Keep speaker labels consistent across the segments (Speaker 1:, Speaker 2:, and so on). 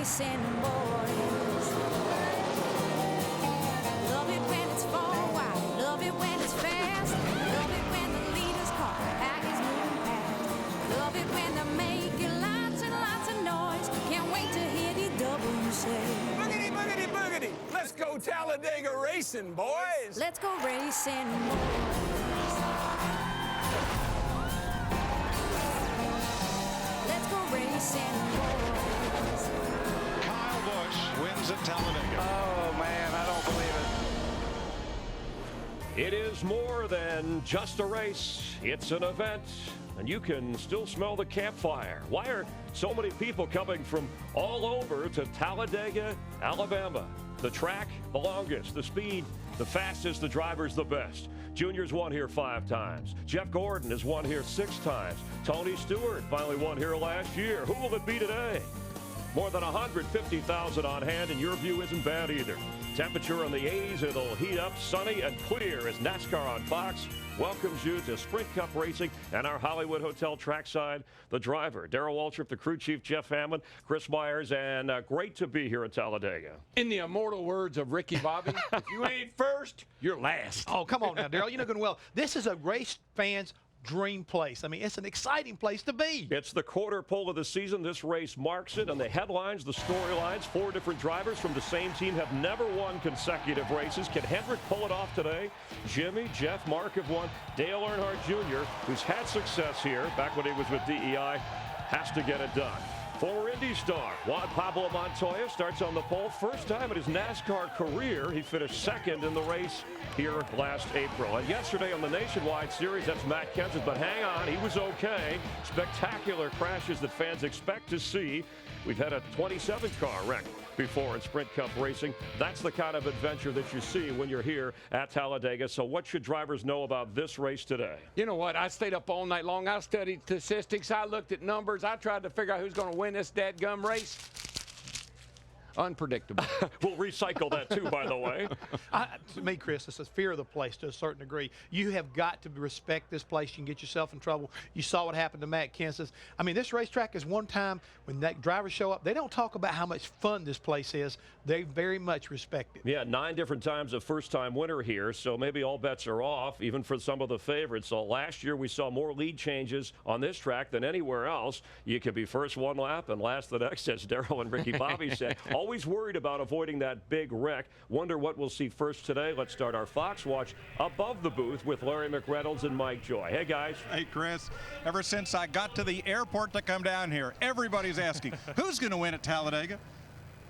Speaker 1: racing, boys. Love it when it's far wide, love it when it's fast. Love it when the leader's car pack is moving past. Love it when they're making lots and lots of noise. Can't wait to hear the W say.
Speaker 2: Boogity, boogity, boogity. Let's go Talladega racing, boys.
Speaker 1: Let's go racing, boys. Let's go racing, boys.
Speaker 3: Kyle Busch wins at Talladega.
Speaker 4: Oh, man, I don't believe it.
Speaker 5: It is more than just a race. It's an event, and you can still smell the campfire. Why are so many people coming from all over to Talladega, Alabama? The track, the longest, the speed, the fastest, the drivers, the best. Junior's won here 5 times. Jeff Gordon has won here 6 times. Tony Stewart finally won here last year. Who will it be today? More than 150,000 on hand, and your view isn't bad either. Temperature in the 80s, it'll heat up, sunny and clear as NASCAR on Fox welcomes you to Sprint Cup Racing and our Hollywood Hotel trackside. The driver, Darrell Waltrip, the crew chief, Jeff Hammond, Chris Myers, and great to be here at Talladega.
Speaker 6: In the immortal words of Ricky Bobby, if you ain't first, you're last.
Speaker 7: Oh, come on now, Darrell. You know good and well. This is a race fan's dream place. I mean, it's an exciting place to be.
Speaker 5: It's the quarter pole of the season. This race marks it, and the headlines, the storylines, 4 different drivers from the same team have never won consecutive races. Can Hendrick pull it off today? Jimmy, Jeff, Mark have won. Dale Earnhardt Jr., who's had success here back when he was with DEI, has to get it done. Former Indy star Juan Pablo Montoya starts on the pole. First time in his NASCAR career. He finished second in the race here last April. And yesterday on the Nationwide Series, that's Matt Kenseth. But hang on, he was okay. Spectacular crashes that fans expect to see. We've had a 27-car wreck before in Sprint Cup racing. That's the kind of adventure that you see when you're here at Talladega. So what should drivers know about this race today?
Speaker 6: You know what? I stayed up all night long. I studied statistics. I looked at numbers. I tried to figure out who's going to win this dadgum race. Unpredictable.
Speaker 5: We'll recycle that too, by the way.
Speaker 7: To me, Chris, it's a fear of the place to a certain degree. You have got to respect this place. You can get yourself in trouble. You saw what happened to Matt Kenseth. I mean, this racetrack is one time when that drivers show up, they don't talk about how much fun this place is. They very much respect it.
Speaker 5: Yeah, 9 different times a first-time winner here, so maybe all bets are off, even for some of the favorites. So last year we saw more lead changes on this track than anywhere else. You could be first one lap and last the next, as Darrell and Ricky Bobby said. Always worried about avoiding that big wreck. Wonder what we'll see first today. Let's start our Fox Watch above the booth with Larry McReynolds and Mike Joy. Hey, guys.
Speaker 3: Hey, Chris. Ever since I got to the airport to come down here, everybody's asking, who's going to win at Talladega?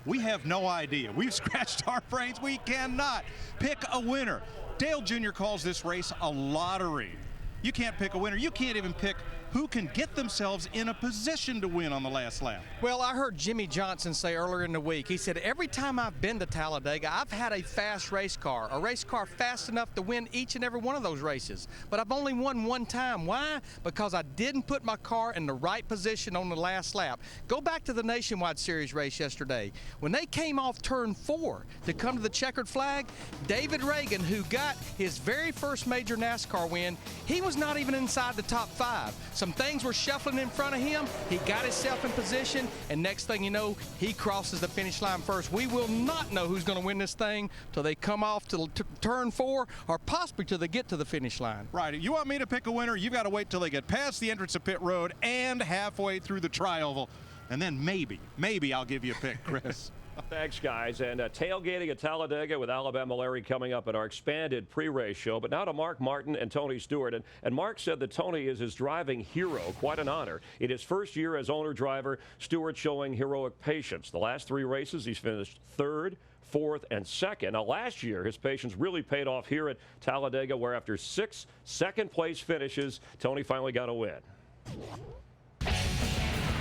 Speaker 3: We have no idea. We've scratched our brains. We cannot pick a winner. Dale Jr. calls this race a lottery. You can't pick a winner. You can't even pick who can get themselves in a position to win on the last lap.
Speaker 8: Well, I heard Jimmy Johnson say earlier in the week, he said, every time I've been to Talladega, I've had a fast race car, a race car fast enough to win each and every one of those races. But I've only won one time. Why? Because I didn't put my car in the right position on the last lap. Go back to the Nationwide Series race yesterday. When they came off turn 4 to come to the checkered flag, David Reagan, who got his very first major NASCAR win, he was not even inside the top 5. Some things were shuffling in front of him. He got himself in position, and next thing you know, he crosses the finish line first. We will not know who's going to win this thing till they come off to turn 4 or possibly till they get to the finish line.
Speaker 3: Right. You want me to pick a winner, you've got to wait till they get past the entrance of pit road and halfway through the tri-oval. And then maybe I'll give you a pick, Chris.
Speaker 5: Thanks, guys. And tailgating at Talladega with Alabama Larry coming up at our expanded pre-race show. But now to Mark Martin and Tony Stewart. And Mark said that Tony is his driving hero. Quite an honor. In his first year as owner-driver, Stewart showing heroic patience. The last 3 races, he's finished 3rd, 4th, and 2nd. Now, last year, his patience really paid off here at Talladega, where after 6 second-place finishes, Tony finally got a win.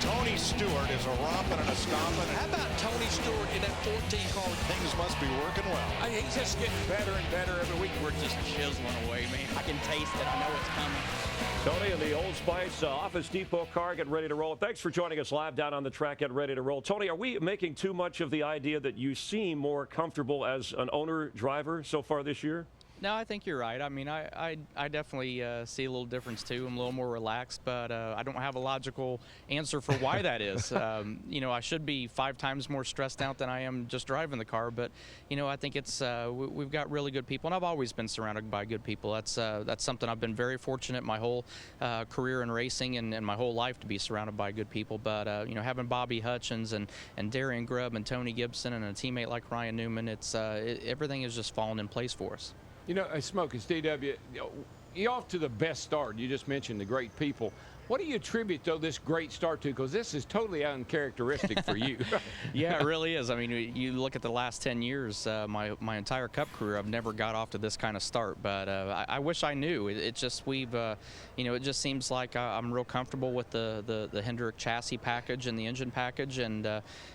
Speaker 3: Tony Stewart is a romping and a stomping.
Speaker 8: How about Tony Stewart in that 14 car?
Speaker 3: Things must be working well.
Speaker 4: He's just getting better and better every week. We're just chiseling away, man. I can taste it. I know it's coming.
Speaker 5: Tony in the Old Spice Office Depot car getting ready to roll. Thanks for joining us live down on the track, getting ready to roll. Tony, are we making too much of the idea that you seem more comfortable as an owner-driver so far this year?
Speaker 9: No, I think you're right. I mean, I definitely see a little difference too. I'm a little more relaxed, but I don't have a logical answer for why that is. You know, I should be 5 times more stressed out than I am just driving the car, but you know, I think it's we've got really good people, and I've always been surrounded by good people. That's something I've been very fortunate my whole career in racing and my whole life to be surrounded by good people. But you know, having Bobby Hutchins and Darian Grubb and Tony Gibson and a teammate like Ryan Newman, everything is just falling in place for us.
Speaker 6: You know, Smokey, DW, you're off to the best start. You just mentioned the great people. What do you attribute, though, this great start to? Because this is totally uncharacteristic for you.
Speaker 9: Yeah, it really is. I mean, you look at the last 10 years, my entire Cup career, I've never got off to this kind of start. But I wish I knew. It just you know, it just seems like I'm real comfortable with the Hendrick chassis package and the engine package, and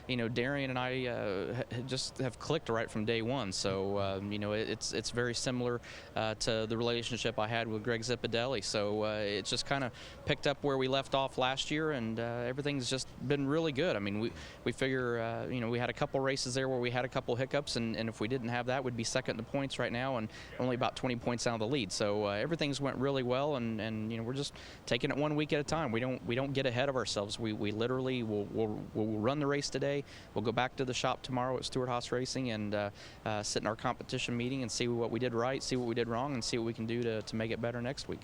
Speaker 9: you know, Darian and I just have clicked right from day one. So you know, it's very similar to the relationship I had with Greg Zipadelli. So it's just kind of picked up where we left off last year, and everything's just been really good. I mean, we figure, you know, we had a couple races there where we had a couple hiccups, and if we didn't have that, we'd be second in the points right now and only about 20 points out of the lead. So everything's went really well, and you know, we're just taking it 1 week at a time. We don't get ahead of ourselves. We literally we'll run the race today. We'll go back to the shop tomorrow at Stewart-Haas Racing and sit in our competition meeting and see what we did right, see what we did wrong, and see what we can do to make it better next week.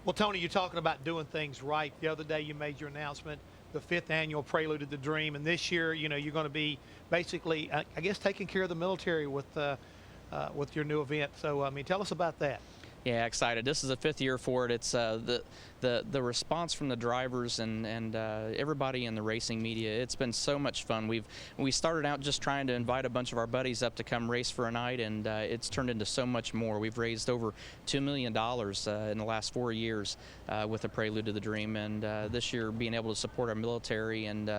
Speaker 7: Well, Tony, you're talking about doing things right. The other day you made your announcement, the 5th annual Prelude to the Dream, and this year, you know, you're going to be basically, I guess, taking care of the military with your new event. So, I mean, tell us about that.
Speaker 9: Yeah, excited. This is the 5th year for it. It's the response from the drivers and everybody in the racing media. It's been so much fun. We started out just trying to invite a bunch of our buddies up to come race for a night, and it's turned into so much more. We've raised over $2 million in the last 4 years with the Prelude to the Dream, and this year being able to support our military and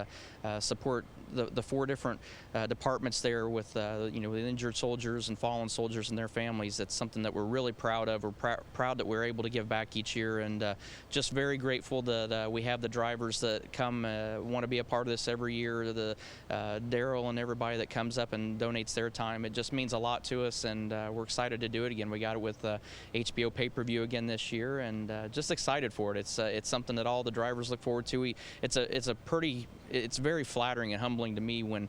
Speaker 9: support the 4 different departments there with you know, with injured soldiers and fallen soldiers and their families. That's something that we're really proud of. We're proud that we're able to give back each year, and just very grateful that we have the drivers that come want to be a part of this every year. The Daryl and everybody that comes up and donates their time. It just means a lot to us, and we're excited to do it again. We got it with HBO pay-per-view again this year, and just excited for it. It's something that all the drivers look forward to. It's very flattering and humbling to me when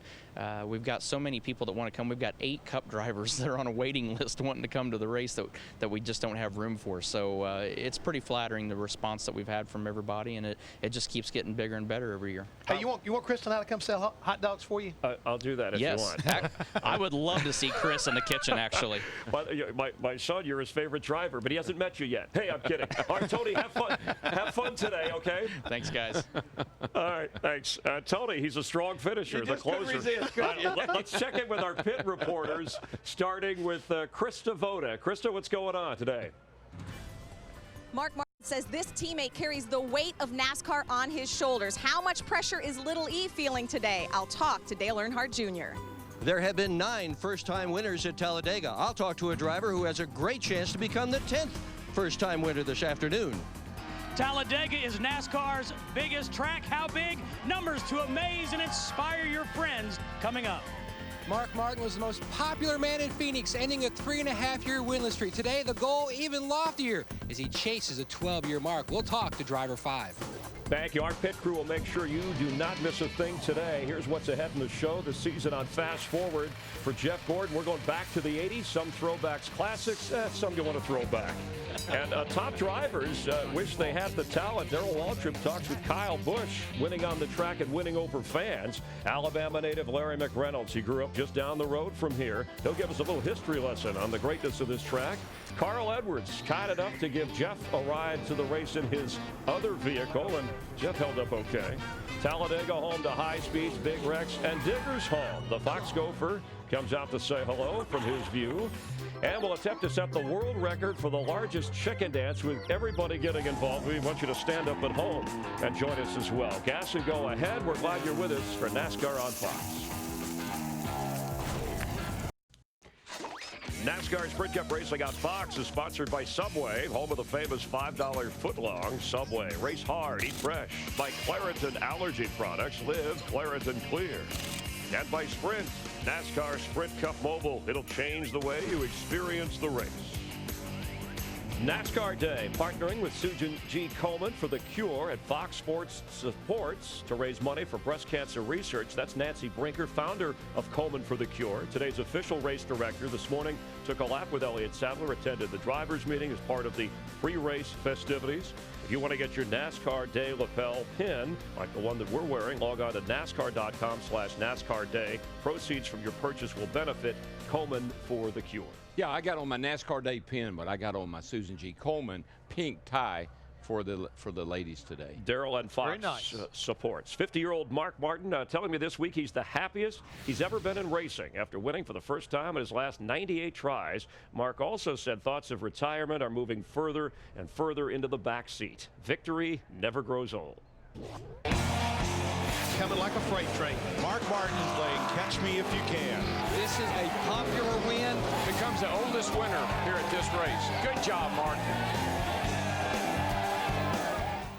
Speaker 9: we've got so many people that want to come. We've got 8 Cup drivers that are on a waiting list wanting to come to the race that we just don't have room for. So it's pretty flattering, the response that we've had from everybody, and it just keeps getting bigger and better every year.
Speaker 7: Hey, you want Chris and I to come sell hot dogs for you?
Speaker 5: I'll do that if you want.
Speaker 9: I would love to see Chris in the kitchen, actually.
Speaker 5: My son, you're his favorite driver, but he hasn't met you yet. Hey, I'm kidding. All right, Tony, have fun. Have fun today, okay?
Speaker 9: Thanks, guys.
Speaker 5: All right, thanks. Tony, he's a strong finisher, the closer. Let's check in with our pit reporters, starting with Krista Voda. Krista, what's going on today?
Speaker 10: Mark Martin says this teammate carries the weight of NASCAR on his shoulders. How much pressure is Little E feeling today? I'll talk to Dale Earnhardt Jr.
Speaker 11: There have been 9 first-time winners at Talladega. I'll talk to a driver who has a great chance to become the 10th first-time winner this afternoon.
Speaker 12: Talladega is NASCAR's biggest track. How big? Numbers to amaze and inspire your friends coming up.
Speaker 13: Mark Martin was the most popular man in Phoenix, ending a 3.5-year winless streak. Today, the goal even loftier as he chases a 12-year mark. We'll talk to driver 5.
Speaker 5: Thank you. Our pit crew will make sure you do not miss a thing today. Here's what's ahead in the show this season on Fast Forward. For Jeff Gordon, we're going back to the 80s, some throwbacks, classics, some you want to throw back. And top drivers wish they had the talent. Darrell Waltrip talks with Kyle Busch, winning on the track and winning over fans. Alabama native Larry McReynolds, he grew up just down the road from here. He'll give us a little history lesson on the greatness of this track. Carl Edwards, kind enough to give Jeff a ride to the race in his other vehicle, and Jeff held up okay. Talladega home to High Speeds, Big Rex, and Diggers home. The Fox Gopher comes out to say hello from his view. And we'll attempt to set the world record for the largest chicken dance with everybody getting involved. We want you to stand up at home and join us as well. Gas and go ahead. We're glad you're with us for NASCAR on Fox. NASCAR Sprint Cup Racing on Fox is sponsored by Subway, home of the famous $5 footlong. Subway, race hard, eat fresh. By Claritin Allergy Products, live Claritin Clear. And by Sprint, NASCAR Sprint Cup Mobile. It'll change the way you experience the race. NASCAR Day, partnering with Susan G. Komen for the Cure at Fox Sports Supports to raise money for breast cancer research. That's Nancy Brinker, founder of Komen for the Cure. Today's official race director this morning took a lap with Elliott Sadler, attended the drivers' meeting as part of the pre-race festivities. If you want to get your NASCAR Day lapel pin, like the one that we're wearing, log on to NASCAR.com/NASCAR Day. Proceeds from your purchase will benefit Komen for the Cure.
Speaker 6: Yeah, I got on my NASCAR Day pin, but I got on my Susan G. Komen pink tie for the ladies today.
Speaker 5: Daryl and Fox supports. 50-year-old Mark Martin telling me this week he's the happiest he's ever been in racing after winning for the first time in his last 98 tries. Mark also said thoughts of retirement are moving further and further into the back seat. Victory never grows old.
Speaker 3: Coming like a freight train. Mark Martin playing Catch Me If You Can.
Speaker 6: This is a popular win.
Speaker 14: Becomes the oldest winner here at this race. Good job, Mark.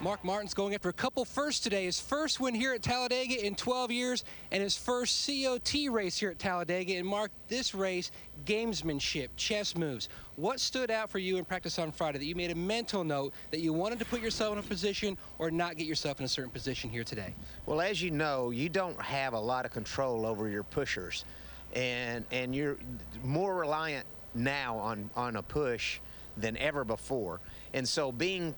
Speaker 13: Mark Martin's going after a couple firsts today. His first win here at Talladega in 12 years and his first COT race here at Talladega. And Mark, this race, gamesmanship, chess moves. What stood out for you in practice on Friday that you made a mental note that you wanted to put yourself in a position or not get yourself in a certain position here today?
Speaker 15: Well, as you know, you don't have a lot of control over your pushers. And you're more reliant now on a push than ever before. And so being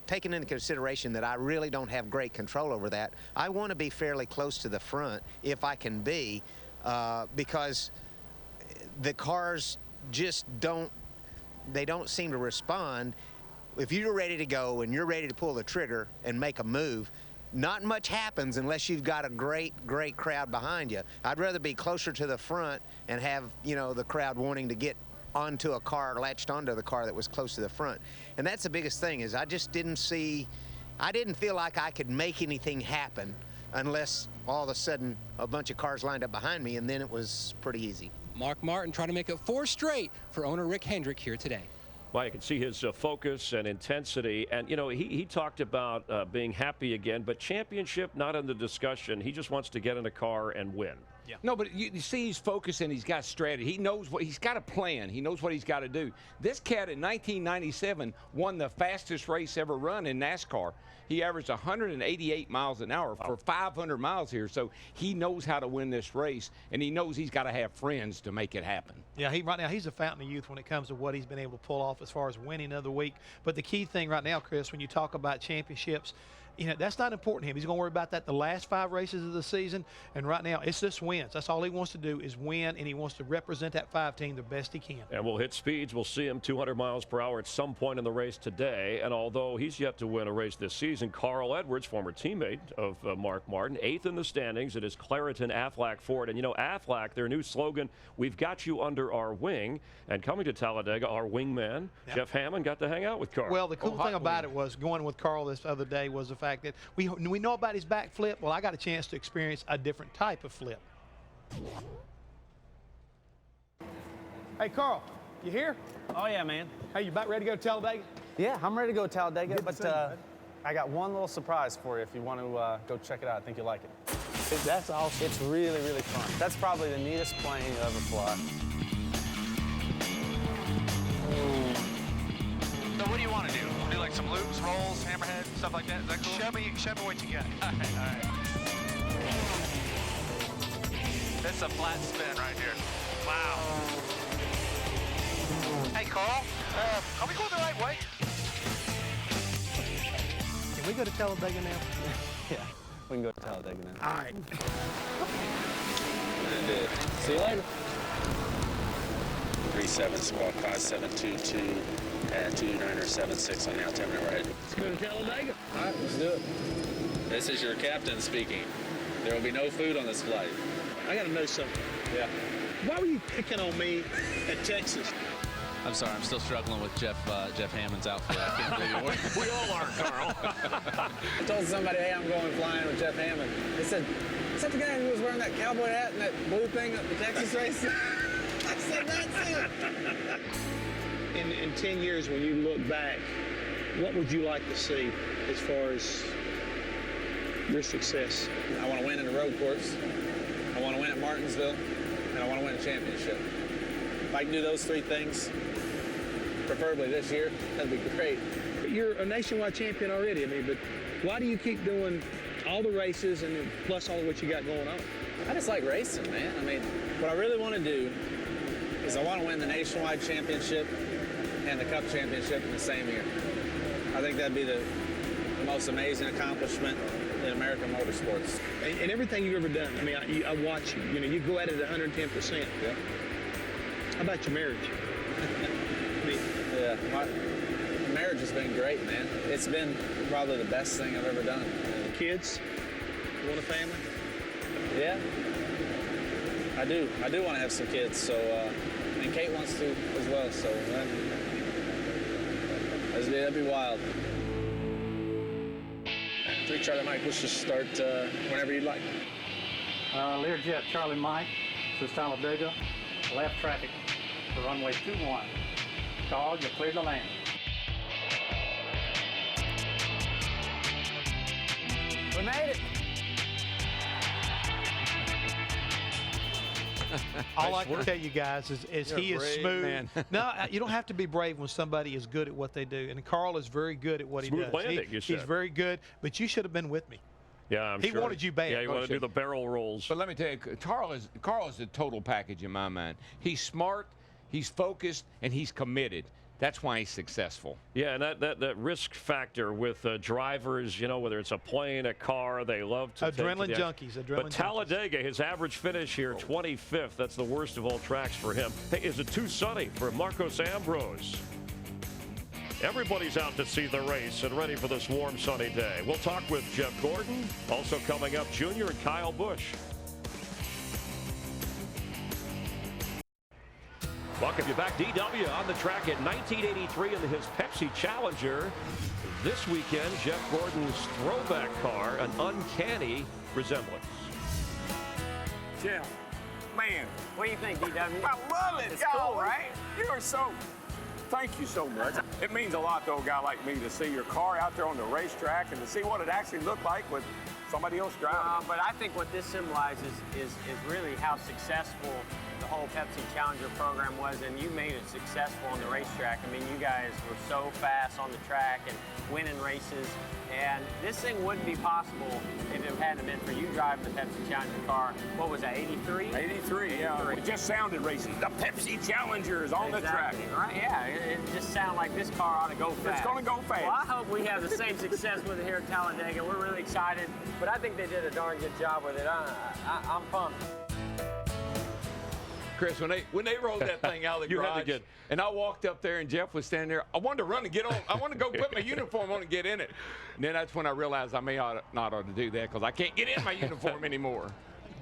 Speaker 15: taking into consideration that I really don't have great control over that, I want to be fairly close to the front if I can be, because the cars just don't seem to respond. If you're ready to go and you're ready to pull the trigger and make a move, not much happens unless you've got a great crowd behind you. I'd rather be closer to the front and have, the crowd wanting to get onto a car, latched onto the car that was close to the front. And that's the biggest thing, is I didn't feel like I could make anything happen unless all of a sudden a bunch of cars lined up behind me, and then it was pretty easy.
Speaker 13: Mark Martin trying to make it 4 straight for owner Rick Hendrick here today.
Speaker 5: Well, you can see his focus and intensity. And, he talked about being happy again, but championship not in the discussion. He just wants to get in a car and win.
Speaker 6: Yeah. No, but you see he's focused and he's got strategy. He knows he's got a plan. He knows what he's got to do. This cat in 1997 won the fastest race ever run in NASCAR. He averaged 188 miles an hour for 500 miles here. So he knows how to win this race, and he knows he's got to have friends to make it happen.
Speaker 7: Yeah, right now he's a fountain of youth when it comes to what he's been able to pull off as far as winning another week. But the key thing right now, Chris, when you talk about championships, that's not important to him. He's going to worry about that the last 5 races of the season. And right now, it's just wins. That's all he wants to do is win, and he wants to represent that 5 team the best he can.
Speaker 5: And we'll hit speeds. We'll see him 200 miles per hour at some point in the race today. And although he's yet to win a race this season, Carl Edwards, former teammate of Mark Martin, 8th in the standings at his Claritin Aflac Ford. And, Aflac, their new slogan, we've got you under our wing. And coming to Talladega, our wingman, Jeff Hammond, got to hang out with Carl.
Speaker 7: Well, the cool thing about it was going with Carl this other day was the fact that we know about his back flip. Well, I got a chance to experience a different type of flip. Hey, Carl, you here?
Speaker 16: Oh, yeah, man.
Speaker 7: Hey, you about ready to go to Talladega?
Speaker 16: Yeah, I'm ready to go to Talladega, but I got one little surprise for you if you want to go check it out. I think you'll like it. That's awesome. It's really, really fun. That's probably the neatest plane you ever fly.
Speaker 17: So what do you want to do? Do like some loops, rolls, hammerhead, stuff like that? Is that cool? Show me what you got. All right. That's a flat spin right here. Wow. Hey, Carl, are we going the right way?
Speaker 7: Can we go to Talladega now?
Speaker 16: Yeah, we can go to Talladega now.
Speaker 7: All right.
Speaker 16: See you later.
Speaker 18: 37 squawk 5722 at 2976 on the altimeter right.
Speaker 16: Let's go to Talladega. All right, let's do it.
Speaker 18: This is your captain speaking. There will be no food on this flight.
Speaker 19: I got to know something.
Speaker 18: Yeah.
Speaker 19: Why were you picking on me at Texas?
Speaker 20: I'm sorry, I'm still struggling with Jeff Hammond's outfit. I can't believe it.
Speaker 14: We all are, Carl.
Speaker 16: I told somebody, hey, I'm going flying with Jeff Hammond. They said, is that the guy who was wearing that cowboy hat and that blue thing at the Texas race? I said, that's it.
Speaker 19: In 10 years, when you look back, what would you like to see as far as your success?
Speaker 16: I want to win in the road course. I want to win at Martinsville, and I want to win a championship. If I can do those three things, preferably this year, that'd be great.
Speaker 19: You're a nationwide champion already, I mean, but why do you keep doing all the races and then plus all of what you got going on?
Speaker 16: I just like racing, man. I mean, what I really want to do is I want to win the nationwide championship and the Cup championship in the same year. I think that'd be the most amazing accomplishment in American motorsports.
Speaker 19: And everything you've ever done, I mean, I watch you. You know, you go at it 110%.
Speaker 16: Yeah.
Speaker 19: How about your marriage? I mean,
Speaker 16: yeah, my marriage has been great, man. It's been probably the best thing I've ever done.
Speaker 19: Kids? You want a family?
Speaker 16: Yeah, I do. I do want to have some kids, so, and Kate wants to as well, so that'd be wild. 3 Charlie Mike, let's just start whenever you'd like.
Speaker 21: Learjet Charlie Mike, this is Talladega, left traffic for runway 21. Dog, you cleared the landing.
Speaker 16: We made it.
Speaker 7: All I can tell you guys is he is
Speaker 6: brave,
Speaker 7: smooth.
Speaker 6: man.
Speaker 7: No, you don't have to be brave when somebody is good at what they do. And Carl is very good at what he
Speaker 5: Smooth
Speaker 7: does.
Speaker 5: landing, you
Speaker 7: He's
Speaker 5: said.
Speaker 7: very good, but you should have been with me.
Speaker 5: Yeah, I'm
Speaker 7: He
Speaker 5: sure.
Speaker 7: wanted you bad.
Speaker 5: Yeah, he wanted to do the barrel rolls.
Speaker 6: But let me tell you, Carl is a total package in my mind. He's smart, he's focused, and he's committed. That's why he's successful.
Speaker 5: Yeah, and that risk factor with drivers, you know, whether it's a plane, a car, they love to
Speaker 7: Adrenaline
Speaker 5: take
Speaker 7: junkies.
Speaker 5: But Talladega, his average finish here, 25th. That's the worst of all tracks for him. Hey, is it too sunny for Marcos Ambrose? Everybody's out to see the race and ready for this warm, sunny day. We'll talk with Jeff Gordon. Also coming up, Junior and Kyle Busch. Welcome you back. DW on the track in 1983 in his Pepsi Challenger. This weekend, Jeff Gordon's throwback car, an uncanny resemblance.
Speaker 2: Jeff, man,
Speaker 22: What do you think, DW?
Speaker 2: I love it.
Speaker 22: It's cool, right?
Speaker 2: You are so. Thank you so much. It means a lot to a guy like me to see your car out there on the racetrack and to see what it actually looked like with somebody else driving.
Speaker 22: But I think what this symbolizes is really how successful the whole Pepsi Challenger program was, and you made it successful on the racetrack. I mean, you guys were so fast on the track and winning races, and this thing wouldn't be possible if it hadn't been for you driving the Pepsi Challenger car. What was that, 83?
Speaker 2: 83, yeah. It just sounded racing. The Pepsi Challenger is on the track.
Speaker 22: Right, yeah. It just sounded like this car ought to go fast.
Speaker 2: It's going to go fast.
Speaker 22: Well, I hope we have the same success with it here at Talladega. We're really excited, but I think they did a darn good job with it. I'm pumped.
Speaker 6: Chris, when they rolled that thing out of the
Speaker 5: You had
Speaker 6: garage,
Speaker 5: to get-
Speaker 6: and I walked up there and Jeff was standing there, I wanted to run and get on. I wanted to go put my uniform on and get in it. And then that's when I realized I may not ought to do that because I can't get in my uniform anymore.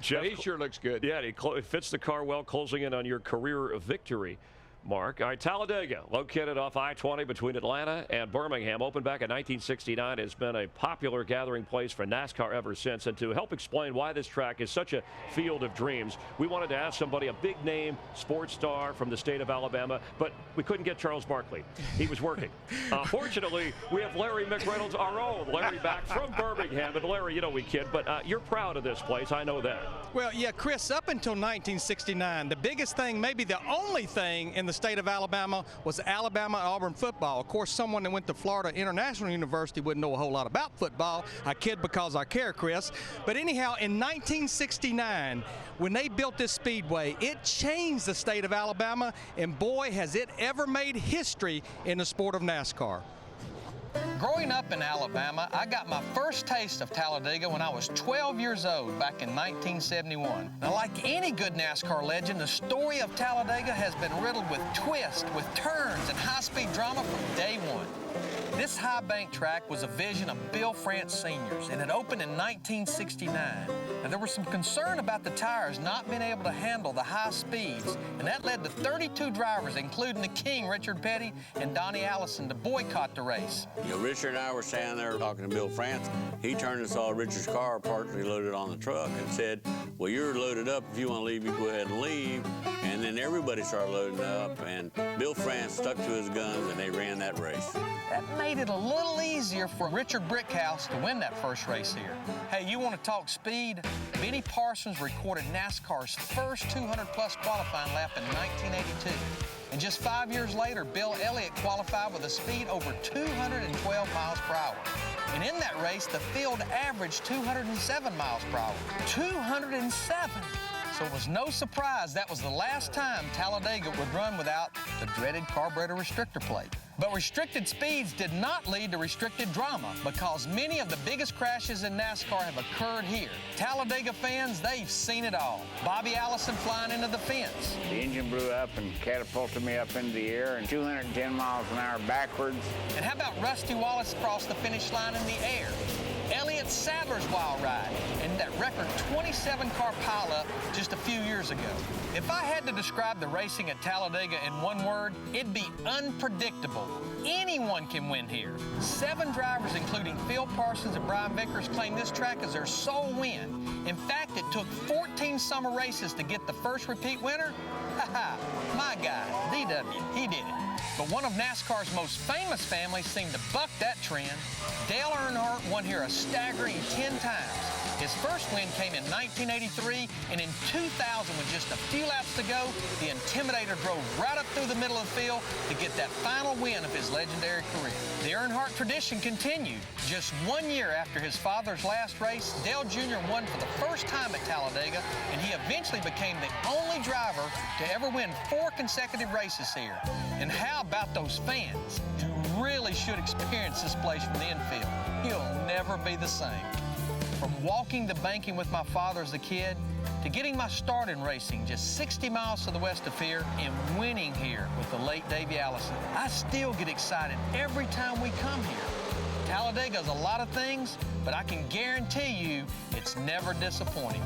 Speaker 5: Jeff,
Speaker 6: but he sure looks good.
Speaker 5: Yeah, he fits the car well, closing in on your career victory, Mark. All right, Talladega, located off I-20 between Atlanta and Birmingham, opened back in 1969, has been a popular gathering place for NASCAR ever since. And to help explain why this track is such a field of dreams, we wanted to ask somebody, a big-name sports star from the state of Alabama, but we couldn't get Charles Barkley. He was working. Fortunately, we have Larry McReynolds, our own Larry, back from Birmingham. And Larry, you know we kid, but you're proud of this place. I know that.
Speaker 8: Well, yeah, Chris, up until 1969, the biggest thing, maybe the only thing in the state of Alabama was Alabama and Auburn football. Of course, someone that went to Florida International University wouldn't know a whole lot about football. I kid because I care, Chris. But anyhow, in 1969, when they built this speedway, it changed the state of Alabama, and boy, has it ever made history in the sport of NASCAR.
Speaker 23: Growing up in Alabama, I got my first taste of Talladega when I was 12 years old back in 1971. Now, like any good NASCAR legend, the story of Talladega has been riddled with twists, with turns, and high-speed drama from day one. This high bank track was a vision of Bill France Sr.'s, and it opened in 1969. Now, there was some concern about the tires not being able to handle the high speeds, and that led to 32 drivers, including the king, Richard Petty, and Donnie Allison, to boycott the race.
Speaker 24: You know, Richard and I were standing there talking to Bill France. He turned and saw Richard's car partially loaded on the truck and said, well, you're loaded up. If you want to leave, you go ahead and leave. And then everybody started loading up, and Bill France stuck to his guns, and they ran that race.
Speaker 22: That
Speaker 23: made it a little easier for Richard Brickhouse to win that first race here. Hey, you want to talk speed? Benny Parsons recorded NASCAR's first 200-plus qualifying lap in 1982. And just 5 years later, Bill Elliott qualified with a speed over 212 miles per hour. And in that race, the field averaged 207 miles per hour. 207! So it was no surprise that was the last time Talladega would run without the dreaded carburetor restrictor plate. But restricted speeds did not lead to restricted drama, because many of the biggest crashes in NASCAR have occurred here. Talladega fans, they've seen it all. Bobby Allison flying into the fence.
Speaker 1: The engine blew up and catapulted me up into the air and 210 miles an hour backwards.
Speaker 23: And how about Rusty Wallace across the finish line in the air? Elliott Sadler's wild ride, and that record 27-car pileup just a few years ago. If I had to describe the racing at Talladega in one word, it'd be unpredictable. Anyone can win here. 7 drivers, including Phil Parsons and Brian Vickers, claim this track as their sole win. In fact, it took 14 summer races to get the first repeat winner. Haha, my guy, DW, he did it. But one of NASCAR's most famous families seemed to buck that trend. Dale Earnhardt won here a staggering 10 times. His first win came in 1983, and in 2000, with just a few laps to go, the Intimidator drove right up through the middle of the field to get that final win of his legendary career. The Earnhardt tradition continued. Just 1 year after his father's last race, Dale Jr. won for the first time at Talladega, and he eventually became the only driver to ever win 4 consecutive races here. And how about those fans? You really should experience this place from the infield. You'll never be the same. From walking to banking with my father as a kid, to getting my start in racing just 60 miles to the west of here and winning here with the late Davey Allison, I still get excited every time we come here. Talladega is a lot of things, but I can guarantee you it's never disappointing.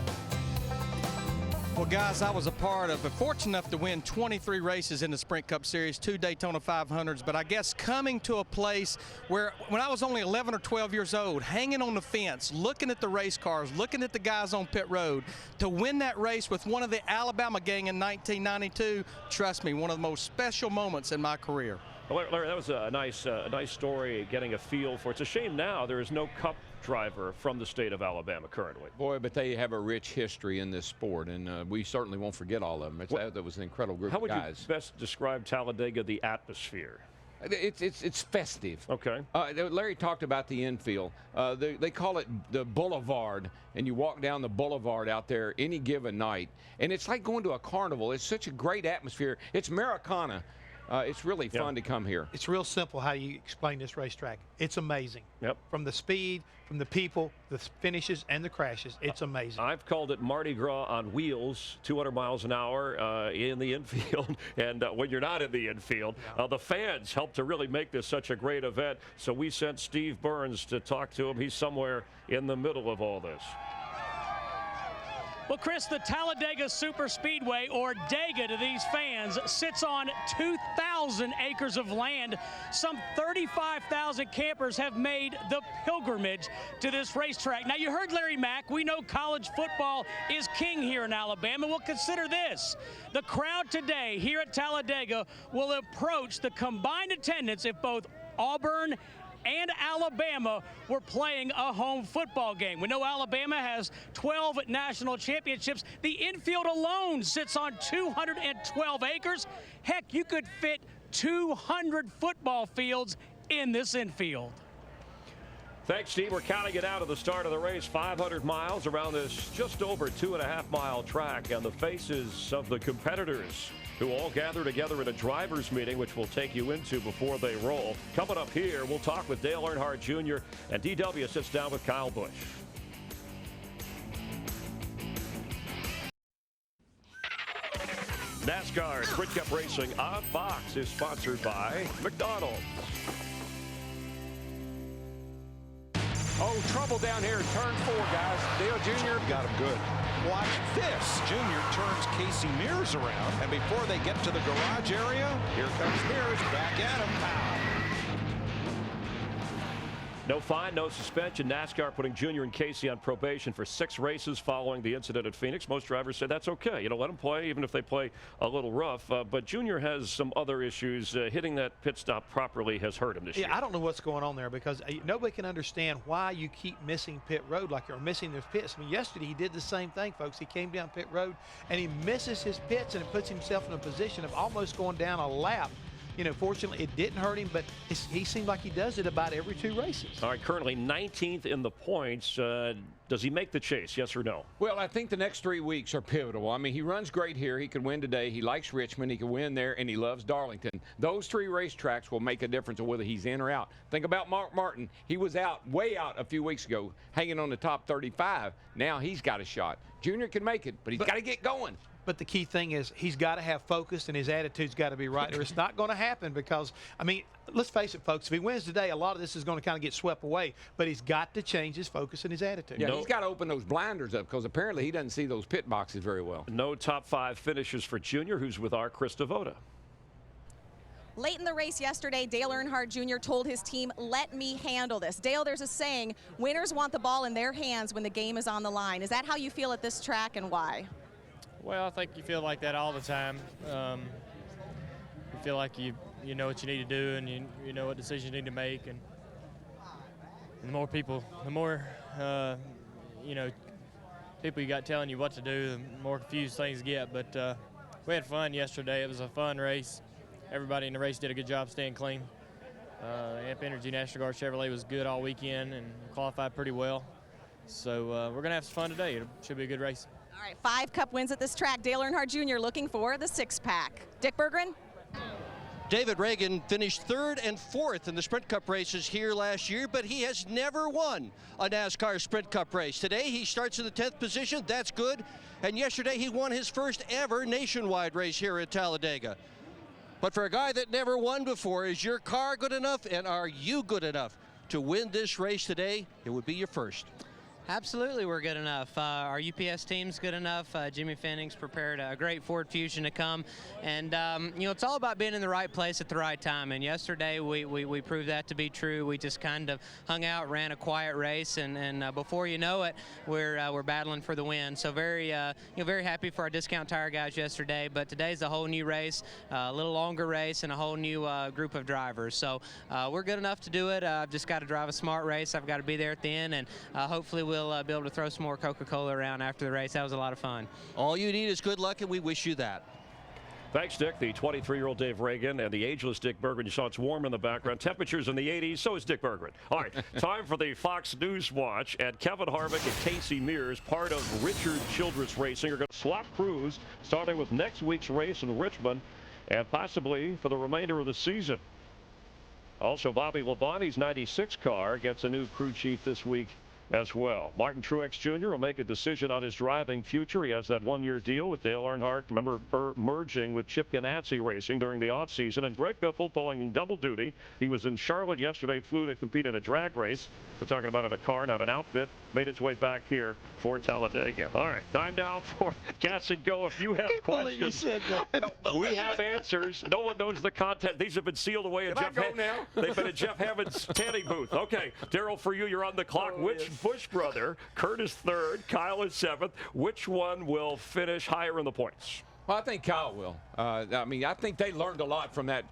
Speaker 8: Well, guys, I was fortunate enough to win 23 races in the Sprint Cup Series, 2 Daytona 500s, but I guess coming to a place where, when I was only 11 or 12 years old, hanging on the fence, looking at the race cars, looking at the guys on pit road, to win that race with one of the Alabama gang in 1992, trust me, one of the most special moments in my career.
Speaker 5: Well, Larry, that was a nice story, getting a feel for it. It's a shame now there is no Cup driver from the state of Alabama currently.
Speaker 6: Boy, but they have a rich history in this sport, and we certainly won't forget all of them. That was an incredible group of guys.
Speaker 5: How would you best describe Talladega, the atmosphere?
Speaker 6: It's festive.
Speaker 5: Okay.
Speaker 6: Larry talked about the infield. They call it the boulevard, and you walk down the boulevard out there any given night, and it's like going to a carnival. It's such a great atmosphere. It's Americana. It's really fun to come here.
Speaker 7: It's real simple how you explain this racetrack. It's amazing.
Speaker 5: Yep.
Speaker 7: From the speed, from the people, the finishes, and the crashes, it's amazing.
Speaker 5: I've called it Mardi Gras on wheels, 200 miles an hour in the infield. And when you're not in the infield, the fans help to really make this such a great event. So we sent Steve Burns to talk to him. He's somewhere in the middle of all this.
Speaker 12: Well, Chris, the Talladega Superspeedway, or Dega to these fans, sits on 2,000 acres of land. Some 35,000 campers have made the pilgrimage to this racetrack. Now, you heard Larry Mack. We know college football is king here in Alabama. Well, consider this. The crowd today here at Talladega will approach the combined attendance if both Auburn and Alabama were playing a home football game. We know Alabama has 12 national championships. The infield alone sits on 212 acres. Heck, you could fit 200 football fields in this infield.
Speaker 5: Thanks, Steve. We're counting it out at the start of the race. 500 miles around this just over 2.5-mile track, and the faces of the competitors who all gather together in a driver's meeting, which we'll take you into before they roll. Coming up here, we'll talk with Dale Earnhardt Jr., and DW sits down with Kyle Busch. NASCAR Sprint Cup Racing on Fox is sponsored by McDonald's.
Speaker 6: Oh, trouble down here in turn 4, guys. Dale Jr.
Speaker 3: got him good. Watch this. Junior turns Casey Mears around, and before they get to the garage area, here comes Mears back at him.
Speaker 5: No fine, no suspension. NASCAR putting Junior and Casey on probation for 6 races following the incident at Phoenix. Most drivers say that's okay. You know, let them play, even if they play a little rough. But Junior has some other issues. Hitting that pit stop properly has hurt him this year.
Speaker 7: Yeah, I don't know what's going on there because nobody can understand why you keep missing pit road like you're missing those pits. I mean, yesterday he did the same thing, folks. He came down pit road and he misses his pits and it puts himself in a position of almost going down a lap. You know, fortunately, it didn't hurt him, but he seemed like he does it about every 2 races.
Speaker 5: All right, currently 19th in the points. Does he make the chase, yes or no?
Speaker 6: Well, I think the next 3 weeks are pivotal. I mean, he runs great here. He could win today. He likes Richmond. He can win there, and he loves Darlington. Those 3 racetracks will make a difference of whether he's in or out. Think about Mark Martin. He was out, way out a few weeks ago, hanging on the top 35. Now he's got a shot. Junior can make it, but he's got to get going.
Speaker 7: But the key thing is he's got to have focus and his attitude's got to be right, or it's not going to happen because, I mean, let's face it, folks, if he wins today, a lot of this is going to kind of get swept away, but he's got to change his focus and his attitude.
Speaker 6: Yeah, he's got to open those blinders up because apparently he doesn't see those pit boxes very well.
Speaker 5: No top 5 finishes for Junior, who's with our Chris Devoda.
Speaker 4: Late in the race yesterday, Dale Earnhardt Jr. told his team, "Let me handle this." Dale, there's a saying, winners want the ball in their hands when the game is on the line. Is that how you feel at this track and why?
Speaker 9: Well, I think you feel like that all the time. You feel like you know what you need to do and you know what decisions you need to make. And the more people, you know, people you got telling you what to do, the more confused things get. But we had fun yesterday. It was a fun race. Everybody in the race did a good job staying clean. Amp Energy National Guard Chevrolet was good all weekend and qualified pretty well. So we're going to have some fun today. It should be a good race.
Speaker 4: All right, 5 Cup wins at this track. Dale Earnhardt Jr. looking for the 6-pack. Dick Berggren?
Speaker 10: David Reagan finished 3rd and 4th in the Sprint Cup races here last year, but he has never won a NASCAR Sprint Cup race. Today he starts in the 10th position. That's good. And yesterday he won his first ever nationwide race here at Talladega. But for a guy that never won before, is your car good enough and are you good enough to win this race today? It would be your first.
Speaker 11: Absolutely, we're good enough. Our UPS team's good enough. Jimmy Fenning's prepared a great Ford Fusion to come. And, you know, it's all about being in the right place at the right time. And yesterday, we proved that to be true. We just kind of hung out, ran a quiet race, and before you know it, we're battling for the win. So very happy for our Discount Tire guys yesterday. But today's a whole new race, a little longer race, and a whole new group of drivers. So we're good enough to do it. I've just got to drive a smart race. I've got to be there at the end, and hopefully we'll be able to throw some more Coca-Cola around after the race. That was a lot of fun.
Speaker 10: All you need is good luck, and we wish you that.
Speaker 5: Thanks, Dick. The 23-year-old Dave Reagan and the ageless Dick Berggren. You saw it's warm in the background. Temperatures in the 80s. So is Dick Berggren. All right, time for the Fox News Watch. And Kevin Harvick and Casey Mears, part of Richard Childress Racing, are going to swap crews starting with next week's race in Richmond and possibly for the remainder of the season. Also, Bobby Labonte's 96 car gets a new crew chief this week as well. Martin Truex Jr. will make a decision on his driving future. He has that 1-year deal with Dale Earnhardt. Remember, merging with Chip Ganassi Racing during the offseason. And Greg Biffle pulling double duty. He was in Charlotte yesterday, flew to compete in a drag race. We're talking about in a car, not an outfit. Made its way back here for Talladega. All right, time now for Gas and Go. If you have questions, we have answers. No one knows the content. These have been sealed away in They've been in Jeff Hammond's tanning booth. Okay, Daryl, for you, you're on the clock. Which Busch brother? Kurt is 3rd, Kyle is 7th. Which one will finish higher in the points?
Speaker 6: Well, I think Kyle will. I mean, I think they learned a lot from that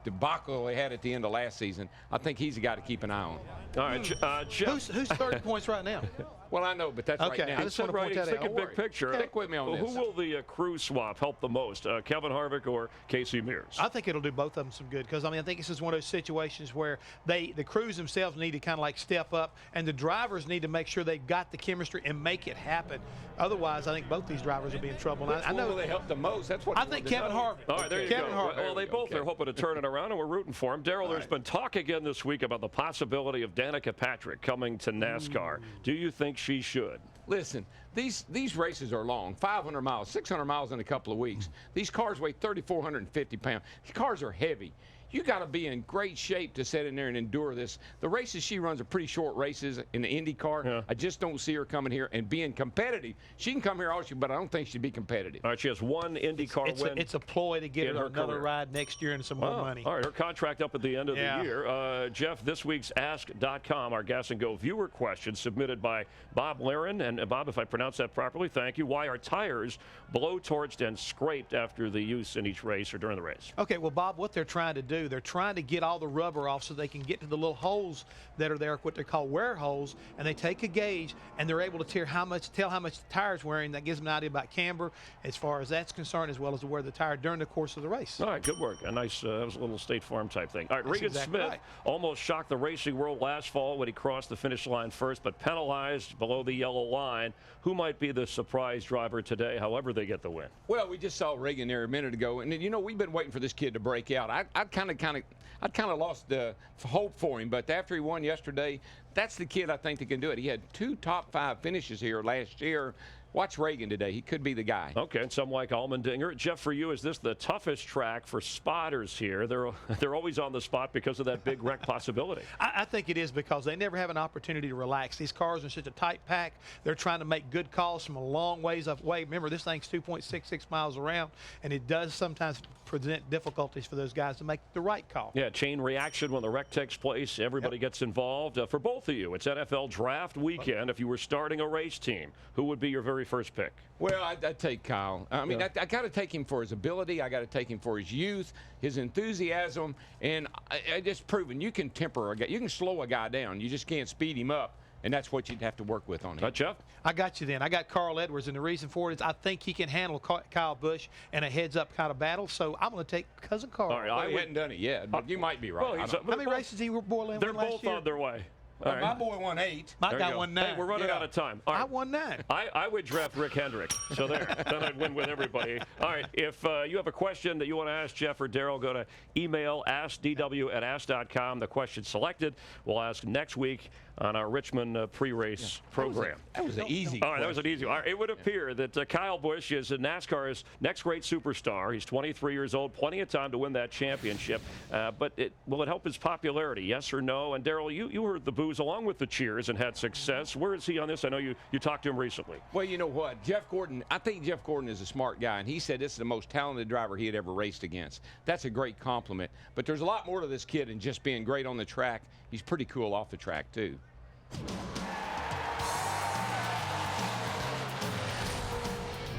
Speaker 6: debacle they had at the end of last season. I think he's a guy to keep an eye on.
Speaker 5: All right, Jeff.
Speaker 7: Who's 30 points right now?
Speaker 6: Well, I know, but that's
Speaker 7: okay,
Speaker 6: right now.
Speaker 7: I just want to point that out.
Speaker 5: Thinking big picture.
Speaker 6: Stick with me on this.
Speaker 5: Who will the crew swap help the most, Kevin Harvick or Casey Mears?
Speaker 7: I think it'll do both of them some good because, I mean, I think this is one of those situations where the crews themselves need to kind of like step up and the drivers need to make sure they've got the chemistry and make it happen. Otherwise, I think both these drivers will be in trouble.
Speaker 6: I know they help the most. That's what
Speaker 7: I think Kevin Harvick.
Speaker 5: All right, there you
Speaker 7: Kevin
Speaker 5: go.
Speaker 7: Harvick.
Speaker 5: Well, they both are hoping to turn it around, and we're rooting for him. Daryl, there's been talk again this week about the possibility of Danica Patrick coming to NASCAR. Do you think she should?
Speaker 6: Listen, these races are long, 500 miles, 600 miles in a couple of weeks. These cars weigh 3,450 pounds. These cars are heavy. you got to be in great shape to sit in there and endure this. The races she runs are pretty short races in the IndyCar.
Speaker 5: Yeah.
Speaker 6: I just don't see her coming here and being competitive. She can come here all she, but I don't think she'd be competitive.
Speaker 5: All right, she has one IndyCar win.
Speaker 7: It's a ploy to get her another ride next year and some more money.
Speaker 5: All right, her contract up at the end of the year. Jeff, this week's Ask.com, our Gas and Go viewer question submitted by Bob Laren. And Bob, if I pronounce that properly, thank you. Why are tires blow-torched and scraped after the use in each race or during the race?
Speaker 7: Okay, well, Bob, what they're trying to do, they're trying to get all the rubber off so they can get to the little holes that are there, what they call wear holes, and they take a gauge and they're able to tell how much the tire's wearing. That gives them an idea about camber as far as that's concerned, as well as to wear the tire during the course of the race.
Speaker 5: All right, good work. A nice, that was a little State Farm type thing. All right,
Speaker 7: That's
Speaker 5: Regan
Speaker 7: exactly
Speaker 5: Smith
Speaker 7: right.
Speaker 5: almost shocked the racing world last fall when he crossed the finish line first, but penalized below the yellow line. Who might be the surprise driver today, however they get the win?
Speaker 6: Well, we just saw Reagan there a minute ago, and you know we've been waiting for this kid to break out. I'd kind of lost the hope for him, but after he won yesterday, that's the kid I think that can do it. He had 2 top 5 finishes here last year. Watch Reagan today. He could be the guy.
Speaker 5: Okay, and some like Allmendinger. Jeff, for you, is this the toughest track for spotters here? They're always on the spot because of that big wreck possibility.
Speaker 7: I think it is because they never have an opportunity to relax. These cars are in such a tight pack. They're trying to make good calls from a long ways away. Remember, this thing's 2.66 miles around, and it does sometimes present difficulties for those guys to make the right call.
Speaker 5: Yeah, chain reaction when the wreck takes place. Everybody gets involved. For both of you, it's NFL Draft Weekend. If you were starting a race team, who would be your very first pick?
Speaker 6: Well, I'd take Kyle. I mean, I got to take him for his ability. I got to take him for his youth, his enthusiasm, and I just proven you can temper a guy. You can slow a guy down. You just can't speed him up. And that's what you'd have to work with on him.
Speaker 5: Jeff?
Speaker 7: I got you then. I got Carl Edwards, and the reason for it is I think he can handle Kyle Busch in a heads-up kind of battle, so I'm going to take Cousin Carl.
Speaker 5: All right,
Speaker 6: I hadn't done it yet, but you might be right.
Speaker 5: Well,
Speaker 7: how many races he boiling
Speaker 5: They're
Speaker 7: win last
Speaker 5: both
Speaker 7: year?
Speaker 5: on their way.
Speaker 6: My boy won 8.
Speaker 7: My guy won 9.
Speaker 5: Hey, we're running out of time. All right.
Speaker 7: I won 9.
Speaker 5: I would draft Rick Hendrick. So there. Then I'd win with everybody. All right. If you have a question that you want to ask Jeff or Daryl, go to email askdw@ask.com. The question selected we'll ask next week on our Richmond pre-race program.
Speaker 6: That was an easy
Speaker 5: All right, that was an easy one. All right, it would appear that Kyle Busch is NASCAR's next great superstar. He's 23 years old, plenty of time to win that championship. But will it help his popularity, yes or no? And Daryl, you heard the boos along with the cheers and had success. Where is he on this? I know you talked to him recently.
Speaker 6: Well, you know what? Jeff Gordon, I think Jeff Gordon is a smart guy, and he said this is the most talented driver he had ever raced against. That's a great compliment. But there's a lot more to this kid than just being great on the track. He's pretty cool off the track, too.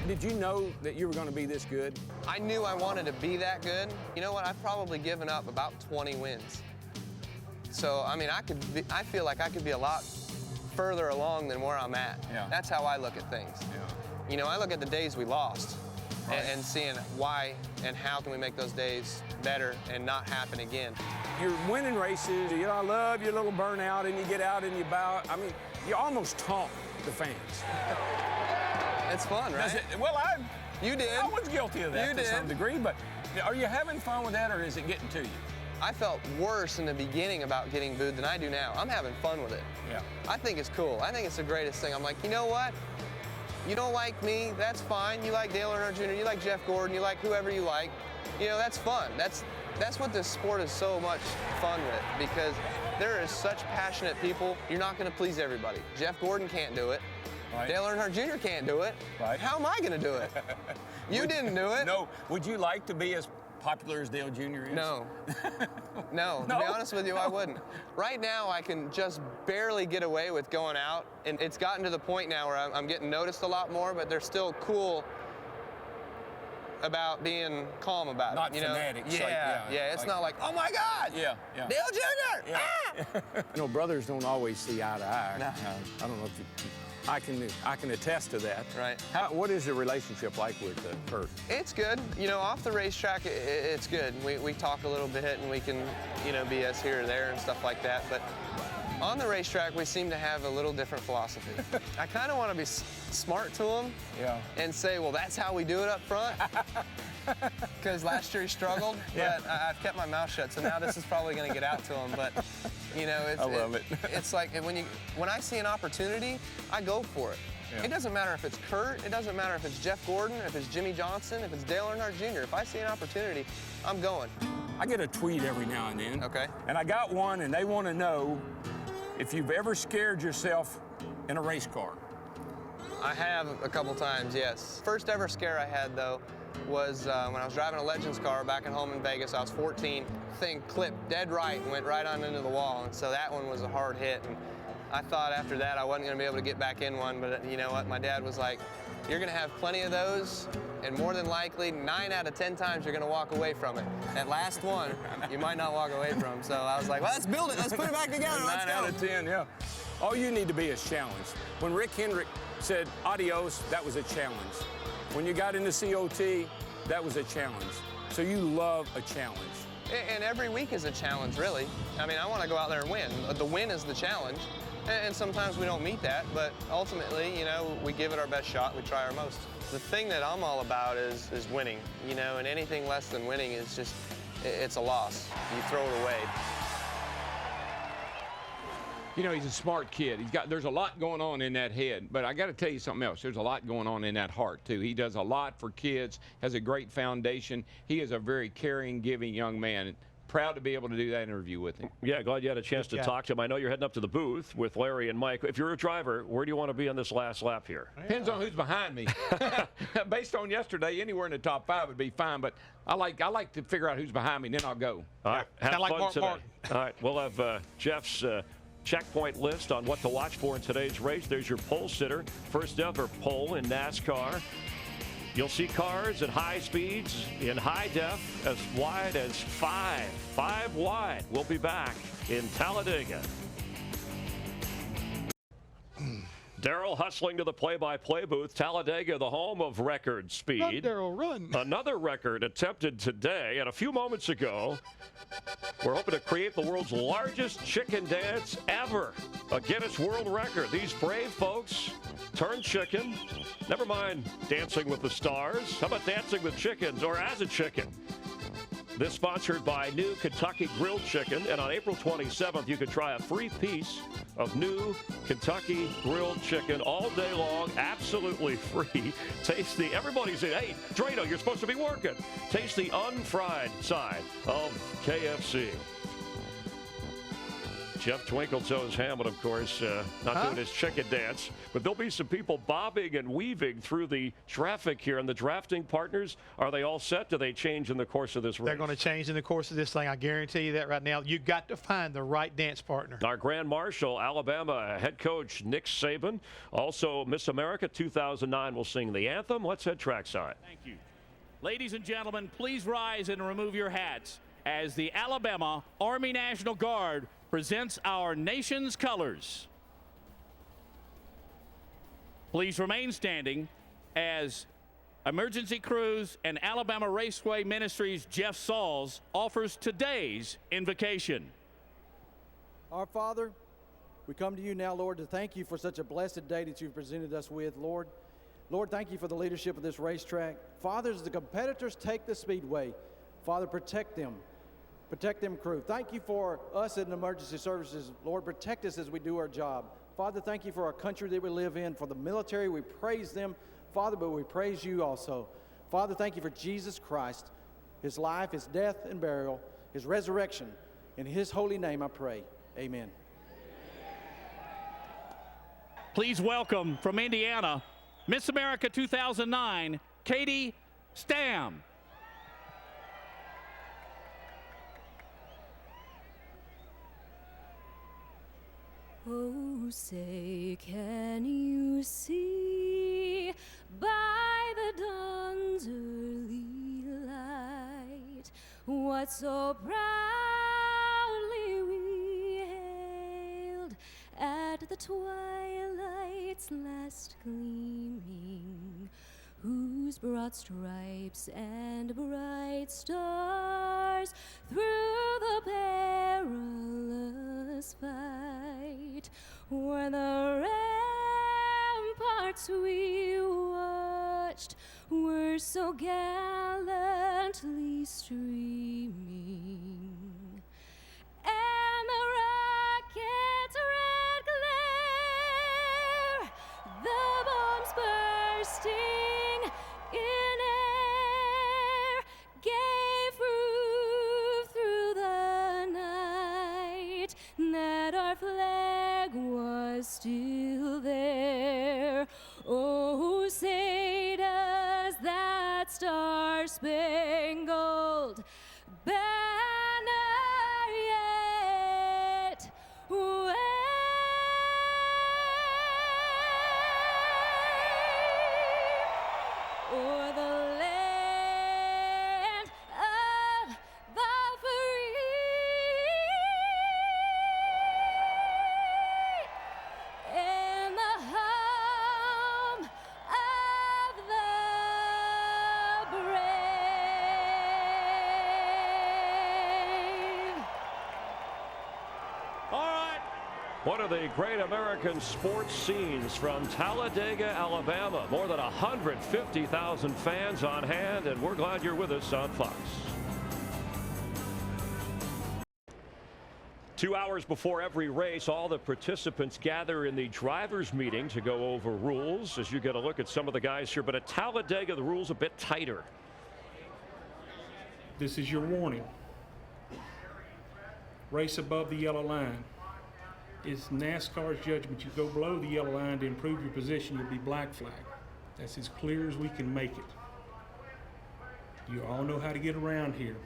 Speaker 14: Did you know that you were going to be this good?
Speaker 13: I knew I wanted to be that good. You know what? I've probably given up about 20 wins. So, I mean, I feel like I could be a lot further along than where I'm at.
Speaker 14: Yeah.
Speaker 13: That's how I look at things.
Speaker 14: Yeah.
Speaker 13: You know, I look at the days we lost and seeing why and how can we make those days better and not happen again.
Speaker 14: You're winning races. You know, I love your little burnout, and you get out and you bow. I mean, you almost taunt the fans.
Speaker 13: It's fun, right?
Speaker 14: You did. I was guilty of that to some degree, but are you having fun with that, or is it getting to you?
Speaker 13: I felt worse in the beginning about getting booed than I do now. I'm having fun with it.
Speaker 14: Yeah.
Speaker 13: I think it's cool. I think it's the greatest thing. I'm like, you know what? You don't like me, that's fine. You like Dale Earnhardt Jr., you like Jeff Gordon, you like whoever you like. You know, that's fun. That's what this sport is so much fun with, because there is such passionate people. You're not going to please everybody. Jeff Gordon can't do it.
Speaker 14: Right.
Speaker 13: Dale Earnhnart Jr. can't do it.
Speaker 14: Right.
Speaker 13: How am I going to do it? You didn't do it.
Speaker 14: No. Would you like to be as popular as Dale Jr. is?
Speaker 13: No. No. To be honest with you, I wouldn't. Right now, I can just barely get away with going out, and it's gotten to the point now where I'm getting noticed a lot more, but they're still cool about being calm about
Speaker 14: Not
Speaker 13: it. You
Speaker 14: fanatics.
Speaker 13: know? Yeah. It's not like, oh my God.
Speaker 14: Yeah.
Speaker 13: Dale Jr.
Speaker 14: Yeah.
Speaker 13: Ah!
Speaker 14: You know, brothers don't always see eye to eye.
Speaker 13: No.
Speaker 14: I don't know if you. I can attest to that.
Speaker 13: Right.
Speaker 14: What is the relationship like with Kurt?
Speaker 13: It's good. You know, off the racetrack, it's good. We talk a little bit, and we can, you know, BS here or there and stuff like that. But on the racetrack, we seem to have a little different philosophy. I kind of want to be smart to him and say, well, that's how we do it up front. Because last year he struggled, but I've kept my mouth shut, so now this is probably going to get out to him. But, you know,
Speaker 14: I love it.
Speaker 13: It's like when I see an opportunity, I go for it.
Speaker 14: Yeah.
Speaker 13: It doesn't matter if it's Kurt, it doesn't matter if it's Jeff Gordon, if it's Jimmy Johnson, if it's Dale Earnhardt Jr. If I see an opportunity, I'm going.
Speaker 14: I get a tweet every now and then.
Speaker 13: Okay.
Speaker 14: And I got one, and they want to know if you've ever scared yourself in a race car.
Speaker 13: I have a couple times, yes. First ever scare I had, though, was when I was driving a Legends car back at home in Vegas. I was 14. Thing clipped dead right and went right on into the wall, and so that one was a hard hit. And I thought after that I wasn't going to be able to get back in one, but you know what? My dad was like, you're going to have plenty of those, and more than likely, 9 out of 10 times you're going to walk away from it. That last one, you might not walk away from. So I was like, well, let's build it. Let's put it back together.
Speaker 14: 9 out of 10, yeah. All you need to be is challenged. When Rick Hendrick said adios, that was a challenge. When you got into COT, that was a challenge. So you love a challenge.
Speaker 13: And every week is a challenge, really. I mean, I want to go out there and win. The win is the challenge. And sometimes we don't meet that, but ultimately, you know, we give it our best shot, we try our most. The thing that I'm all about is winning, you know, and anything less than winning is just, it's a loss. You throw it away.
Speaker 6: You know, he's a smart kid. There's a lot going on in that head, but I got to tell you something else. There's a lot going on in that heart, too. He does a lot for kids, has a great foundation. He is a very caring, giving young man. Proud to be able to do that interview with him.
Speaker 5: Yeah, glad you had a chance to talk to him. I know you're heading up to the booth with Larry and Mike. If you're a driver, where do you want to be on this last lap here?
Speaker 6: Depends on who's behind me. Based on yesterday, anywhere in the top 5 would be fine, but I like to figure out who's behind me, and then I'll go.
Speaker 5: All right, have
Speaker 6: Kinda
Speaker 5: fun
Speaker 6: like
Speaker 5: today.
Speaker 6: Mark.
Speaker 5: All right, we'll have Jeff's checkpoint list on what to watch for in today's race. There's your pole sitter, first ever pole in NASCAR. You'll see cars at high speeds in high def as wide as 5 wide. We'll be back in Talladega. Darrell hustling to the play-by-play booth. Talladega, the home of record speed.
Speaker 7: Run, Darrell, run.
Speaker 5: Another record attempted today, and a few moments ago, we're hoping to create the world's largest chicken dance ever. A Guinness World Record. These brave folks turned chicken. Never mind dancing with the stars. How about dancing with chickens or as a chicken? This sponsored by new Kentucky Grilled Chicken. And on April 27th, you can try a free piece of new Kentucky Grilled Chicken all day long, absolutely free. Taste the, everybody's saying, hey, Drano, you're supposed to be working. Taste the unfried side of KFC. Jeff Twinkle Toes Hammond, of course, not doing his chicken dance. But there'll be some people bobbing and weaving through the traffic here. And the drafting partners, are they all set? Do they change in the course of this race?
Speaker 7: They're going to change in the course of this thing. I guarantee you that right now. You've got to find the right dance partner.
Speaker 5: Our Grand Marshal, Alabama head coach Nick Saban. Also, Miss America 2009 will sing the anthem. Let's head trackside.
Speaker 15: Thank you. Ladies and gentlemen, please rise and remove your hats as the Alabama Army National Guard presents our nation's colors. Please remain standing as Emergency Crews and Alabama Raceway Ministries Jeff Sauls offers today's invocation.
Speaker 17: Our Father, we come to you now, Lord, to thank you for such a blessed day that you've presented us with, Lord. Lord, thank you for the leadership of this racetrack. Father, as the competitors take the speedway, Father, protect them. Protect them, crew. Thank you for us in emergency services. Lord, protect us as we do our job. Father, thank you for our country that we live in. For the military, we praise them, Father, but we praise you also. Father, thank you for Jesus Christ, his life, his death and burial, his resurrection. In his holy name I pray. Amen.
Speaker 15: Please welcome from Indiana, Miss America 2009, Katie Stam.
Speaker 18: Oh, say, can you see by the dawn's early light what so proudly we hailed at the twilight's last gleaming, whose broad stripes and bright stars through the perilous fight were the ramparts we watched were so gallantly streaming, and the rocket's red glare, the bombs bursting in air, gave proof is still there. Oh, say does that star-spangled banner yet wave o'er the land of the free and the home of the brave.
Speaker 5: All right. One of the great American sports scenes from Talladega, Alabama. More than 150,000 fans on hand, and we're glad you're with us on Fox. 2 hours before every race, all the participants gather in the drivers' meeting to go over rules as you get a look at some of the guys here. But at Talladega, the rules a bit tighter.
Speaker 16: This is your warning. Race above the yellow line. It's NASCAR's judgment. You go below the yellow line to improve your position, you'll be black flag. That's as clear as we can make it. You all know how to get around here.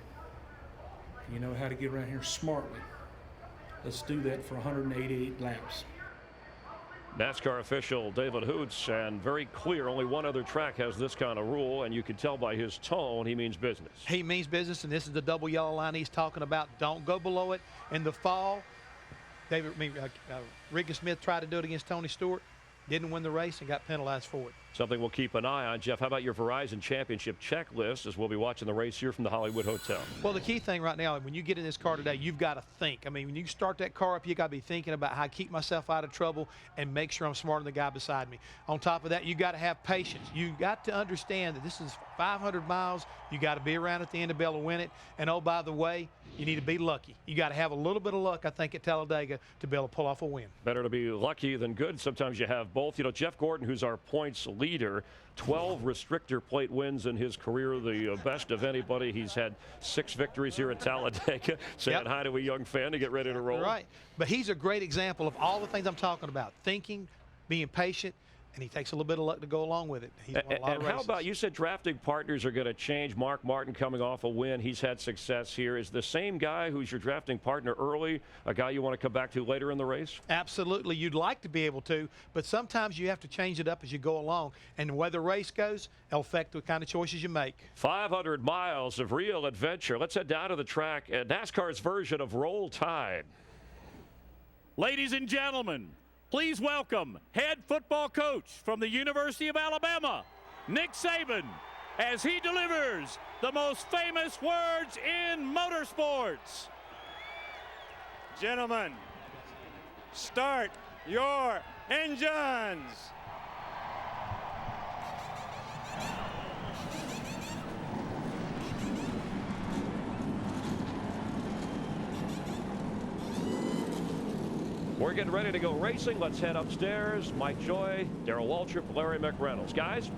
Speaker 16: You know how to get around here smartly. Let's do that for 188 laps.
Speaker 5: NASCAR official David Hoots, and very clear, only one other track has this kind of rule, and you can tell by his tone he means business.
Speaker 7: He means business, and this is the double yellow line he's talking about. Don't go below it. In the fall, Ricky Smith tried to do it against Tony Stewart, didn't win the race, and got penalized for it.
Speaker 5: Something we'll keep an eye on. Jeff, how about your Verizon Championship checklist as we'll be watching the race here from the Hollywood Hotel?
Speaker 7: Well, the key thing right now, when you get in this car today, you've got to think. I mean, when you start that car up, you got to be thinking about how to keep myself out of trouble and make sure I'm smarter than the guy beside me. On top of that, you got to have patience. You got to understand that this is 500 miles. You got to be around at the end to be able to win it. And oh, by the way, you need to be lucky. You got to have a little bit of luck, I think, at Talladega to be able to pull off a win.
Speaker 5: Better to be lucky than good. Sometimes you have both. You know, Jeff Gordon, who's our points leader, 12 restrictor plate wins in his career, the best of anybody. He's had 6 victories here at Talladega. Saying hi to a young fan to get ready to roll.
Speaker 7: Right. But he's a great example of all the things I'm talking about. Thinking, being patient, and he takes a little bit of luck to go along with it. He's won a lot of races.
Speaker 5: How about, you said drafting partners are going to change. Mark Martin coming off a win. He's had success here. Is the same guy who's your drafting partner early a guy you want to come back to later in the race?
Speaker 7: Absolutely. You'd like to be able to, but sometimes you have to change it up as you go along. And the way the race goes, it'll affect the kind of choices you make.
Speaker 5: 500 miles of real adventure. Let's head down to the track at NASCAR's version of Roll Tide.
Speaker 15: Ladies and gentlemen, please welcome head football coach from the University of Alabama, Nick Saban, as he delivers the most famous words in motorsports.
Speaker 19: Gentlemen, start your engines.
Speaker 5: We're getting ready to go racing. Let's head upstairs. Mike Joy, Darrell Waltrip, Larry McReynolds. Guys?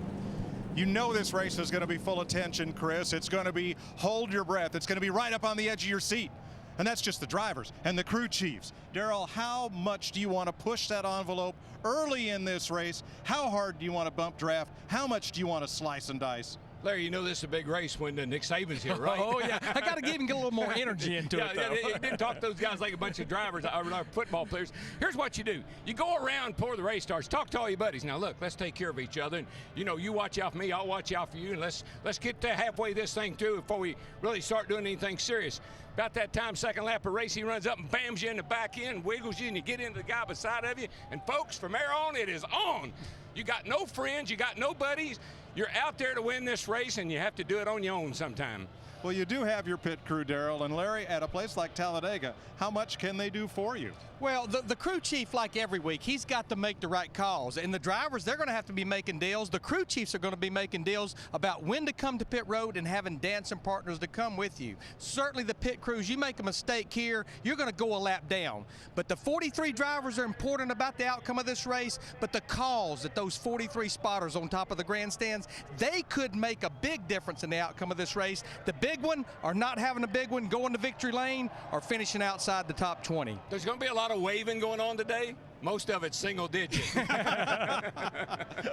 Speaker 3: You know this race is going to be full of tension, Chris. It's going to be hold your breath. It's going to be right up on the edge of your seat. And that's just the drivers and the crew chiefs. Darrell, how much do you want to push that envelope early in this race? How hard do you want to bump draft? How much do you want to slice and dice?
Speaker 20: Larry, you know this is a big race when Nick Saban's here, right?
Speaker 8: Oh, yeah. I got to give him a little more energy into it, though.
Speaker 20: Yeah, didn't talk to those guys like a bunch of drivers or football players. Here's what you do. You go around before the race starts. Talk to all your buddies. Now, look, let's take care of each other. And, you know, you watch out for me. I'll watch out for you. And let's get to halfway this thing through before we really start doing anything serious. About that time, second lap of race, he runs up and bams you in the back end, wiggles you, and you get into the guy beside of you. And, folks, from there on, it is on. You got no friends. You got no buddies. You're out there to win this race, and you have to do it on your own sometime.
Speaker 3: Well, you do have your pit crew, Darrell, and Larry, at a place like Talladega, how much can they do for you?
Speaker 8: Well, the crew chief, like every week, he's got to make the right calls. And the drivers, they're going to have to be making deals. The crew chiefs are going to be making deals about when to come to pit road and having dancing partners to come with you. Certainly the pit crews, you make a mistake here, you're going to go a lap down. But the 43 drivers are important about the outcome of this race, but the calls that those 43 spotters on top of the grandstands, they could make a big difference in the outcome of this race. The big one or not having a big one, going to victory lane, or finishing outside the top 20.
Speaker 20: There's going to be a lot of waving going on today. Most of it's single digit.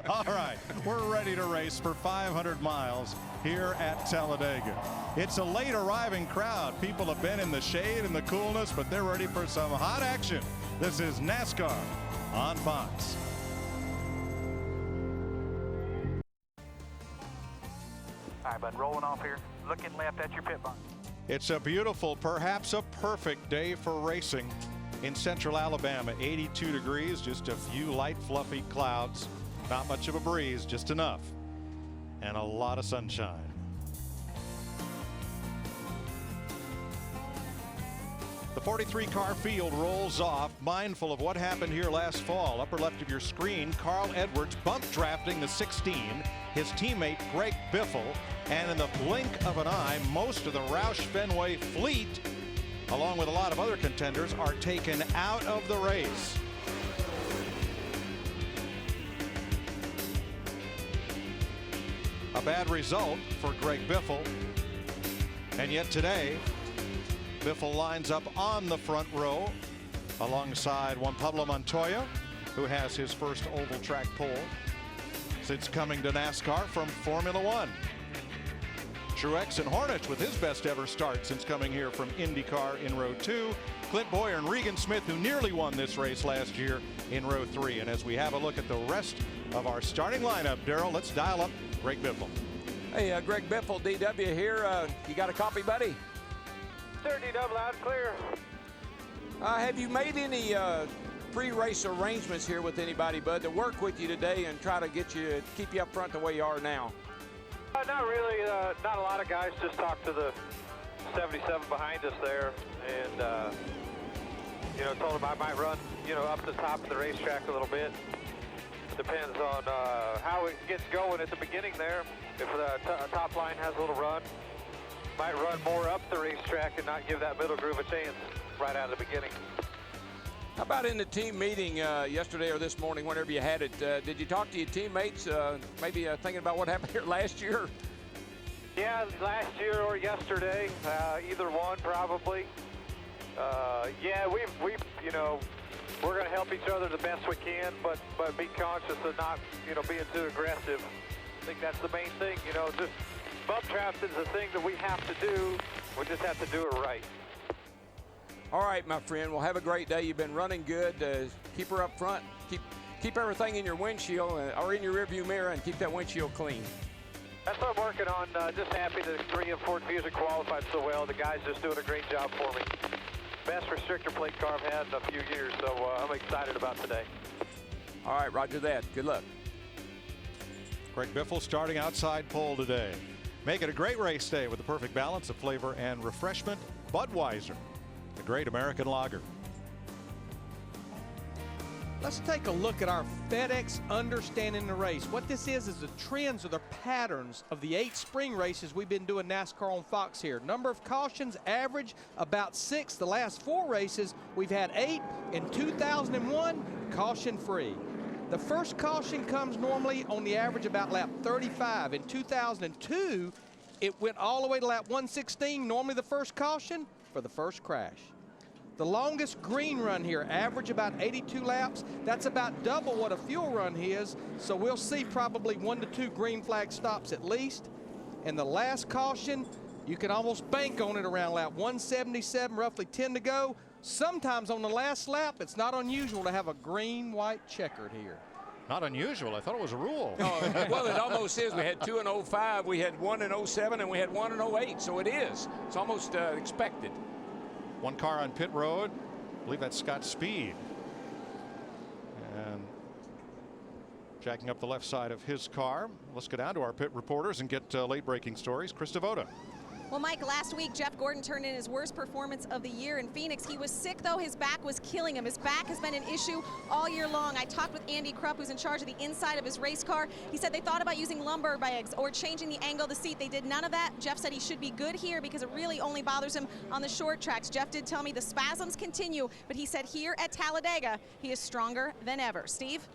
Speaker 3: All right, we're ready to race for 500 miles here at Talladega. It's a late arriving crowd. People have been in the shade and the coolness, but they're ready for some hot action. This is NASCAR on Fox.
Speaker 2: All right, bud, rolling off here. Looking left at your pit box.
Speaker 3: It's a beautiful, perhaps a perfect day for racing in central Alabama. 82 degrees, just a few light fluffy clouds, not much of a breeze, just enough, and a lot of sunshine. The 43-car field rolls off, mindful of what happened here last fall. Upper left of your screen, Carl Edwards bump drafting the 16, his teammate Greg Biffle, and in the blink of an eye, most of the Roush Fenway fleet, along with a lot of other contenders, are taken out of the race. A bad result for Greg Biffle, and yet today Biffle lines up on the front row alongside Juan Pablo Montoya, who has his first oval track pole since coming to NASCAR from Formula One. Truex and Hornich with his best ever start since coming here from IndyCar in row 2. Clint Boyer and Regan Smith, who nearly won this race last year, in row 3. And as we have a look at the rest of our starting lineup, Darrell, let's dial up Greg Biffle.
Speaker 6: Hey, Greg Biffle, DW here. You got a copy, buddy?
Speaker 2: Sir, DW, loud and clear.
Speaker 6: Have you made any pre-race arrangements here with anybody, bud, to work with you today and try to keep you up front the way you are now?
Speaker 2: Not really. Not a lot of guys. Just talked to the 77 behind us there, and told them I might run, up the top of the racetrack a little bit. Depends on how it gets going at the beginning there. If the top line has a little run, might run more up the racetrack and not give that middle groove a chance right out of the beginning.
Speaker 6: How about in the team meeting yesterday or this morning, whenever you had it? Did you talk to your teammates, maybe thinking about what happened here last year?
Speaker 2: Yeah, last year or yesterday, either one probably. Yeah, we're going to help each other the best we can, but be conscious of not, being too aggressive. I think that's the main thing, just bump traps is the thing that we have to do. We just have to do it right.
Speaker 6: All right, my friend. Well, have a great day. You've been running good. Keep her up front. Keep everything in your windshield or in your rearview mirror, and keep that windshield clean.
Speaker 2: That's what I'm working on. Just happy that 3 and 4 Fusion qualified so well. The guys just doing a great job for me. Best restrictor plate car I've had in a few years, so I'm excited about today.
Speaker 6: All right, roger that. Good luck.
Speaker 3: Greg Biffle starting outside pole today. Make it a great race day with the perfect balance of flavor and refreshment. Budweiser, the great American lager.
Speaker 8: Let's take a look at our FedEx Understanding the Race. What this is the trends or the patterns of the 8 spring races we've been doing NASCAR on Fox here. Number of cautions, average about 6. The last 4 races, we've had 8. In 2001, caution free. The first caution comes normally on the average about lap 35. In 2002, it went all the way to lap 116, normally the first caution for the first crash. The longest green run here, average about 82 laps. That's about double what a fuel run is, so we'll see probably 1 to 2 green flag stops at least. And the last caution, you can almost bank on it around lap 177, roughly 10 to go. Sometimes on the last lap, it's not unusual to have a green-white-checkered here.
Speaker 3: Not unusual. I thought it was a rule.
Speaker 6: Oh, well, it almost is. We had 2 in 05, we had 1 in 07, and we had 1 in 08, so it is. It's almost expected.
Speaker 3: 1 car on pit road. I believe that's Scott Speed. And jacking up the left side of his car. Let's go down to our pit reporters and get late breaking stories. Chris Devoto.
Speaker 4: Well, Mike, last week, Jeff Gordon turned in his worst performance of the year in Phoenix. He was sick, though. His back was killing him. His back has been an issue all year long. I talked with Andy Krupp, who's in charge of the inside of his race car. He said they thought about using lumbar bags or changing the angle of the seat. They did none of that. Jeff said he should be good here because it really only bothers him on the short tracks. Jeff did tell me the spasms continue, but he said here at Talladega, he is stronger than ever. Steve?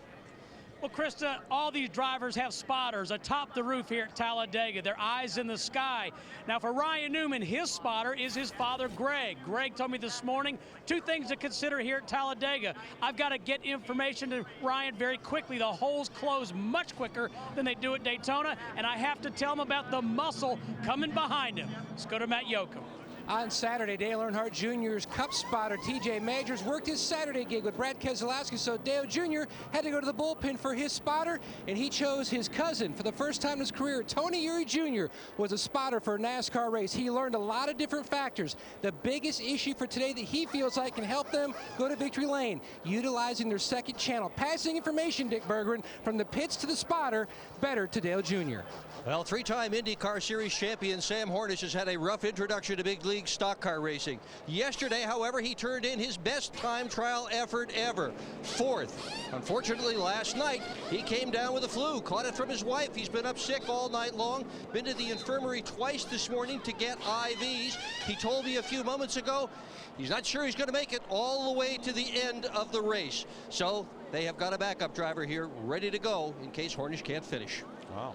Speaker 12: Well, Krista, all these drivers have spotters atop the roof here at Talladega. Their eyes in the sky. Now, for Ryan Newman, his spotter is his father, Greg. Greg told me this morning 2 things to consider here at Talladega. I've got to get information to Ryan very quickly. The holes close much quicker than they do at Daytona, and I have to tell him about the muscle coming behind him. Let's go to Matt Yoakum.
Speaker 1: On Saturday, Dale Earnhardt Jr.'s Cup spotter, TJ Majors, worked his Saturday gig with Brad Keselowski, so Dale Jr. had to go to the bullpen for his spotter, and he chose his cousin. For the first time in his career, Tony Eury Jr. was a spotter for a NASCAR race. He learned a lot of different factors. The biggest issue for today that he feels like can help them go to victory lane, utilizing their second channel. Passing information, Dick Berggren, from the pits to the spotter, better to Dale Jr.
Speaker 10: Well, 3-time IndyCar Series champion Sam Hornish has had a rough introduction to big league stock car racing. Yesterday, however, he turned in his best time trial effort ever, 4th. Unfortunately, last night, he came down with a flu, caught it from his wife. He's been up sick all night long, been to the infirmary twice this morning to get IVs. He told me a few moments ago he's not sure he's going to make it all the way to the end of the race. So they have got a backup driver here ready to go in case Hornish can't finish.
Speaker 3: Wow.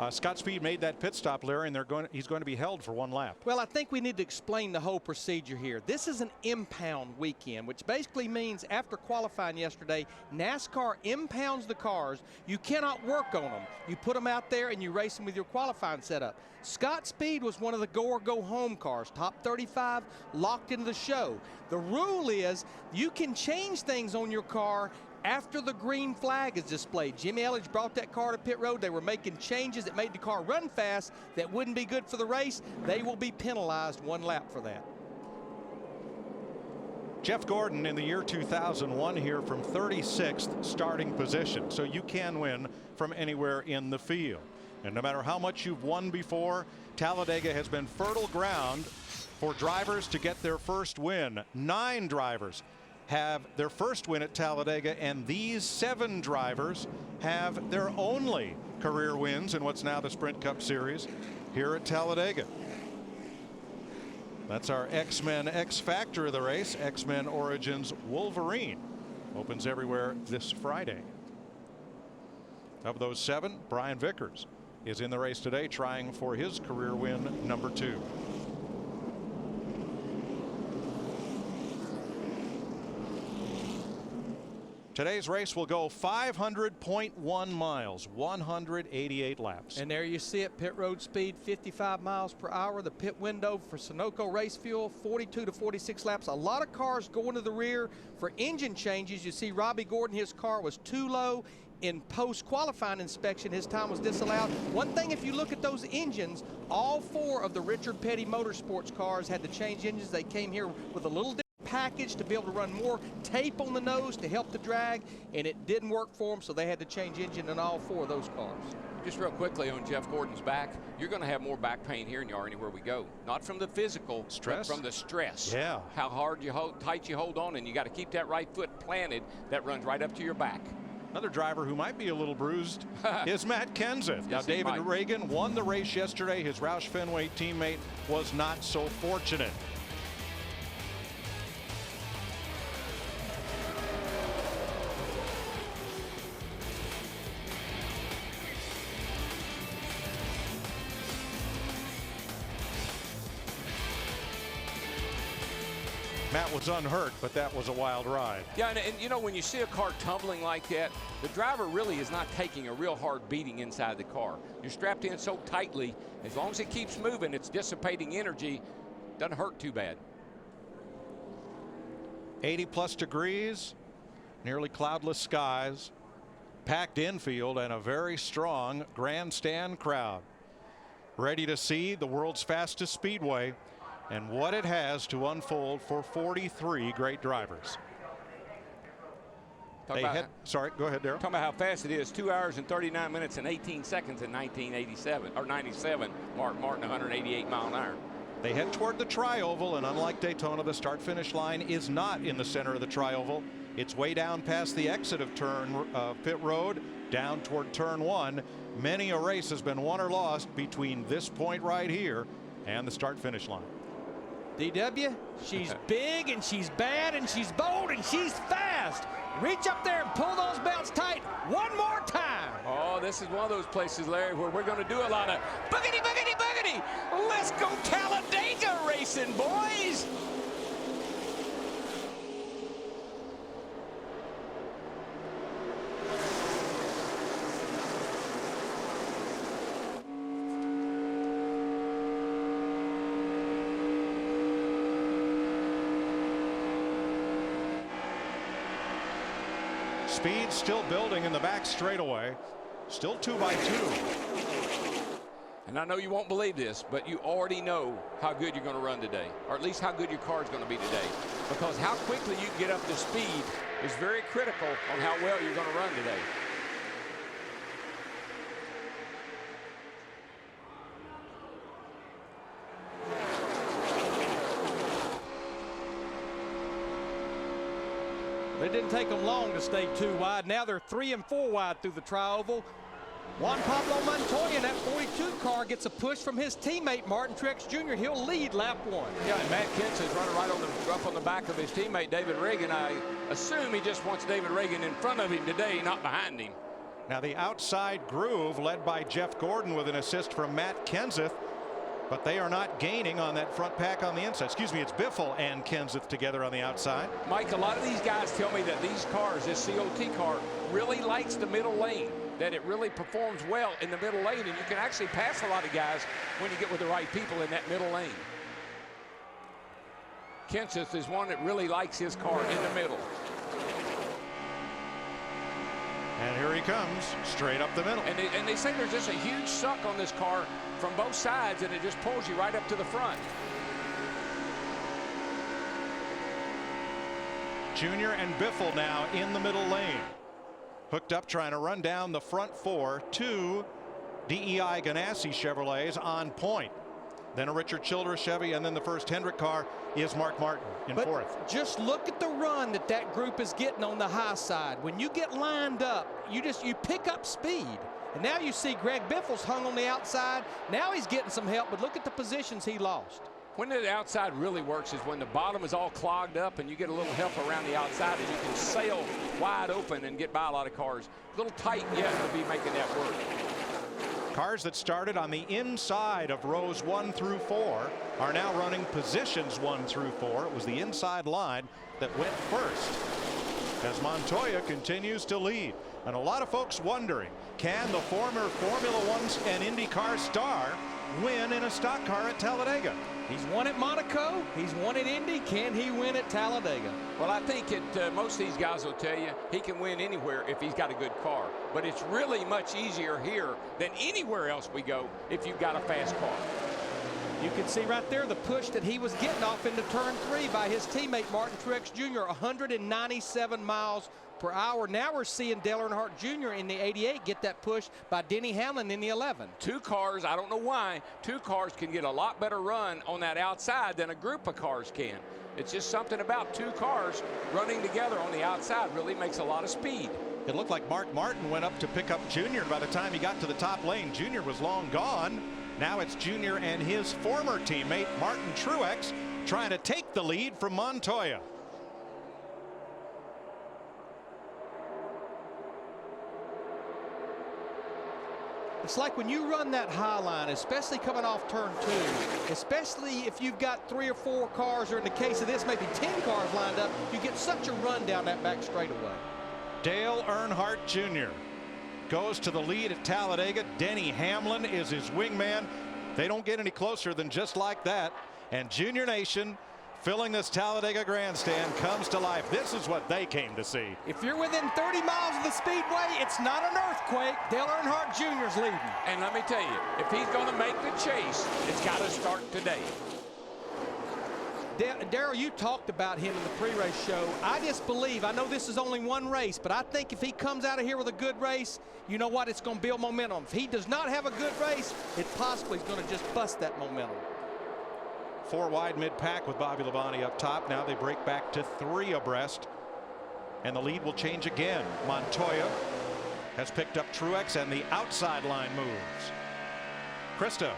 Speaker 3: Scott Speed made that pit stop, Larry, and he's going to be held for 1 lap.
Speaker 8: Well, I think we need to explain the whole procedure here. This is an impound weekend, which basically means after qualifying yesterday, NASCAR impounds the cars. You cannot work on them. You put them out there and you race them with your qualifying setup. Scott Speed was one of the go or go home cars, top 35, locked into the show. The rule is you can change things on your car after the green flag is displayed. Jimmy Elledge brought that car to pit road. They were making changes that made the car run fast that wouldn't be good for the race. They will be penalized 1 lap for that.
Speaker 3: Jeff Gordon in the year 2001 here from 36th starting position. So you can win from anywhere in the field. And no matter how much you've won before, Talladega has been fertile ground for drivers to get their first win. 9 drivers have their first win at Talladega, and these 7 drivers have their only career wins in what's now the Sprint Cup Series here at Talladega. That's our X-Men X Factor of the race. X-Men Origins Wolverine opens everywhere this Friday. Of those 7, Brian Vickers is in the race today, trying for his career win number 2. Today's race will go 500.1 miles, 188 laps.
Speaker 8: And there you see it, pit road speed 55 miles per hour. The pit window for Sunoco race fuel 42 to 46 laps. A lot of cars going to the rear for engine changes. You see Robbie Gordon, his car was too low. In post-qualifying inspection, his time was disallowed. One thing, if you look at those engines, all 4 of the Richard Petty Motorsports cars had to change engines. They came here with a little package to be able to run more tape on the nose to help the drag, and it didn't work for them, so they had to change engine in all 4 of those cars.
Speaker 6: Just real quickly on Jeff Gordon's back, you're going to have more back pain here than you are anywhere we go. Not from the physical stress, but from the stress.
Speaker 3: Yeah.
Speaker 6: How hard you hold, tight you hold on, and you got to keep that right foot planted. That runs right up to your back.
Speaker 3: Another driver who might be a little bruised is Matt Kenseth. Now,
Speaker 6: Yes,
Speaker 3: David Reagan won the race yesterday. His Roush Fenway teammate was not so fortunate. Matt was unhurt, but that was a wild ride.
Speaker 6: Yeah, and you know, when you see a car tumbling like that, the driver really is not taking a real hard beating inside the car. You're strapped in so tightly, as long as it keeps moving, it's dissipating energy. Doesn't hurt too bad.
Speaker 3: 80+ degrees, nearly cloudless skies, packed infield, and a very strong grandstand crowd. Ready to see the world's fastest speedway and what it has to unfold for 43 great drivers. Sorry, go ahead, Darrell.
Speaker 6: Talking about how fast it is. 2 hours and 39 minutes and 18 seconds in 1987 or 97. Mark Martin, 188 mile an hour.
Speaker 3: They head toward the tri-oval, and unlike Daytona, the start-finish line is not in the center of the tri-oval. It's way down past the exit of pit road, down toward turn 1. Many a race has been won or lost between this point right here and the start-finish line.
Speaker 8: DW, she's big and she's bad and she's bold and she's fast. Reach up there and pull those belts tight one more time.
Speaker 20: Oh, this is one of those places, Larry, where we're going to do a lot of boogity, boogity, boogity. Let's go Talladega racing, boys.
Speaker 3: Speed still building in the back straightaway. Still 2 by 2.
Speaker 20: And I know you won't believe this, but you already know how good you're going to run today, or at least how good your car is going to be today. Because how quickly you get up to speed is very critical on how well you're going to run today.
Speaker 8: It didn't take them long to stay 2 wide. Now they're 3 and 4 wide through the tri-oval. Juan Pablo Montoya in that 42 car gets a push from his teammate Martin Truex Jr. He'll lead lap 1.
Speaker 20: Yeah, and Matt Kenseth is running right up on the back of his teammate David Reagan. I assume he just wants David Reagan in front of him today, not behind him.
Speaker 3: Now the outside groove led by Jeff Gordon with an assist from Matt Kenseth. But they are not gaining on that front pack on the inside. Excuse me, it's Biffle and Kenseth together on the outside.
Speaker 20: Mike, a lot of these guys tell me that these cars, this COT car, really likes the middle lane, that it really performs well in the middle lane, and you can actually pass a lot of guys when you get with the right people in that middle lane. Kenseth is one that really likes his car in the middle.
Speaker 3: And here he comes, straight up the middle.
Speaker 20: And they say there's just a huge suck on this car from both sides, and it just pulls you right up to the front.
Speaker 3: Junior and Biffle now in the middle lane. Hooked up trying to run down the front 4. 2 DEI Ganassi Chevrolets on point. Then a Richard Childress Chevy, and then the first Hendrick car is Mark Martin in 4th.
Speaker 8: Just look at the run that group is getting on the high side. When you get lined up, you pick up speed. And now you see Greg Biffle's hung on the outside. Now he's getting some help, but look at the positions he lost.
Speaker 20: When the outside really works is when the bottom is all clogged up and you get a little help around the outside and you can sail wide open and get by a lot of cars. A little tight yet to be making that work.
Speaker 3: Cars that started on the inside of rows 1 through 4 are now running positions 1 through 4. It was the inside line that went first as Montoya continues to lead. And a lot of folks wondering, can the former Formula 1 and IndyCar star win in a stock car at Talladega?
Speaker 8: He's won at Monaco. He's won at Indy. Can he win at Talladega?
Speaker 20: Well, I think most of these guys will tell you he can win anywhere if he's got a good car. But it's really much easier here than anywhere else we go if you've got a fast car.
Speaker 8: You can see right there the push that he was getting off into turn 3 by his teammate Martin Truex Jr. 197 miles per hour. Now we're seeing Dale Earnhardt Jr. in the 88 get that push by Denny Hamlin in the 11.
Speaker 20: 2 cars, I don't know why, 2 cars can get a lot better run on that outside than a group of cars can. It's just something about 2 cars running together on the outside really makes a lot of speed.
Speaker 3: It looked like Mark Martin went up to pick up Junior. By the time he got to the top lane, Junior was long gone. Now it's Junior and his former teammate Martin Truex trying to take the lead from Montoya.
Speaker 8: It's like when you run that high line, especially coming off turn 2, especially if you've got 3 or 4 cars, or in the case of this, maybe 10 cars lined up, you get such a run down that back straightaway.
Speaker 3: Dale Earnhardt Jr. goes to the lead at Talladega. Denny Hamlin is his wingman. They don't get any closer than just like that. And Junior Nation filling this Talladega grandstand comes to life. This is what they came to see.
Speaker 8: If you're within 30 miles of the speedway, it's not an earthquake. Dale Earnhardt Jr. is leading.
Speaker 20: And let me tell you, if he's going to make the chase, it's got to start today.
Speaker 8: Darrell, you talked about him in the pre-race show. I just believe, I know this is only one race, but I think if he comes out of here with a good race, you know what, it's going to build momentum. If he does not have a good race, it possibly is going to just bust that momentum.
Speaker 3: 4 wide mid-pack with Bobby Labonte up top. Now they break back to 3 abreast, and the lead will change again. Montoya has picked up Truex, and the outside line moves. Krista.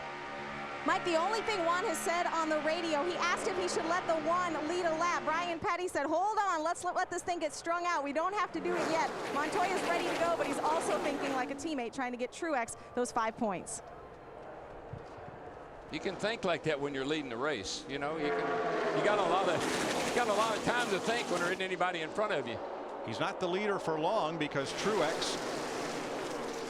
Speaker 4: Mike, the only thing Juan has said on the radio, he asked if he should let the one lead a lap. Brian Petty said, hold on, let's let this thing get strung out. We don't have to do it yet. Montoya's ready to go, but he's also thinking like a teammate, trying to get Truex those 5 points.
Speaker 6: You can think like that when you're leading the race. You know, you got a lot of time to think when there isn't anybody in front of you.
Speaker 3: He's not the leader for long because Truex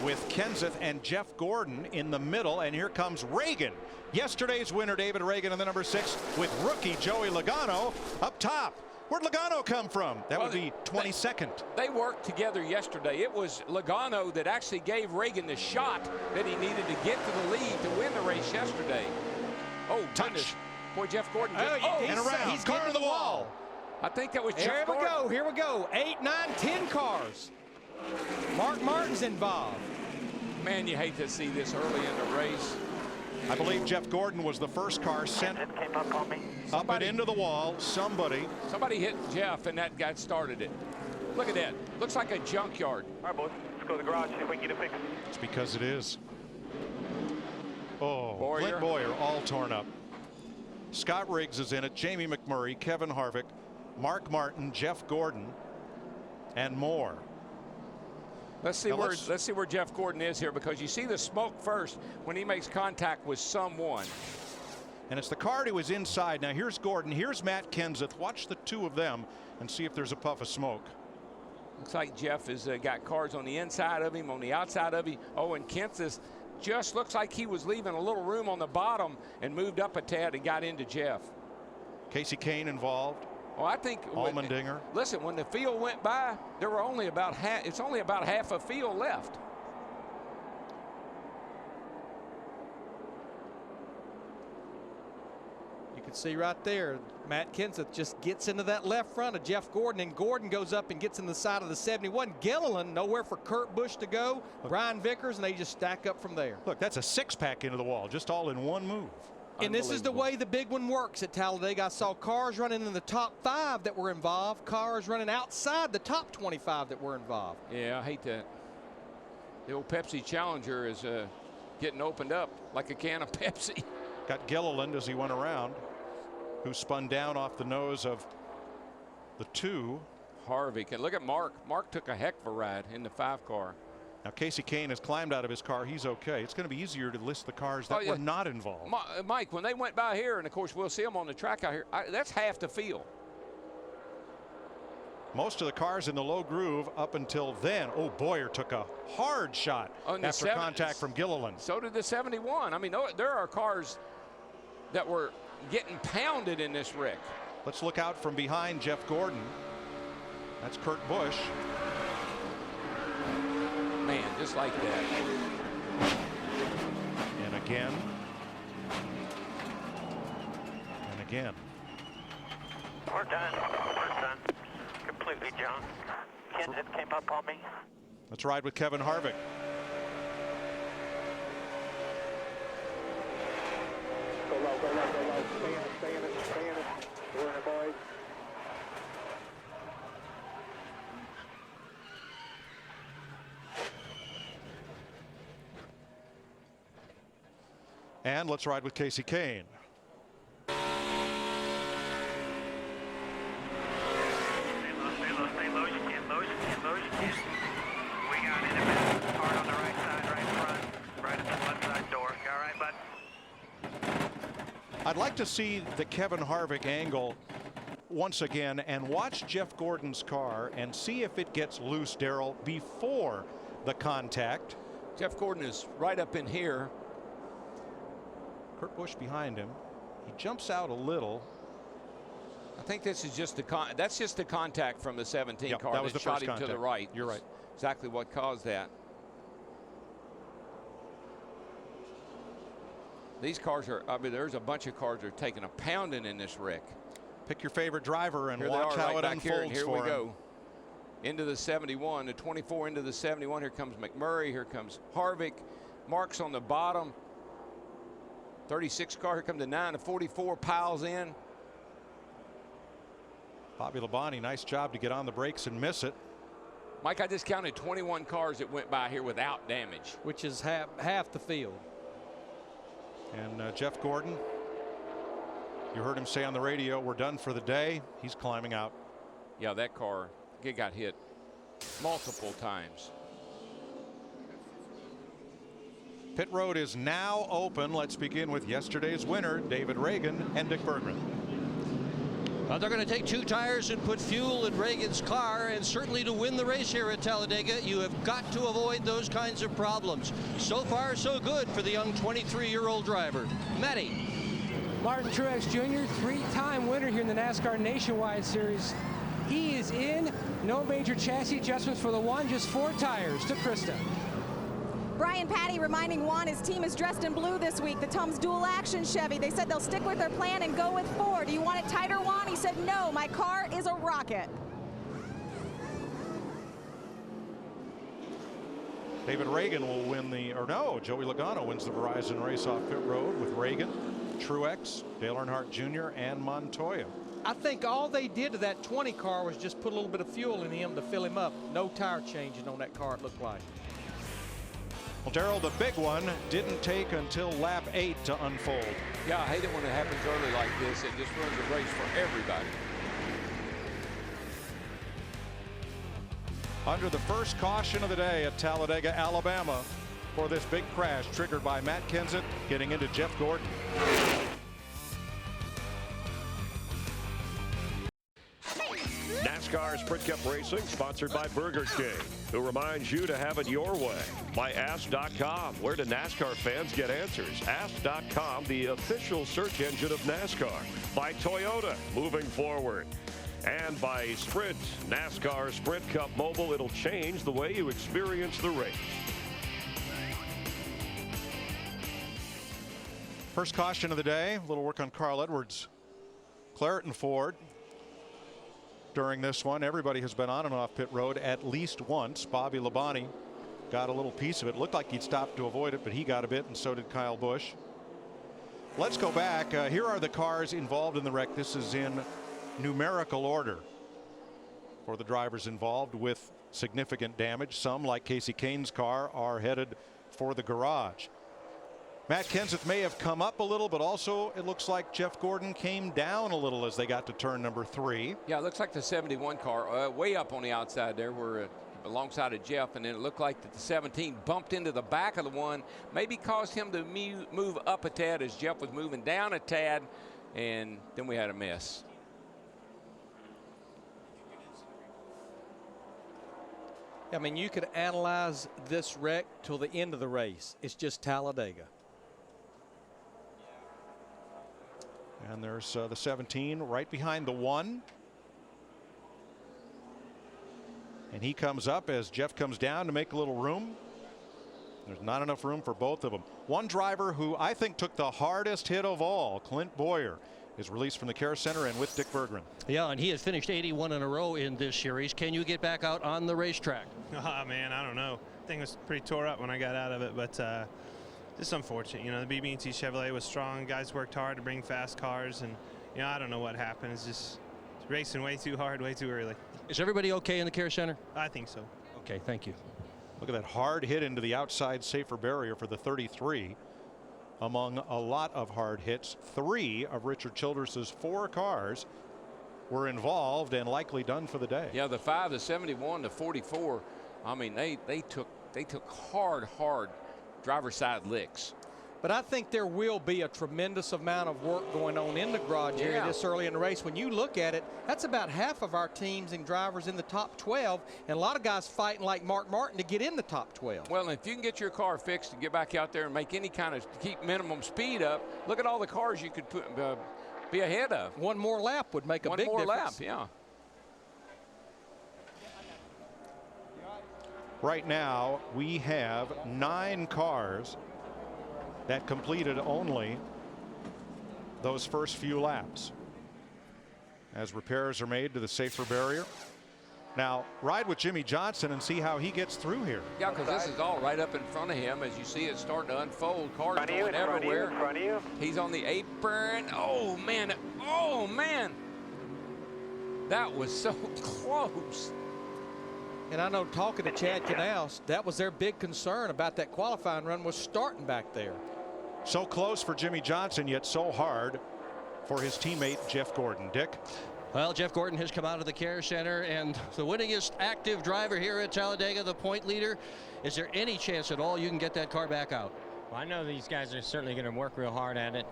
Speaker 3: with Kenseth and Jeff Gordon in the middle, and here comes Reagan. Yesterday's winner, David Reagan, in the number 6 with rookie Joey Logano up top. Where'd Logano come from? That would be 22nd.
Speaker 6: They worked together yesterday. It was Logano that actually gave Reagan the shot that he needed to get to the lead to win the race yesterday. Oh, goodness. Boy, Jeff Gordon.
Speaker 8: And around. He's
Speaker 3: car to the wall.
Speaker 6: I think that was Jeff Gordon.
Speaker 8: Here we go. 8, 9, 10 cars. Mark Martin's involved.
Speaker 6: Man, you hate to see this early in the race.
Speaker 3: I believe Jeff Gordon was the first car sent up and into the wall. Somebody
Speaker 6: hit Jeff, and that guy started it. Look at that. Looks like a junkyard.
Speaker 2: All right, boys. Let's go to the garage, see if we can get it fixed.
Speaker 3: It's because it is. Oh,
Speaker 6: Boyer.
Speaker 3: Clint Boyer all torn up. Scott Riggs is in it. Jamie McMurray, Kevin Harvick, Mark Martin, Jeff Gordon, and more.
Speaker 6: Let's see where Jeff Gordon is here, because you see the smoke first when he makes contact with someone.
Speaker 3: And it's the car to his inside. Now here's Gordon. Here's Matt Kenseth. Watch the two of them and see if there's a puff of smoke.
Speaker 6: Looks like Jeff has got cars on the inside of him, on the outside of him. Oh, and Kenseth just looks like he was leaving a little room on the bottom and moved up a tad and got into Jeff.
Speaker 3: Casey Kane involved.
Speaker 6: Oh, I think
Speaker 3: Allmendinger.
Speaker 6: Listen, when the field went by, there were only about half. It's only about half a field left.
Speaker 8: You can see right there, Matt Kenseth just gets into that left front of Jeff Gordon, and Gordon goes up and gets in the side of the 71. Gilliland, nowhere for Kurt Busch to go. Brian Vickers, and they just stack up from there.
Speaker 3: Look, that's a 6-pack into the wall, just all in one move.
Speaker 8: And this is the way the big one works at Talladega. I saw cars running in the top 5 that were involved, cars running outside the top 25 that were involved.
Speaker 6: Yeah, I hate that. The old Pepsi Challenger is getting opened up like a can of Pepsi.
Speaker 3: Got Gilliland as he went around, who spun down off the nose of the 2.
Speaker 6: Harvick. And look at Mark. Mark took a heck of a ride in the 5 car.
Speaker 3: Now Casey Kane has climbed out of his car. He's okay. It's going to be easier to list the cars that were not involved.
Speaker 6: Mike, when they went by here, and of course we'll see them on the track out here, that's half the field.
Speaker 3: Most of the cars in the low groove up until then. Oh, Boyer took a hard shot after contact from Gilliland.
Speaker 6: So did the 71. I mean, there are cars that were getting pounded in this wreck.
Speaker 3: Let's look out from behind Jeff Gordon. That's Kurt Busch.
Speaker 6: Man, just like that.
Speaker 3: And again. And again.
Speaker 2: We're done. We're done. Completely junk. Kenseth came up on me.
Speaker 3: Let's ride with Kevin Harvick.
Speaker 2: Go low, go low, go low. Stay in it, stay in it, stay in it. We're in it, boys.
Speaker 3: And let's ride with Casey Kane. I'd like to see the Kevin Harvick angle once again and watch Jeff Gordon's car and see if it gets loose, Darrell, before the contact.
Speaker 6: Jeff Gordon is right up in here.
Speaker 3: Kurt Busch behind him. He jumps out a little.
Speaker 6: I think this is just that's just the contact from the 17 car
Speaker 3: that was the
Speaker 6: shot
Speaker 3: first
Speaker 6: him
Speaker 3: contact.
Speaker 6: to the right.
Speaker 3: You're right.
Speaker 6: Exactly what caused that. These cars are, I mean, there's a bunch of cars that are taking a pounding in this wreck.
Speaker 3: Pick your favorite driver and
Speaker 6: Here
Speaker 3: watch how it unfolds
Speaker 6: here
Speaker 3: for
Speaker 6: we
Speaker 3: him.
Speaker 6: go. Into the 71, the 24 into the 71. Here comes McMurray. Here comes Harvick. Mark's on the bottom. 36 car. Here comes the 9. The 44 piles in.
Speaker 3: Bobby Labonte, nice job to get on the brakes and miss it.
Speaker 6: Mike, I just counted 21 cars that went by here without damage.
Speaker 8: Which is half the field.
Speaker 3: And Jeff Gordon, you heard him say on the radio, we're done for the day. He's climbing out.
Speaker 6: Yeah, that car, it got hit multiple times.
Speaker 3: Pit road is now open. Let's begin with yesterday's winner, David Reagan and Dick Berggren.
Speaker 10: They're going to take 2 tires and put fuel in Reagan's car, and certainly to win the race here at Talladega, you have got to avoid those kinds of problems. So far, so good for the young 23-year-old driver. Matty.
Speaker 1: Martin Truex Jr., 3-time winner here in the NASCAR Nationwide Series. He is in. No major chassis adjustments for the one, just 4 tires. To Krista.
Speaker 4: Brian Patty reminding Juan his team is dressed in blue this week. The Tums dual action Chevy. They said they'll stick with their plan and go with 4. Do you want it tighter, Juan? He said, no, my car is a rocket.
Speaker 3: David Reagan will win the, or no, Joey Logano wins the Verizon race off pit road with Reagan, Truex, Dale Earnhardt Jr., and Montoya.
Speaker 8: I think all they did to that 20 car was just put a little bit of fuel in him to fill him up. No tire changing on that car, it looked like.
Speaker 3: Well, Darrell, the big one didn't take until lap 8 to unfold.
Speaker 6: Yeah, I hate it when it happens early like this. It just ruins the race for everybody.
Speaker 3: Under the first caution of the day at Talladega, Alabama, for this big crash triggered by Matt Kenseth getting into Jeff Gordon.
Speaker 5: NASCAR Sprint Cup Racing, sponsored by Burger King, who reminds you to have it your way. By Ask.com, where do NASCAR fans get answers? Ask.com, the official search engine of NASCAR. By Toyota, moving forward. And by Sprint, NASCAR Sprint Cup Mobile. It'll change the way you experience the race.
Speaker 3: First caution of the day, a little work on Carl Edwards. Claret and Ford. During this one, everybody has been on and off pit road at least once. Bobby Labonte got a little piece of it. Looked like he'd stopped to avoid it, but he got a bit, and so did Kyle Busch. Let's go back. Here are the cars involved in the wreck. This is in numerical order for the drivers involved with significant damage. Some, like Casey Kane's car, are headed for the garage. Matt Kenseth may have come up a little, but also it looks like Jeff Gordon came down a little as they got to turn number 3.
Speaker 6: Yeah, it looks like the 71 car way up on the outside there. We're alongside of Jeff, and then it looked like that the 17 bumped into the back of the one, maybe caused him to move up a tad as Jeff was moving down a tad, and then we had a mess.
Speaker 8: I mean, you could analyze this wreck till the end of the race. It's just Talladega.
Speaker 3: And there's the 17 right behind the 1. And he comes up as Jeff comes down to make a little room. There's not enough room for both of them. One driver who I think took the hardest hit of all, Clint Boyer, is released from the care center and with Dick Berggren.
Speaker 10: Yeah, and he has finished 81 in a row in this series. Can you get back out on the racetrack?
Speaker 19: Oh, man, I don't know. Thing was pretty tore up when I got out of it, but just unfortunate. You know, the BB&T Chevrolet was strong. Guys worked hard to bring fast cars, and, you know, I don't know what happened. It's just racing way too hard, way too early.
Speaker 10: Is everybody okay in the care center?
Speaker 19: I think so.
Speaker 10: Okay, thank you.
Speaker 3: Look at that hard hit into the outside safer barrier for the 33. Among a lot of hard hits, 3 of Richard Childress's 4 cars were involved and likely done for the day.
Speaker 6: Yeah, the 5, the 71, the 44. I mean, they took hard driver's side licks.
Speaker 8: But I think there will be a tremendous amount of work going on in the garage area this early in the race. When you look at it, that's about half of our teams and drivers in the top 12, and a lot of guys fighting like Mark Martin to get in the top 12.
Speaker 6: Well, if you can get your car fixed and get back out there and make any kind of keep minimum speed up, look at all the cars you could put be ahead of.
Speaker 8: One more lap would make a big difference.
Speaker 6: One more lap, yeah.
Speaker 3: Right now, we have 9 cars that completed only those first few laps as repairs are made to the safer barrier. Now, ride with Jimmy Johnson and see how he gets through here.
Speaker 6: Yeah, because this is all right up in front of him. As you see it starting to unfold. Cars going everywhere.
Speaker 2: In front of you.
Speaker 6: He's on the apron. Oh, man. Oh, man. That was so close.
Speaker 8: And I know, talking to Chad Canals, that was their big concern about that qualifying run, was starting back there.
Speaker 3: So close for Jimmy Johnson, yet so hard for his teammate Jeff Gordon. Dick?
Speaker 10: Well, Jeff Gordon has come out of the care center, and the winningest active driver here at Talladega, the point leader. Is there any chance at all you can get that car back out?
Speaker 11: Well, I know these guys are certainly going to work real hard at it.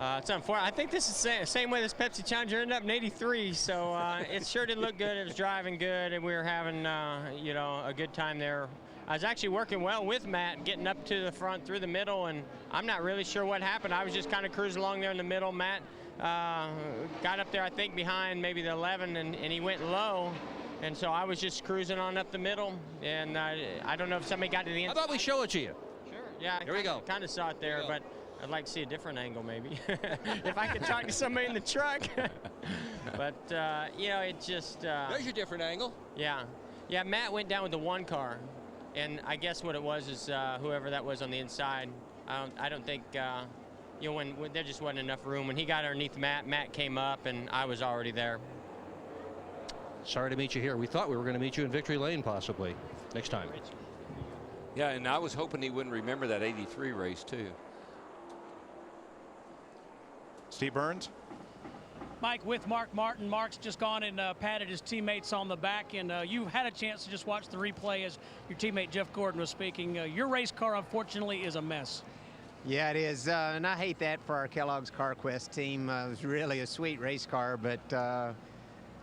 Speaker 11: It's unfortunate. I think this is the same way this Pepsi Challenger ended up in '83, so it sure did look good. It was driving good, and we were having, you know, a good time there. I was actually working well with Matt, getting up to the front through the middle, and I'm not really sure what happened. I was just kind of cruising along there in the middle. Matt got up there, I think, behind maybe the 11, and he went low. And so I was just cruising on up the middle, and I don't know if somebody got to the inside.
Speaker 10: How about we show it to you?
Speaker 11: Sure. Yeah,
Speaker 10: Here we go.
Speaker 11: Kind of saw it there, but I'd like to see a different angle maybe. If I could talk to somebody in the truck. But, you know, it just...
Speaker 10: There's your different angle.
Speaker 11: Yeah. Yeah, Matt went down with the one car, and I guess what it was is whoever that was on the inside, I don't think... you know, when there just wasn't enough room. When he got underneath Matt, Matt came up, and I was already there.
Speaker 10: Sorry to meet you here. We thought we were going to meet you in Victory Lane possibly next time.
Speaker 6: Yeah, and I was hoping he wouldn't remember that '83 race too.
Speaker 3: Steve Burns?
Speaker 12: Mike, with Mark Martin. Mark's just gone and patted his teammates on the back, and you had a chance to just watch the replay as your teammate Jeff Gordon was speaking. Your race car, unfortunately, is a mess.
Speaker 19: Yeah, it is, and I hate that for our Kellogg's CarQuest team. It was really a sweet race car, but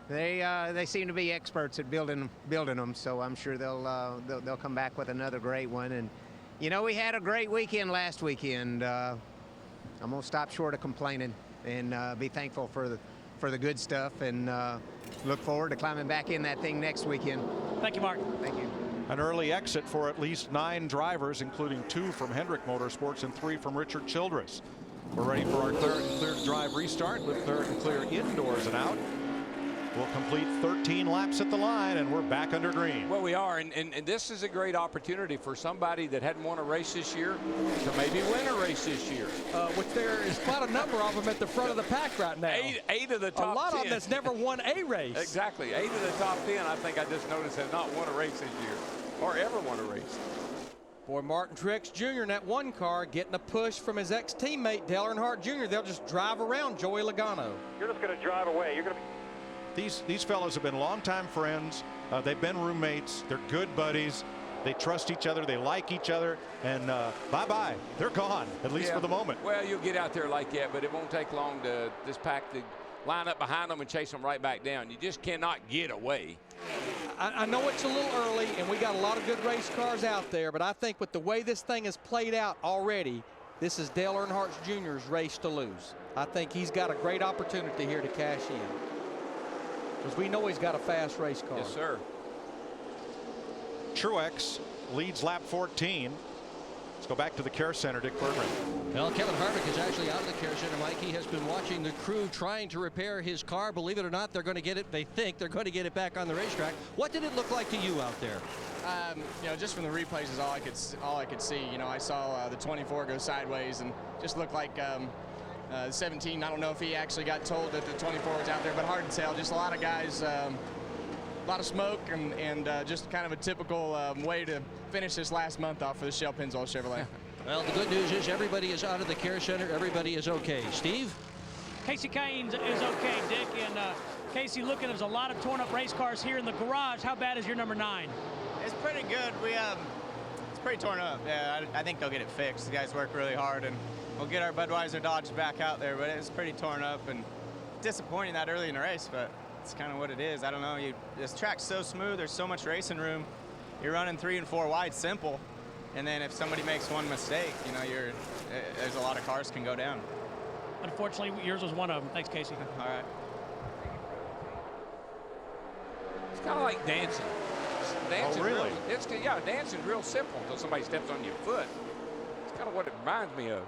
Speaker 19: they seem to be experts at building them. So I'm sure they'll come back with another great one. And you know, we had a great weekend last weekend. I'm gonna stop short of complaining and be thankful for the good stuff, and look forward to climbing back in that thing next weekend.
Speaker 12: Thank you, Mark.
Speaker 19: Thank you.
Speaker 3: An early exit for at least 9 drivers, including 2 from Hendrick Motorsports and 3 from Richard Childress. We're ready for our third and clear drive restart with third and clear indoors and out. We'll complete 13 laps at the line, and we're back under green.
Speaker 20: Well, we are, and this is a great opportunity for somebody that hadn't won a race this year to maybe win a race this year.
Speaker 8: Which there is quite a number of them at the front of the pack right now.
Speaker 20: Eight of the top 10.
Speaker 8: A lot of them that's never won a race.
Speaker 20: Exactly. 8 of the top 10, I think I just noticed, have not won a race this year or ever won a race.
Speaker 8: Boy, Martin Truex Jr. in that one car getting a push from his ex-teammate Dale Earnhardt Jr. They'll just drive around Joey Logano.
Speaker 2: You're just going to drive away. You're going to be...
Speaker 3: These fellows have been longtime friends. They've been roommates. They're good buddies. They trust each other. They like each other. And bye-bye. They're gone, at least for the moment.
Speaker 20: Well, you'll get out there like that, but it won't take long to this pack to line up behind them and chase them right back down. You just cannot get away.
Speaker 8: I know it's a little early, and we got a lot of good race cars out there, but I think with the way this thing has played out already, this is Dale Earnhardt Jr.'s race to lose. I think he's got a great opportunity here to cash in, because we know he's got a fast race car.
Speaker 20: Yes, sir.
Speaker 3: Truex leads lap 14. Let's go back to the care center, Dick Berggren.
Speaker 10: Well, Kevin Harvick is actually out of the care center, Mike. He has been watching the crew trying to repair his car. Believe it or not, they're going to get it. They think they're going to get it back on the racetrack. What did it look like to you out there?
Speaker 21: You know, just from the replays is all I could see. You know, I saw the 24 go sideways and just looked like 17. I don't know if he actually got told that the 24 was out there, but hard to tell. Just a lot of guys, a lot of smoke, and just kind of a typical way to finish this last month off for the Shell Pennzoil Chevrolet.
Speaker 10: Well, the good news is everybody is out of the care center. Everybody is okay. Steve?
Speaker 12: Casey Kane is okay, Dick. And Casey, looking, there's a lot of torn up race cars here in the garage. How bad is your number 9?
Speaker 22: It's pretty good. It's pretty torn up. Yeah, I think they'll get it fixed. The guys work really hard, and we'll get our Budweiser Dodge back out there, but it's pretty torn up and disappointing that early in the race, but it's kind of what it is. I don't know. This track's so smooth. There's so much racing room. You're running 3 and 4 wide simple, and then if somebody makes one mistake, you know, there's a lot of cars can go down.
Speaker 12: Unfortunately, yours was one of them. Thanks, Casey.
Speaker 22: All right.
Speaker 20: It's kind of like dancing. Dancing,
Speaker 3: oh, really?
Speaker 20: Yeah, dancing's real simple until somebody steps on your foot. It's kind of what it reminds me of.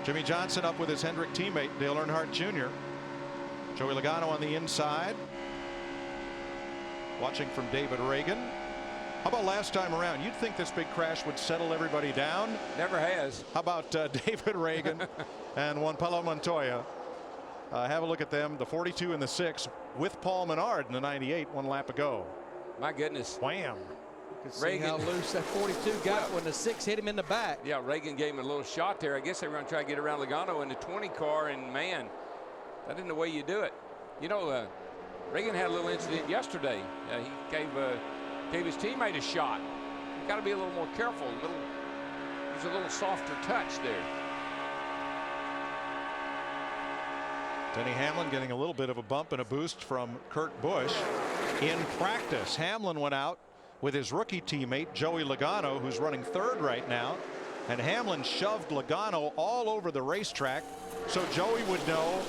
Speaker 3: Jimmy Johnson up with his Hendrick teammate, Dale Earnhardt Jr. Joey Logano on the inside. Watching from David Reagan. How about last time around? You'd think this big crash would settle everybody down.
Speaker 20: Never has.
Speaker 3: How about David Reagan and Juan Pablo Montoya? Have a look at them. The 42 and the 6 with Paul Menard in the 98 one lap ago.
Speaker 6: My goodness.
Speaker 3: Wham.
Speaker 8: See how loose that 42 got when the 6 hit him in the back.
Speaker 6: Yeah, Reagan gave him a little shot there. I guess they were going to try to get around Logano in the 20 car, and man, that isn't the way you do it. You know, Reagan had a little incident yesterday. He gave his teammate a shot. You got to be a little more careful. There's a little softer touch there.
Speaker 3: Denny Hamlin getting a little bit of a bump and a boost from Kurt Busch. In practice, Hamlin went out with his rookie teammate Joey Logano, who's running third right now, and Hamlin shoved Logano all over the racetrack so Joey would know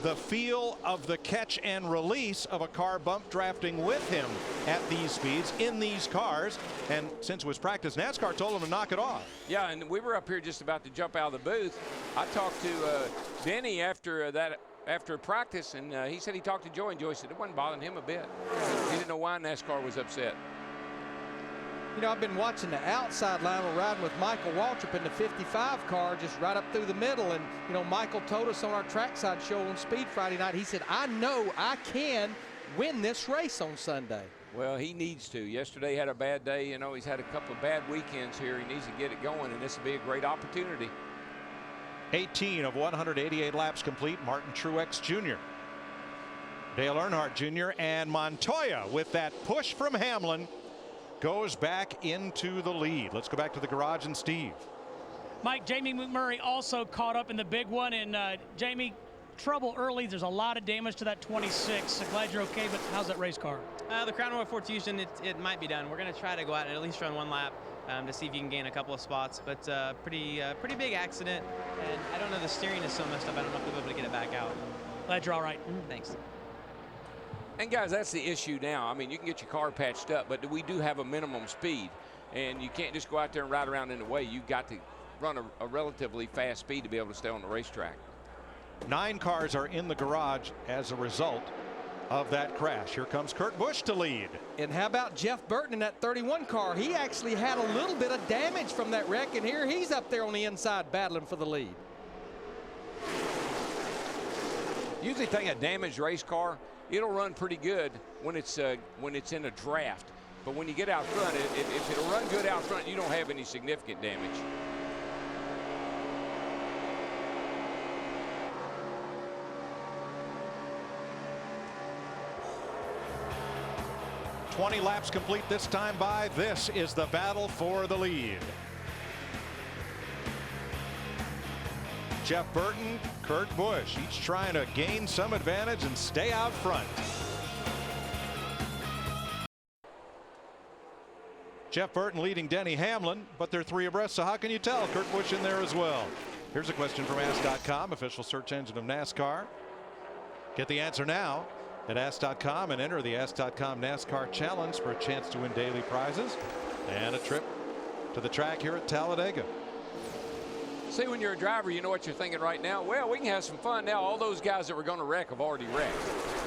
Speaker 3: the feel of the catch and release of a car bump drafting with him at these speeds in these cars. And since it was practice, NASCAR told him to knock it off.
Speaker 6: Yeah, and we were up here just about to jump out of the booth. I talked to Denny after practice, and he said he talked to Joey, and Joey said it wasn't bothering him a bit. He didn't know why NASCAR was upset.
Speaker 8: You know, I've been watching the outside line. We're riding with Michael Waltrip in the 55 car, just right up through the middle. And, you know, Michael told us on our trackside show on Speed Friday night, he said, I know I can win this race on Sunday.
Speaker 6: Well, he needs to. Yesterday had a bad day. You know, he's had a couple of bad weekends here. He needs to get it going, and this will be a great opportunity.
Speaker 3: 18 of 188 laps complete. Martin Truex Jr., Dale Earnhardt Jr., and Montoya with that push from Hamlin goes back into the lead. Let's go back to the garage and Steve.
Speaker 12: Mike, Jamie McMurray also caught up in the big one, and Jamie, trouble early. There's a lot of damage to that 26. So glad you're okay, but how's that race car?
Speaker 11: The Crown Royal Ford Fusion, it might be done. We're going to try to go out and at least run one lap to see if you can gain a couple of spots, but pretty big accident, and I don't know, the steering is so messed up, I don't know if we'll be able to get it back out.
Speaker 12: Glad you're all right.
Speaker 11: Thanks.
Speaker 6: And guys, that's the issue now. I mean, you can get your car patched up, but we do have a minimum speed, and you can't just go out there and ride around in the way. You've got to run a relatively fast speed to be able to stay on the racetrack.
Speaker 3: 9 cars are in the garage as a result of that crash. Here comes Kurt Busch to lead.
Speaker 8: And how about Jeff Burton in that 31 car? He actually had a little bit of damage from that wreck, and here he's up there on the inside battling for the lead.
Speaker 6: Usually think a damaged race car, it'll run pretty good when it's in a draft. But when you get out front, if it'll run good out front, you don't have any significant damage.
Speaker 3: "20 laps complete this time by. This is the battle for the lead. Jeff Burton, Kurt Busch, each trying to gain some advantage and stay out front. Jeff Burton leading Denny Hamlin, but they're 3 abreast, so how can you tell? Kurt Busch in there as well. Here's a question from Ask.com, official search engine of NASCAR. Get the answer now at Ask.com and enter the Ask.com NASCAR Challenge for a chance to win daily prizes and a trip to the track here at Talladega.
Speaker 6: See, when you're a driver, you know what you're thinking right now. Well, we can have some fun now. All those guys that were going to wreck have already wrecked,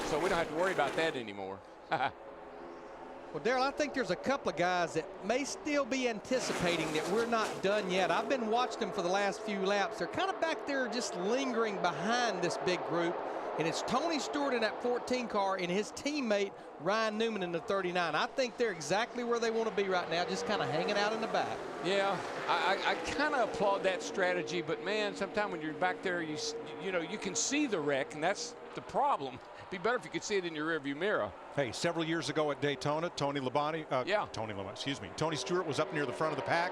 Speaker 6: so we don't have to worry about that anymore.
Speaker 8: Well, Darrell, I think there's a couple of guys that may still be anticipating that we're not done yet. I've been watching them for the last few laps. They're kind of back there just lingering behind this big group. And it's Tony Stewart in that 14 car and his teammate Ryan Newman in the 39. I think they're exactly where they want to be right now, just kind of hanging out in the back.
Speaker 6: Yeah, I kind of applaud that strategy, but man, sometimes when you're back there, you know, you can see the wreck, and that's the problem. It'd be better if you could see it in your rearview mirror.
Speaker 3: Hey, several years ago at Daytona, Tony Stewart was up near the front of the pack,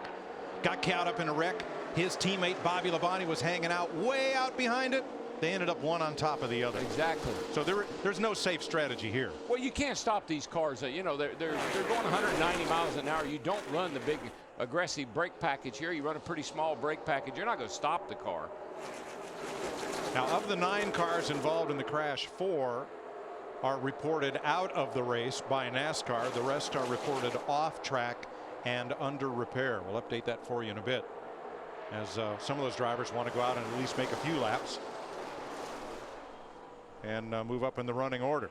Speaker 3: got caught up in a wreck. His teammate Bobby Labonte was hanging out way out behind it. They ended up one on top of the other.
Speaker 6: Exactly.
Speaker 3: So there's no safe strategy here.
Speaker 6: Well, you can't stop these cars. You know, they're going 190 miles an hour. You don't run the big aggressive brake package here. You run a pretty small brake package. You're not going to stop the car.
Speaker 3: Now, of the 9 cars involved in the crash, 4 are reported out of the race by NASCAR. The rest are reported off track and under repair. We'll update that for you in a bit, as some of those drivers want to go out and at least make a few laps and move up in the running order.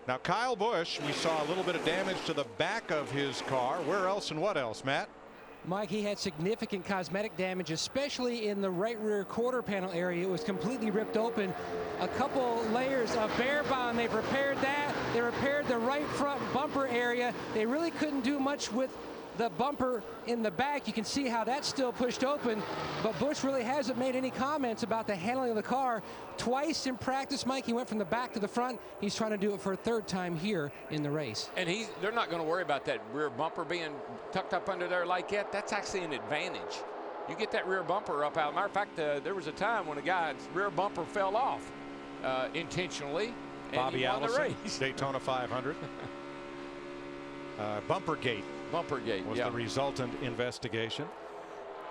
Speaker 3: Now, Kyle Busch, we saw a little bit of damage to the back of his car. Where else and what else, Matt?
Speaker 1: Mike, he had significant cosmetic damage, especially in the right rear quarter panel area. It was completely ripped open. A couple layers of bear bond. They've repaired that. They repaired the right front bumper area. They really couldn't do much with the bumper in the back. You can see how that's still pushed open, but Busch really hasn't made any comments about the handling of the car. Twice in practice, Mike, he went from the back to the front. He's trying to do it for a third time here in the race.
Speaker 6: And they're not going to worry about that rear bumper being tucked up under there like that. That's actually an advantage. You get that rear bumper up out. Matter of fact, there was a time when a guy's rear bumper fell off intentionally.
Speaker 3: Bobby Allison, Daytona 500. Bumpergate.
Speaker 6: Bumpergate
Speaker 3: was the resultant investigation.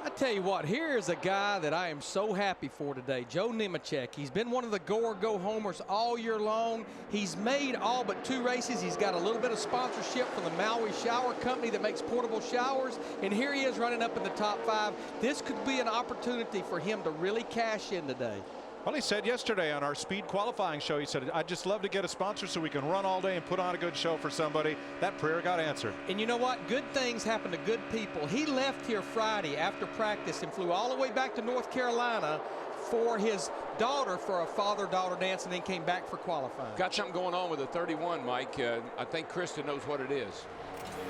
Speaker 8: I tell you what, here is a guy that I am so happy for today, Joe Nemechek. He's been one of the go-or-go-homers all year long. He's made all but 2 races. He's got a little bit of sponsorship from the Maui Shower Company that makes portable showers, and here he is running up in the top 5. This could be an opportunity for him to really cash in today.
Speaker 3: Well, he said yesterday on our speed qualifying show, he said, I'd just love to get a sponsor so we can run all day and put on a good show for somebody. That prayer got answered.
Speaker 8: And you know what? Good things happen to good people. He left here Friday after practice and flew all the way back to North Carolina for his daughter for a father-daughter dance, and then came back for qualifying.
Speaker 6: Got something going on with the 31, Mike. I think Krista knows what it is.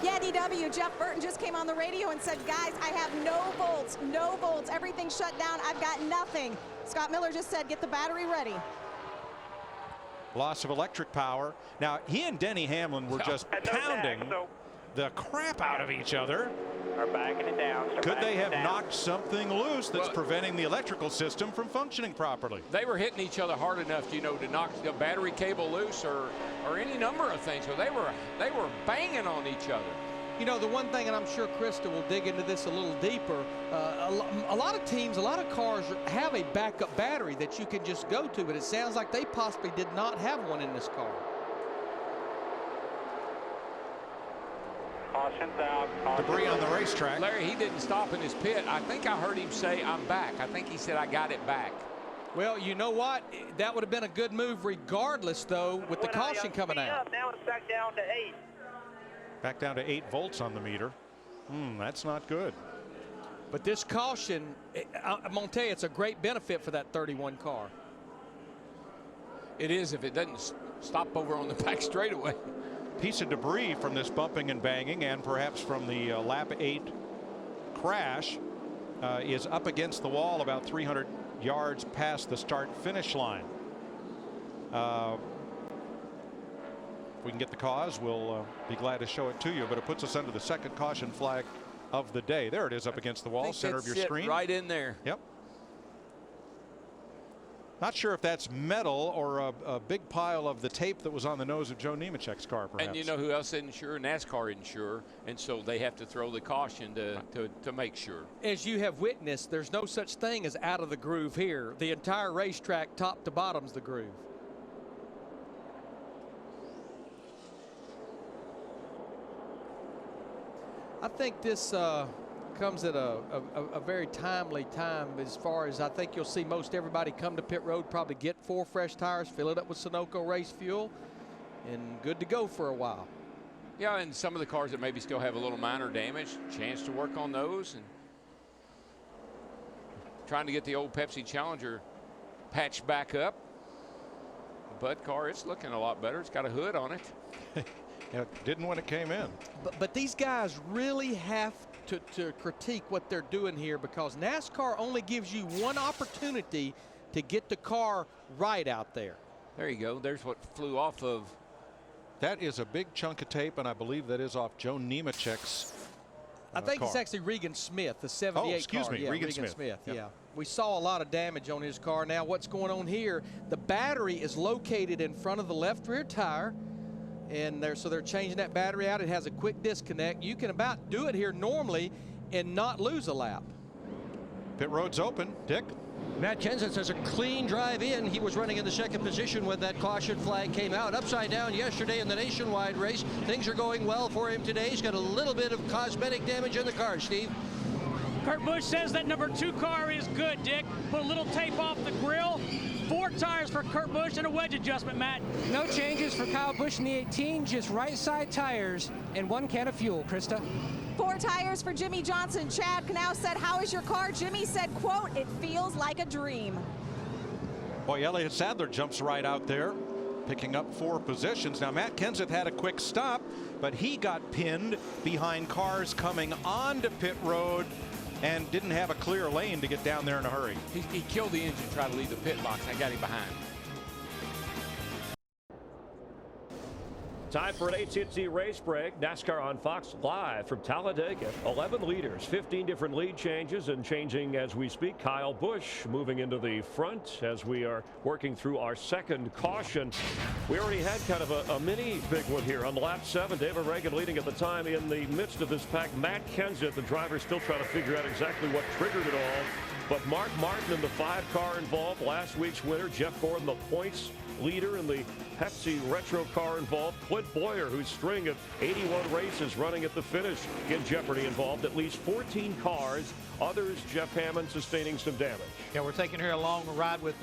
Speaker 4: Yeah, DW, Jeff Burton just came on the radio and said, guys, I have no volts, everything's shut down, I've got nothing. Scott Miller just said, get the battery ready.
Speaker 3: Loss of electric power. Now, he and Denny Hamlin were just pounding the crap out of each other.
Speaker 9: Are backing it down.
Speaker 3: Could they have knocked something loose that's preventing the electrical system from functioning properly?
Speaker 6: They were hitting each other hard enough, you know, to knock the battery cable loose or any number of things. So they were banging on each other.
Speaker 8: You know, the one thing, and I'm sure Krista will dig into this a little deeper, a lot of teams, a lot of cars have a backup battery that you can just go to, but it sounds like they possibly did not have one in this car.
Speaker 9: Caution's out.
Speaker 3: Debris on the racetrack.
Speaker 6: Larry, he didn't stop in his pit. I think I heard him say, I'm back. I think he said, I got it back.
Speaker 8: Well, you know what? That would have been a good move regardless, though, with the caution coming out.
Speaker 9: Now it's back down to 8.
Speaker 3: Back down to 8 volts on the meter. That's not good.
Speaker 8: But this caution, I'm going to tell you, it's a great benefit for that 31 car.
Speaker 6: It is if it doesn't stop over on the back straightaway.
Speaker 3: Piece of debris from this bumping and banging, and perhaps from the lap 8 crash, is up against the wall about 300 yards past the start-finish line. If we can get the cause, we'll be glad to show it to you, but it puts us under the second caution flag of the day. There it is up against the wall, center of your screen.
Speaker 6: Right in there.
Speaker 3: Yep. Not sure if that's metal or a big pile of the tape that was on the nose of Joe Nemechek's car, perhaps.
Speaker 6: And you know who else isn't sure? NASCAR isn't sure, and so they have to throw the caution to make sure.
Speaker 8: As you have witnessed, there's no such thing as out of the groove here. The entire racetrack, top to bottom's the groove. I think this comes at a very timely time, as far as I think you'll see most everybody come to pit road, probably get 4 fresh tires, fill it up with Sunoco race fuel, and good to go for a while.
Speaker 6: Yeah, and some of the cars that maybe still have a little minor damage, chance to work on those, and trying to get the old Pepsi Challenger patched back up. The Bud car, it's looking a lot better. It's got a hood on it.
Speaker 3: Yeah, it didn't when it came in.
Speaker 8: But these guys really have to critique what they're doing here, because NASCAR only gives you one opportunity to get the car right out there.
Speaker 6: There you go. There's what flew off of.
Speaker 3: That is a big chunk of tape, and I believe that is off Joe Nemechek's
Speaker 8: I think
Speaker 3: car.
Speaker 8: It's actually Regan Smith, the 78
Speaker 3: Oh, excuse
Speaker 8: car.
Speaker 3: me,
Speaker 8: Yeah,
Speaker 3: Regan Smith.
Speaker 8: Yep.
Speaker 3: Yep.
Speaker 8: We saw a lot of damage on his car. Now what's going on here, the battery is located in front of the left rear tire, and so they're changing that battery out. It has a quick disconnect. You can about do it here normally and not lose a lap.
Speaker 3: Pit road's open. Dick?
Speaker 10: Matt Kenseth says a clean drive in. He was running in the second position when that caution flag came out. Upside down yesterday in the nationwide race. Things are going well for him today. He's got a little bit of cosmetic damage in the car, Steve.
Speaker 12: Kurt Busch says that number 2 car is good, Dick. Put a little tape off the grill. 4 tires for Kurt Busch and a wedge adjustment, Matt.
Speaker 1: No changes for Kyle Busch in the 18, just right side tires and 1 can of fuel, Krista.
Speaker 4: 4 tires for Jimmy Johnson. Chad Canal said, "How is your car?" Jimmy said, quote, "It feels like a dream."
Speaker 3: Boy, Elliott Sadler jumps right out there, picking up 4 positions. Now, Matt Kenseth had a quick stop, but he got pinned behind cars coming onto pit road and didn't have a clear lane to get down there in a hurry.
Speaker 20: He killed the engine trying to leave the pit box. I got him behind.
Speaker 5: Time for an AT&T race break. NASCAR on Fox live from Talladega. 11 leaders, 15 different lead changes, and changing as we speak. Kyle Busch moving into the front as we are working through our second caution. We already had kind of a mini big one here on lap 7. David Reagan leading at the time. In the midst of this pack, Matt Kenseth, the driver, still trying to figure out exactly what triggered it all. But Mark Martin in the 5 car involved, last week's winner. Jeff Gordon, the points leader in the Pepsi retro car involved. Clint Boyer, whose string of 81 races running at the finish in jeopardy involved. At least 14 cars. Others, Jeff Hammond sustaining some damage.
Speaker 7: Yeah, we're taking here a long ride with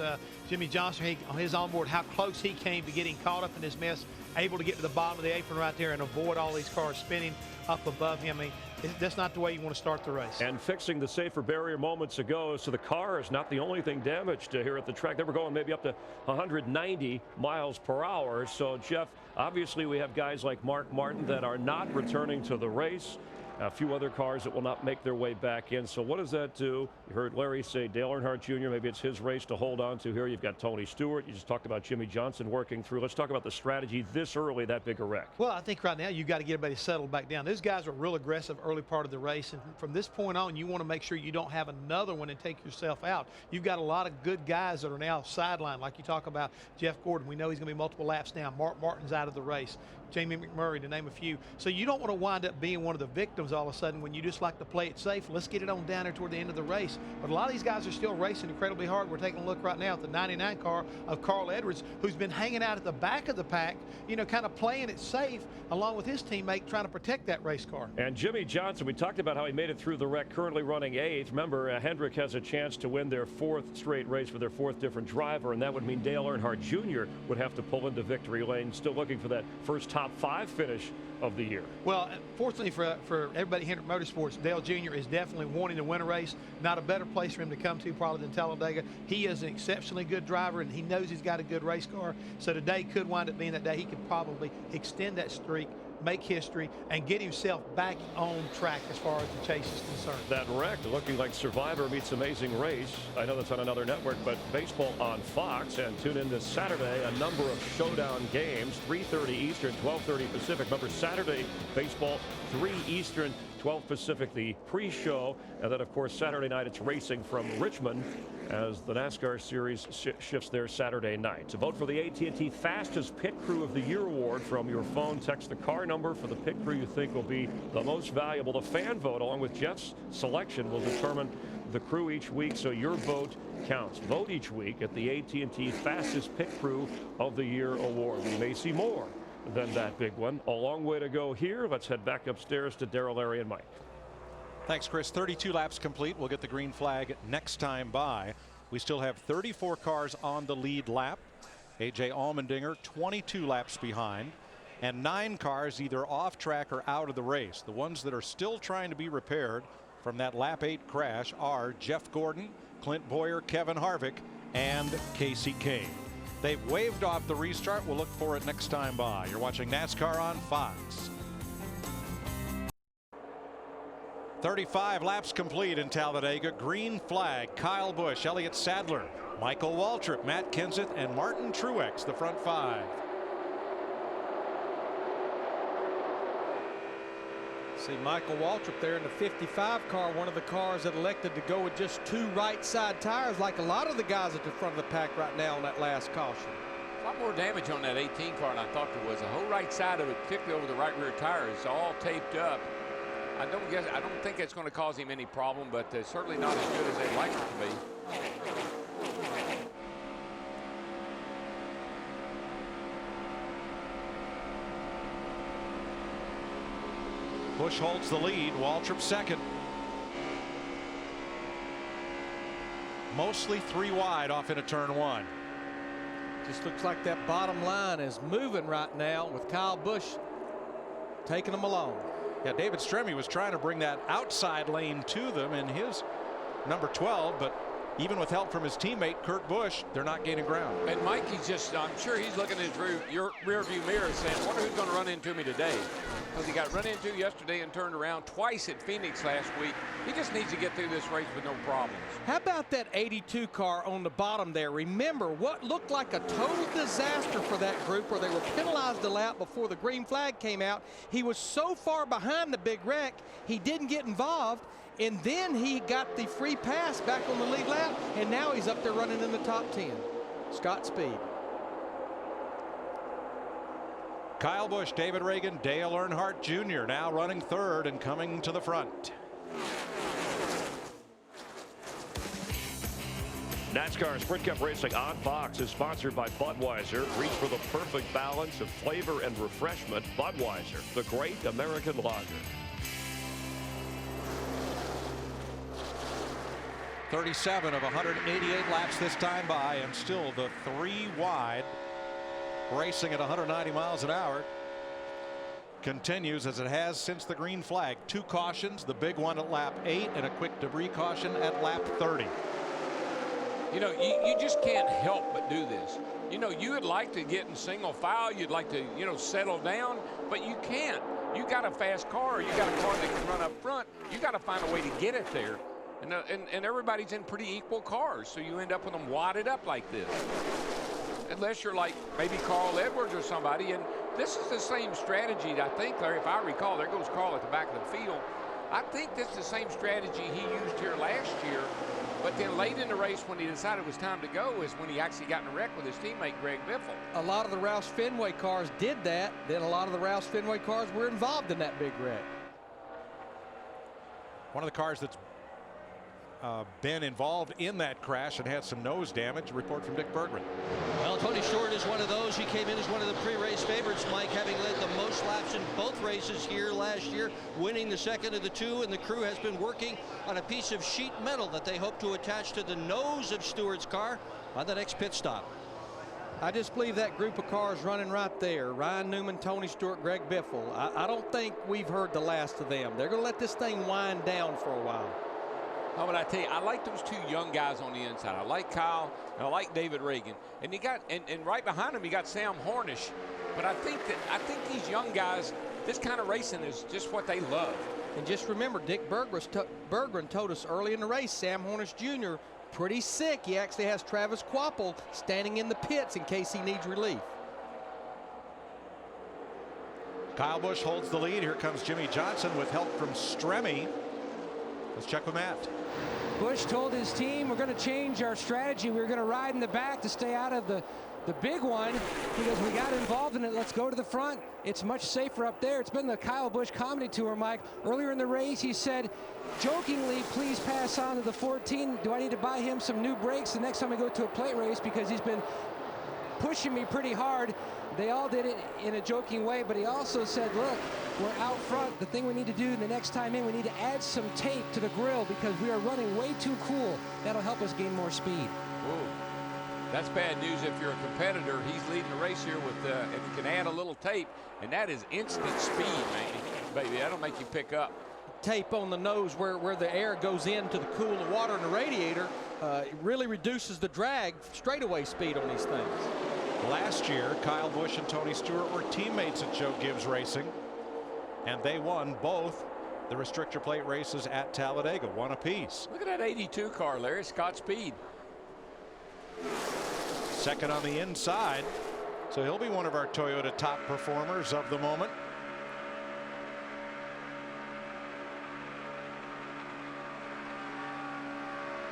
Speaker 7: Jimmy Johnson on his onboard, how close he came to getting caught up in this mess, able to get to the bottom of the apron right there and avoid all these cars spinning up above him. I mean, that's not the way you want to start the race.
Speaker 5: And fixing the safer barrier moments ago, so the car is not the only thing damaged here at the track. They were going maybe up to 190 miles per hour. So, Jeff, obviously we have guys like Mark Martin that are not returning to the race. A few other cars that will not make their way back in. So what does that do? You heard Larry say Dale Earnhardt Jr., maybe it's his race to hold on to here. You've got Tony Stewart. You just talked about Jimmy Johnson working through. Let's talk about the strategy this early, that big a wreck.
Speaker 7: Well, I think right now you've got to get everybody settled back down. Those guys were real aggressive early part of the race, and from this point on, you want to make sure you don't have another one and take yourself out. You've got a lot of good guys that are now sidelined, like you talk about Jeff Gordon. We know he's going to be multiple laps now. Mark Martin's out of the race. Jamie McMurray, to name a few. So you don't want to wind up being one of the victims all of a sudden when you just like to play it safe. Let's get it on down there toward the end of the race. But a lot of these guys are still racing incredibly hard. We're taking a look right now at the 99 car of Carl Edwards, who's been hanging out at the back of the pack, you know, kind of playing it safe along with his teammate trying to protect that race car.
Speaker 5: And Jimmy Johnson, we talked about how he made it through the wreck, currently running 8th. Remember, Hendrick has a chance to win their 4th straight race for their 4th different driver, and that would mean Dale Earnhardt Jr. would have to pull into victory lane, still looking for that first top 5 finish of the year.
Speaker 7: Well, fortunately for everybody here at Motorsports, Dale Jr. is definitely wanting to win a race. Not a better place for him to come to probably than Talladega. He is an exceptionally good driver, and he knows he's got a good race car. So today could wind up being that day he could probably extend that streak, make history, and get himself back on track as far as the chase is concerned.
Speaker 5: That wreck looking like Survivor meets Amazing Race. I know that's on another network, but baseball on Fox. And tune in this Saturday, a number of showdown games, 3:30 Eastern, 12:30 Pacific. Remember, Saturday baseball, 3 Eastern, 12 Pacific, the pre-show. And then, of course, Saturday night, it's racing from Richmond as the NASCAR series shifts there Saturday night. To vote for the AT&T Fastest Pit Crew of the Year award from your phone, text the car number for the pit crew you think will be the most valuable. The fan vote, along with Jeff's selection, will determine the crew each week, so your vote counts. Vote each week at the AT&T Fastest Pit Crew of the Year award. We may see more than that big one. A long way to go here. Let's head back upstairs to Darrell, Larry, and Mike.
Speaker 3: Thanks, Chris. 32 laps complete. We'll get the green flag next time by. We still have 34 cars on the lead lap. A.J. Allmendinger 22 laps behind, and 9 cars either off track or out of the race. The ones that are still trying to be repaired from that lap 8 crash are Jeff Gordon, Clint Boyer, Kevin Harvick, and Casey Kane. They've waved off the restart. We'll look for it next time by. You're watching NASCAR on Fox. 35 laps complete in Talladega. Green flag. Kyle Busch, Elliott Sadler, Michael Waltrip, Matt Kenseth, and Martin Truex, the front 5.
Speaker 8: See Michael Waltrip there in the 55 car, one of the cars that elected to go with just 2 right side tires, like a lot of the guys at the front of the pack right now on that last caution.
Speaker 20: A lot more damage on that 18 car than I thought there was. The whole right side of it, particularly over the right rear tire, is all taped up. I don't think it's going to cause him any problem, but certainly not as good as they'd like it to be.
Speaker 3: Busch holds the lead. Waltrip second. Mostly 3 wide off into turn 1.
Speaker 8: Just looks like that bottom line is moving right now with Kyle Busch taking them along.
Speaker 3: Yeah, David Stremme was trying to bring that outside lane to them in his number 12, but even with help from his teammate Kurt Busch, they're not gaining ground.
Speaker 20: And Mikey's just, I'm sure he's looking at his rear view mirror saying, I wonder who's going to run into me today. Because he got run into yesterday and turned around twice at Phoenix last week. He just needs to get through this race with no problems.
Speaker 8: How about that 82 car on the bottom there? Remember what looked like a total disaster for that group where they were penalized a lap before the green flag came out. He was so far behind the big wreck, he didn't get involved. And then he got the free pass back on the lead lap, and now he's up there running in the top 10. Scott Speed.
Speaker 3: Kyle Busch, David Reagan, Dale Earnhardt Jr. now running third and coming to the front.
Speaker 5: NASCAR Sprint Cup Racing on Fox is sponsored by Budweiser. Reach for the perfect balance of flavor and refreshment. Budweiser, the great American lager.
Speaker 3: 37 of 188 laps this time by, and still the 3 wide. Racing at 190 miles an hour continues as it has since the green flag. 2 cautions, the big one at lap 8 and a quick debris caution at lap 30.
Speaker 20: You know, you just can't help but do this. You know, you would like to get in single file. You'd like to, you know, settle down, but you can't. You got a fast car. You got a car that can run up front. You got to find a way to get it there. And everybody's in pretty equal cars, so you end up with them wadded up like this. Unless you're like maybe Carl Edwards or somebody. And this is the same strategy, I think, Larry, if I recall. There goes Carl at the back of the field. I think this is the same strategy he used here last year. But then late in the race, when he decided it was time to go, is when he actually got in a wreck with his teammate Greg Biffle.
Speaker 8: A lot of the Roush Fenway cars did that. Then a lot of the Roush Fenway cars were involved in that big wreck.
Speaker 3: One of the cars that's been involved in that crash and had some nose damage. A report from Dick Bergman.
Speaker 10: Well, Tony Stewart is one of those. He came in as one of the pre-race favorites, Mike, having led the most laps in both races here last year, winning the second of the 2, and the crew has been working on a piece of sheet metal that they hope to attach to the nose of Stewart's car on the next pit stop.
Speaker 8: I just believe that group of cars running right there, Ryan Newman, Tony Stewart, Greg Biffle, I don't think we've heard the last of them. They're going to let this thing wind down for a while.
Speaker 20: Oh, but I tell you, I like those 2 young guys on the inside. I like Kyle and I like David Reagan. And you got and right behind him you got Sam Hornish. But I think these young guys, this kind of racing is just what they love.
Speaker 8: And just remember, Dick Berggren told us early in the race, Sam Hornish Jr. pretty sick. He actually has Travis Quapple standing in the pits in case he needs relief.
Speaker 3: Kyle Busch holds the lead. Here comes Jimmy Johnson with help from Stremme. Let's check with Matt.
Speaker 1: Busch told his team, we're going to change our strategy. We're going to ride in the back to stay out of the big one because we got involved in it. Let's go to the front. It's much safer up there. It's been the Kyle Busch comedy tour, Mike. Earlier in the race, he said, jokingly, please pass on to the 14. Do I need to buy him some new brakes the next time I go to a plate race because he's been pushing me pretty hard. They all did it in a joking way, but he also said, look, we're out front. The thing we need to do the next time in, we need to add some tape to the grill because we are running way too cool. That'll help us gain more speed.
Speaker 20: Whoa. That's bad news if you're a competitor. He's leading the race here with, and he can add a little tape, and that is instant speed, baby. That'll make you pick up.
Speaker 8: Tape on the nose where the air goes into the cool water in the radiator, it really reduces the drag straightaway speed on these things.
Speaker 3: Last year, Kyle Busch and Tony Stewart were teammates at Joe Gibbs Racing, and they won both the restrictor plate races at Talladega, 1 apiece.
Speaker 20: Look at that 82 car, Larry. Scott Speed.
Speaker 3: Second on the inside, so he'll be one of our Toyota top performers of the moment.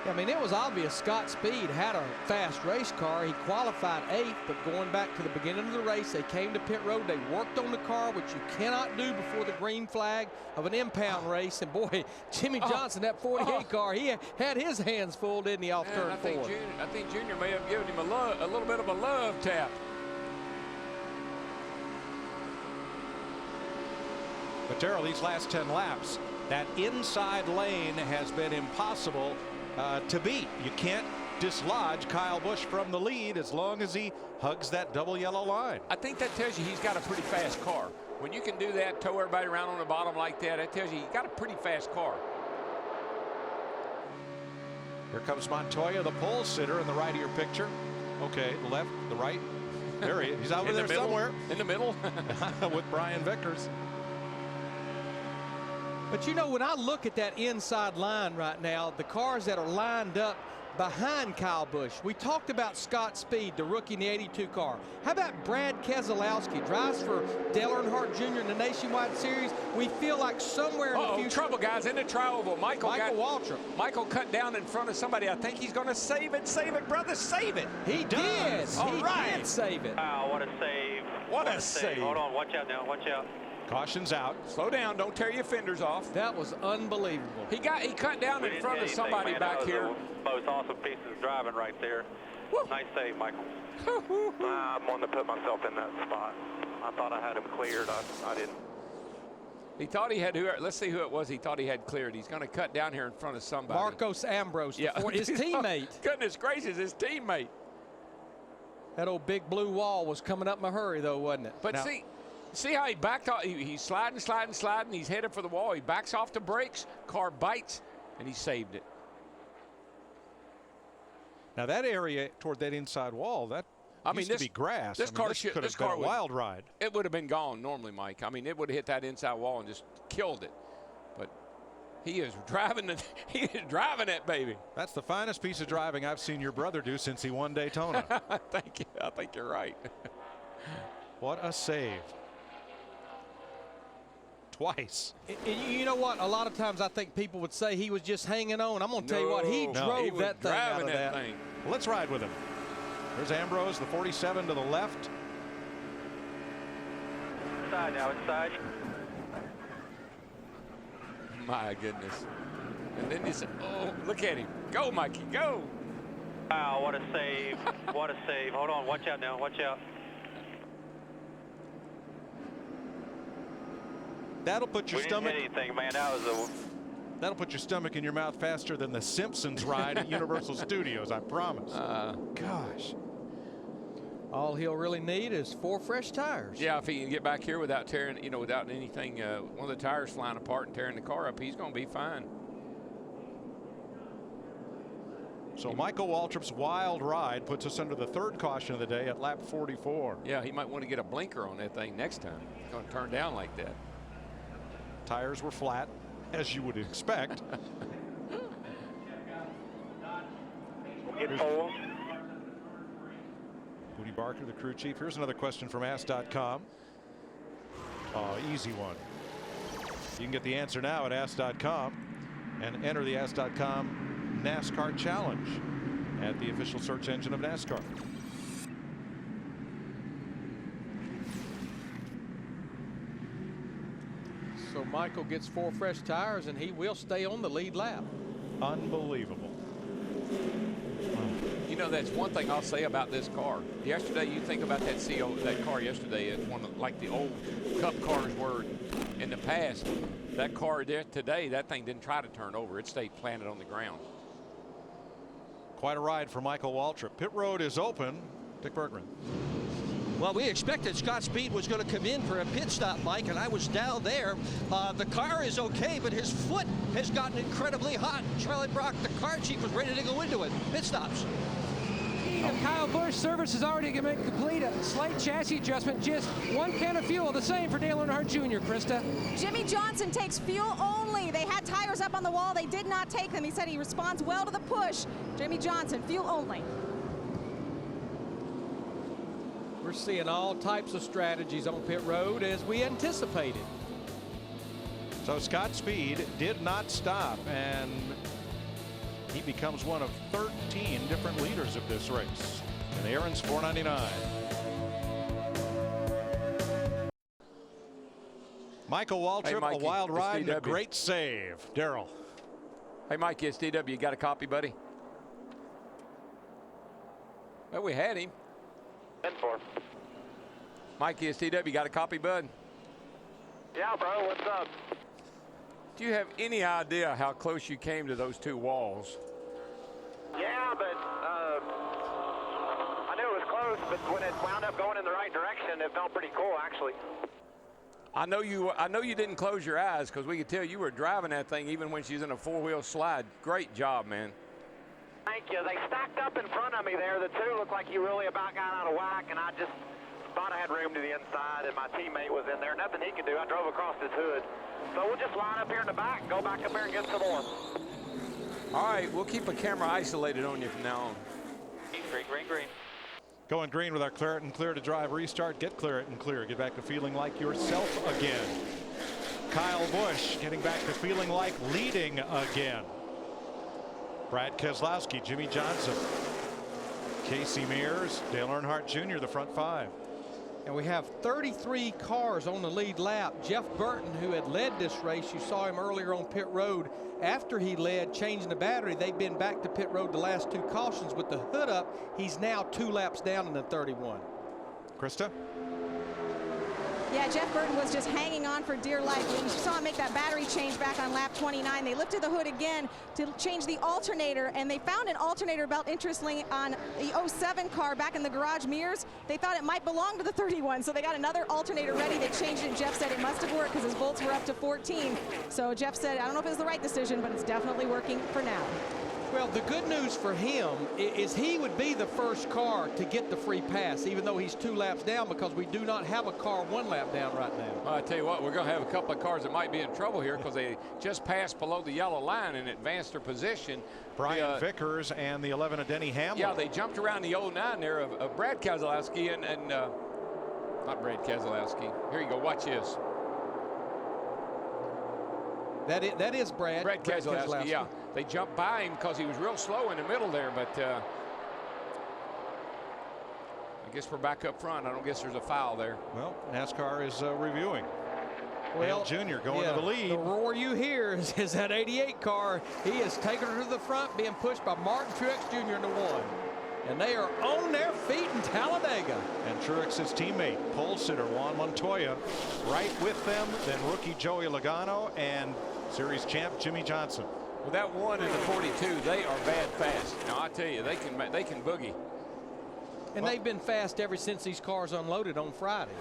Speaker 8: I mean, it was obvious Scott Speed had a fast race car. He qualified 8th, but going back to the beginning of the race, they came to pit road. They worked on the car, which you cannot do before the green flag of an impound race. And boy, Jimmy Johnson, that 48 car, he had his hands full, didn't he, off turn 4?
Speaker 20: I think Junior may have given him a little bit of a love tap.
Speaker 3: But Darrell, these last 10 laps, that inside lane has been impossible to beat. You can't dislodge Kyle Busch from the lead as long as he hugs that double yellow line.
Speaker 20: I think that tells you he's got a pretty fast car. When you can do that, tow everybody around on the bottom like that, that tells you got a pretty fast car.
Speaker 3: Here comes Montoya, the pole sitter in the right of your picture. Okay, the left, the right. There he is. He's over there somewhere.
Speaker 20: In the middle.
Speaker 3: With Brian Vickers.
Speaker 8: But you know, when I look at that inside line right now, the cars that are lined up behind Kyle Busch. We talked about Scott Speed, the rookie in the 82 car. How about Brad Keselowski, drives for Dale Earnhardt Jr. in the Nationwide Series? We feel like somewhere in the future.
Speaker 20: Trouble, guys, in the tri-oval. Michael
Speaker 8: Waltrip.
Speaker 20: Michael cut down in front of somebody. I think he's going to save it. Save it, brother. Save it.
Speaker 8: He did. He did save it.
Speaker 2: Wow, what a save.
Speaker 20: What a save.
Speaker 2: Hold on, watch out now, watch out.
Speaker 3: Caution's out.
Speaker 20: Slow down. Don't tear your fenders off.
Speaker 8: That was unbelievable.
Speaker 20: He cut down in front of somebody back here.
Speaker 2: That was the most awesome piece of driving right there. Woo. Nice save, Michael. I'm wanting to put myself in that spot. I thought I had him cleared. I didn't.
Speaker 20: He thought he had let's see who it was he thought he had cleared. He's going to cut down here in front of somebody.
Speaker 8: Marcos Ambrose, his teammate.
Speaker 20: Goodness gracious, his teammate.
Speaker 8: That old big blue wall was coming up in a hurry, though, wasn't it?
Speaker 20: But see how he backed off? He's sliding. He's headed for the wall. He backs off the brakes. Car bites, and he saved it.
Speaker 3: Now that area toward that inside wall, that used to be grass.
Speaker 20: This car
Speaker 3: could have been a wild ride.
Speaker 20: It would have been gone normally, Mike. I mean, it would have hit that inside wall and just killed it. But he is driving it. He is driving it, baby.
Speaker 3: That's the finest piece of driving I've seen your brother do since he won Daytona.
Speaker 20: Thank you. I think you're right.
Speaker 3: What a save. Twice.
Speaker 8: You know what? A lot of times I think people would say he was just hanging on. I'm going to tell you what, he drove that thing out of that.
Speaker 3: Well, let's ride with him. There's Ambrose, the 47 to the left.
Speaker 2: Inside now, inside.
Speaker 20: My goodness. And then you say, oh, look at him. Go, Mikey, go.
Speaker 2: Wow, what a save. What a save. Hold on, watch out now, watch out.
Speaker 3: That'll put your stomach.
Speaker 2: Didn't hit anything, man. That was
Speaker 3: That'll put your stomach in your mouth faster than the Simpsons ride at Universal Studios, I promise. Gosh.
Speaker 8: All he'll really need is 4 fresh tires.
Speaker 20: Yeah, if he can get back here without tearing, without anything, one of the tires flying apart and tearing the car up, he's going to be fine.
Speaker 3: So Michael Waltrip's wild ride puts us under the 3rd caution of the day at lap 44.
Speaker 20: Yeah, he might want to get a blinker on that thing next time. It's going to turn down like that.
Speaker 3: Tires were flat, as you would expect. Booty Barker, the crew chief. Here's another question from Ask.com. Easy one. You can get the answer now at Ask.com and enter the Ask.com NASCAR Challenge at the official search engine of NASCAR.
Speaker 8: So Michael gets 4 fresh tires, and he will stay on the lead lap.
Speaker 3: Unbelievable.
Speaker 20: You know, that's one thing I'll say about this car. Yesterday, you think about that car yesterday. It's one of, like the old Cup cars were in the past. That car there today, that thing didn't try to turn over. It stayed planted on the ground.
Speaker 3: Quite a ride for Michael Waltrip. Pit road is open. Dick Bergman.
Speaker 10: Well, we expected Scott Speed was going to come in for a pit stop, Mike, and I was down there. The car is okay, but his foot has gotten incredibly hot. Charlie Brock, the car chief, was ready to go into it. Pit stops.
Speaker 1: Kyle Busch service is already going to complete a slight chassis adjustment. Just 1 can of fuel. The same for Dale Earnhardt Jr., Krista.
Speaker 4: Jimmy Johnson takes fuel only. They had tires up on the wall. They did not take them. He said he responds well to the push. Jimmy Johnson, fuel only.
Speaker 8: We're seeing all types of strategies on pit road as we anticipated.
Speaker 3: So Scott Speed did not stop, and he becomes one of 13 different leaders of this race. And Aaron's 499. Michael Waltrip,
Speaker 20: Hey, Mikey,
Speaker 3: a wild ride and a
Speaker 20: DW.
Speaker 3: great save. Darrell.
Speaker 20: Hey, Mikey, it's DW. You got a copy, buddy? Well, we had him.
Speaker 2: 10-4.
Speaker 20: Mikey, it's DW. You got a copy, bud?
Speaker 2: Yeah, bro, what's up?
Speaker 20: Do you have any idea how close you came to those 2 walls?
Speaker 2: Yeah, but but when it wound up going in the right direction, it felt pretty cool, actually.
Speaker 20: I know you didn't close your eyes because we could tell you were driving that thing even when she's in a four-wheel slide. Great job, man.
Speaker 2: Thank you. They stacked up in front of me there. The two looked like you really about got out of whack, and I just thought I had room to the inside, and my teammate was in there. Nothing he could do. I drove across his hood. So we'll just line up here in the back and go back up there and get some more.
Speaker 20: All right, we'll keep a camera isolated on you from now on.
Speaker 2: Green, green, green.
Speaker 3: Going green with our clear it and clear to drive restart. Get clear it and clear. Get back to feeling like yourself again. Kyle Busch getting back to feeling like leading again. Brad Keselowski, Jimmy Johnson, Casey Mears, Dale Earnhardt Jr., the front five.
Speaker 8: And we have 33 cars on the lead lap. Jeff Burton, who had led this race, you saw him earlier on pit road. After he led, changing the battery, they've been back to pit road the last two cautions. With the hood up, he's now 2 laps down in the 31.
Speaker 3: Krista?
Speaker 4: Yeah, Jeff Burton was just hanging on for dear life. You saw him make that battery change back on lap 29. They lifted the hood again to change the alternator, and they found an alternator belt, interestingly, on the 07 car back in the garage mirrors. They thought it might belong to the 31, so they got another alternator ready. They changed it, and Jeff said it must have worked because his volts were up to 14. So Jeff said, I don't know if it was the right decision, but it's definitely working for now.
Speaker 8: Well, the good news for him is he would be the first car to get the free pass, even though he's 2 laps down, because we do not have a car 1 lap down right now.
Speaker 20: Well, I tell you what, we're going to have a couple of cars that might be in trouble here because they just passed below the yellow line and advanced their position.
Speaker 3: Brian Vickers and the 11 of Denny Hamlin.
Speaker 20: Yeah, they jumped around the 09 there of Brad Keselowski and not Brad Keselowski. Here you go, watch this.
Speaker 8: That is Brad.
Speaker 20: Brad Keselowski, yeah. They jumped by him because he was real slow in the middle there, but I guess we're back up front. I don't guess there's a foul there.
Speaker 3: Well, NASCAR is reviewing.
Speaker 8: Well,
Speaker 3: Dale Jr. going to the lead.
Speaker 8: The roar you hear is that 88 car. He is taking her to the front, being pushed by Martin Truex Jr. in the 1. And they are on their feet in Talladega.
Speaker 3: And Truex's teammate, pole sitter Juan Montoya, right with them. Then rookie Joey Logano and series champ Jimmy Johnson.
Speaker 20: Well, that 1 and the 42, they are bad fast. Now I tell you, they can boogie.
Speaker 8: And they've been fast ever since these cars unloaded on Friday.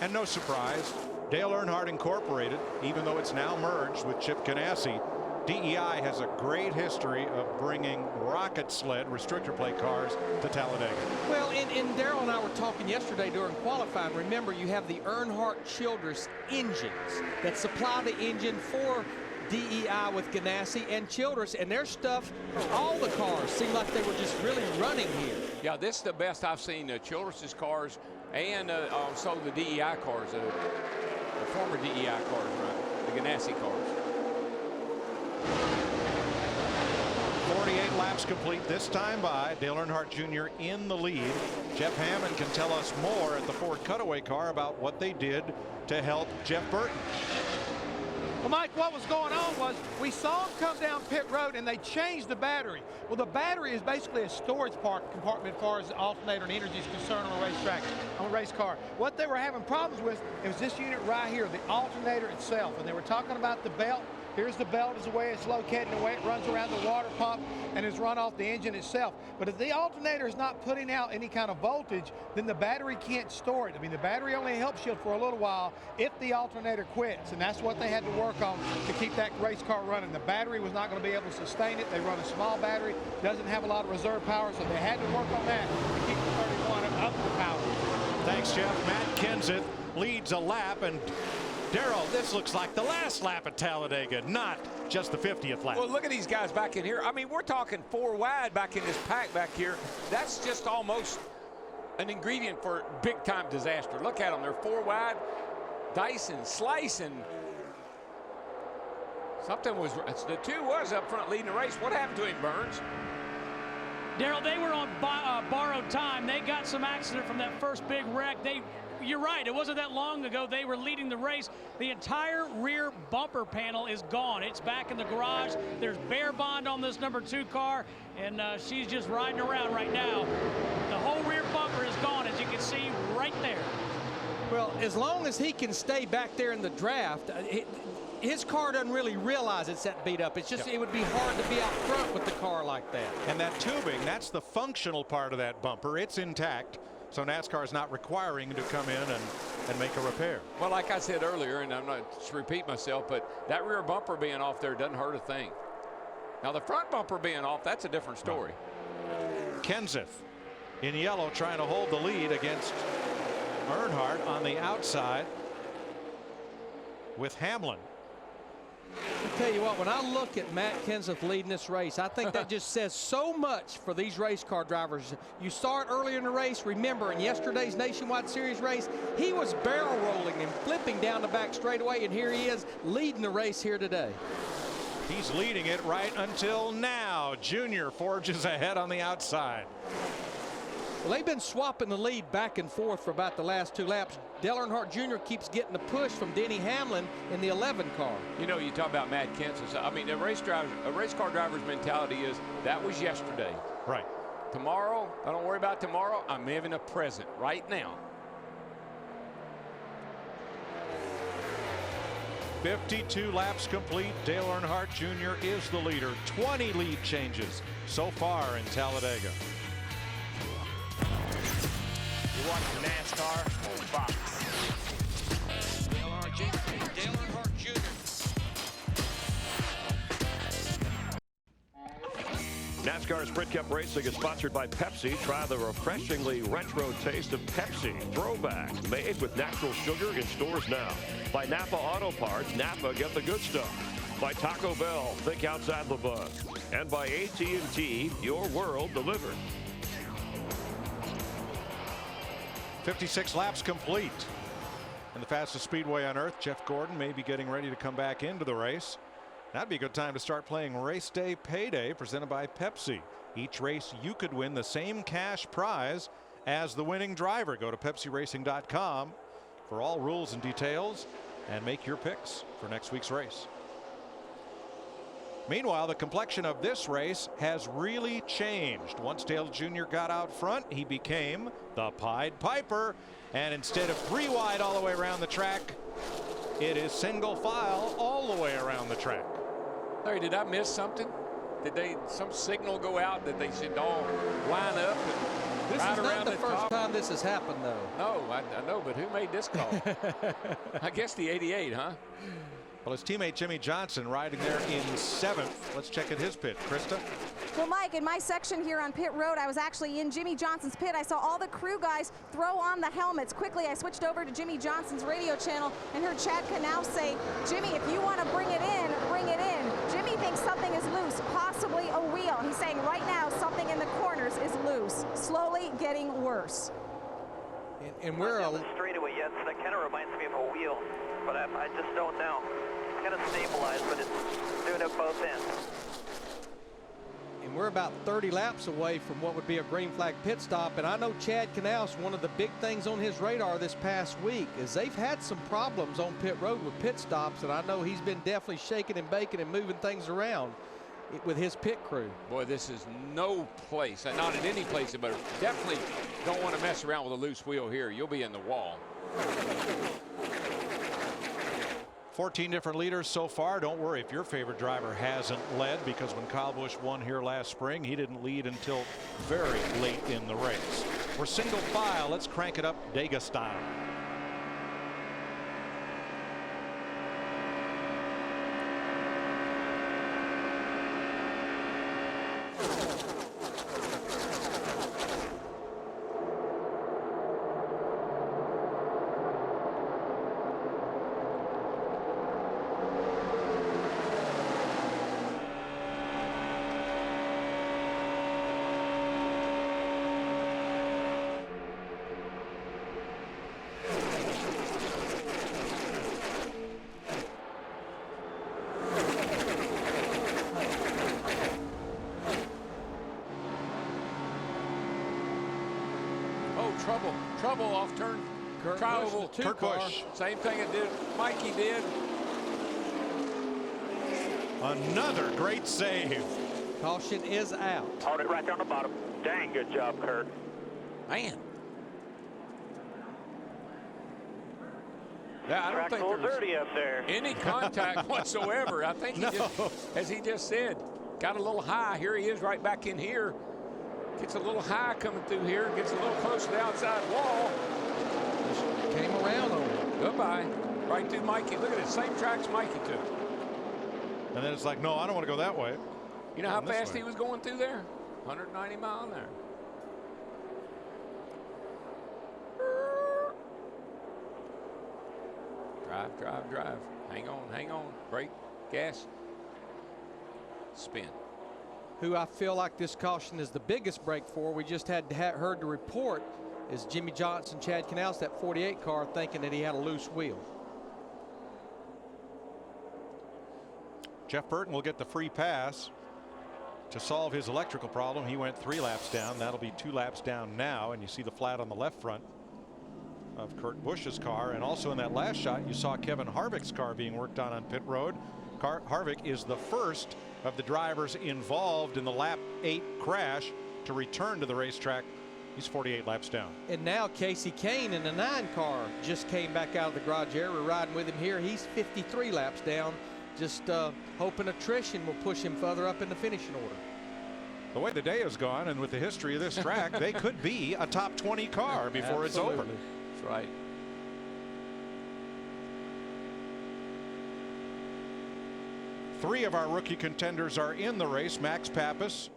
Speaker 3: And no surprise, Dale Earnhardt Incorporated, even though it's now merged with Chip Ganassi, DEI has a great history of bringing rocket sled restrictor plate cars to Talladega.
Speaker 8: Well, and Darrell and I were talking yesterday during qualifying. Remember, you have the Earnhardt-Childress engines that supply the engine for DEI with Ganassi and Childress, and their stuff, all the cars seem like they were just really running here.
Speaker 20: Yeah, this is the best I've seen Childress's cars and also the DEI cars, the former DEI cars run, the Ganassi cars.
Speaker 3: 48 laps complete this time by Dale Earnhardt Jr. in the lead. Jeff Hammond can tell us more at the Ford Cutaway car about what they did to help Jeff Burton.
Speaker 7: Well, Mike, what was going on was we saw them come down pit road and they changed the battery. Well, the battery is basically a storage compartment as far as the alternator and energy is concerned on a racetrack, on a race car. What they were having problems with, it was this unit right here, the alternator itself. And they were talking about the belt. Here's the belt is the way it's located, the way it runs around the water pump and is run off the engine itself. But if the alternator is not putting out any kind of voltage, then the battery can't store it. I mean, the battery only helps you for a little while if the alternator quits, and that's what they had to work on to keep that race car running. The battery was not going to be able to sustain it. They run a small battery, doesn't have a lot of reserve power, so they had to work on that to keep the 31 up to power.
Speaker 3: Thanks, Jeff. Matt Kenseth leads a lap, and Darrell, this looks like the last lap at Talladega, not just the 50th lap.
Speaker 20: Well, look at these guys back in here. I mean, we're talking 4 wide back in this pack back here. That's just almost an ingredient for big-time disaster. Look at them. They're 4 wide, dicing, slicing. Something was, the 2 was up front leading the race. What happened to him, Burns?
Speaker 12: Darrell, they were on borrowed time. They got some accident from that first big wreck. You're right, it wasn't that long ago they were leading the race. The entire rear bumper panel is gone. It's back in the garage. There's bare bond on this number 2 car, and she's just riding around right now. The whole rear bumper is gone, as you can see right there.
Speaker 8: Well, as long as he can stay back there in the draft, his car doesn't really realize it's that beat up. It's just, it would be hard to be out front with the car like that.
Speaker 3: And that tubing, that's the functional part of that bumper. It's intact. So NASCAR is not requiring to come in and make a repair.
Speaker 20: Well, like I said earlier, and I'm not to repeat myself, but that rear bumper being off there doesn't hurt a thing. Now the front bumper being off, that's a different story.
Speaker 3: Kenseth in yellow trying to hold the lead against Earnhardt on the outside with Hamlin.
Speaker 8: I tell you what, when I look at Matt Kenseth leading this race, I think that just says so much for these race car drivers. You saw it earlier in the race. Remember, in yesterday's Nationwide Series race, he was barrel rolling and flipping down the back straightaway, and here he is leading the race here today.
Speaker 3: He's leading it right until now. Junior forges ahead on the outside.
Speaker 8: Well, they've been swapping the lead back and forth for about the last 2 laps. Dale Earnhardt Jr. keeps getting the push from Denny Hamlin in the 11 car.
Speaker 20: You know, you talk about Matt Kenseth. I mean, a race car driver's mentality is that was yesterday.
Speaker 3: Right.
Speaker 20: Tomorrow, I don't worry about tomorrow. I'm living a present right now.
Speaker 3: 52 laps complete. Dale Earnhardt Jr. is the leader. 20 lead changes so far in Talladega.
Speaker 13: You're watching NASCAR on Fox.
Speaker 10: Dale Earnhardt Jr.
Speaker 5: NASCAR Sprint Cup Racing is sponsored by Pepsi. Try the refreshingly retro taste of Pepsi Throwback, made with natural sugar, in stores now. By Napa Auto Parts, Napa, get the good stuff. By Taco Bell, think outside the bun. And by AT&T, your world delivered.
Speaker 3: 56 laps complete. And the fastest speedway on earth, Jeff Gordon may be getting ready to come back into the race. That'd be a good time to start playing Race Day Payday, presented by Pepsi. Each race you could win the same cash prize as the winning driver. Go to PepsiRacing.com for all rules and details and make your picks for next week's race. Meanwhile, the complexion of this race has really changed. Once Dale Jr. got out front, he became the Pied Piper. And instead of 3 wide all the way around the track, it is single file all the way around the track.
Speaker 20: Larry, did I miss something? Did some signal go out that they should all line up and
Speaker 8: This
Speaker 20: ride
Speaker 8: is
Speaker 20: around
Speaker 8: not the first
Speaker 20: top?
Speaker 8: time this has happened, though.
Speaker 20: No, I know, but who made this call? I guess the 88, huh?
Speaker 3: Well, his teammate Jimmy Johnson riding there in 7th. Let's check at his pit. Krista?
Speaker 4: Well, Mike, in my section here on pit road, I was actually in Jimmy Johnson's pit. I saw all the crew guys throw on the helmets. Quickly, I switched over to Jimmy Johnson's radio channel and heard Chad Knaus say, Jimmy, if you want to bring it in, bring it in. Jimmy thinks something is loose, possibly a wheel. He's saying right now something in the corners is loose, slowly getting worse.
Speaker 8: And we're
Speaker 2: on the straightaway yet, so that kind of reminds me of a wheel, but I just don't know. Kind of stabilized, but it's doing it both ends.
Speaker 8: And we're about 30 laps away from what would be a green flag pit stop. And I know Chad Knaus, one of the big things on his radar this past week is they've had some problems on pit road with pit stops. And I know he's been definitely shaking and baking and moving things around with his pit crew.
Speaker 20: Boy, this is no place, not in any place, but definitely don't want to mess around with a loose wheel here. You'll be in the wall.
Speaker 3: 14 different leaders so far. Don't worry if your favorite driver hasn't led, because when Kyle Busch won here last spring, he didn't lead until very late in the race. We're single file. Let's crank it up Dega style.
Speaker 20: Trouble off turn.
Speaker 3: Kurt Busch.
Speaker 20: Same thing it did. Mikey did.
Speaker 3: Another great save.
Speaker 8: Caution is out.
Speaker 2: Hold it right there on the bottom. Dang good job, Kurt.
Speaker 20: Man. Yeah, I don't think
Speaker 2: a little
Speaker 20: there's
Speaker 2: dirty up there.
Speaker 20: any contact whatsoever. I think he just, as he just said, got a little high. Here he is right back in here. Gets a little high coming through here. Gets a little close to the outside wall.
Speaker 8: Just came around on him.
Speaker 20: Goodbye. Right through Mikey. Look at it. Same tracks Mikey took.
Speaker 3: And then it's like, no, I don't want to go that way.
Speaker 20: You know how fast he was going through there? 190 mile an hour. Drive, drive, drive. Hang on, hang on. Brake, gas, spin.
Speaker 8: Who I feel like this caution is the biggest break for, we just heard the report, is Jimmy Johnson, Chad Canals, that 48 car, thinking that he had a loose wheel.
Speaker 3: Jeff Burton will get the free pass to solve his electrical problem. He went 3 laps down. That'll be 2 laps down now, and you see the flat on the left front of Kurt Busch's car. And also in that last shot, you saw Kevin Harvick's car being worked on pit road. Harvick is the first of the drivers involved in the lap 8 crash to return to the racetrack. He's 48 laps down.
Speaker 8: And now Casey Kane in the 9 car just came back out of the garage area. We're riding with him here. He's 53 laps down. Just hoping attrition will push him further up in the finishing order.
Speaker 3: The way the day has gone, and with the history of this track, they could be a top 20 car before it's over.
Speaker 20: That's right.
Speaker 3: Three of our rookie contenders are in the race: Max Pappas,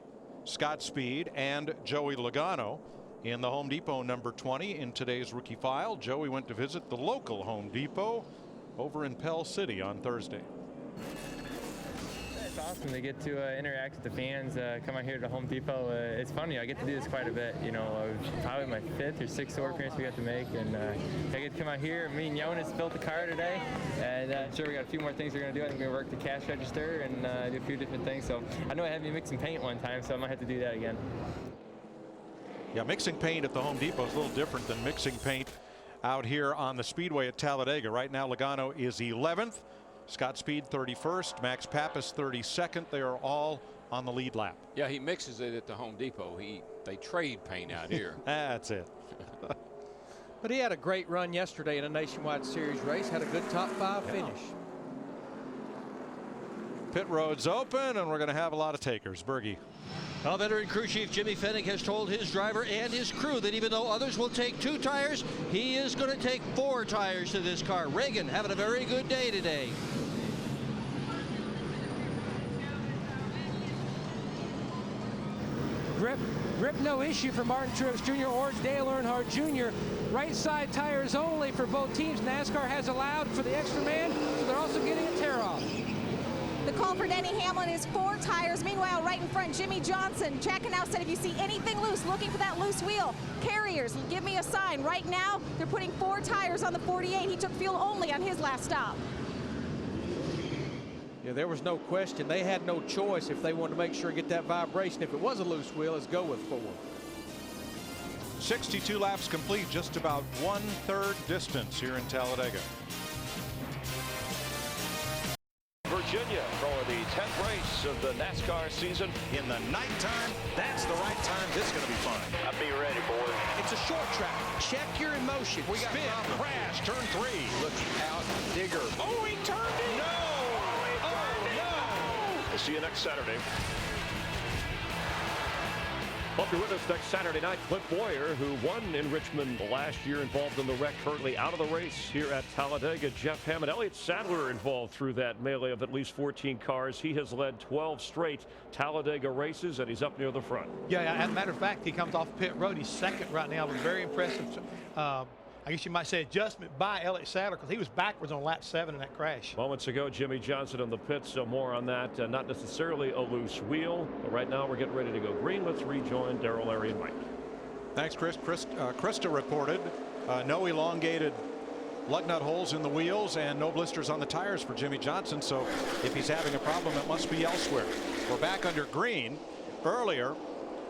Speaker 3: Scott Speed, and Joey Logano in the Home Depot number 20 in today's rookie file. Joey went to visit the local Home Depot over in Pell City on Thursday.
Speaker 14: It's awesome to get to interact with the fans, come out here to Home Depot. It's funny, I get to do this quite a bit. You know, probably my 5th or 6th tour appearance we got to make, and I get to come out here. Me and Jonas built the car today, and I'm sure we got a few more things we're going to do. I think we're going to work the cash register and do a few different things. So I know I had me mixing paint one time, so I might have to do that again.
Speaker 3: Yeah, mixing paint at the Home Depot is a little different than mixing paint out here on the Speedway at Talladega. Right now, Logano is 11th. Scott Speed 31st, Max Pappas 32nd. They are all on the lead lap.
Speaker 20: Yeah, he mixes it at the Home Depot. They trade paint out here.
Speaker 3: That's it.
Speaker 8: But he had a great run yesterday in a Nationwide Series race. Had a good top 5 finish.
Speaker 3: Pit road's open, and we're going to have a lot of takers. Bergie.
Speaker 10: Well, veteran crew chief Jimmy Fennick has told his driver and his crew that even though others will take 2 tires, he is going to take 4 tires to this car. Reagan having a very good day today.
Speaker 1: Grip no issue for Martin Truex Jr. or Dale Earnhardt Jr. Right side tires only for both teams. NASCAR has allowed for the extra man, so they're also getting a tear off.
Speaker 4: The call for Denny Hamlin is 4 tires. Meanwhile, right in front, Jimmy Johnson. Jack Canal said if you see anything loose, looking for that loose wheel, carriers, give me a sign. Right now, they're putting 4 tires on the 48. He took fuel only on his last stop.
Speaker 8: Yeah, there was no question. They had no choice if they wanted to make sure to get that vibration. If it was a loose wheel, let's go with 4.
Speaker 3: 62 laps complete, just about 1/3 distance here in Talladega.
Speaker 5: Virginia for the 10th race of the NASCAR season.
Speaker 3: In the nighttime, that's the right time. This is going to be fun.
Speaker 9: I'll be ready, boys.
Speaker 8: It's a short track. Check your emotion.
Speaker 3: We got spin, crash, turn 3.
Speaker 20: Look out, Digger.
Speaker 9: Oh, he turned it.
Speaker 3: No!
Speaker 5: We'll see you next Saturday. Hope you're with us next Saturday night. Cliff Boyer, who won in Richmond last year, involved in the wreck, currently out of the race here at Talladega. Jeff Hammond, Elliott Sadler involved through that melee of at least 14 cars. He has led 12 straight Talladega races, and he's up near the front.
Speaker 7: Yeah, as a matter of fact, he comes off pit road. He's 2nd right now. It was very impressive. I guess you might say adjustment by Elliott Sadler, because he was backwards on lap 7 in that crash.
Speaker 5: Moments ago, Jimmy Johnson in the pits, so more on that. Not necessarily a loose wheel, but right now we're getting ready to go green. Let's rejoin Darrell, Larry, and Mike.
Speaker 3: Thanks, Chris. Krista reported no elongated lug nut holes in the wheels and no blisters on the tires for Jimmy Johnson, so if he's having a problem, it must be elsewhere. We're back under green. Earlier,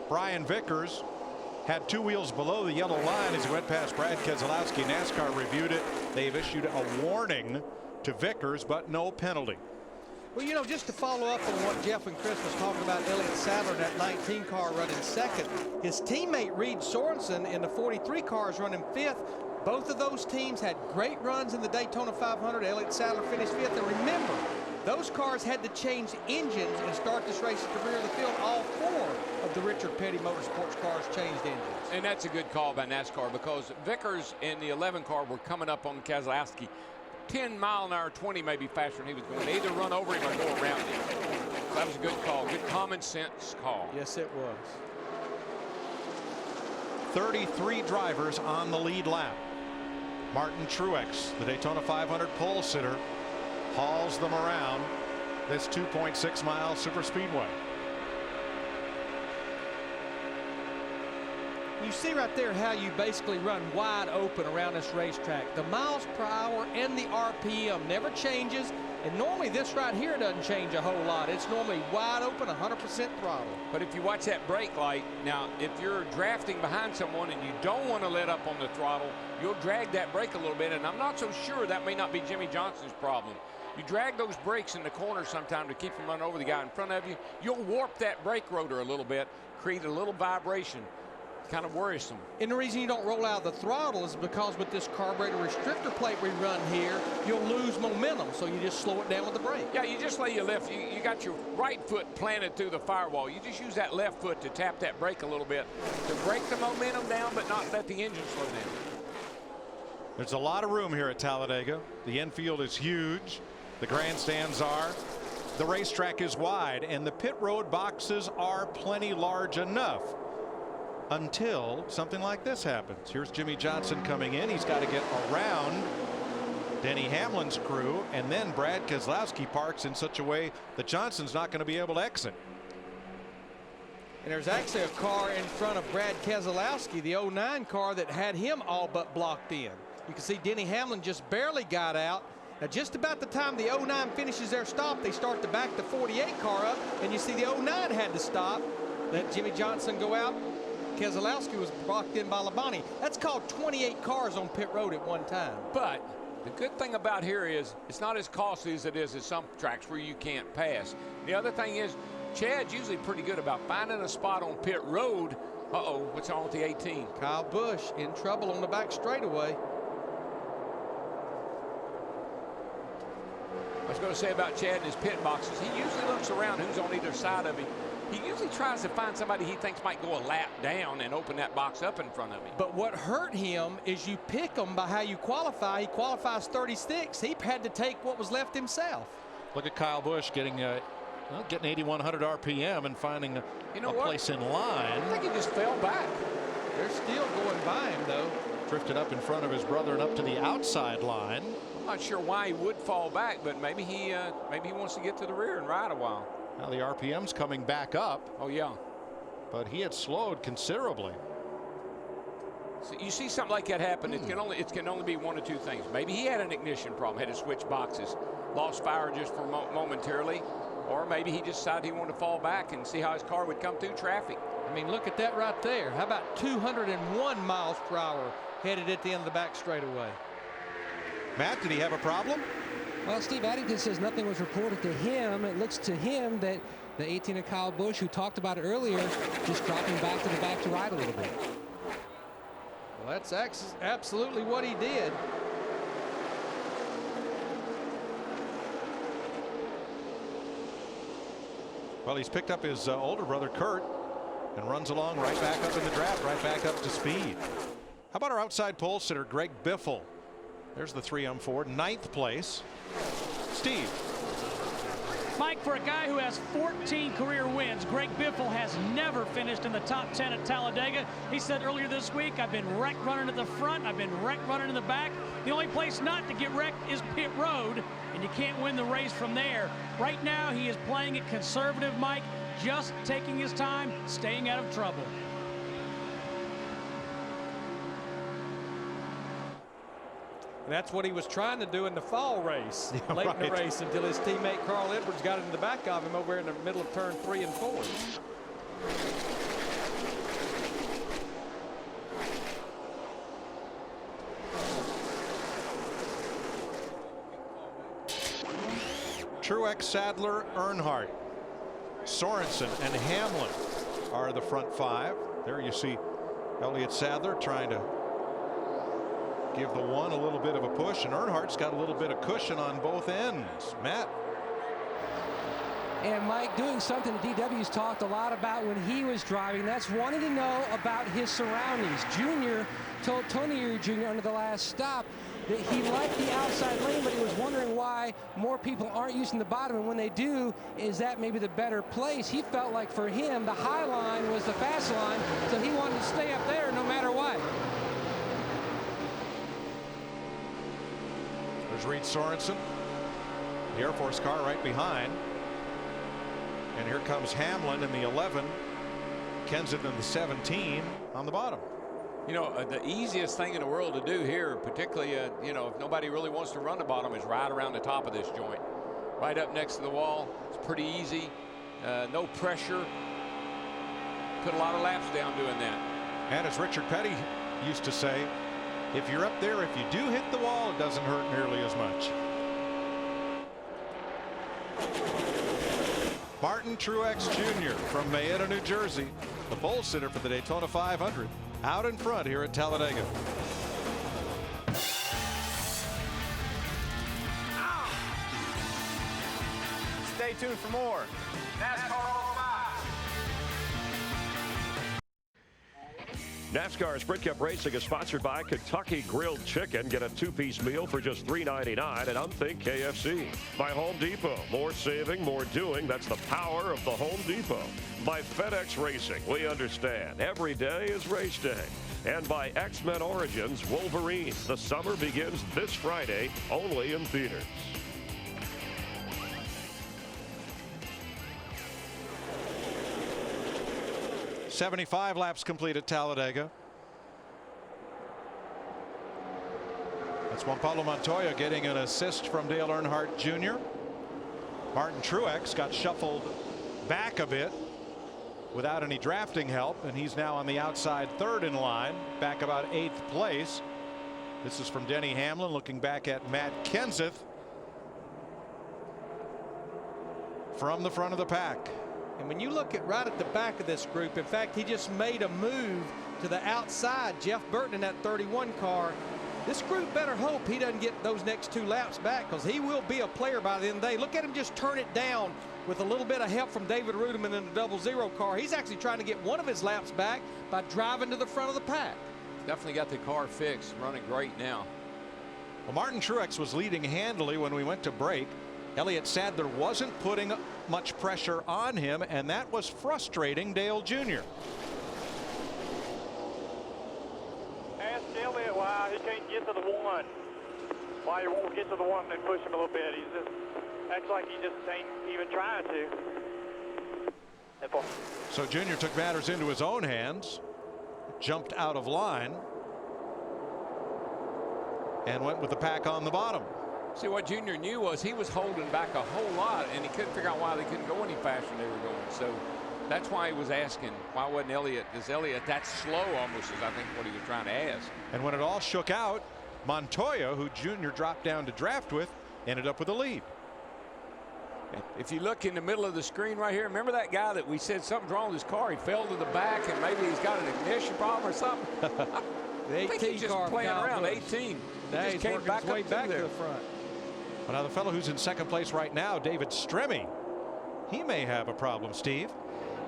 Speaker 3: Brian Vickers had 2 wheels below the yellow line as he went past Brad Keselowski. NASCAR reviewed it. They've issued a warning to Vickers, but no penalty.
Speaker 8: Well, you know, just to follow up on what Jeff and Chris was talking about, Elliott Sadler, that 19 car running 2nd. His teammate Reed Sorensen in the 43 cars running 5th. Both of those teams had great runs in the Daytona 500. Elliott Sadler finished 5th. And remember, Those cars had to change engines and start this race at the rear of the field. All 4 of the Richard Petty Motorsports cars changed engines.
Speaker 20: And that's a good call by NASCAR because Vickers and the 11 car were coming up on Keselowski 10 mile an hour, 20 maybe faster than he was going. They either run over him or go around him. So that was a good call, good common sense call.
Speaker 8: Yes, it was.
Speaker 3: 33 drivers on the lead lap. Martin Truex, the Daytona 500 pole sitter, hauls them around this 2.6 mile Superspeedway.
Speaker 8: You see right there how you basically run wide open around this racetrack. The miles per hour and the RPM never changes. And normally this right here doesn't change a whole lot. It's normally wide open, 100% throttle.
Speaker 20: But if you watch that brake light, now if you're drafting behind someone and you don't want to let up on the throttle, you'll drag that brake a little bit. And I'm not so sure that may not be Jimmy Johnson's problem. You drag those brakes in the corner sometime to keep from running over the guy in front of you. You'll warp that brake rotor a little bit, create a little vibration. Kind of worrisome.
Speaker 8: And the reason you don't roll out the throttle is because with this carburetor restrictor plate we run here, you'll lose momentum, so you just slow it down with the brake.
Speaker 20: Yeah, you just lay your left. You got your right foot planted through the firewall. You just use that left foot to tap that brake a little bit to break the momentum down, but not let the engine slow down.
Speaker 3: There's a lot of room here at Talladega. The infield is huge. The grandstands are. The racetrack is wide, and the pit road boxes are plenty large enough. Until something like this happens. Here's Jimmy Johnson coming in. He's got to get around Denny Hamlin's crew, and then Brad Keselowski parks in such a way that Johnson's not going to be able to exit.
Speaker 8: And there's actually a car in front of Brad Keselowski, the 09 car that had him all but blocked in. You can see Denny Hamlin just barely got out. Now just about the time the 09 finishes their stop, they start to back the 48 car up, and you see the 09 had to stop. Let Jimmy Johnson go out. Keselowski was blocked in by Labonte. That's called 28 cars on pit road at one time.
Speaker 20: But the good thing about here is it's not as costly as it is at some tracks where you can't pass. The other thing is Chad's usually pretty good about finding a spot on pit road. Uh-oh, what's on with the 18?
Speaker 8: Kyle Busch in trouble on the back straightaway.
Speaker 20: I was going to say about Chad in his pit boxes, he usually looks around who's on either side of him. He usually tries to find somebody he thinks might go a lap down and open that box up in front of him.
Speaker 8: But what hurt him is you pick him by how you qualify. He qualifies 36. He had to take what was left himself.
Speaker 3: Look at Kyle Busch getting 8,100 RPM and finding a place in line.
Speaker 20: I think he just fell back.
Speaker 8: They're still going by him, though.
Speaker 3: Drifted up in front of his brother and up to the outside line.
Speaker 20: I'm not sure why he would fall back, but maybe he wants to get to the rear and ride a while.
Speaker 3: Now the RPM's coming back up.
Speaker 20: Oh, yeah.
Speaker 3: But he had slowed considerably.
Speaker 20: So you see something like that happen, it can only be one of two things. Maybe he had an ignition problem, had to switch boxes, lost fire just for momentarily, or maybe he just decided he wanted to fall back and see how his car would come through traffic.
Speaker 8: I mean, look at that right there. How about 201 miles per hour headed at the end of the back straightaway?
Speaker 3: Matt, did he have a problem?
Speaker 1: Well, Steve Addington says nothing was reported to him. It looks to him that the 18 of Kyle Busch, who talked about it earlier, just dropping back to the back to ride a little bit.
Speaker 8: Well, that's absolutely what he did.
Speaker 3: Well, he's picked up his older brother, Kurt, and runs along right back up in the draft, right back up to speed. How about our outside pole sitter, Greg Biffle? There's the 3M Ford, 9th place. Steve.
Speaker 12: Mike, for a guy who has 14 career wins, Greg Biffle has never finished in the top 10 at Talladega. He said earlier this week, I've been wrecked running at the front, I've been wrecked running in the back. The only place not to get wrecked is pit road, and you can't win the race from there. Right now, he is playing it conservative, Mike, just taking his time, staying out of trouble.
Speaker 8: And that's what he was trying to do in the fall race, late in the race, until his teammate Carl Edwards got into the back of him over in the middle of turn 3 and 4.
Speaker 3: Truex, Sadler, Earnhardt, Sorensen, and Hamlin are the front 5. There you see Elliott Sadler trying to give the one a little bit of a push, and Earnhardt's got a little bit of cushion on both ends. Matt.
Speaker 1: And Mike, doing something that DW's talked a lot about when he was driving, that's wanting to know about his surroundings. Junior told Tony Jr. under the last stop that he liked the outside lane, but he was wondering why more people aren't using the bottom, and when they do, is that maybe the better place? He felt like for him, the high line was the fast line, so he wanted to stay up there no matter what.
Speaker 3: There's Reed Sorensen, the Air Force car right behind. And here comes Hamlin in the 11, Kenseth in the 17 on the bottom.
Speaker 6: You know, the easiest thing in the world to do here, particularly, you know, if nobody really wants to run the bottom, is right around the top of this joint. Right up next to the wall. It's pretty easy. No pressure. Put a lot of laps down doing that.
Speaker 3: And as Richard Petty used to say, if you're up there, if you do hit the wall, it doesn't hurt nearly as much. Martin Truex Jr. from Mayetta, New Jersey, the pole sitter for the Daytona 500, out in front here at Talladega.
Speaker 13: Stay tuned for more NASCAR.
Speaker 5: NASCAR Sprint Cup Racing is sponsored by Kentucky Grilled Chicken. Get a 2-piece meal for just $3.99 at Unthink KFC. By Home Depot. More saving, more doing. That's the power of the Home Depot. By FedEx Racing. We understand. Every day is race day. And by X-Men Origins Wolverine. The summer begins this Friday, only in theaters.
Speaker 3: '75 laps complete at Talladega. That's Juan Pablo Montoya getting an assist from Dale Earnhardt Jr. Martin Truex got shuffled back a bit without any drafting help, and he's now on the outside third in line, back about 8th place. This is from Denny Hamlin looking back at Matt Kenseth from the front of the pack.
Speaker 8: And when you look at right at the back of this group, in fact, he just made a move to the outside. Jeff Burton in that 31 car. This group better hope he doesn't get those next 2 laps back, because he will be a player by the end of the day. Look at him just turn it down with a little bit of help from David Rudiman in the 00 car. He's actually trying to get one of his laps back by driving to the front of the pack.
Speaker 6: Definitely got the car fixed, running great now.
Speaker 3: Well, Martin Truex was leading handily when we went to break. Elliott Sadler wasn't putting much pressure on him, and that was frustrating Dale Jr.
Speaker 2: Ask Elliott why he can't get to the 1. Why he won't get to the 1 and push him a little bit. He just acts like he just ain't even trying to.
Speaker 3: So Jr. took matters into his own hands, jumped out of line, and went with the pack on the bottom.
Speaker 6: See, what Junior knew was he was holding back a whole lot, and he couldn't figure out why they couldn't go any faster than they were going. So that's why he was asking, why wasn't Elliott, is Elliott that slow almost, is I think what he was trying to ask.
Speaker 3: And when it all shook out, Montoya, who Junior dropped down to draft with, ended up with a lead.
Speaker 6: If you look in the middle of the screen right here, remember that guy that we said something's wrong with his car? He fell to the back, and maybe he's got an ignition problem or something. I think he's just playing around. 18.
Speaker 8: Now
Speaker 6: he just came back
Speaker 8: way
Speaker 6: up
Speaker 8: back
Speaker 6: to
Speaker 8: the front.
Speaker 3: Well, now the fellow who's in second place right now, David Stremme, he may have a problem, Steve.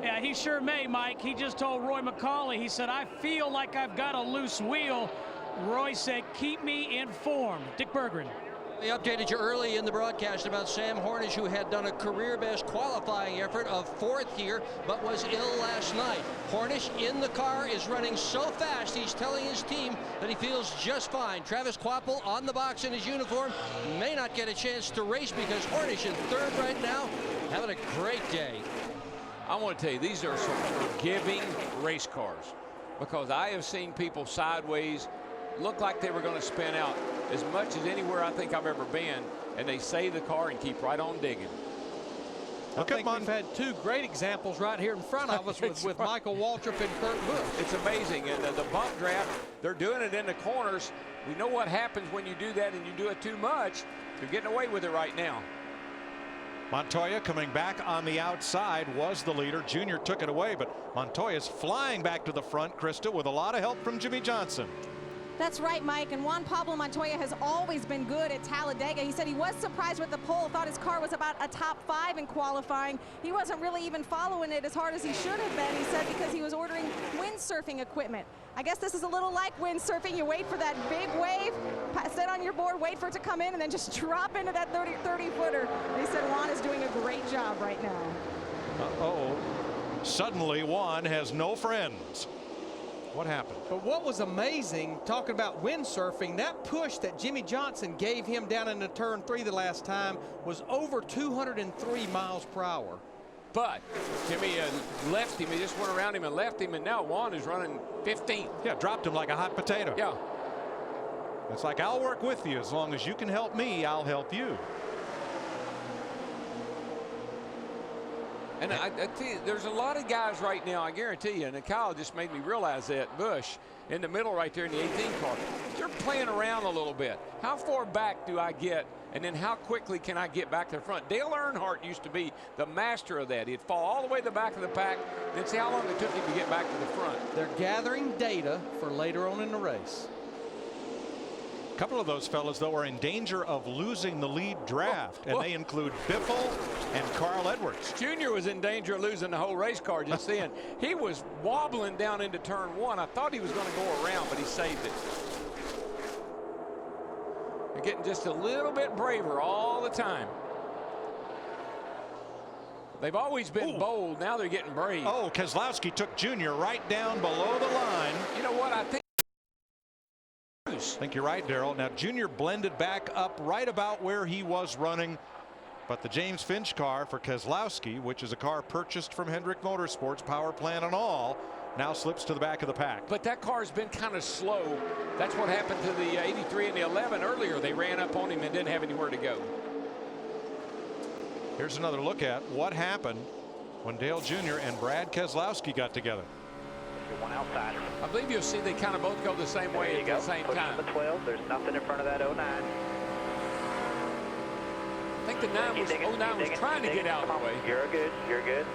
Speaker 12: Yeah, he sure may, Mike. He just told Roy McCauley, he said, I feel like I've got a loose wheel. Roy said, keep me informed. Dick Berggren.
Speaker 10: They updated you early in the broadcast about Sam Hornish, who had done a career-best qualifying effort of 4th here, but was ill last night. Hornish in the car is running so fast, he's telling his team that he feels just fine. Travis Quapple on the box in his uniform may not get a chance to race because Hornish in 3rd right now, having a great day.
Speaker 6: I want to tell you, these are some forgiving race cars, because I have seen people sideways look like they were going to spin out as much as anywhere I think I've ever been, and they save the car and keep right on digging.
Speaker 8: I think we've had 2 great examples right here in front of us with Michael Waltrip and Kurt Busch.
Speaker 6: It's amazing, and the bump draft, they're doing it in the corners. We know what happens when you do that and you do it too much. They're getting away with it right now.
Speaker 3: Montoya coming back on the outside was the leader. Junior took it away, but Montoya's flying back to the front, Krista, with a lot of help from Jimmy Johnson.
Speaker 4: That's right, Mike. And Juan Pablo Montoya has always been good at Talladega. He said he was surprised with the pole, thought his car was about a top 5 in qualifying. He wasn't really even following it as hard as he should have been, he said, because he was ordering windsurfing equipment. I guess this is a little like windsurfing. You wait for that big wave, sit on your board, wait for it to come in, and then just drop into that 30-footer. They said Juan is doing a great job right now.
Speaker 3: Uh-oh. Suddenly, Juan has no friends. What happened?
Speaker 8: But what was amazing, talking about windsurfing, that push that Jimmy Johnson gave him down into turn 3 the last time was over 203 miles per hour.
Speaker 20: But Jimmy left him. He just went around him and left him, and now Juan is running 15th.
Speaker 3: Yeah, dropped him like a hot potato.
Speaker 20: Yeah.
Speaker 3: It's like, I'll work with you. As long as you can help me, I'll help you.
Speaker 20: And I tell you, there's a lot of guys right now, I guarantee you, and Kyle just made me realize that, Busch, in the middle right there in the 18 car, they're playing around a little bit. How far back do I get, and then how quickly can I get back to the front? Dale Earnhardt used to be the master of that. He'd fall all the way to the back of the pack, then see how long it took him to get back to the front.
Speaker 8: They're gathering data for later on in the race.
Speaker 3: A couple of those fellas, though, are in danger of losing the lead draft, and they include Biffle and Carl Edwards.
Speaker 20: Junior was in danger of losing the whole race car just then. He was wobbling down into turn 1. I thought he was going to go around, but he saved it. They're getting just a little bit braver all the time. They've always been bold. Now they're getting brave.
Speaker 3: Oh, Keselowski took Junior right down below the line.
Speaker 20: You know what? I
Speaker 3: think you're right, Darrell. Now, Junior blended back up right about where he was running. But the James Finch car for Keselowski, which is a car purchased from Hendrick Motorsports, power plant and all, now slips to the back of the pack.
Speaker 20: But that car's been kind of slow. That's what happened to the 83 and the 11 earlier. They ran up on him and didn't have anywhere to go.
Speaker 3: Here's another look at what happened when Dale Jr. and Brad Keselowski got together.
Speaker 9: One outside.
Speaker 20: I believe you'll see they kind of both go the same way at the same time.
Speaker 9: The 12. There's nothing in front of that 09.
Speaker 20: I think the 09 was trying to get out of the way.
Speaker 9: You're good. You're good.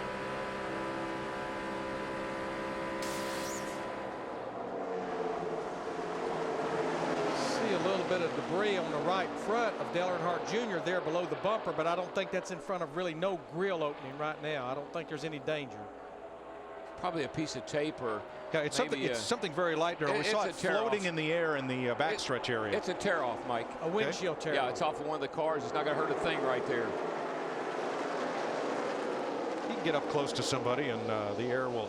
Speaker 8: See a little bit of debris on the right front of Dale Earnhardt Jr. there below the bumper, but I don't think that's in front of really no grill opening right now. I don't think there's any danger.
Speaker 20: Probably a piece of tape or
Speaker 3: it's something very light there. We saw it floating in the air in the backstretch area.
Speaker 20: It's a tear off, Mike.
Speaker 8: A windshield tear.
Speaker 20: Yeah, it's off of one of the cars. It's not going to hurt a thing right there.
Speaker 3: You can get up close to somebody and the air will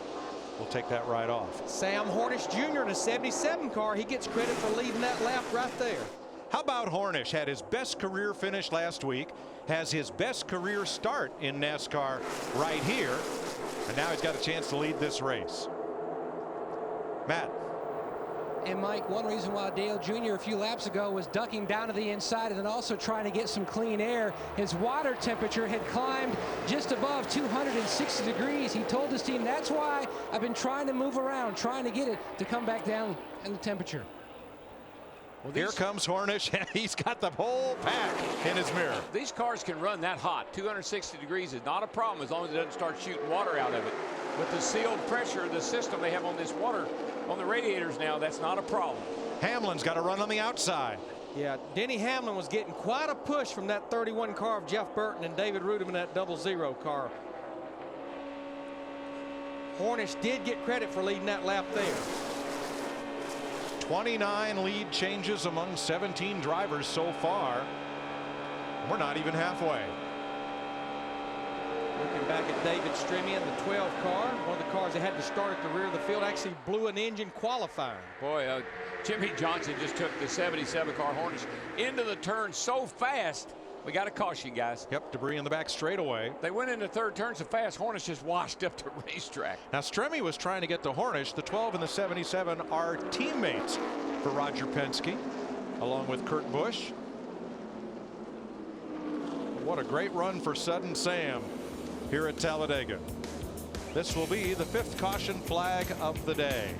Speaker 3: take that right off.
Speaker 8: Sam Hornish Jr. in a 77 car. He gets credit for leading that lap right there.
Speaker 3: How about Hornish? Had his best career finish last week, has his best career start in NASCAR right here, and now he's got a chance to lead this race. Matt.
Speaker 1: And Mike, one reason why Dale Jr. a few laps ago was ducking down to the inside and then also trying to get some clean air, his water temperature had climbed just above 260 degrees. He told his team, that's why I've been trying to move around, trying to get it to come back down in the temperature.
Speaker 3: Well, here comes Hornish, and he's got the whole pack in his mirror.
Speaker 20: These cars can run that hot. 260 degrees is not a problem as long as it doesn't start shooting water out of it. With the sealed pressure, the system they have on this water, on the radiators now, that's not a problem.
Speaker 3: Hamlin's got to run on the outside.
Speaker 8: Yeah, Denny Hamlin was getting quite a push from that 31 car of Jeff Burton and David Rudem in that 00 car. Hornish did get credit for leading that lap there.
Speaker 3: 29 lead changes among 17 drivers so far. We're not even halfway.
Speaker 8: Looking back at David Stremian, the 12 car, one of the cars that had to start at the rear of the field, actually blew an engine qualifying.
Speaker 20: Boy, Jimmy Johnson just took the 77 car Hornish into the turn so fast. We got to caution, guys.
Speaker 3: Yep, debris in the back straightaway.
Speaker 20: They went into third turn so fast, Hornish just washed up the racetrack.
Speaker 3: Now, Stremme was trying to get to Hornish. The 12 and the 77 are teammates for Roger Penske, along with Kurt Busch. What a great run for Sudden Sam here at Talladega. This will be the 5th caution flag of the day.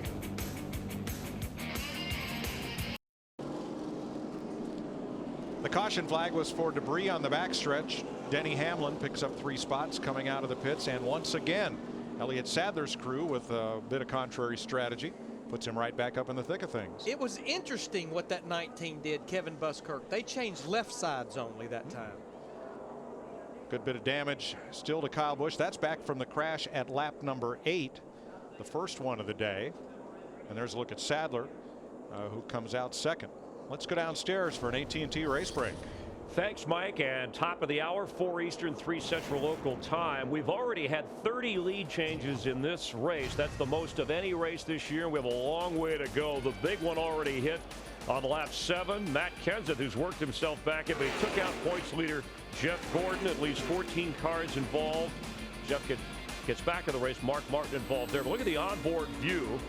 Speaker 3: The caution flag was for debris on the backstretch. Denny Hamlin picks up 3 spots coming out of the pits, and once again Elliott Sadler's crew with a bit of contrary strategy puts him right back up in the thick of things.
Speaker 8: It was interesting what that 19 did, Kevin Buskirk. They changed left sides only that time.
Speaker 3: Good bit of damage still to Kyle Busch. That's back from the crash at lap number 8, the first one of the day. And there's a look at Sadler, who comes out second. Let's go downstairs for an AT&T race break.
Speaker 5: Thanks, Mike. And top of the hour, 4 Eastern, 3 Central local time. We've already had 30 lead changes in this race. That's the most of any race this year. We have a long way to go. The big one already hit on lap 7. Matt Kenseth, who's worked himself back in, but he took out points leader Jeff Gordon. At least 14 cars involved. Jeff gets back in the race. Mark Martin involved there. But look at the onboard view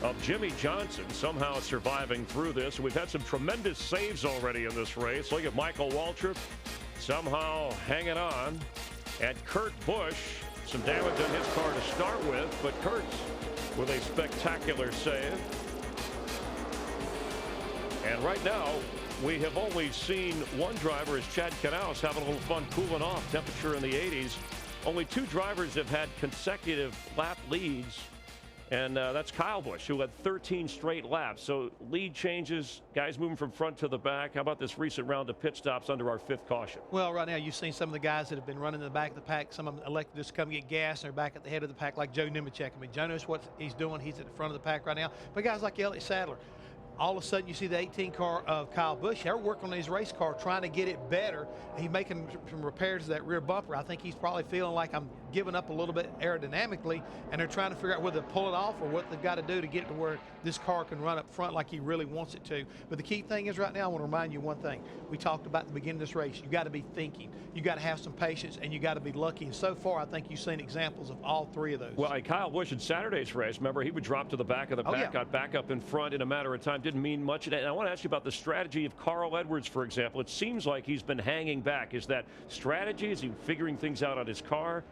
Speaker 5: of Jimmy Johnson somehow surviving through this. We've had some tremendous saves already in this race. Look at Michael Waltrip somehow hanging on. And Kurt Busch, some damage on his car to start with, but Kurt's with a spectacular save. And right now, we have only seen one driver, as Chad Knaus, having a little fun cooling off. Temperature in the 80s. Only 2 drivers have had consecutive lap leads. And that's Kyle Busch, who had 13 straight laps. So lead changes, guys moving from front to the back. How about this recent round of pit stops under our 5th caution?
Speaker 7: Well, right now you've seen some of the guys that have been running in the back of the pack. Some of them elected just to come get gas, and they're back at the head of the pack, like Joe Nemechek. I mean, Joe knows what he's doing. He's at the front of the pack right now. But guys like Elliott Sadler, all of a sudden you see the 18 car of Kyle Busch. They're working on his race car, trying to get it better. He's making some repairs to that rear bumper. I think he's probably feeling like I'm giving up a little bit aerodynamically, and they're trying to figure out whether to pull it off or what they've got to do to get it to where this car can run up front like he really wants it to. But the key thing is right now, I want to remind you one thing. We talked about at the beginning of this race. You got to be thinking. You got to have some patience, and you got to be lucky. And so far, I think you've seen examples of all 3 of those.
Speaker 5: Well, Kyle Busch in Saturday's race, remember, he would drop to the back of the pack, got back up in front in a matter of time. Didn't mean much. And I want to ask you about the strategy of Carl Edwards, for example. It seems like he's been hanging back. Is that strategy? Is he figuring things out on his car?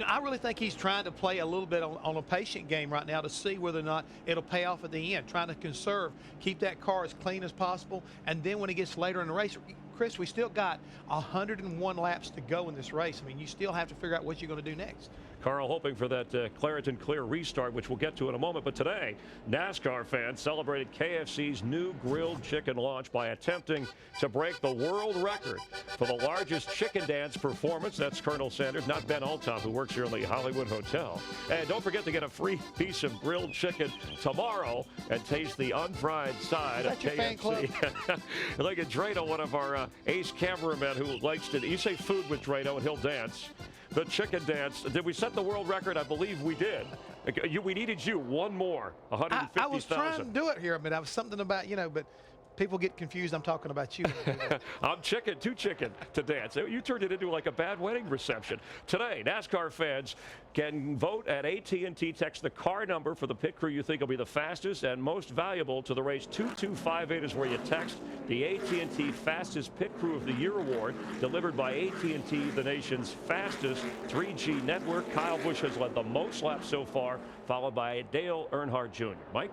Speaker 7: I really think he's trying to play a little bit on a patient game right now to see whether or not it'll pay off at the end, trying to conserve, keep that car as clean as possible. And then when it gets later in the race, Chris, we still got 101 laps to go in this race. I mean, you still have to figure out what you're going to do next.
Speaker 5: Carl hoping for that Claritin Clear restart, which we'll get to in a moment. But today, NASCAR fans celebrated KFC's new grilled chicken launch by attempting to break the world record for the largest chicken dance performance. That's Colonel Sanders, not Ben Althoff, who works here in the Hollywood Hotel. And don't forget to get a free piece of grilled chicken tomorrow and taste the unfried side of KFC. Look at Drano, one of our ace cameramen who likes to, you say food with Drano and he'll dance. The chicken dance. Did we set the world record? I believe we did. We needed you one more. 150,000.
Speaker 7: I was trying to do it here. I mean, I was something about, but people get confused. I'm talking about you.
Speaker 5: I'm too chicken to dance. You turned it into like a bad wedding reception. Today, NASCAR fans can vote at AT&T. Text the car number for the pit crew you think will be the fastest and most valuable to the race. 2258 is where you text the AT&T Fastest Pit Crew of the Year award, delivered by AT&T, the nation's fastest 3G network. Kyle Busch has led the most laps so far, followed by Dale Earnhardt Jr. Mike?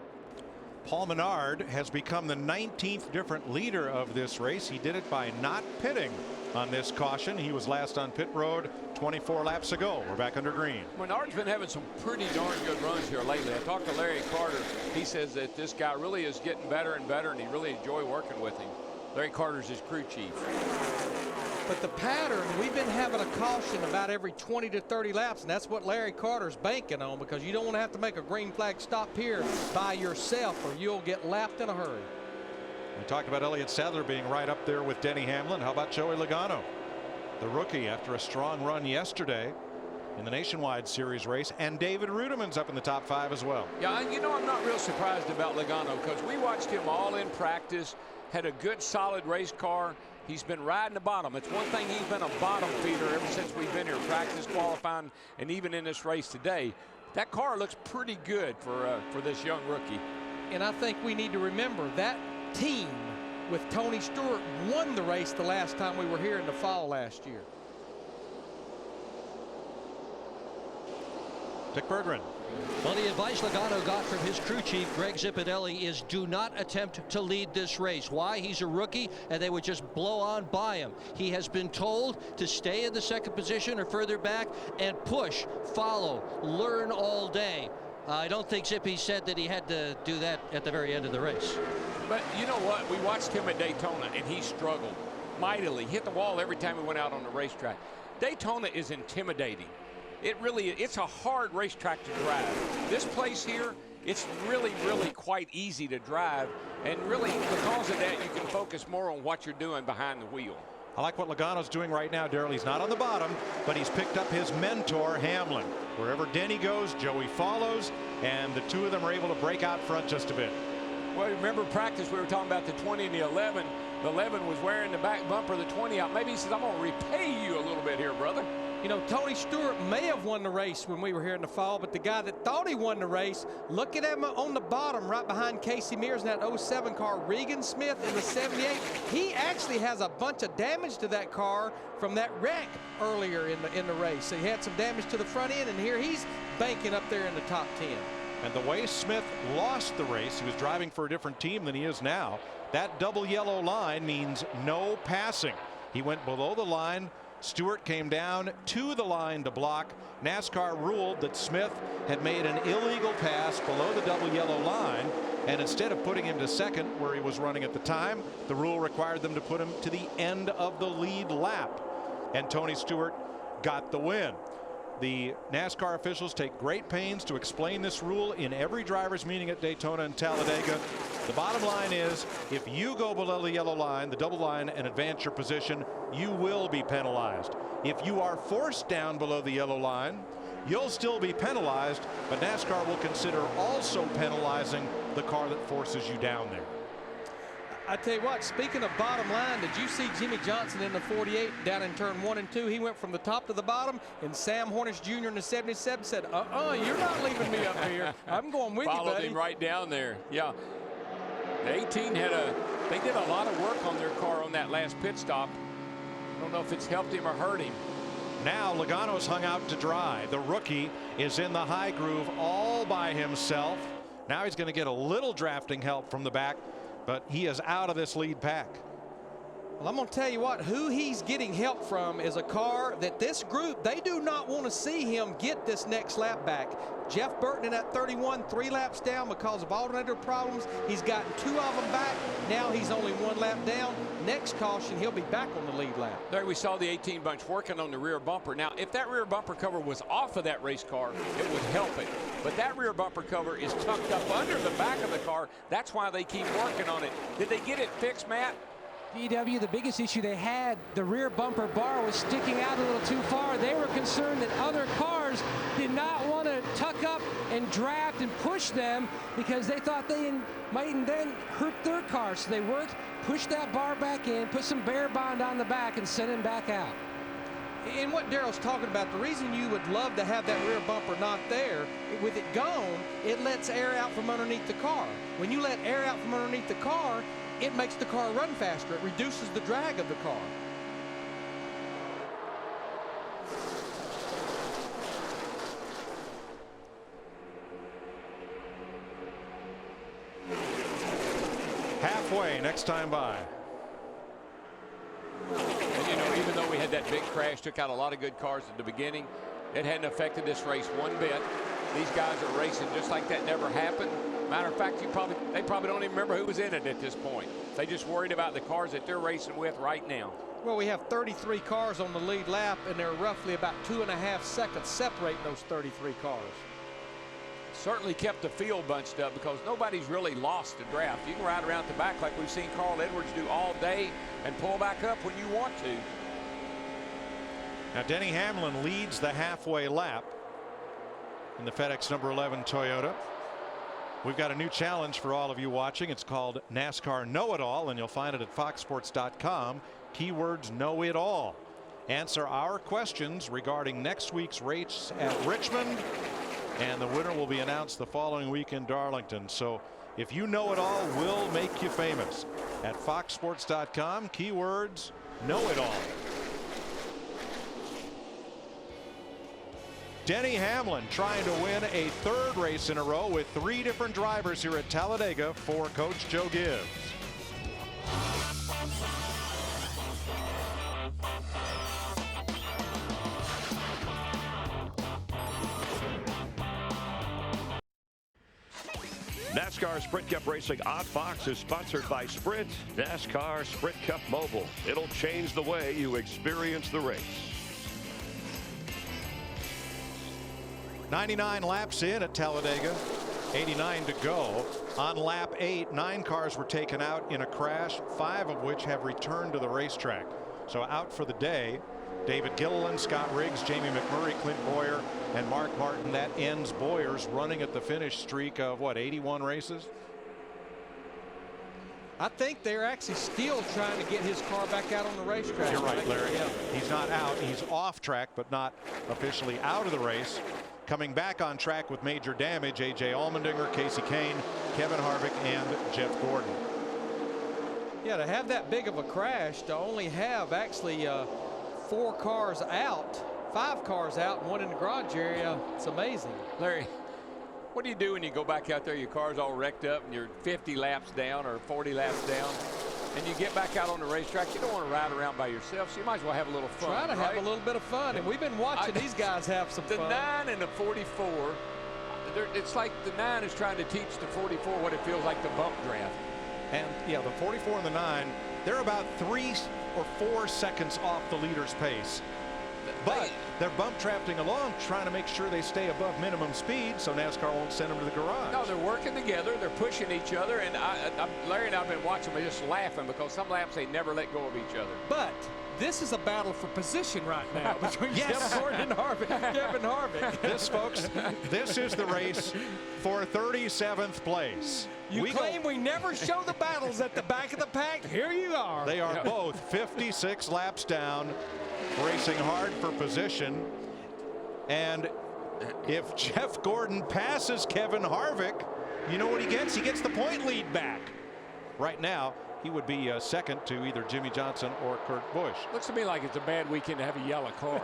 Speaker 3: Paul Menard has become the 19th different leader of this race. He did it by not pitting on this caution. He was last on pit road 24 laps ago. We're back under green.
Speaker 6: Menard's been having some pretty darn good runs here lately. I talked to Larry Carter. He says that this guy really is getting better and better, and he really enjoys working with him. Larry Carter's his crew chief.
Speaker 8: But the pattern, we've been having a caution about every 20 to 30 laps, and that's what Larry Carter's banking on, because you don't want to have to make a green flag stop here by yourself, or you'll get lapped in a hurry.
Speaker 3: We talked about Elliott Sadler being right up there with Denny Hamlin. How about Joey Logano, the rookie, after a strong run yesterday in the Nationwide Series race, and David Rudimann's up in the top 5 as well.
Speaker 6: Yeah, I'm not real surprised about Logano, because we watched him all in practice, had a good solid race car. He's been riding the bottom. It's one thing, he's been a bottom feeder ever since we've been here, practice, qualifying, and even in this race today. That car looks pretty good for this young rookie.
Speaker 8: And I think we need to remember that team with Tony Stewart won the race the last time we were here in the fall last year.
Speaker 3: Dick Berggren.
Speaker 10: Well, the advice Logano got from his crew chief, Greg Zipadelli, is do not attempt to lead this race. Why? He's a rookie, and they would just blow on by him. He has been told to stay in the second position or further back and push, follow, learn all day. I don't think Zippy said that he had to do that at the very end of the race.
Speaker 20: But you know what? We watched him at Daytona, and he struggled mightily. Hit the wall every time he went out on the racetrack. Daytona is intimidating. It's a hard racetrack to drive. This place here, it's really, really quite easy to drive. And really, because of that, you can focus more on what you're doing behind the wheel.
Speaker 3: I like what Logano's doing right now, Darrell. He's not on the bottom, but he's picked up his mentor, Hamlin. Wherever Denny goes, Joey follows, and the two of them are able to break out front just a bit.
Speaker 20: Well, remember practice, we were talking about the 20 and the 11. The 11 was wearing the back bumper of the 20 out. Maybe he says, I'm going to repay you a little bit here, brother.
Speaker 8: You know, Tony Stewart may have won the race when we were here in the fall, but the guy that thought he won the race, look at him on the bottom right behind Casey Mears in that 07 car, Regan Smith in the 78. He actually has a bunch of damage to that car from that wreck earlier in the race. So he had some damage to the front end, and here he's banking up there in the top 10.
Speaker 3: And the way Smith lost the race, he was driving for a different team than he is now. That double yellow line means no passing. He went below the line. Stewart came down to the line to block. NASCAR ruled that Smith had made an illegal pass below the double yellow line, and instead of putting him to second where he was running at the time, the rule required them to put him to the end of the lead lap, and Tony Stewart got the win. The NASCAR officials take great pains to explain this rule in every drivers' meeting at Daytona and Talladega. The bottom line is, if you go below the yellow line, the double line, and advance your position, you will be penalized. If you are forced down below the yellow line, you'll still be penalized, but NASCAR will consider also penalizing the car that forces you down there.
Speaker 8: I tell you what, speaking of bottom line, did you see Jimmy Johnson in the 48 down in turn 1 and 2? He went from the top to the bottom, and Sam Hornish Jr. in the 77 said, you're not leaving me up here. I'm going with you, buddy.
Speaker 20: Followed him right down there. Yeah. The 18 they did a lot of work on their car on that last pit stop. I don't know if it's helped him or hurt him.
Speaker 3: Now Logano's hung out to dry. The rookie is in the high groove all by himself. Now he's going to get a little drafting help from the back, but he is out of this lead pack.
Speaker 8: Well, I'm going to tell you what, who he's getting help from is a car that this group, they do not want to see him get this next lap back. Jeff Burton in that 31, 3 laps down because of alternator problems. He's gotten 2 of them back. Now he's only 1 lap down. Next caution, he'll be back on the lead lap.
Speaker 20: There we saw the 18 bunch working on the rear bumper. Now, if that rear bumper cover was off of that race car, it would help it. But that rear bumper cover is tucked up under the back of the car. That's why they keep working on it. Did they get it fixed, Matt?
Speaker 1: DW, the biggest issue they had, the rear bumper bar was sticking out a little too far. They were concerned that other cars did not want to tuck up and draft and push them because they thought they might then hurt their car. So they worked, pushed that bar back in, put some bear bond on the back, and sent him back out.
Speaker 8: And what Darrell's talking about, the reason you would love to have that rear bumper not there, with it gone, it lets air out from underneath the car. When you let air out from underneath the car, it makes the car run faster. It reduces the drag of the car.
Speaker 3: Halfway next time by.
Speaker 20: And you know, even though we had that big crash, took out a lot of good cars at the beginning, it hadn't affected this race one bit. These guys are racing just like that never happened. Matter of fact, they probably don't even remember who was in it at this point. They just worried about the cars that they're racing with right now.
Speaker 8: Well, we have 33 cars on the lead lap, and they're roughly about 2.5 seconds separating those 33 cars.
Speaker 20: Certainly kept the field bunched up because nobody's really lost the draft. You can ride around the back like we've seen Carl Edwards do all day and pull back up when you want to.
Speaker 3: Now Denny Hamlin leads the halfway lap in the FedEx number 11 Toyota. We've got a new challenge for all of you watching. It's called NASCAR Know It All, and you'll find it at foxsports.com. Keywords Know It All. Answer our questions regarding next week's race at Richmond, and the winner will be announced the following week in Darlington. So if you know it all, we'll make you famous. At foxsports.com, keywords Know It All. Denny Hamlin trying to win a 3rd race in a row with 3 different drivers here at Talladega for Coach Joe Gibbs.
Speaker 5: NASCAR Sprint Cup Racing Odd Fox is sponsored by Sprint, NASCAR Sprint Cup Mobile. It'll change the way you experience the race.
Speaker 3: 99 laps in at Talladega, 89 to go. On lap 8, 9 cars were taken out in a crash, 5 of which have returned to the racetrack. So out for the day, David Gilliland, Scott Riggs, Jamie McMurray, Clint Boyer, and Mark Martin. That ends Boyer's running at the finish streak of, what, 81 races?
Speaker 8: I think they're actually still trying to get his car back out on the racetrack.
Speaker 3: You're right, Larry. Yeah. He's not out. He's off track, but not officially out of the race. Coming back on track with major damage, A.J. Allmendinger, Casey Kane, Kevin Harvick, and Jeff Gordon.
Speaker 8: Yeah, to have that big of a crash, to only have actually 4 cars out, 5 cars out, and 1 in the garage area, it's amazing.
Speaker 6: Larry, what do you do when you go back out there, your car's all wrecked up and you're 50 laps down or 40 laps down, and you get back out on the racetrack? You don't want to ride around by yourself, so you might as well have a little fun.
Speaker 8: Try to have a little bit of fun, and we've been watching these guys have some fun.
Speaker 6: The 9 and the 44, it's like the 9 is trying to teach the 44 what it feels like to bump draft.
Speaker 3: And yeah, the 44 and the 9, they're about 3 or 4 seconds off the leader's pace. But they're bump drafting along, trying to make sure they stay above minimum speed so NASCAR won't send them to the garage.
Speaker 6: No, they're working together. They're pushing each other. And Larry and I have been watching them just laughing because some laps they never let go of each other.
Speaker 8: But this is a battle for position right now between Jeff Gordon and Kevin Harvick.
Speaker 3: This, folks, this is the race for 37th place.
Speaker 8: You claim we never show the battles at the back of the pack. Here you are.
Speaker 3: They are both 56 laps down, racing hard for position. And if Jeff Gordon passes Kevin Harvick, you know what he gets? He gets the point lead back. Right now, he would be second to either Jimmy Johnson or Kurt Busch.
Speaker 20: Looks to me like it's a bad weekend to have a yellow car.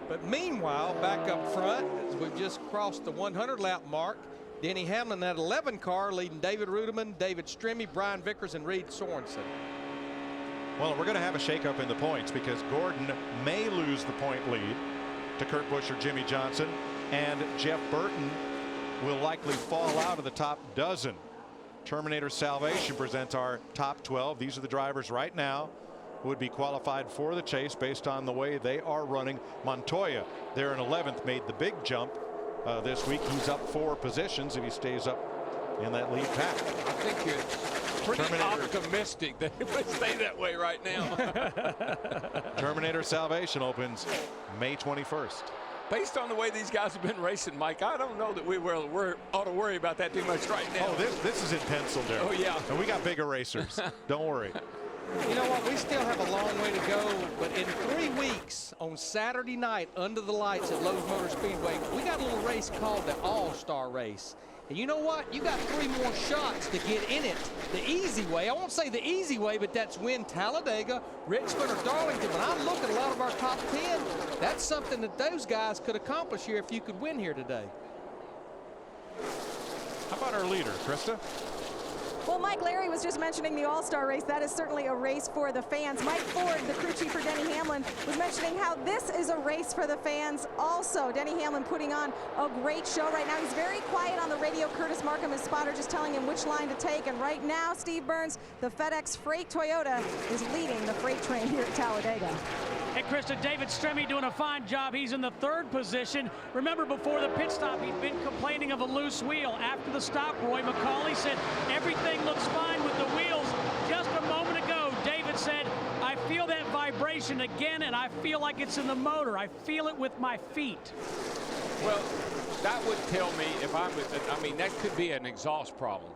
Speaker 8: But meanwhile, back up front, as we've just crossed the 100-lap mark, Denny Hamlin, that 11 car, leading David Rudiman, David Stremme, Brian Vickers, and Reed Sorensen.
Speaker 3: Well, we're going to have a shakeup in the points because Gordon may lose the point lead to Kurt Busch or Jimmy Johnson, and Jeff Burton will likely fall out of the top dozen. Terminator Salvation presents our top 12. These are the drivers right now who would be qualified for the chase based on the way they are running. Montoya, there in 11th, made the big jump this week. He's up 4 positions if he stays up in that lead pack.
Speaker 6: I think you're pretty optimistic that it would stay that way right now.
Speaker 3: Terminator Salvation opens May 21st.
Speaker 6: Based on the way these guys have been racing, Mike, I don't know that we ought to worry about that too much right now.
Speaker 3: Oh, this is in pencil, Darryl.
Speaker 6: Oh, yeah.
Speaker 3: And we got bigger racers. Don't worry.
Speaker 8: You know what? We still have a long way to go, but in 3 weeks on Saturday night under the lights at Lowe's Motor Speedway, we got a little race called the All-Star Race. And you know what? You got 3 more shots to get in it the easy way. I won't say the easy way, but that's win Talladega, Richmond, or Darlington. When I look at a lot of our top 10, that's something that those guys could accomplish here if you could win here today.
Speaker 3: How about our leader, Krista?
Speaker 4: Well, Mike, Larry was just mentioning the All-Star race. That is certainly a race for the fans. Mike Ford, the crew chief for Denny Hamlin, was mentioning how this is a race for the fans also. Denny Hamlin putting on a great show right now. He's very quiet on the radio. Curtis Markham, his spotter, just telling him which line to take. And right now, Steve Burns, the FedEx Freight Toyota, is leading the freight train here at Talladega.
Speaker 12: Hey, Krista, David Stremme doing a fine job. He's in the 3rd position. Remember, before the pit stop, he'd been complaining of a loose wheel. After the stop, Roy McCauley said everything looks fine with the wheels. Just a moment ago, David said, I feel that vibration again, and I feel like it's in the motor. I feel it with my feet.
Speaker 6: Well, that would tell me if I mean, that could be an exhaust problem.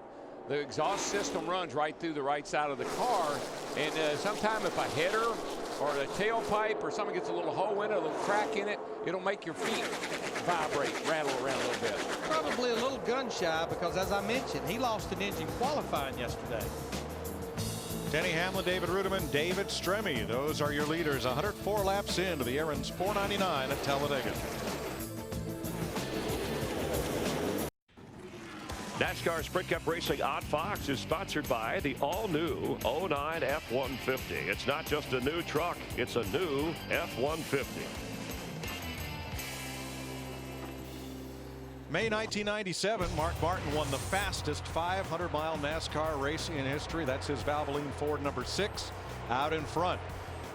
Speaker 6: The exhaust system runs right through the right side of the car, and sometime if a header or the tailpipe or something gets a little hole in it, a little crack in it, it'll make your feet vibrate, rattle around a little bit.
Speaker 8: Probably a little gun shy because, as I mentioned, he lost an engine qualifying yesterday.
Speaker 3: Denny Hamlin, David Rudiman, David Stremme. Those are your leaders. 104 laps into the Aaron's 499 at Talladega.
Speaker 5: NASCAR Sprint Cup Racing Odd Fox is sponsored by the all-new 09 F-150. It's not just a new truck, it's a new F-150.
Speaker 3: May 1997, Mark Martin won the fastest 500-mile NASCAR race in history. That's his Valvoline Ford number 6 out in front.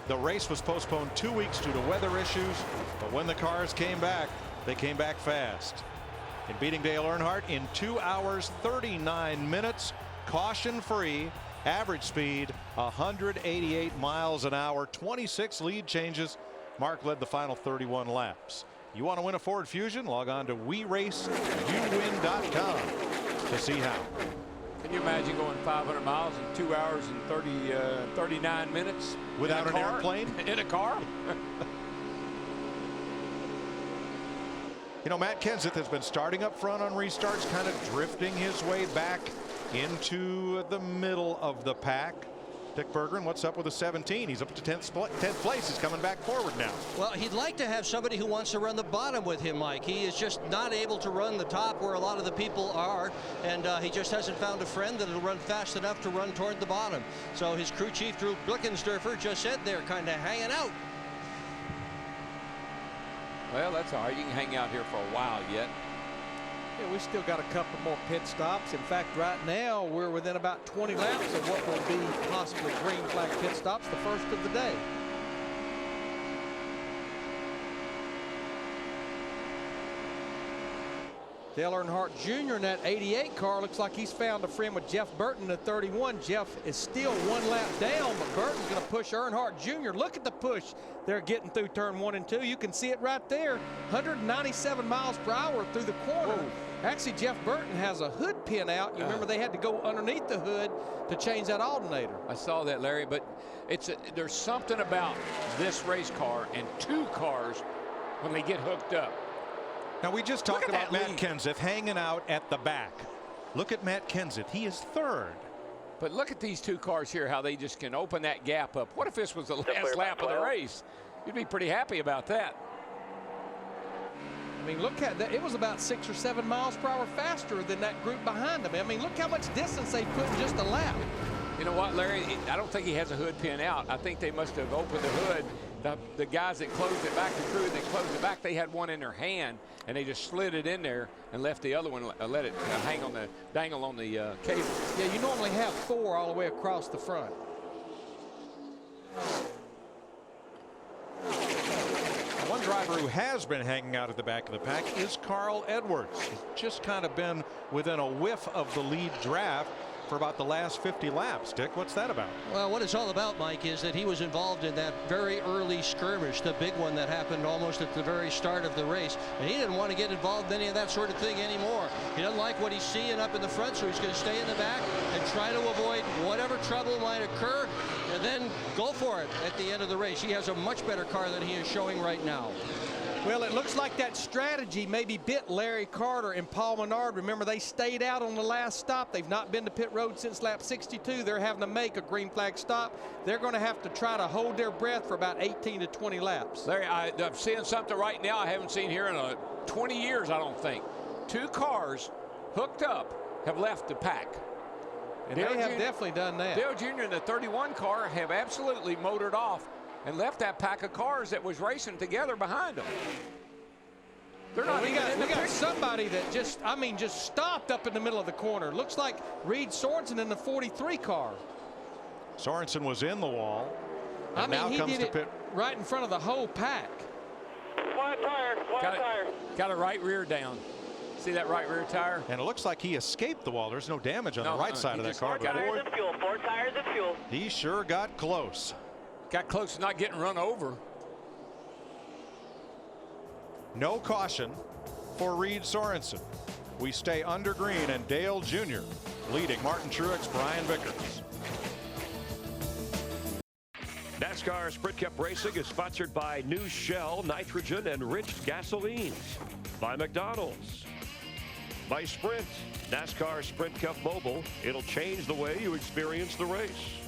Speaker 3: The race was postponed 2 weeks due to weather issues, but when the cars came back, they came back fast. In beating Dale Earnhardt in 2 hours 39 minutes, caution-free, average speed 188 miles an hour, 26 lead changes. Mark led the final 31 laps. You want to win a Ford Fusion? Log on to WeRaceYouWin.com to see how.
Speaker 20: Can you imagine going 500 miles in 2 hours and 39 minutes?
Speaker 3: Without an airplane?
Speaker 20: In a car?
Speaker 3: You know, Matt Kenseth has been starting up front on restarts, kind of drifting his way back into the middle of the pack. Dick Berggren, what's up with the 17? He's up to 10th place. He's coming back forward now.
Speaker 10: Well, he'd like to have somebody who wants to run the bottom with him, Mike. He is just not able to run the top where a lot of the people are, and he just hasn't found a friend that'll run fast enough to run toward the bottom. So his crew chief, Drew Blickensderfer, just said they're kind of hanging out.
Speaker 20: Well, that's all right. You can hang out here for a while yet.
Speaker 8: Yeah, we still got a couple more pit stops. In fact, right now we're within about 20 laps of what will be possibly green flag pit stops, the first of the day. Dale Earnhardt Jr. in that 88 car looks like he's found a friend with Jeff Burton at 31. Jeff is still 1 lap down, but Burton's going to push Earnhardt Jr. Look at the push they're getting through turn 1 and 2. You can see it right there, 197 miles per hour through the corner. Whoa. Actually, Jeff Burton has a hood pin out. You remember they had to go underneath the hood to change that alternator.
Speaker 20: I saw that, Larry, but there's something about this race car and 2 cars when they get hooked up.
Speaker 3: Now, we just talked about Matt Kenseth hanging out at the back. Look at Matt Kenseth. He is 3rd.
Speaker 20: But look at these 2 cars here, how they just can open that gap up. What if this was the last lap of the race? You'd be pretty happy about that.
Speaker 8: I mean, look at that. It was about 6 or 7 miles per hour faster than that group behind them. I mean, look how much distance they put in just a lap.
Speaker 20: You know what, Larry? I don't think he has a hood pin out. I think they must have opened the hood. The guys that closed it back, the crew that closed it back, they had one in their hand, and they just slid it in there and left the other one, let it hang on the dangle on the cable.
Speaker 8: Yeah, you normally have 4 all the way across the front.
Speaker 3: One driver who has been hanging out at the back of the pack is Carl Edwards. He's just kind of been within a whiff of the lead draft for about the last 50 laps. Dick, what's that about?
Speaker 10: Well, what it's all about, Mike, is that he was involved in that very early skirmish, the big one that happened almost at the very start of the race. And he didn't want to get involved in any of that sort of thing anymore. He doesn't like what he's seeing up in the front, so he's going to stay in the back and try to avoid whatever trouble might occur and then go for it at the end of the race. He has a much better car than he is showing right now.
Speaker 8: Well, it looks like that strategy maybe bit Larry Carter and Paul Menard. Remember, they stayed out on the last stop. They've not been to pit road since lap 62. They're having to make a green flag stop. They're going to have to try to hold their breath for about 18 to 20 laps.
Speaker 20: Larry, I'm seeing something right now I haven't seen here in 20 years, I don't think. 2 cars hooked up have left the pack.
Speaker 8: And they have definitely done that.
Speaker 20: Dale Jr. and the 31 car have absolutely motored off and left that pack of cars that was racing together behind them. They're not
Speaker 8: we got somebody that just stopped up in the middle of the corner. Looks like Reed Sorensen in the 43 car.
Speaker 3: Sorensen was in the wall. And
Speaker 8: I mean,
Speaker 3: now comes
Speaker 8: he did
Speaker 3: to
Speaker 8: it right in front of the whole pack.
Speaker 2: Flat tire, flat tire.
Speaker 20: Got a right rear down. See that right rear tire?
Speaker 3: And it looks like he escaped the wall. There's no damage on the right side of that car.
Speaker 2: 4 tires and fuel, 4 tires and fuel.
Speaker 3: He sure got close.
Speaker 20: Got close to not getting run over.
Speaker 3: No caution for Reed Sorensen. We stay under green, and Dale Jr. leading Martin Truex, Brian Vickers.
Speaker 5: NASCAR Sprint Cup Racing is sponsored by New Shell Nitrogen Enriched Gasolines, by McDonald's, by Sprint, NASCAR Sprint Cup Mobile. It'll change the way you experience the race.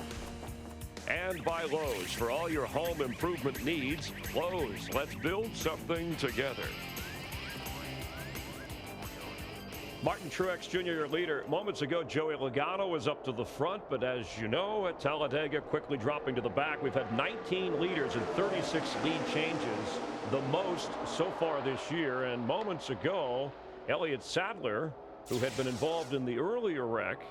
Speaker 5: And by Lowe's. For all your home improvement needs, Lowe's. Let's build something together. Martin Truex Jr., your leader. Moments ago, Joey Logano was up to the front, but as you know, at Talladega, quickly dropping to the back. We've had 19 leaders and 36 lead changes, the most so far this year. And moments ago, Elliott Sadler, who had been involved in the earlier wreck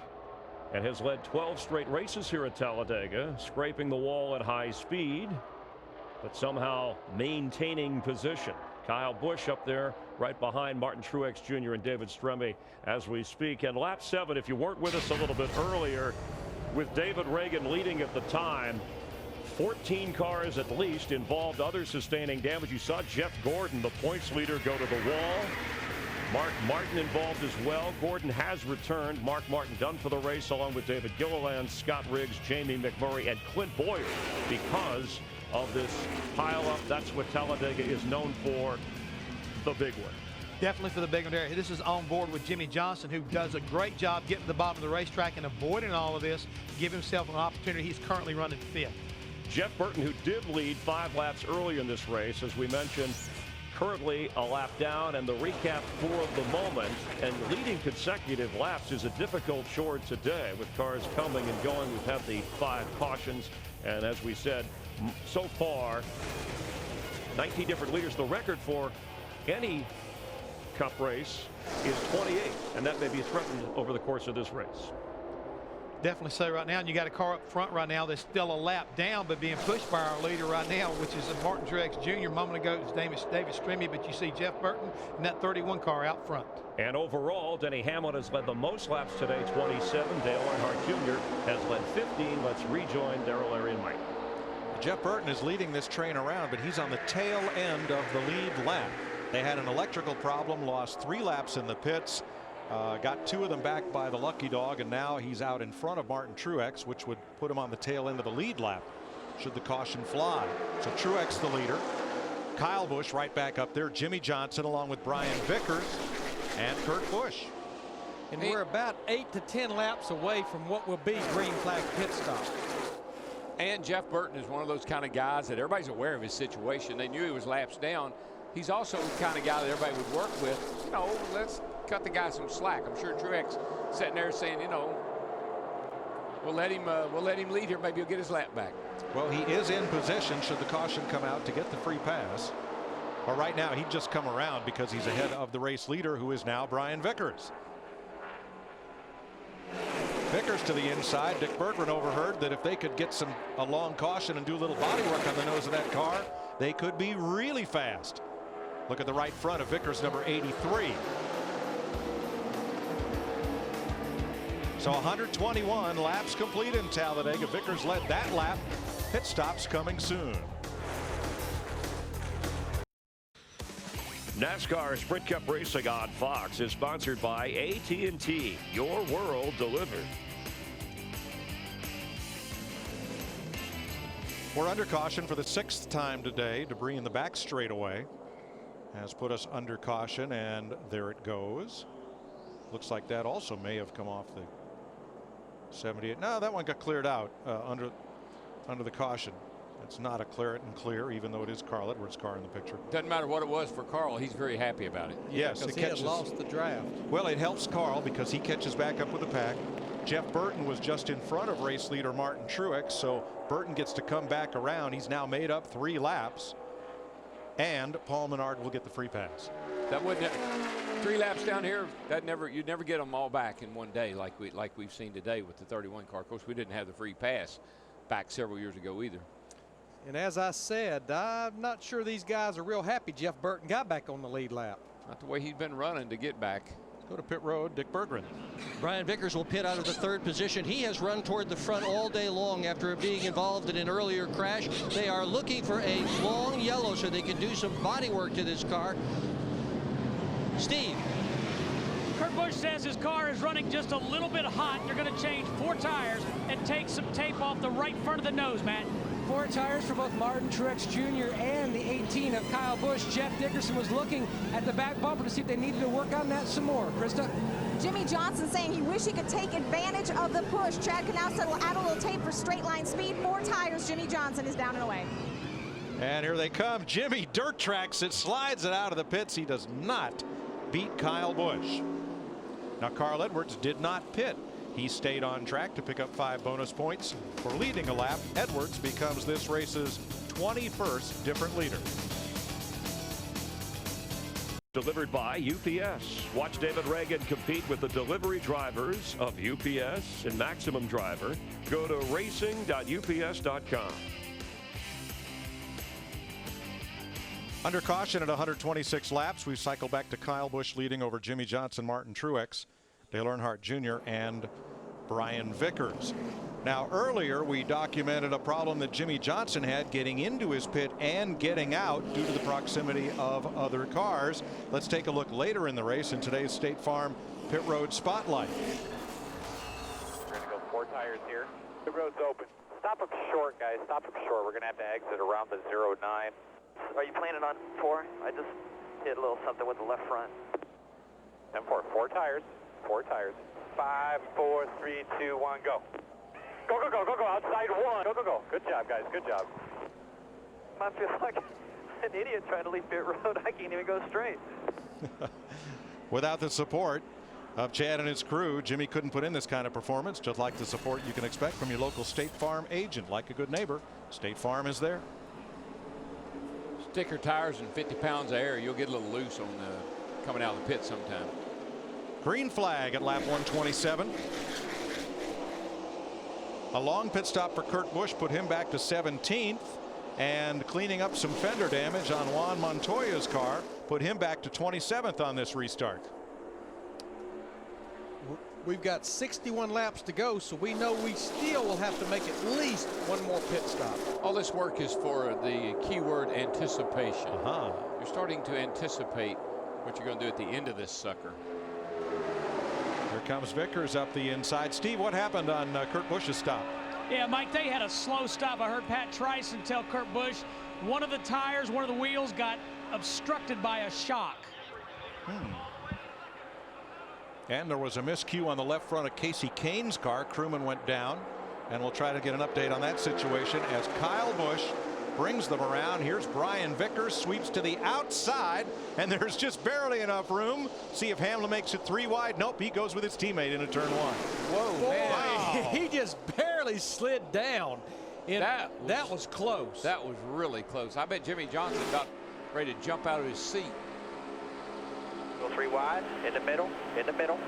Speaker 5: and has led 12 straight races here at Talladega, scraping the wall at high speed, but somehow maintaining position. Kyle Busch up there right behind Martin Truex Jr. and David Stremme as we speak. And lap 7, if you weren't with us a little bit earlier, with David Reagan leading at the time, 14 cars at least involved, others sustaining damage. You saw Jeff Gordon, the points leader, go to the wall. Mark Martin involved as well. Gordon has returned. Mark Martin done for the race along with David Gilliland, Scott Riggs, Jamie McMurray, and Clint Boyer because of this pileup. That's what Talladega is known for, the big one.
Speaker 7: Definitely for the big one there. This is on board with Jimmy Johnson, who does a great job getting to the bottom of the racetrack and avoiding all of this, give himself an opportunity. He's currently running 5th.
Speaker 5: Jeff Burton, who did lead 5 laps early in this race, as we mentioned, currently a lap down. And the recap for the moment, and leading consecutive laps is a difficult chore today with cars coming and going. We've had the 5 cautions, and as we said, so far 19 different leaders. The record for any Cup race is 28, and that may be threatened over the course of this race.
Speaker 7: Definitely so right now. And you got a car up front right now that's still a lap down, but being pushed by our leader right now, which is Martin Truex Jr. A moment ago, it was David Stremme, but you see Jeff Burton in that 31 car out front.
Speaker 5: And overall, Denny Hamlin has led the most laps today, 27. Dale Earnhardt Jr. has led 15. Let's rejoin Darrell, Larry, and Mike.
Speaker 3: Jeff Burton is leading this train around, but he's on the tail end of the lead lap. They had an electrical problem, lost 3 laps in the pits, got 2 of them back by the lucky dog, and now he's out in front of Martin Truex, which would put him on the tail end of the lead lap should the caution fly. So Truex the leader, Kyle Busch right back up there, Jimmy Johnson along with Brian Vickers and Kurt Busch.
Speaker 8: And we're about 8 to 10 laps away from what will be green flag pit stop.
Speaker 6: And Jeff Burton is one of those kind of guys that everybody's aware of his situation. They knew he was laps down. He's also the kind of guy that everybody would work with. You know, let's cut the guy some slack. I'm sure Truex sitting there saying, you know, we'll let him lead here. Maybe he'll get his lap back.
Speaker 3: Well, he is in position should the caution come out to get the free pass. But right now he'd just come around because he's ahead of the race leader, who is now Brian Vickers. Vickers to the inside. Dick Berggren overheard that if they could get a long caution and do a little body work on the nose of that car, they could be really fast. Look at the right front of Vickers, number 83. So 121 laps complete in Talladega. Vickers led that lap. Pit stops coming soon.
Speaker 5: NASCAR Sprint Cup Racing on Fox is sponsored by AT&T. Your world delivered.
Speaker 3: We're under caution for the 6th time today. Debris in the back straightaway has put us under caution, and there it goes. Looks like that also may have come off the 78. No, that one got cleared out under the caution. It's not a clear and clear, even though it is Carl Edwards' car in the picture.
Speaker 6: Doesn't matter what it was for Carl. He's very happy about it.
Speaker 3: Yes,
Speaker 8: because he had lost the draft.
Speaker 3: Well, it helps Carl because he catches back up with the pack. Jeff Burton was just in front of race leader Martin Truex, so Burton gets to come back around. He's now made up 3 laps, and Paul Menard will get the free pass.
Speaker 6: That wouldn't 3 laps down here. You'd never get them all back in one day like we've seen today with the 31 car. Of course, we didn't have the free pass back several years ago either.
Speaker 8: And as I said, I'm not sure these guys are real happy Jeff Burton got back on the lead lap.
Speaker 6: Not the way he's been running to get back.
Speaker 3: Let's go to pit road. Dick Berggren.
Speaker 10: Brian Vickers will pit out of the 3rd position. He has run toward the front all day long after being involved in an earlier crash. They are looking for a long yellow so they can do some body work to this car. Steve.
Speaker 12: Kurt Busch says his car is running just a little bit hot. They're going to change 4 tires and take some tape off the right front of the nose, Matt.
Speaker 1: 4 tires for both Martin Truex Jr. and the 18 of Kyle Busch. Jeff Dickerson was looking at the back bumper to see if they needed to work on that some more. Krista?
Speaker 4: Jimmy Johnson saying he wished he could take advantage of the push. Chad Canal said we'll add a little tape for straight line speed. 4 tires. Jimmy Johnson is down and away.
Speaker 3: And here they come. Jimmy dirt tracks it, slides it out of the pits. He does not beat Kyle Busch. Now Carl Edwards did not pit. He stayed on track to pick up 5 bonus points for leading a lap. Edwards becomes this race's 21st different leader.
Speaker 5: Delivered by UPS. Watch David Reagan compete with the delivery drivers of UPS and Maximum Driver. Go to racing.ups.com.
Speaker 3: Under caution at 126 laps, we cycle back to Kyle Busch leading over Jimmy Johnson, Martin Truex, Dale Earnhardt Jr., and Brian Vickers. Now, earlier we documented a problem that Jimmy Johnson had getting into his pit and getting out due to the proximity of other cars. Let's take a look later in the race in today's State Farm Pit Road Spotlight.
Speaker 2: We're going to go 4 tires here. The road's open. Stop up short, guys. Stop up short. We're going to have to exit around the 09.
Speaker 9: Are you planning on 4? I just did a little something with the left front.
Speaker 2: 10-4. 4 tires. 4 tires. 5, 4, 3, 2, 1, go. Go, go, go, go, go. Outside 1. Go, go, go. Good job, guys. Good job.
Speaker 9: I feel like an idiot trying to leave pit road. I can't even go straight.
Speaker 3: Without the support of Chad and his crew, Jimmy couldn't put in this kind of performance, just like the support you can expect from your local State Farm agent. Like a good neighbor, State Farm is there.
Speaker 20: Sticker tires and 50 pounds of air, you'll get a little loose on coming out of the pit sometime.
Speaker 3: Green flag at lap 127. A long pit stop for Kurt Busch put him back to 17th, and cleaning up some fender damage on Juan Montoya's car put him back to 27th on this restart.
Speaker 8: We've got 61 laps to go, so we know we still will have to make at least one more pit stop.
Speaker 20: All this work is for the keyword anticipation. You're starting to anticipate what you're going to do at the end of this sucker.
Speaker 3: Here comes Vickers up the inside. Steve, what happened on Kurt Busch's stop?
Speaker 12: Yeah, Mike, they had a slow stop. I heard Pat Tryson tell Kurt Busch one of the tires, one of the wheels got obstructed by a shock.
Speaker 3: And there was a miscue on the left front of Casey Kane's car. Crewman went down, and we'll try to get an update on that situation as Kyle Busch brings them around. Here's Brian Vickers, sweeps to the outside, and there's just barely enough room. See if Hamlin makes it 3 wide. Nope, he goes with his teammate into turn 1.
Speaker 8: Whoa, man. Wow. He just barely slid down.
Speaker 20: That was close. That was really close. I bet Jimmy Johnson got ready to jump out of his seat.
Speaker 9: Go 3 wide, in the middle, in the middle.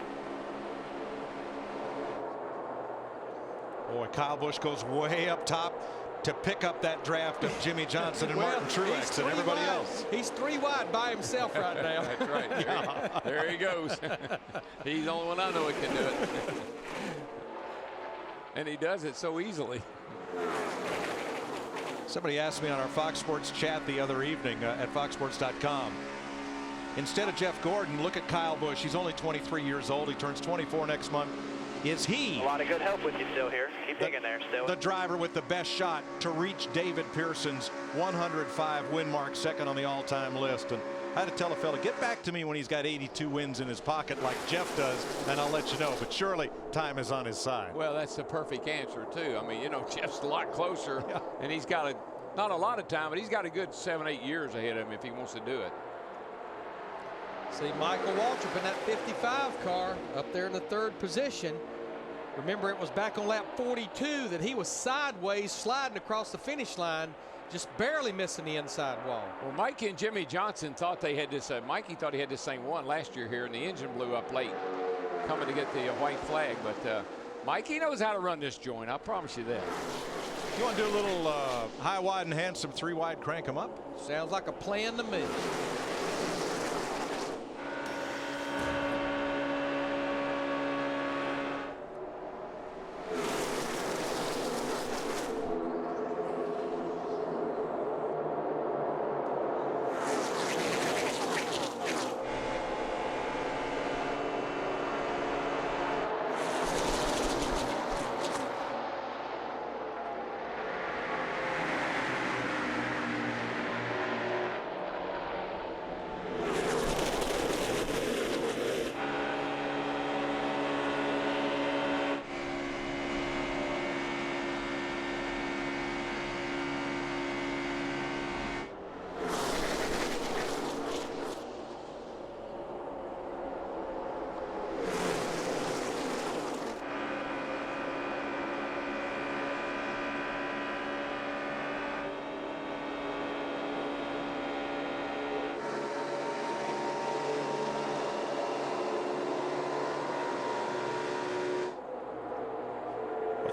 Speaker 3: Boy, Kyle Busch goes way up top to pick up that draft of Jimmy Johnson and Martin Truex and everybody else.
Speaker 8: He's 3 wide by himself right now.
Speaker 20: That's right. There he goes. He's the only one I know who can do it. And he does it so easily.
Speaker 3: Somebody asked me on our Fox Sports chat the other evening at foxsports.com. Instead of Jeff Gordon, look at Kyle Busch. He's only 23 years old. He turns 24 next month. Is he
Speaker 9: a lot of good help with you still here? Keep digging there still.
Speaker 3: The driver with the best shot to reach David Pearson's 105 win mark, second on the all-time list? And I had to tell a fella, get back to me when he's got 82 wins in his pocket like Jeff does, and I'll let you know. But surely time is on his side.
Speaker 20: Well, that's the perfect answer, too. I mean, you know, Jeff's a lot closer, and he's got not a lot of time, but he's got a good 7-8 years ahead of him if he wants to do it.
Speaker 8: See Michael Waltrip in that 55 car up there in the 3rd position. Remember, it was back on lap 42 that he was sideways sliding across the finish line, just barely missing the inside wall.
Speaker 20: Well, Mikey and Jimmy Johnson thought they had this. Mikey thought he had this same one last year here, and the engine blew up late coming to get the white flag. But Mikey knows how to run this joint. I promise you that.
Speaker 3: You want to do a little high, wide, and handsome 3 wide, crank them up?
Speaker 8: Sounds like a plan to me.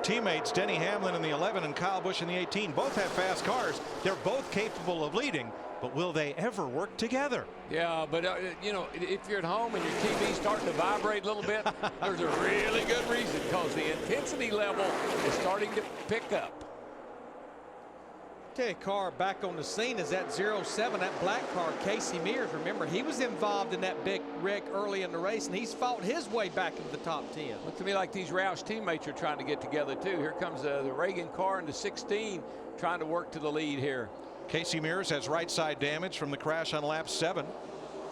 Speaker 3: teammates, Denny Hamlin in the 11 and Kyle Busch in the 18. Both have fast cars. They're both capable of leading, but will they ever work together?
Speaker 20: Yeah, but you know, if you're at home and your TV's starting to vibrate a little bit, there's a really good reason, because the intensity level is starting to pick up.
Speaker 8: Tell you, car back on the scene is that 07, that black car, Casey Mears. Remember, he was involved in that big wreck early in the race, and he's fought his way back into the top 10.
Speaker 20: Looked to me like these Roush teammates are trying to get together too. Here comes the Reagan car in the 16 trying to work to the lead here.
Speaker 3: Casey Mears has right side damage from the crash on lap 7.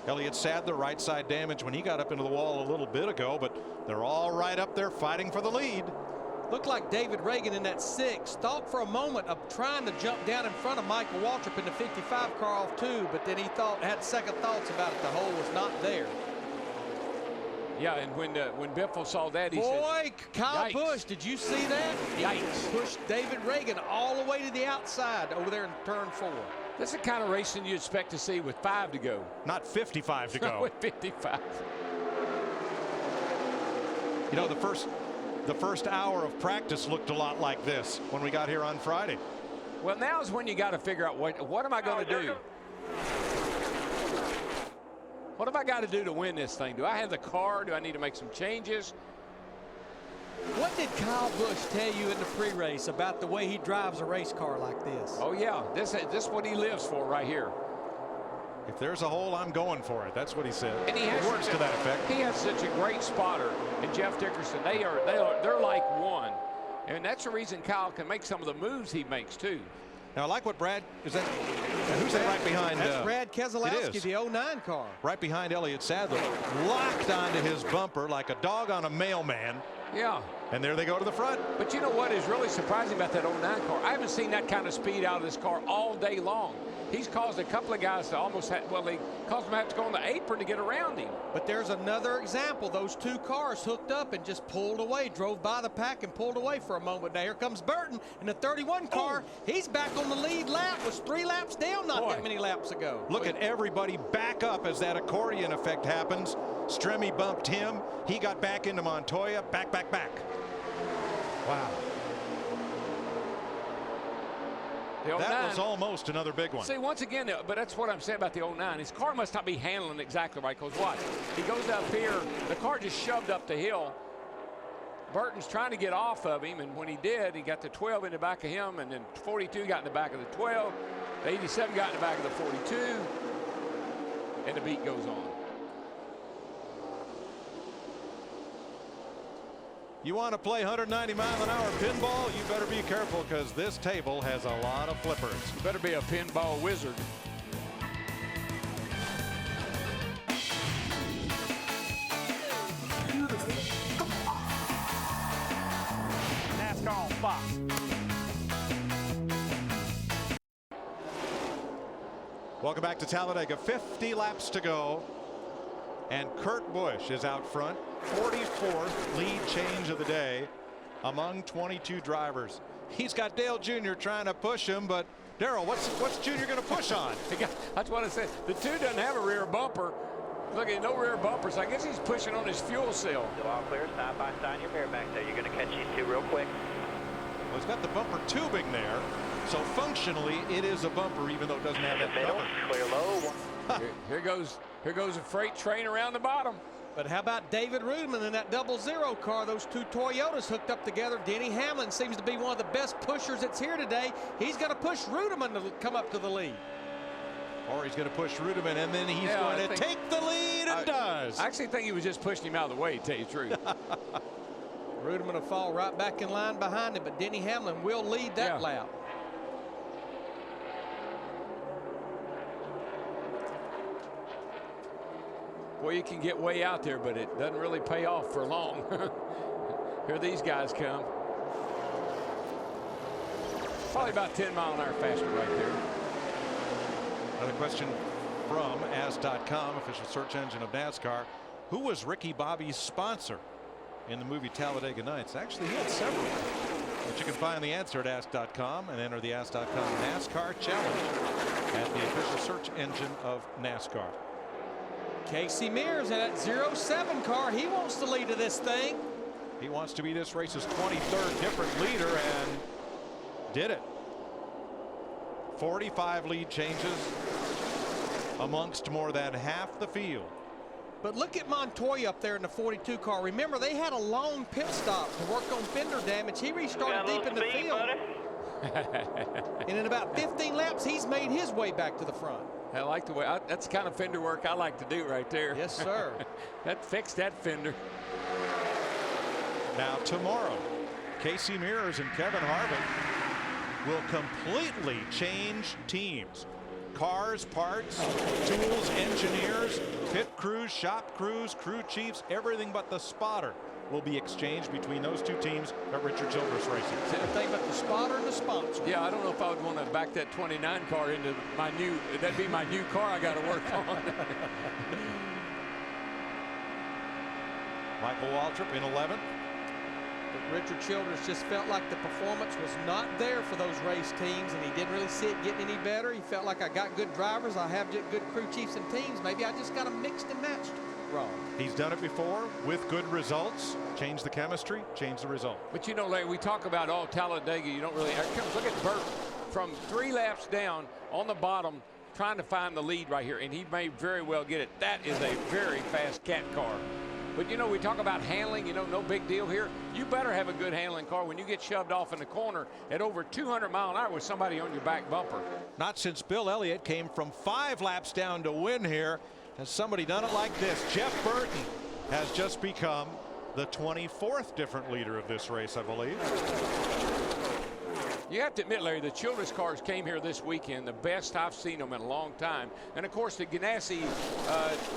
Speaker 3: Elliott Sadler right side damage when he got up into the wall a little bit ago, but they're all right up there fighting for the lead.
Speaker 8: Looked like David Reagan in that 6 thought for a moment of trying to jump down in front of Michael Waltrip in the 55 car off too, but then he had second thoughts about it. The hole was not there.
Speaker 20: Yeah, and when Biffle saw that, he
Speaker 8: said, Kyle
Speaker 20: yikes.
Speaker 8: Busch, did you see that?
Speaker 20: Yikes.
Speaker 8: He pushed David Reagan all the way to the outside over there in turn 4.
Speaker 20: This is the kind of racing you expect to see with 5 to go.
Speaker 3: Not 55 to go.
Speaker 20: With 55.
Speaker 3: You know, the first hour of practice looked a lot like this when we got here on Friday.
Speaker 20: Well, now is when you got to figure out what am I going to do? What have I got to do to win this thing? Do I have the car? Do I need to make some changes?
Speaker 8: What did Kyle Busch tell you in the pre-race about the way he drives a race car like this?
Speaker 20: Oh yeah, this is what he lives for right here.
Speaker 3: If there's a hole, I'm going for it. That's what he said.
Speaker 20: And he
Speaker 3: it works to that effect.
Speaker 20: He has such a great spotter, and Jeff Dickerson. They're like one, and that's the reason Kyle can make some of the moves he makes too.
Speaker 3: Now I like what Brad is that. Who's that right behind?
Speaker 8: That's Brad Keselowski, the 09 car.
Speaker 3: Right behind Elliott Sadler, locked onto his bumper like a dog on a mailman.
Speaker 20: Yeah.
Speaker 3: And there they go to the front.
Speaker 20: But you know what is really surprising about that 09 car? I haven't seen that kind of speed out of this car all day long. He's caused a couple of guys to almost have, well, they caused them to have to go on the apron to get around him.
Speaker 8: But there's another example. Those two cars hooked up and just pulled away, drove by the pack and pulled away for a moment. Now here comes Burton in the 31 car. He's back on the lead lap. Was 3 laps down not that many laps ago.
Speaker 3: Look at everybody back up as that accordion effect happens. Stremme bumped him. He got back into Montoya. Back. Wow. That was almost another big one.
Speaker 20: See, once again, but that's what I'm saying about the 09. His car must not be handling exactly right, because watch. He goes up here. The car just shoved up the hill. Burton's trying to get off of him, and when he did, he got the 12 in the back of him, and then 42 got in the back of the 12. The 87 got in the back of the 42, and the beat goes on.
Speaker 3: You want to play 190-mile-an-hour pinball? You better be careful, because this table has a lot of flippers.
Speaker 20: You better be a pinball wizard.
Speaker 13: NASCAR on Fox.
Speaker 3: Welcome back to Talladega. 50 laps to go. And Kurt Busch is out front. 44th lead change of the day among 22 drivers. He's got Dale Jr. trying to push him, but Darrell, what's Jr. going to push on?
Speaker 20: That's what I said. The 2 doesn't have a rear bumper. Look at no rear bumpers. I guess he's pushing on his fuel cell.
Speaker 9: So all clear, side by side, your mirror back there. You're going to catch these 2 real quick.
Speaker 3: Well, he's got the bumper tubing there, so functionally it is a bumper, even though it doesn't have that
Speaker 9: middle,
Speaker 3: bumper.
Speaker 9: Clear low.
Speaker 20: Here goes a freight train around the bottom.
Speaker 8: But how about David Rudeman in that 00 car? Those 2 Toyotas hooked up together. Denny Hamlin seems to be one of the best pushers that's here today. He's going to push Rudeman to come up to the lead.
Speaker 3: Or he's going to push Rudeman, and then he's going to take the lead, and does.
Speaker 20: I actually think he was just pushing him out of the way, to tell you the truth.
Speaker 8: Rudeman will fall right back in line behind him, but Denny Hamlin will lead that lap.
Speaker 20: Well, you can get way out there, but it doesn't really pay off for long. Here these guys come. Probably about 10 mile an hour faster right there.
Speaker 3: Another question from As.com, official search engine of NASCAR. Who was Ricky Bobby's sponsor in the movie Talladega Nights? Actually, he had several. But you can find the answer at As.com and enter the As.com NASCAR Challenge at the official search engine of NASCAR.
Speaker 8: Casey Mears in that 07 car. He wants the lead of this thing.
Speaker 3: He wants to be this race's 23rd different leader and did it. 45 lead changes amongst more than half the field.
Speaker 8: But look at Montoya up there in the 42 car. Remember, they had a long pit stop to work on fender damage. He restarted deep in the field. And in about 15 laps, he's made his way back to the front.
Speaker 20: I like the way, that's the kind of fender work I like to do right there.
Speaker 8: Yes, sir.
Speaker 20: That fixed that fender.
Speaker 3: Now tomorrow, Casey Mears and Kevin Harvick will completely change teams. Cars, parts, tools, engineers, pit crews, shop crews, crew chiefs, everything but the spotter will be exchanged between those two teams at Richard Childress Racing.
Speaker 8: Same thing but the spotter and the sponsor.
Speaker 20: Yeah, I don't know if I would want to back that 29 car into my new, that'd be my new car I got to work on.
Speaker 3: Michael Waltrip in 11th.
Speaker 8: But Richard Childress just felt like the performance was not there for those race teams, and he didn't really see it getting any better. He felt like I got good drivers, I have good crew chiefs and teams. Maybe I just got them mixed and matched wrong.
Speaker 3: He's done it before with good results. Change the chemistry, change the result.
Speaker 20: But you know, Larry, we talk about all Talladega. You don't really. Look at Burt from 3 laps down on the bottom, trying to find the lead right here, and he may very well get it. That is a very fast cat car. But you know, we talk about handling, you know, no big deal here. You better have a good handling car when you get shoved off in the corner at over 200 miles an hour with somebody on your back bumper.
Speaker 3: Not since Bill Elliott came from 5 laps down to win here has somebody done it like this. Jeff Burton has just become the 24th different leader of this race, I believe.
Speaker 20: You have to admit, Larry, the Childress cars came here this weekend, the best I've seen them in a long time. And of course, the Ganassi,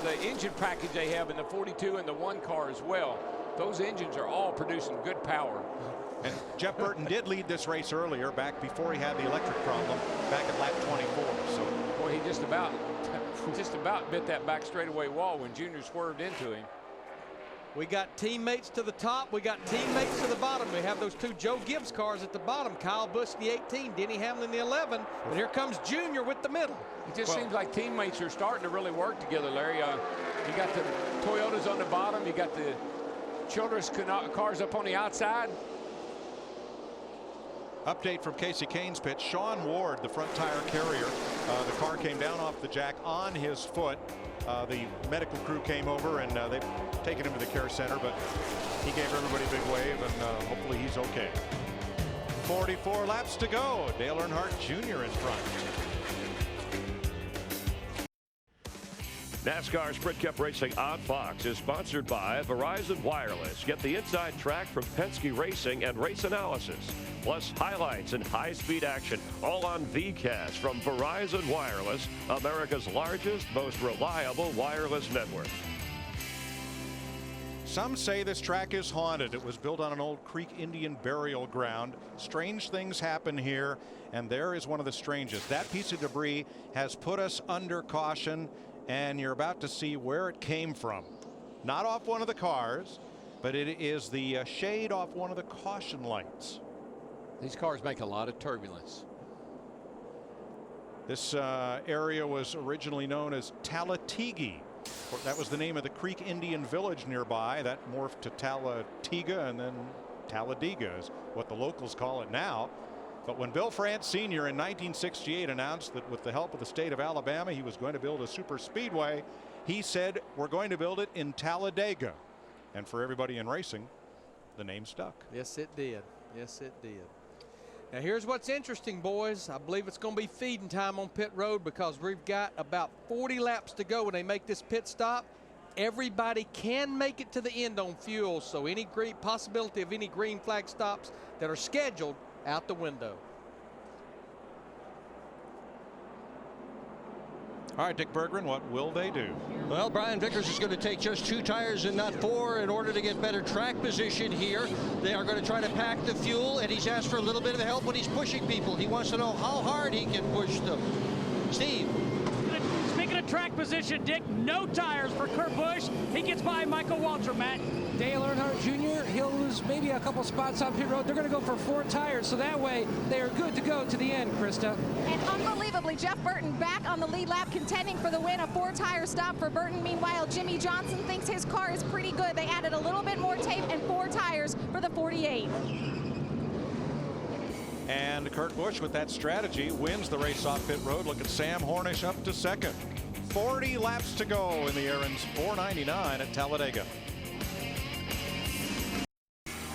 Speaker 20: the engine package they have in the 42 and the 1 car as well. Those engines are all producing good power.
Speaker 3: And Jeff Burton did lead this race earlier, back before he had the electric problem, back at lap 24. So,
Speaker 20: boy, he just about bit that back straightaway wall when Junior swerved into him.
Speaker 8: We got teammates to the top. We got teammates to the bottom. We have those 2 Joe Gibbs cars at the bottom. Kyle Busch, the 18, Denny Hamlin, the 11. And here comes Junior with the middle.
Speaker 20: It just seems like teammates are starting to really work together, Larry. You got the Toyotas on the bottom. You got the Childress cars up on the outside.
Speaker 3: Update from Casey Kane's pit. Sean Ward, the front tire carrier, the car came down off the jack on his foot. The medical crew came over and they've taken him to the care center, but he gave everybody a big wave, and hopefully he's okay. 44 laps to go. Dale Earnhardt Jr. in front.
Speaker 5: NASCAR Sprint Cup Racing on Fox is sponsored by Verizon Wireless. Get the inside track from Penske Racing and race analysis, plus highlights and high-speed action, all on VCast from Verizon Wireless, America's largest, most reliable wireless network.
Speaker 3: Some say this track is haunted. It was built on an old Creek Indian burial ground. Strange things happen here, and there is one of the strangest. That piece of debris has put us under caution, and you're about to see where it came from. Not off one of the cars, but it is the shade off one of the caution lights.
Speaker 20: These cars make a lot of turbulence.
Speaker 3: This area was originally known as Talladega. That was the name of the Creek Indian village nearby. That morphed to Talladega, and then Talladega is what the locals call it now. But when Bill France Sr. in 1968 announced that with the help of the state of Alabama he was going to build a super speedway, he said, we're going to build it in Talladega. And for everybody in racing, the name stuck.
Speaker 8: Yes, it did. Yes, it did. Now here's what's interesting, boys. I believe it's going to be feeding time on pit road because we've got about 40 laps to go when they make this pit stop. Everybody can make it to the end on fuel, so any possibility of any green flag stops that are scheduled out the window.
Speaker 3: All right, Dick Berggren, what will they do?
Speaker 10: Well, Brian Vickers is going to take just 2 tires and not 4 in order to get better track position here. They are going to try to pack the fuel, and he's asked for a little bit of help when he's pushing people. He wants to know how hard he can push them. Steve.
Speaker 12: Speaking of track position, Dick. No tires for Kurt Busch. He gets by Michael Waltrip, Matt.
Speaker 1: Dale Earnhardt Jr., he'll lose maybe a couple spots on pit road. They're going to go for 4 tires, so that way they are good to go to the end, Krista.
Speaker 4: And unbelievably, Jeff Burton back on the lead lap, contending for the win. A 4-tire stop for Burton. Meanwhile, Jimmy Johnson thinks his car is pretty good. They added a little bit more tape and 4 tires for the 48.
Speaker 3: And Kurt Busch, with that strategy, wins the race off pit road. Look at Sam Hornish up to second. 40 laps to go in the Aaron's 499 at Talladega.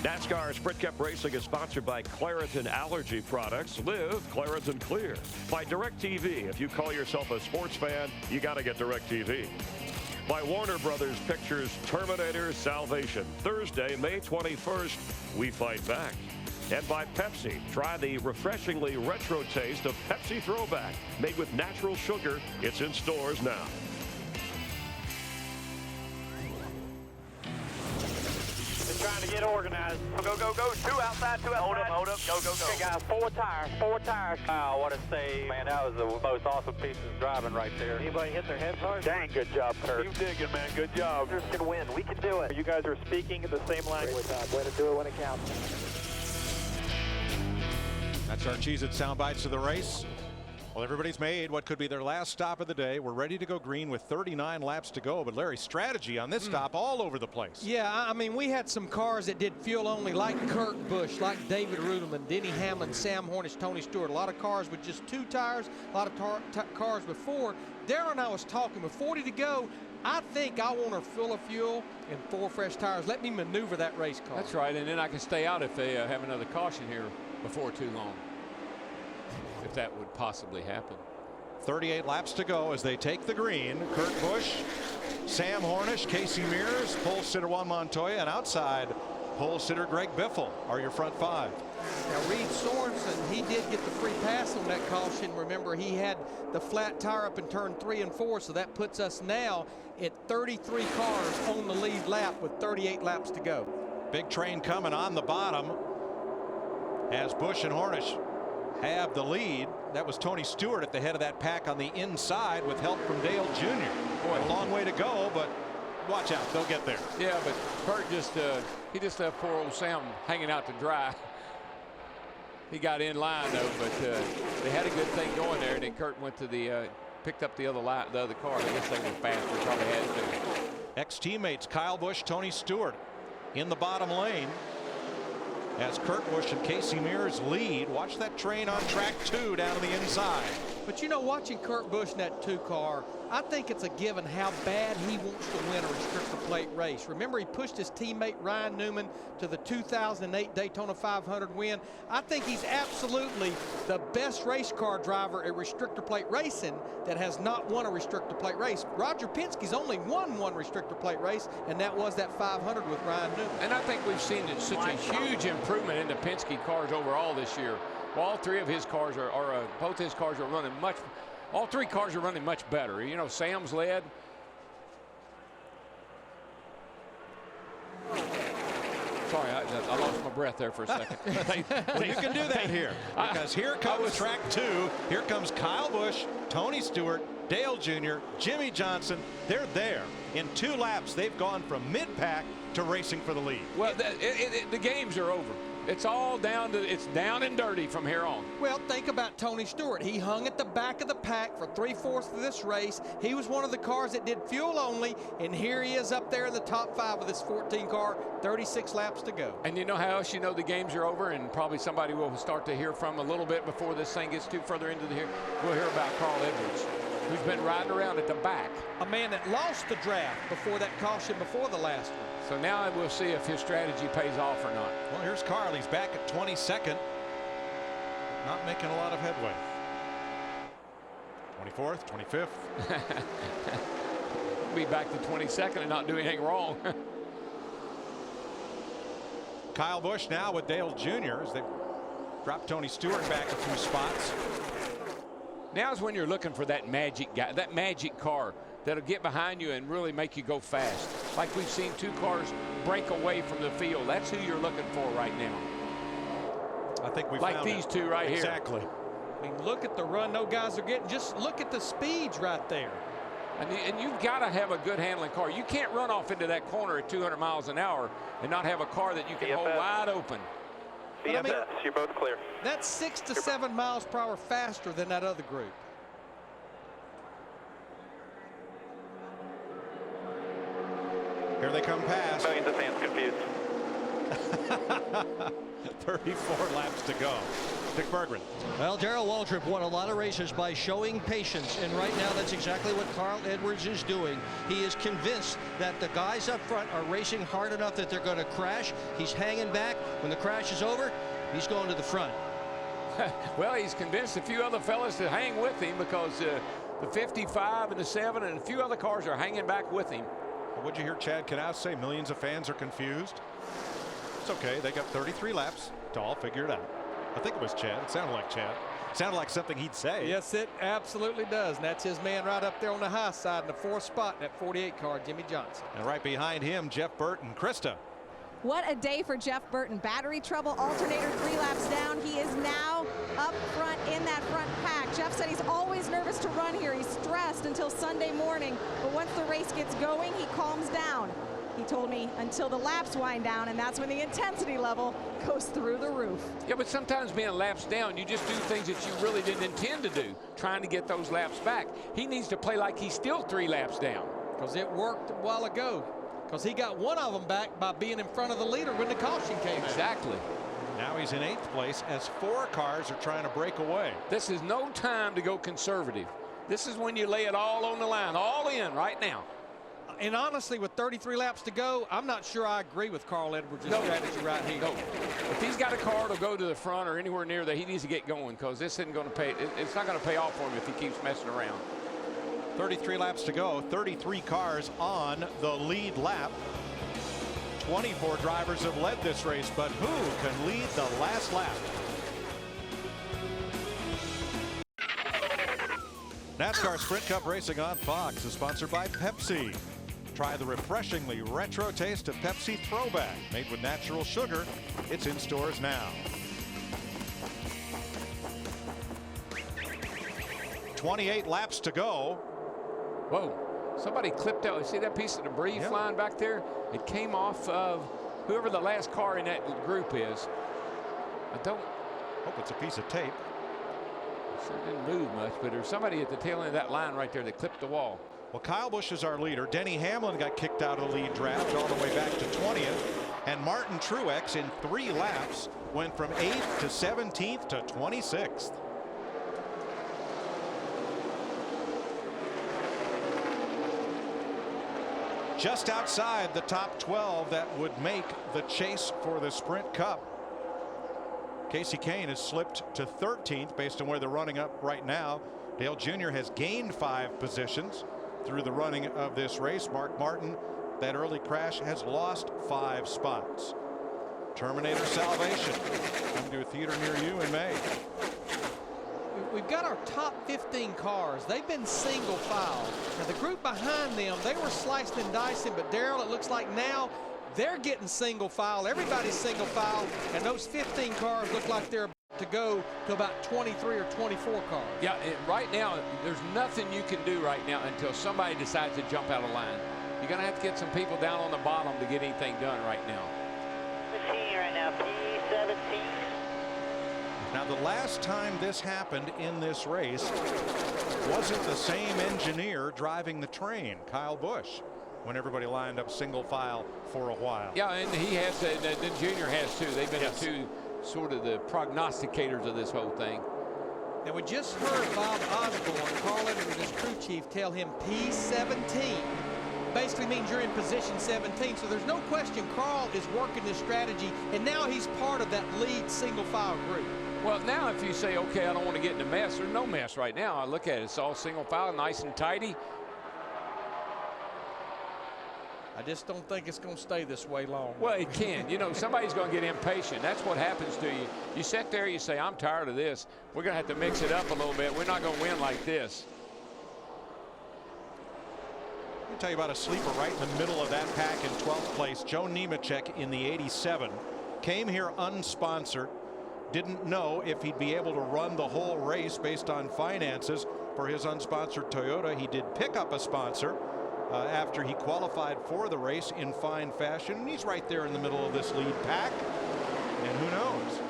Speaker 5: NASCAR Sprint Cup Racing is sponsored by Claritin Allergy Products. Live Claritin Clear. By DirecTV. If you call yourself a sports fan, you got to get DirecTV. By Warner Brothers Pictures Terminator Salvation. Thursday, May 21st, we fight back. And by Pepsi. Try the refreshingly retro taste of Pepsi Throwback. Made with natural sugar. It's in stores now.
Speaker 9: They're trying to get organized. Go, go, go. 2 outside, 2 outside. Hold up. Go, go, go. Okay, guys, 4 tires. 4 tires. Wow, what a save. Man, that was the most awesome piece of driving right there. Anybody hit their heads hard? Dang, good job, Kurt. Keep digging, man. Good job. We can win. We can do it. You guys are speaking the same language. Way to do it when it counts.
Speaker 3: That's our Cheez-It sound bites of the race. Well, everybody's made what could be their last stop of the day. We're ready to go green with 39 laps to go. But Larry, strategy on this stop all over the place.
Speaker 8: Yeah, I mean, we had some cars that did fuel only, like Kurt Busch, like David Rudelman, Denny Hamlin, Sam Hornish, Tony Stewart. A lot of cars with just 2 tires, a lot of cars with 4. Darrell and I was talking with 40 to go. I think I want her full of fuel and 4 fresh tires. Let me maneuver that race car.
Speaker 20: That's right, and then I can stay out if they have another caution here before too long, if that would possibly happen.
Speaker 3: 38 laps to go as they take the green. Kurt Busch, Sam Hornish, Casey Mears, pole sitter Juan Montoya, and outside pole sitter Greg Biffle are your front 5.
Speaker 8: Now, Reed Sorensen, he did get the free pass on that caution. Remember, he had the flat tire up in turn 3 and 4, so that puts us now at 33 cars on the lead lap with 38 laps to go.
Speaker 3: Big train coming on the bottom as Busch and Hornish have the lead. That was Tony Stewart at the head of that pack on the inside with help from Dale Jr. Boy, a long way to go, but watch out, they'll get there.
Speaker 20: Yeah, but Kurt he just left poor old Sam hanging out to dry. He got in line though, but they had a good thing going there, and then Kurt went to the picked up the other car. I guess they were faster, probably had to.
Speaker 3: Ex-teammates Kyle Busch, Tony Stewart in the bottom lane as Kurt Busch and Casey Mears lead. Watch that train on track 2 down to the inside.
Speaker 8: But you know, watching Kurt Busch in that 2 car, I think it's a given how bad he wants to win a restrictor plate race. Remember, he pushed his teammate Ryan Newman to the 2008 Daytona 500 win. I think he's absolutely the best race car driver at restrictor plate racing that has not won a restrictor plate race. Roger Penske's only won 1 restrictor plate race, and that was that 500 with Ryan Newman.
Speaker 20: And I think we've seen such a huge improvement in the Penske cars overall this year. Well, all 3 of his cars both his cars are running all 3 cars are running much better. You know, Sam's led. Sorry, I lost my breath there for a second.
Speaker 3: Well, you can do that here, because here comes track 2. Here comes Kyle Busch, Tony Stewart, Dale Jr., Jimmy Johnson. They're there. In 2 laps, they've gone from mid-pack to racing for the lead.
Speaker 20: Well, the games are over. It's all it's down and dirty from here on.
Speaker 8: Well, think about Tony Stewart. He hung at the back of the pack for 3/4 of this race. He was one of the cars that did fuel only, and here he is up there in the top 5 of this 14 car, 36 laps to go.
Speaker 20: And you know how else you know the games are over, and probably somebody will start to hear from a little bit before this thing gets too further into the we'll hear about Carl Edwards, who's been riding around at the back.
Speaker 8: A man that lost the draft before that caution before the last one.
Speaker 20: So now we'll see if his strategy pays off or not.
Speaker 3: Well, here's Carl. He's back at 22nd. Not making a lot of headway. 24th, 25th.
Speaker 20: Be back to 22nd and not do anything wrong.
Speaker 3: Kyle Busch now with Dale Jr. as they drop Tony Stewart back a few spots.
Speaker 20: Now's when you're looking for that magic guy, that magic car that'll get behind you and really make you go fast. Like we've seen 2 cars break away from the field. That's who you're looking for right now.
Speaker 3: I think we
Speaker 20: like
Speaker 3: found
Speaker 20: these
Speaker 3: it.
Speaker 20: 2 right
Speaker 3: exactly.
Speaker 20: here.
Speaker 8: I mean, look at the run those guys are getting. Just look at the speeds right there.
Speaker 20: And you've got to have a good handling car. You can't run off into that corner at 200 miles an hour and not have a car that you can hold wide open.
Speaker 2: BFS, you're both clear.
Speaker 8: That's 6 to 7 miles per hour faster than that other group.
Speaker 3: Here they come past.
Speaker 2: Millions of fans confused.
Speaker 3: 34 laps to go. Dick Berggren.
Speaker 10: Well, Darrell Waltrip won a lot of races by showing patience, and right now that's exactly what Carl Edwards is doing. He is convinced that the guys up front are racing hard enough that they're going to crash. He's hanging back. When the crash is over, he's going to the front.
Speaker 20: Well, he's convinced a few other fellas to hang with him because the 55 and the 7 and a few other cars are hanging back with him.
Speaker 3: Well, what'd you hear Chad Knaus say? Millions of fans are confused. It's okay. They got 33 laps to all figure it out. I think it was Chad. It sounded like Chad. It sounded like something he'd say.
Speaker 8: Yes, it absolutely does. And that's his man right up there on the high side in the 4th spot, that 48 car, Jimmy Johnson.
Speaker 3: And right behind him, Jeff Burton. Krista.
Speaker 4: What a day for Jeff Burton. Battery trouble, alternator 3 laps down. He is now up front in that front pack. Jeff said he's always nervous to run here. He's stressed until Sunday morning. But once the race gets going, he calms down. He told me until the laps wind down, and that's when the intensity level goes through the roof.
Speaker 20: Yeah, but sometimes being laps down, you just do things that you really didn't intend to do, trying to get those laps back. He needs to play like he's still 3 laps down.
Speaker 8: Because it worked a while ago. Because he got one of them back by being in front of the leader when the caution came
Speaker 20: Exactly.
Speaker 3: Now he's in 8th place as 4 cars are trying to break away.
Speaker 20: This is no time to go conservative. This is when you lay it all on the line, all in right now.
Speaker 8: And honestly, with 33 laps to go, I'm not sure I agree with Carl Edwards' strategy right here.
Speaker 20: No. If he's got a car to go to the front or anywhere near there, he needs to get going because this isn't going to pay. It's not going to pay off for him if he keeps messing around.
Speaker 3: 33 laps to go. 33 cars on the lead lap. 24 drivers have led this race, but who can lead the last lap? NASCAR Sprint Cup Racing on Fox is sponsored by Pepsi. Try the refreshingly retro taste of Pepsi Throwback, made with natural sugar. It's in stores now. 28 laps to go.
Speaker 20: Whoa, somebody clipped out. See that piece of debris flying back there? It came off of whoever the last car in that group is. I don't
Speaker 3: hope it's a piece of tape.
Speaker 20: Sure didn't move much, but there's somebody at the tail end of that line right there that clipped the wall.
Speaker 3: Well, Kyle Busch is our leader. Denny Hamlin got kicked out of the lead draft all the way back to 20th. And Martin Truex in 3 laps went from 8th to 17th to 26th. Just outside the top 12 that would make the chase for the Sprint Cup. Casey Kane has slipped to 13th based on where they're running up right now. Dale Jr. has gained 5 positions through the running of this race. Mark Martin, that early crash, has lost 5 spots. Terminator Salvation coming to a theater near you in May.
Speaker 8: We've got our top 15 cars. They've been single file. Now the group behind them, they were sliced and dicing, but Darrell, it looks like now they're getting single file. Everybody's single file, and those 15 cars look like they're about to go to about 23 or 24 cars.
Speaker 20: Yeah, right now, there's nothing you can do right now until somebody decides to jump out of line. You're going to have to get some people down on the bottom to get anything done right now.
Speaker 9: Machine right now, P17.
Speaker 3: Now, the last time this happened in this race wasn't the same engineer driving the train, Kyle Busch, when everybody lined up single file for a while.
Speaker 20: Yeah, and he has, the Junior has too. They've been the two sort of the prognosticators of this whole thing.
Speaker 8: And we just heard Bob Osborne, Carl Edwards' crew chief, tell him P17 basically means you're in position 17. So there's no question Carl is working this strategy, and now he's part of that lead single file group.
Speaker 20: Well, now if you say, okay, I don't want to get in a mess, there's no mess right now. I look at it, it's all single file, nice and tidy.
Speaker 8: I just don't think it's going to stay this way long.
Speaker 20: Well, it can. You know, somebody's going to get impatient. That's what happens to you. You sit there, you say, I'm tired of this. We're going to have to mix it up a little bit. We're not going to win like this.
Speaker 3: Let me tell you about a sleeper right in the middle of that pack in 12th place. Joe Nemechek in the 87 came here unsponsored. Didn't know if he'd be able to run the whole race based on finances. for his unsponsored Toyota. He did pick up a sponsor after he qualified for the race in fine fashion. And he's right there in the middle of this lead pack. And who knows?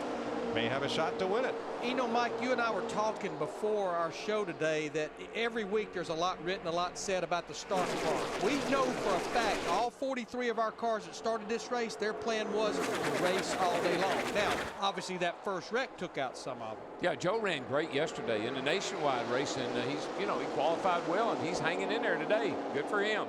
Speaker 3: May have a shot to win it.
Speaker 8: You know, Mike, you and I were talking before our show today that every week there's a lot written, a lot said about the start car. We know for a fact all 43 of our cars that started this race, their plan was to race all day long. Now, obviously that first wreck took out some of them.
Speaker 20: Yeah, Joe ran great yesterday in the nationwide race, and he's, you know, he qualified well, and he's hanging in there today. Good for him.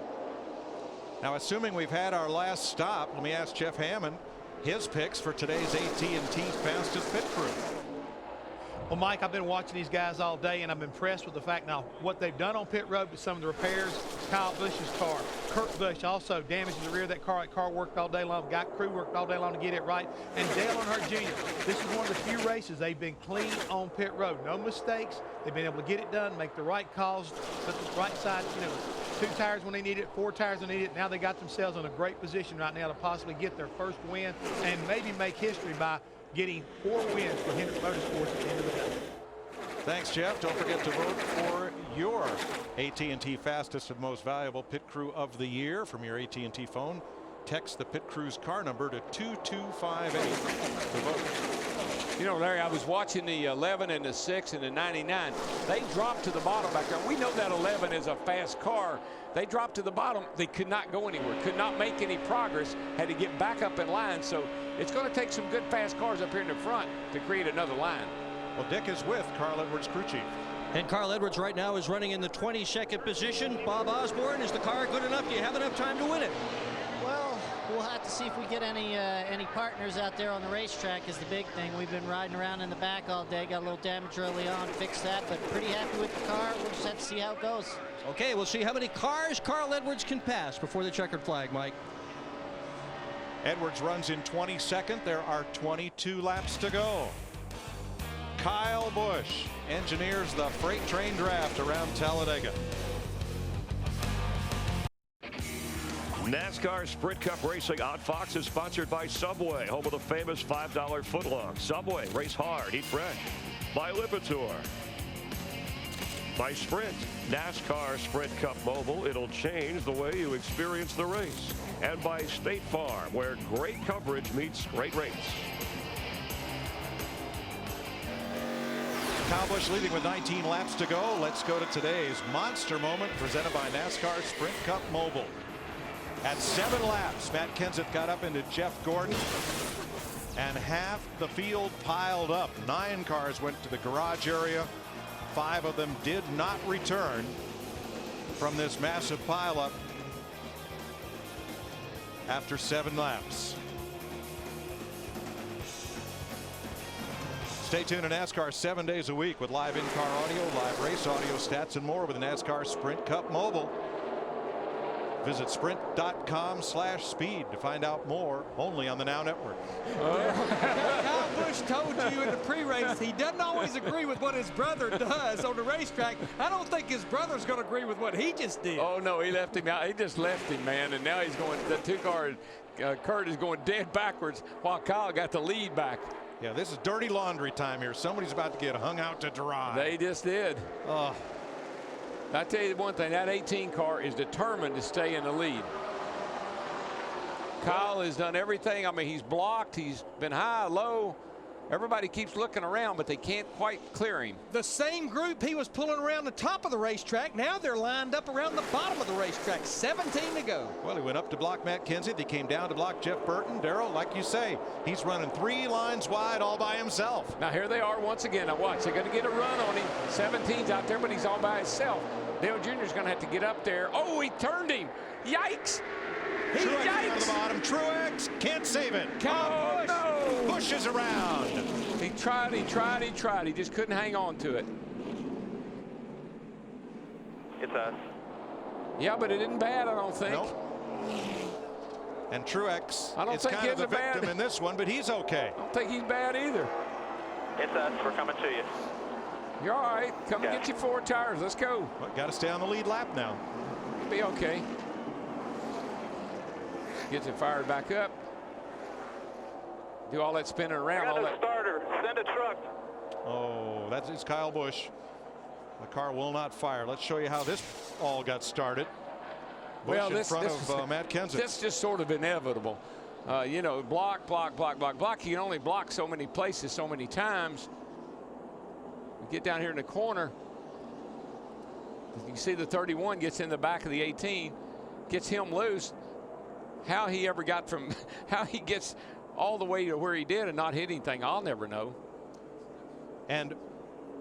Speaker 3: Now, assuming we've had our last stop, let me ask Jeff Hammond his picks for today's AT&T fastest pit crew.
Speaker 7: Well, Mike, I've been watching these guys all day, and I'm impressed with the fact now what they've done on pit road with some of the repairs. Kyle Busch's car, Kurt Busch also damaged the rear of that car. That car worked all day long. Crew worked all day long to get it right. And Dale Earnhardt Jr., this is one of the few races they've been clean on pit road. No mistakes. They've been able to get it done, make the right calls, put the right side, you know, 2 tires when they need it, 4 tires when they need it. Now they got themselves in a great position right now to possibly get their first win and maybe make history by getting 4 wins for Hendrick Motorsports at the end of the day.
Speaker 3: Thanks, Jeff. Don't forget to vote for your AT&T fastest and most valuable pit crew of the year from your AT&T phone. Text the pit crew's car number to 2258 to vote.
Speaker 20: You know, Larry, I was watching the 11 and the 6 and the 99. They dropped to the bottom back there. We know that 11 is a fast car. They dropped to the bottom. They could not go anywhere, could not make any progress, had to get back up in line. So it's going to take some good fast cars up here in the front to create another line.
Speaker 3: Well, Dick is with Carl Edwards, crew chief.
Speaker 10: And Carl Edwards right now is running in the 22nd position. Bob Osborne, is the car good enough? Do you have enough time to win it?
Speaker 17: Well, we'll have to see if we get any partners out there on the racetrack is the big thing. We've been riding around in the back all day, got a little damage early on, fixed that, but pretty happy with the car. We'll just have to see how it goes.
Speaker 10: Okay, we'll see how many cars Carl Edwards can pass before the checkered flag, Mike.
Speaker 3: Edwards runs in 22nd. There are 22 laps to go. Kyle Busch engineers the freight train draft around Talladega.
Speaker 5: NASCAR Sprint Cup Racing on Fox is sponsored by Subway, home of the famous $5 footlong. Subway, race hard, eat fresh. By Lipitor. By Sprint, NASCAR Sprint Cup Mobile, it'll change the way you experience the race. And by State Farm, where great coverage meets great rates.
Speaker 3: Kyle Busch leading with 19 laps to go. Let's go to today's monster moment presented by NASCAR Sprint Cup Mobile. At 7 laps, Matt Kenseth got up into Jeff Gordon, and half the field piled up. 9 cars went to the garage area. 5 of them did not return from this massive pileup after 7 laps. Stay tuned to NASCAR 7 days a week with live in-car audio, live race audio, stats, and more with the NASCAR Sprint Cup Mobile. Visit sprint.com/speed to find out more, only on the Now Network.
Speaker 8: Kyle Busch told you in the pre-race he doesn't always agree with what his brother does on the racetrack. I don't think his brother's going to agree with what he just did.
Speaker 20: Oh, no, he left him out. He just left him, man. And now he's going, the 2-car, Kurt is going dead backwards while Kyle got the lead back.
Speaker 3: Yeah, this is dirty laundry time here. Somebody's about to get hung out to dry.
Speaker 20: They just did.
Speaker 3: Oh.
Speaker 20: I tell you one thing, that 18 car is determined to stay in the lead. Kyle has done everything. I mean, he's blocked, he's been high, low. Everybody keeps looking around, but they can't quite clear him.
Speaker 8: The same group he was pulling around the top of the racetrack, now they're lined up around the bottom of the racetrack. 17 to go.
Speaker 3: Well, he went up to block Matt Kenseth. He came down to block Jeff Burton. Darrell, like you say, he's running 3 lines wide all by himself.
Speaker 20: Now here they are once again. Now watch, they're going to get a run on him. 17's out there, but he's all by himself. Dale Jr.'s going to have to get up there. Oh, he turned him. Yikes.
Speaker 3: Truex
Speaker 20: Yikes.
Speaker 3: on the bottom. Truex can't save it.
Speaker 20: Oh, no.
Speaker 3: Busch is around.
Speaker 20: He tried, he tried, he tried. He just couldn't hang on to it.
Speaker 2: It's us.
Speaker 20: Yeah, but it isn't bad, I don't think.
Speaker 3: Nope. And Truex
Speaker 20: I don't
Speaker 3: is
Speaker 20: think
Speaker 3: kind of the
Speaker 20: it's bad.
Speaker 3: victim in this one, but he's okay.
Speaker 20: I don't think he's bad either.
Speaker 2: It's us. We're coming to you.
Speaker 20: You're all right. Come and get your 4 tires. Let's go.
Speaker 3: Well, got to stay on the lead lap now.
Speaker 20: You'll be okay. Gets it fired back up. Do all that spinning around.
Speaker 2: I got
Speaker 20: all
Speaker 2: a
Speaker 20: that.
Speaker 2: starter. Send a truck.
Speaker 3: Oh, it's Kyle Busch The car will not fire. Let's show you how this all got started. Busch
Speaker 20: Well,
Speaker 3: in front of Matt Kenseth.
Speaker 20: That's just sort of inevitable. You know, block. You can only block so many places so many times. We get down here in the corner. You can see the 31 gets in the back of the 18, gets him loose. How he ever got from, how he gets all the way to where he did and not hit anything, I'll never know.
Speaker 3: And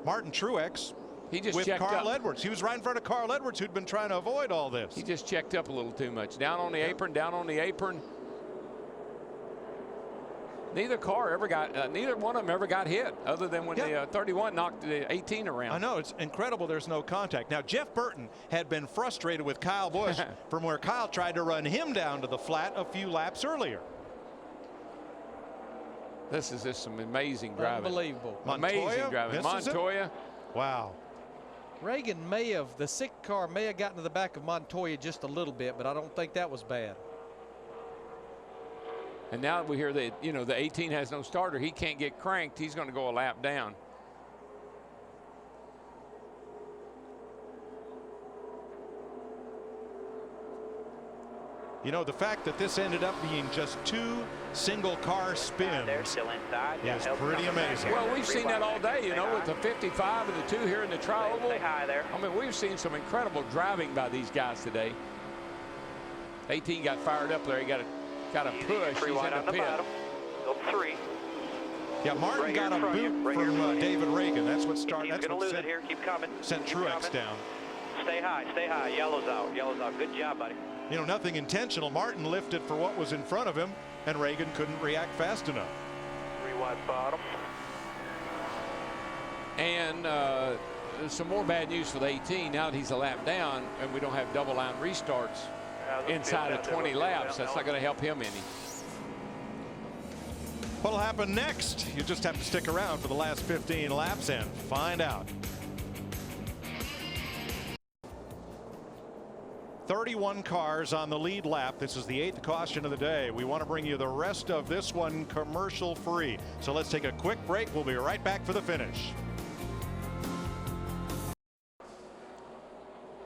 Speaker 3: Martin Truex,
Speaker 20: he just
Speaker 3: with
Speaker 20: checked
Speaker 3: Carl
Speaker 20: up.
Speaker 3: Edwards. He was right in front of Carl Edwards, who'd been trying to avoid all this.
Speaker 20: He just checked up a little too much. Down on the apron, down on the apron. Neither car ever got, neither one of them ever got hit, other than when the 31 knocked the 18 around.
Speaker 3: I know, it's incredible there's no contact. Now, Jeff Burton had been frustrated with Kyle Busch from where Kyle tried to run him down to the flat a few laps earlier.
Speaker 20: This is just some amazing driving.
Speaker 8: Unbelievable.
Speaker 20: Amazing driving. Montoya.
Speaker 3: Wow.
Speaker 8: Reagan may have, the 6 car may have gotten to the back of Montoya just a little bit, but I don't think that was bad.
Speaker 20: And now we hear that, you know, the 18 has no starter. He can't get cranked. He's going to go a lap down.
Speaker 3: You know, the fact that this ended up being just 2 single car spins
Speaker 9: They're still inside.
Speaker 3: is pretty amazing.
Speaker 20: Well, we've seen that all day, you know, with the 55 and the 2 here in the tri-oval.
Speaker 9: Stay high there.
Speaker 20: I mean, we've seen some incredible driving by these guys today. 18 got fired up there. He got a push. He's in the pit.
Speaker 9: Go 3.
Speaker 3: Yeah, Martin
Speaker 9: Right
Speaker 3: got a boot from David Reagan. That's what started.
Speaker 9: He's going to lose it here. Keep coming.
Speaker 3: Sent
Speaker 9: Keep
Speaker 3: Truex
Speaker 9: coming.
Speaker 3: down.
Speaker 9: Stay high. Stay high. Yellow's out. Yellow's out. Good job, buddy.
Speaker 3: You know, nothing intentional. Martin lifted for what was in front of him, and Reagan couldn't react fast enough.
Speaker 9: 3 wide bottom.
Speaker 20: And some more bad news for the 18. Now that he's a lap down and we don't have double line restarts inside of 20 laps, that's not going to help him any.
Speaker 3: What'll happen next? You just have to stick around for the last 15 laps and find out. 31 cars on the lead lap. This is the 8th caution of the day. We want to bring you the rest of this one commercial free. So let's take a quick break. We'll be right back for the finish.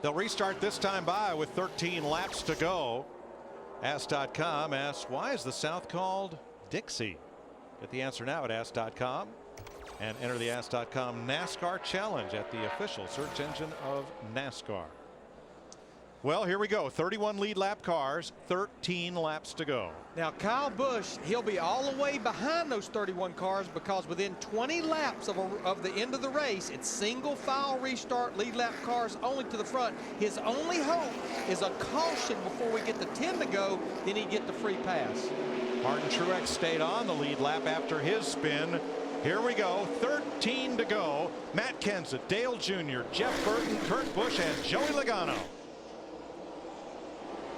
Speaker 3: They'll restart this time by with 13 laps to go. Ask.com asks, why is the South called Dixie? Get the answer now at Ask.com and enter the Ask.com NASCAR challenge at the official search engine of NASCAR. Well, here we go. 31 lead lap cars, 13 laps to go.
Speaker 8: Now, Kyle Busch, he'll be all the way behind those 31 cars because within 20 laps of the end of the race, it's single file restart, lead lap cars only to the front. His only hope is a caution before we get to 10 to go, then he'd get the free pass.
Speaker 3: Martin Truex stayed on the lead lap after his spin. Here we go, 13 to go. Matt Kenseth, Dale Jr., Jeff Burton, Kurt Busch, and Joey Logano.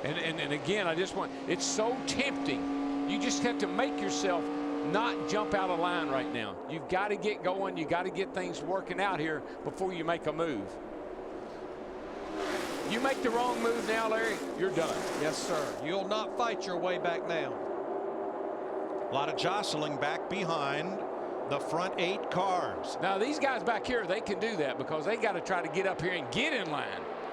Speaker 20: And again, I just want, it's so tempting. You just have to make yourself not jump out of line right now. You've got to get going. You got to get things working out here before you make a move. You make the wrong move now, Larry, you're done.
Speaker 8: Yes, sir. You'll not fight your way back now.
Speaker 3: A lot of jostling back behind the front 8 cars.
Speaker 20: Now, these guys back here, they can do that because they got to try to get up here and get in line.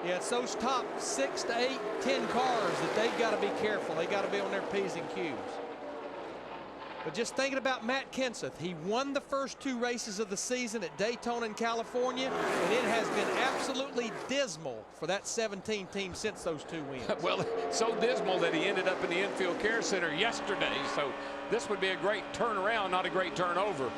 Speaker 8: Yeah, it's those top 6 to 8, 10 cars that they've got to be careful. They got to be on their P's and Q's. But just thinking about Matt Kenseth, he won the first 2 races of the season at Daytona and California, and it has been absolutely dismal for that 17 team since those 2 wins.
Speaker 20: Well, so dismal that he ended up in the infield care center yesterday. So this would be a great turnaround, not a great turnover.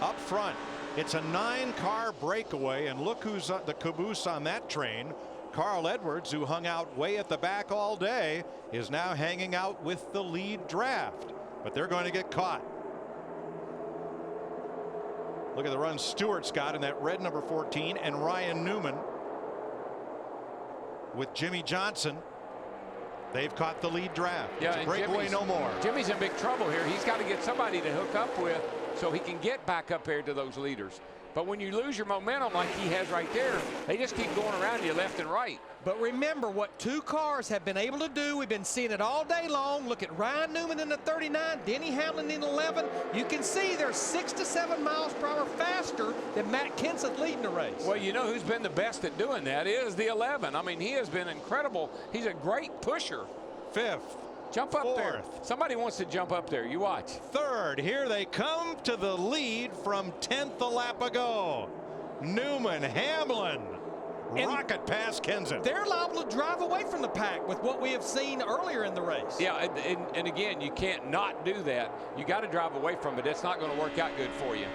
Speaker 3: Up front, it's a 9-car breakaway, and look who's the caboose on that train. Carl Edwards, who hung out way at the back all day, is now hanging out with the lead draft. But they're going to get caught. Look at the run Stewart's got in that red number 14, and Ryan Newman with Jimmy Johnson. They've caught the lead draft.
Speaker 20: Yeah,
Speaker 3: it's a breakaway no more.
Speaker 20: Jimmy's in big trouble here. He's got to get somebody to hook up with so he can get back up here to those leaders. But when you lose your momentum like he has right there, they just keep going around you left and right.
Speaker 8: But remember what 2 cars have been able to do. We've been seeing it all day long. Look at Ryan Newman in the 39, Denny Hamlin in the 11. You can see they're 6 to 7 miles per hour faster than Matt Kenseth leading the race.
Speaker 20: Well, you know who's been the best at doing that is the 11. I mean, he has been incredible. He's a great pusher.
Speaker 3: 5th.
Speaker 20: Jump up
Speaker 3: 4th.
Speaker 20: there. Somebody wants to jump up there. You watch.
Speaker 3: 3rd. Here they come to the lead from 10th a lap ago. Newman, Hamlin. Rocket past Kenseth.
Speaker 8: They're liable to drive away from the pack with what we have seen earlier in the race.
Speaker 20: Yeah, and again, you can't not do that. You got to drive away from it. It's not going to work out good for you.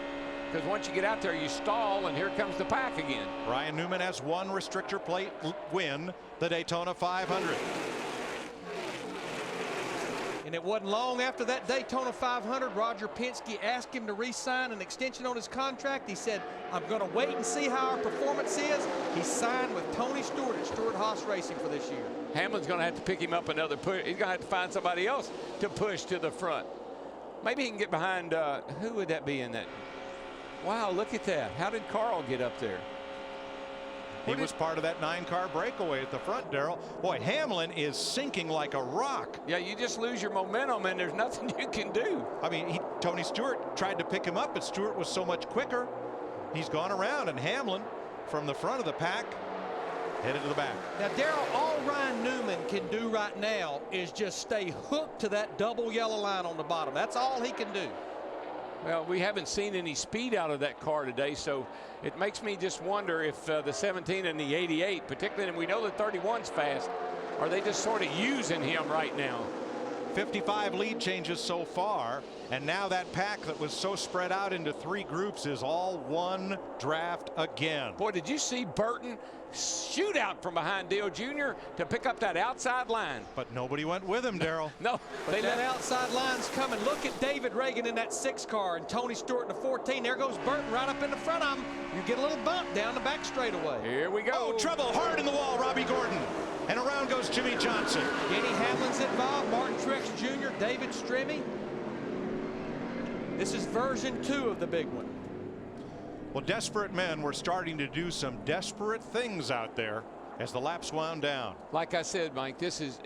Speaker 20: Because once you get out there, you stall, and here comes the pack again.
Speaker 3: Ryan Newman has 1 restrictor plate win, the Daytona 500.
Speaker 8: And it wasn't long after that Daytona 500, Roger Penske asked him to re-sign an extension on his contract. He said, I'm going to wait and see how our performance is. He signed with Tony Stewart at Stewart-Haas Racing for this year.
Speaker 20: Hamlin's going to have to pick him up another push. He's going to have to find somebody else to push to the front. Maybe he can get behind, who would that be in that? Wow, look at that. How did Carl get up there?
Speaker 3: He was part of that 9-car breakaway at the front, Darrell. Boy, Hamlin is sinking like a rock.
Speaker 20: Yeah, you just lose your momentum, and there's nothing you can do.
Speaker 3: I mean, Tony Stewart tried to pick him up, but Stewart was so much quicker. He's gone around, and Hamlin, from the front of the pack, headed to the back.
Speaker 8: Now, Darrell, all Ryan Newman can do right now is just stay hooked to that double yellow line on the bottom. That's all he can do.
Speaker 20: Well, we haven't seen any speed out of that car today, so it makes me just wonder if the 17 and the 88, particularly, and we know the 31's fast, are they just sort of using him right now?
Speaker 3: 55 lead changes so far, and now that pack that was so spread out into 3 groups is all one draft again.
Speaker 20: Boy, did you see Burton shoot out from behind Dale Jr. to pick up that outside line?
Speaker 3: But nobody went with him, Darrell.
Speaker 20: No,
Speaker 8: but that outside line's coming. Look at David Reagan in that 6 car and Tony Stewart in the 14. There goes Burton right up in the front of him. You get a little bump down the back straightaway.
Speaker 20: Here we go.
Speaker 3: Oh, trouble hard in the wall, Robbie Gordon. And around goes Jimmy Johnson.
Speaker 8: Denny Hamlin's involved, Martin Truex Jr., David Stremme. This is version 2 of the big one.
Speaker 3: Well, desperate men were starting to do some desperate things out there as the laps wound down.
Speaker 20: Like I said, Mike, this is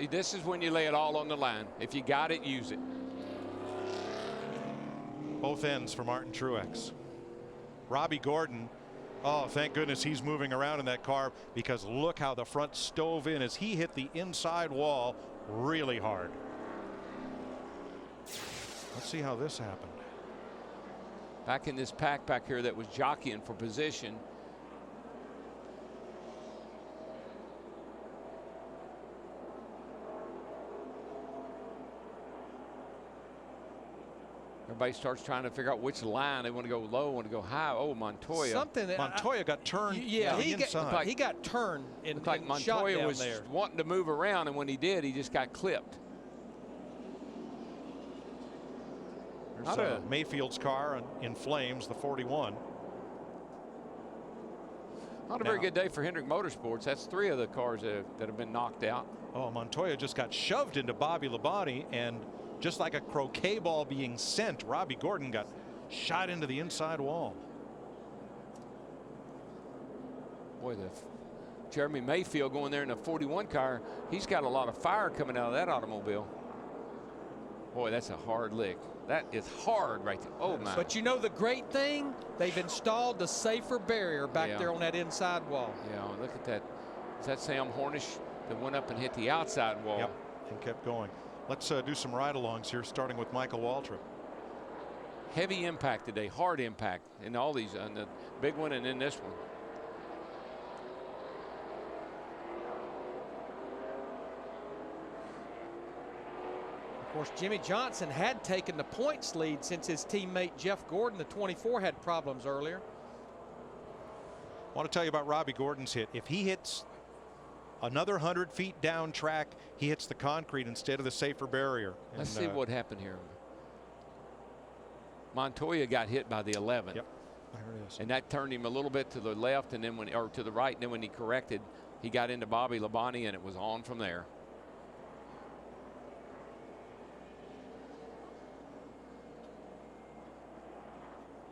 Speaker 20: when you lay it all on the line. If you got it, use it.
Speaker 3: Both ends for Martin Truex. Robbie Gordon, oh, thank goodness he's moving around in that car, because look how the front stove in as he hit the inside wall really hard. Let's see how this happened.
Speaker 20: Back in this pack back here that was jockeying for position. Everybody starts trying to figure out which line they want to go low, want to go high. Oh, Montoya.
Speaker 3: Montoya got turned.
Speaker 8: Yeah,
Speaker 3: he
Speaker 8: got turned in.
Speaker 20: Looked like Montoya was wanting to move around, and when he did, he just got clipped.
Speaker 3: There's Mayfield's car in flames, the 41.
Speaker 20: Not a very good day for Hendrick Motorsports. That's 3 of the cars that have been knocked out.
Speaker 3: Oh, Montoya just got shoved into Bobby Labonte, and just like a croquet ball being sent, Robbie Gordon got shot into the inside wall.
Speaker 20: Boy, Jeremy Mayfield going there in a 41 car, he's got a lot of fire coming out of that automobile. Boy, that's a hard lick. That is hard right there. Oh, my.
Speaker 8: But you know the great thing? They've installed the safer barrier back there on that inside wall.
Speaker 20: Yeah, look at that. Is that Sam Hornish that went up and hit the outside wall?
Speaker 3: Yep, and kept going. Let's do some ride-alongs here, starting with Michael Waltrip.
Speaker 20: Heavy impact today, hard impact in all these, and the big one and then this one.
Speaker 8: Of course, Jimmy Johnson had taken the points lead since his teammate Jeff Gordon, the 24, had problems earlier.
Speaker 3: I want to tell you about Robbie Gordon's hit. If he hits another 100 feet down track, he hits the concrete instead of the safer barrier.
Speaker 20: Let's see what happened here. Montoya got hit by the 11.
Speaker 3: Yep, there it is.
Speaker 20: And that turned him a little bit to the left, and then or to the right, and then when he corrected, he got into Bobby Labonte, and it was on from there.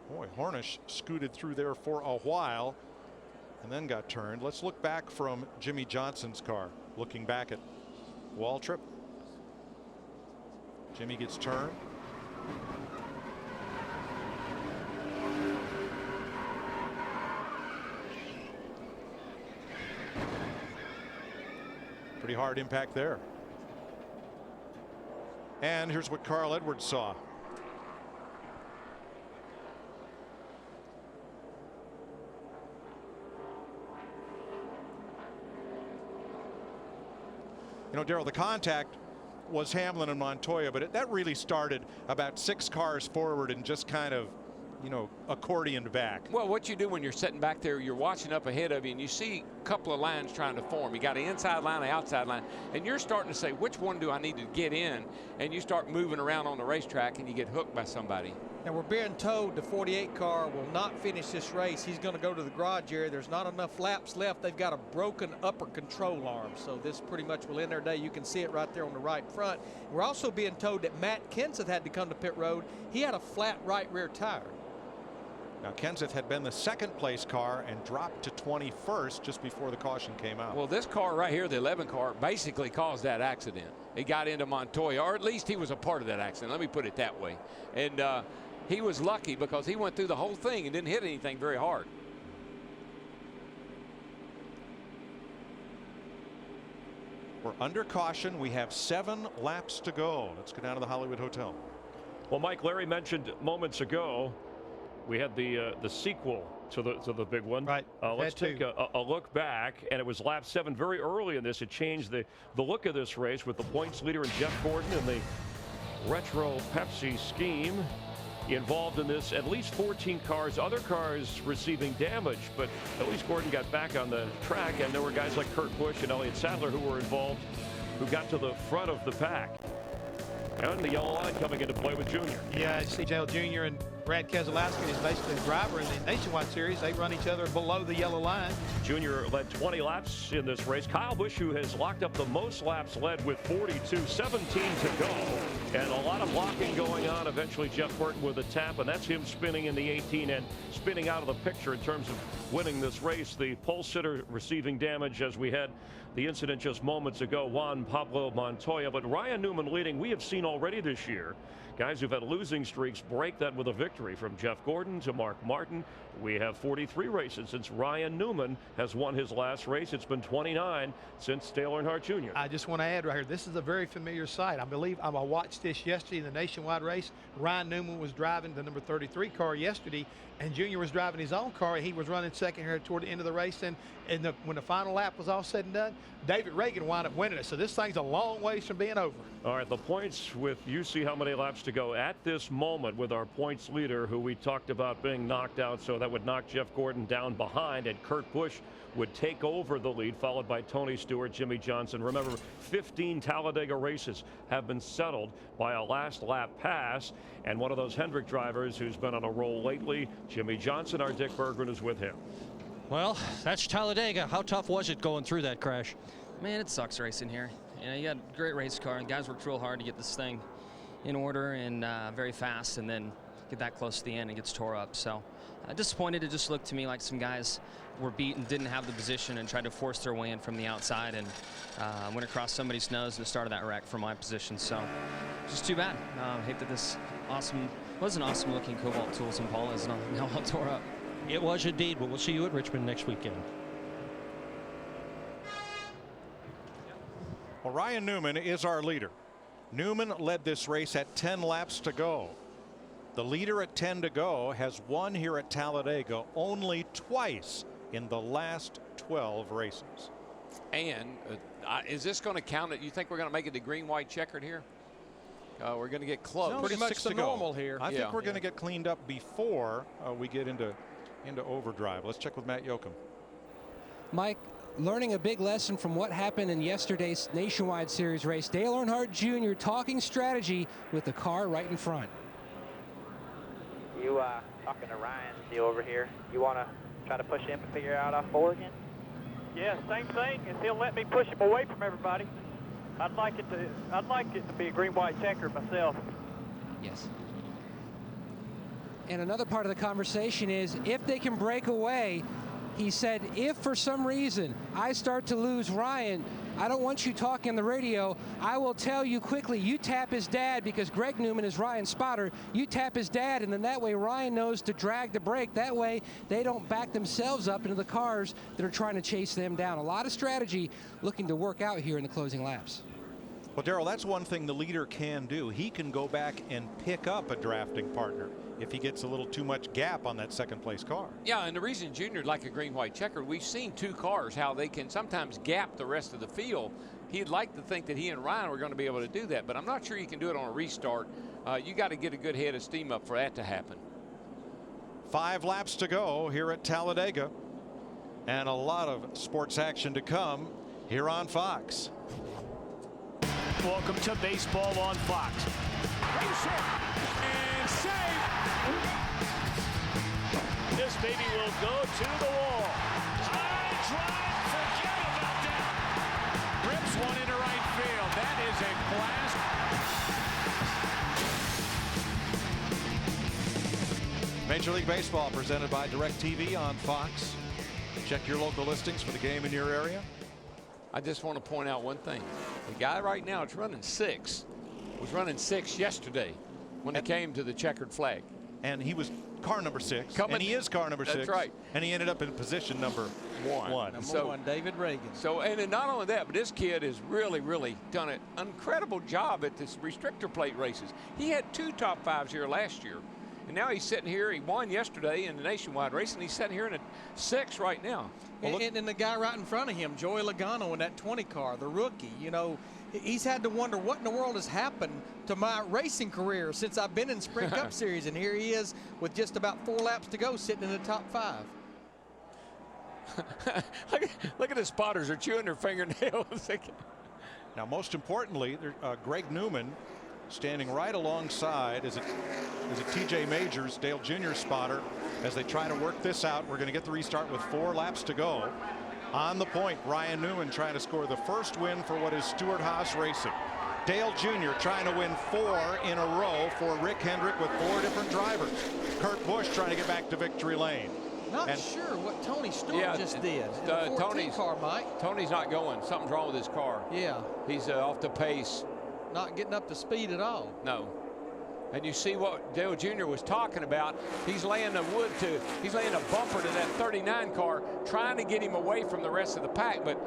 Speaker 3: Boy,
Speaker 16: Boy, Hornish scooted through there for a while and then got turned. Let's look back from Jimmy Johnson's car. Looking back at Waltrip. Jimmy gets turned. Pretty hard impact there. And here's what Carl Edwards saw. You know, Darrell, the contact was Hamlin and Montoya, but that really started about 6 cars forward and just kind of, you know, accordioned back.
Speaker 6: Well, what you do when you're sitting back there, you're watching up ahead of you, and you see a couple of lines trying to form. You got an inside line, an outside line, and you're starting to say, which one do I need to get in? And you start moving around on the racetrack, and you get hooked by somebody.
Speaker 8: And we're being told the 48 car will not finish this race. He's going to go to the garage area. There's not enough laps left. They've got a broken upper control arm. So this pretty much will end their day. You can see it right there on the right front. We're also being told that Matt Kenseth had to come to pit road. He had a flat right rear tire.
Speaker 16: Now, Kenseth had been the 2nd place car and dropped to 21st just before the caution came out.
Speaker 6: Well, this car right here, the 11 car, basically caused that accident. He got into Montoya, or at least he was a part of that accident. Let me put it that way. And he was lucky because he went through the whole thing and didn't hit anything very hard.
Speaker 16: We're under caution. We have 7 laps to go. Let's go down to the Hollywood Hotel.
Speaker 5: Well, Mike, Larry mentioned moments ago we had the sequel to the big one.
Speaker 7: Right.
Speaker 5: Let's take a look back, and it was lap 7 very early in this. It changed the look of this race with the points leader and Jeff Gordon and the retro Pepsi scheme involved in this. At least 14 cars, other cars receiving damage, but at least Gordon got back on the track, and there were guys like Kurt Busch and Elliott Sadler who were involved, who got to the front of the pack. And the yellow line coming into play with Junior.
Speaker 7: Yeah, CJ Jr. and Brad Keselowski is basically the driver in the Nationwide Series. They run each other below the yellow line.
Speaker 5: Junior led 20 laps in this race. Kyle Busch, who has locked up the most laps, led with 42, 17 to go. And a lot of blocking going on. Eventually, Jeff Burton with a tap, and that's him spinning in the 18 and spinning out of the picture in terms of winning this race. The pole sitter receiving damage as we had the incident just moments ago, Juan Pablo Montoya. But Ryan Newman leading. We have seen already this year guys who've had losing streaks break that with a victory, from Jeff Gordon to Mark Martin. We have 43 races since Ryan Newman has won his last race. It's been 29 since Dale Earnhardt Jr.
Speaker 7: I just want to add right here, this is a very familiar sight. I believe I watched this yesterday in the Nationwide race. Ryan Newman was driving the number 33 car yesterday, and Junior was driving his own car. He was running second here toward the end of the race, and when the final lap was all said and done, David Reagan wound up winning it. So this thing's a long ways from being over.
Speaker 5: All right, the points with you see how many laps to go at this moment with our points leader, who we talked about being knocked out, so that would knock Jeff Gordon down behind, and Kurt Busch would take over the lead, followed by Tony Stewart, Jimmy Johnson. Remember, 15 Talladega races have been settled by a last lap pass, and one of those Hendrick drivers who's been on a roll lately, Jimmy Johnson, our Dick Berggren, is with him.
Speaker 10: Well, that's Talladega. How tough was it going through that crash?
Speaker 18: Man, it sucks racing here. You know, you got a great race car, and guys worked real hard to get this thing in order and very fast, and then get that close to the end and gets tore up. So disappointed. It just looked to me like some guys were beaten, didn't have the position, and tried to force their way in from the outside, and went across somebody's nose and started that wreck from my position. So just too bad. Hate that this was an awesome looking Cobalt Tools Impala is now all tore up.
Speaker 10: It was indeed, but we'll see you at Richmond next weekend.
Speaker 16: Well, Ryan Newman is our leader. Newman led this race at 10 laps to go. The leader at 10 to go has won here at Talladega only twice in the last 12 races.
Speaker 6: And is this going to count it? You think we're going to make it to green-white-checkered here? We're going to get close.
Speaker 16: No,
Speaker 8: pretty much the normal here.
Speaker 16: I think we're going to get cleaned up before we get into overdrive. Let's check with Matt Yoakum.
Speaker 1: Mike, learning a big lesson from what happened in yesterday's Nationwide Series race. Dale Earnhardt Jr. talking strategy with the car right in front.
Speaker 9: You talking to Ryan deal over here. You want to try to push him and figure out off Oregon? Yeah, same thing. If he'll let me push him away from everybody, I'd like it to be a green-white checker myself.
Speaker 11: Yes.
Speaker 1: And another part of the conversation is if they can break away. He said, if for some reason I start to lose Ryan, I don't want you talking on the radio. I will tell you quickly, you tap his dad, because Greg Newman is Ryan's spotter. You tap his dad, and then that way Ryan knows to drag the brake. That way they don't back themselves up into the cars that are trying to chase them down. A lot of strategy looking to work out here in the closing laps.
Speaker 16: Well, Darrell, that's one thing the leader can do. He can go back and pick up a drafting partner if he gets a little too much gap on that second place car.
Speaker 6: Yeah, and the reason Junior like a green-white-checkered, we've seen two cars, how they can sometimes gap the rest of the field. He'd like to think that he and Ryan were going to be able to do that, but I'm not sure you can do it on a restart. You got to get a good head of steam up for that to happen.
Speaker 16: 5 laps to go here at Talladega, and a lot of sports action to come here on Fox.
Speaker 15: Welcome to Baseball on Fox. Race it and save. This baby will go to the wall. High drive, forget about that. Rips one into right field. That is a blast.
Speaker 16: Major League Baseball presented by DirecTV on Fox. Check your local listings for the game in your area.
Speaker 6: I just want to point out one thing. The guy right now is running 6. Was running 6 yesterday when he came to the checkered flag.
Speaker 16: And he was car number 6. And he is car number 6.
Speaker 6: That's right.
Speaker 16: And he ended up in position number 1.
Speaker 8: Number 1, David Reagan.
Speaker 6: So, and not only that, but this kid has really done an incredible job at this restrictor plate races. He had 2 top 5s here last year. And now he's sitting here. He won yesterday in the nationwide race, and he's sitting here in a 6 right now.
Speaker 8: Well, and the guy right in front of him, Joey Logano, in that 20 car, the rookie, you know, he's had to wonder what in the world has happened to my racing career since I've been in Sprint Cup Series, and here he is with just about 4 laps to go, sitting in the top 5.
Speaker 6: Look at the spotters. They're chewing their fingernails.
Speaker 16: Now, most importantly, Greg Newman standing right alongside is it TJ Majors, Dale Jr. spotter, as they try to work this out. We're going to get the restart with 4 laps to go. On the point, Ryan Newman trying to score the first win for what is Stewart Haas Racing. Dale Jr. trying to win 4 in a row for Rick Hendrick with 4 different drivers. Kurt Busch trying to get back to victory lane.
Speaker 8: Not sure what Tony Stewart just did.
Speaker 6: Tony's
Speaker 8: car, Mike.
Speaker 6: Tony's not going. Something's wrong with his car.
Speaker 8: Yeah.
Speaker 6: He's off the pace.
Speaker 8: Not getting up to speed at all.
Speaker 6: No. And you see what Dale Jr. was talking about. He's laying a he's laying a bumper to that 39 car, trying to get him away from the rest of the pack. But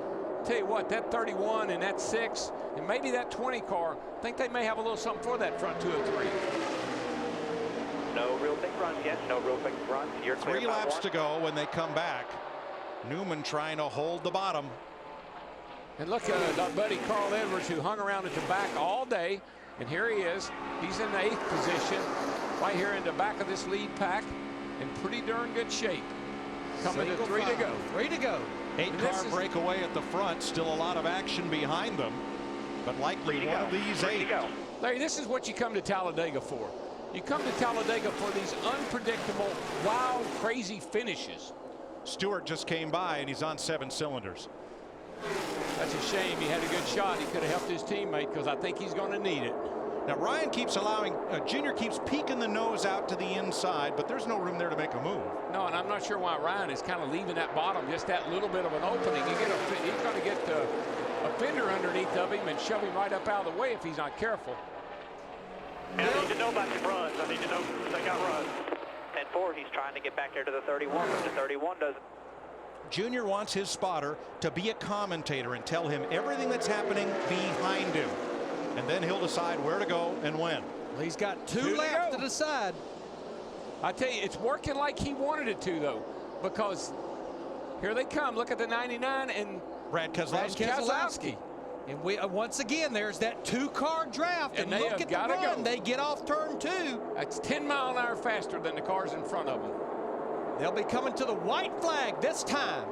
Speaker 6: tell you what, that 31 and that 6 and maybe that 20 car, I think they may have a little something for that front 203.
Speaker 9: No real big runs yet. No real big runs. You're clear.
Speaker 16: 3 laps to go when they come back. Newman trying to hold the bottom.
Speaker 6: And look at our buddy Carl Edwards, who hung around at the back all day. And here he is. He's in the 8th position, right here in the back of this lead pack, in pretty darn good shape. Coming to 3 to go.
Speaker 8: 3 to go.
Speaker 16: 8-car breakaway at the front. Still a lot of action behind them, but likely one of these 8.
Speaker 6: Larry, this is what you come to Talladega for. You come to Talladega for these unpredictable, wild, crazy finishes.
Speaker 16: Stewart just came by, and he's on 7 cylinders.
Speaker 6: That's a shame. He had a good shot. He could have helped his teammate, because I think he's going to need it.
Speaker 16: Now, Ryan keeps allowing, Junior keeps peeking the nose out to the inside, but there's no room there to make a move.
Speaker 6: No, and I'm not sure why Ryan is kind of leaving that bottom, just that little bit of an opening. He's going to get a fender underneath of him and shove him right up out of the way if he's not careful.
Speaker 9: And I need to know about the runs. I need to know if they got runs. 10-4, he's trying to get back there to the 31, but the 31 doesn't.
Speaker 16: Junior wants his spotter to be a commentator and tell him everything that's happening behind him. And then he'll decide where to go and when.
Speaker 8: Well, he's got 2 laps to decide.
Speaker 6: I tell you, it's working like he wanted it to, though, because here they come. Look at the 99 and
Speaker 16: Brad Keselowski.
Speaker 8: And we once again, there's that 2-car draft. And
Speaker 6: they
Speaker 8: look at the run. They get off turn 2.
Speaker 6: That's 10 mile an hour faster than the cars in front of them.
Speaker 8: They'll be coming to the white flag this time.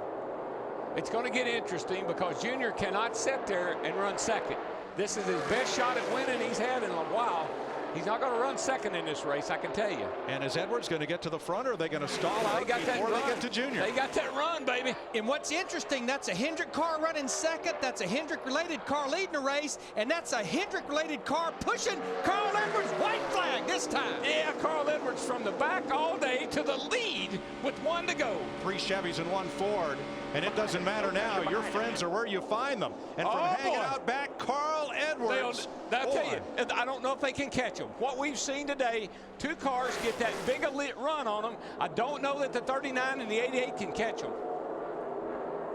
Speaker 6: It's going to get interesting because Junior cannot sit there and run second. This is his best shot at winning he's had in a while.
Speaker 5: He's not going to run second in this race, I can tell you.
Speaker 16: And is Edwards going to get to the front, or are they going to stall out before they get to Junior?
Speaker 5: They got that run, baby.
Speaker 8: And what's interesting, that's a Hendrick car running second. That's a Hendrick-related car leading the race. And that's a Hendrick-related car pushing Carl Edwards. White flag this time.
Speaker 5: Yeah, Carl Edwards from the back all day to the lead with 1 to go.
Speaker 16: 3 Chevys and 1 Ford. And it doesn't matter now. Your friends are where you find them. And from hanging out back, Carl Edwards.
Speaker 5: I'll tell you, I don't know if they can catch him. What we've seen today, 2 cars get that big a lit run on them. I don't know that the 39 and the 88 can catch them.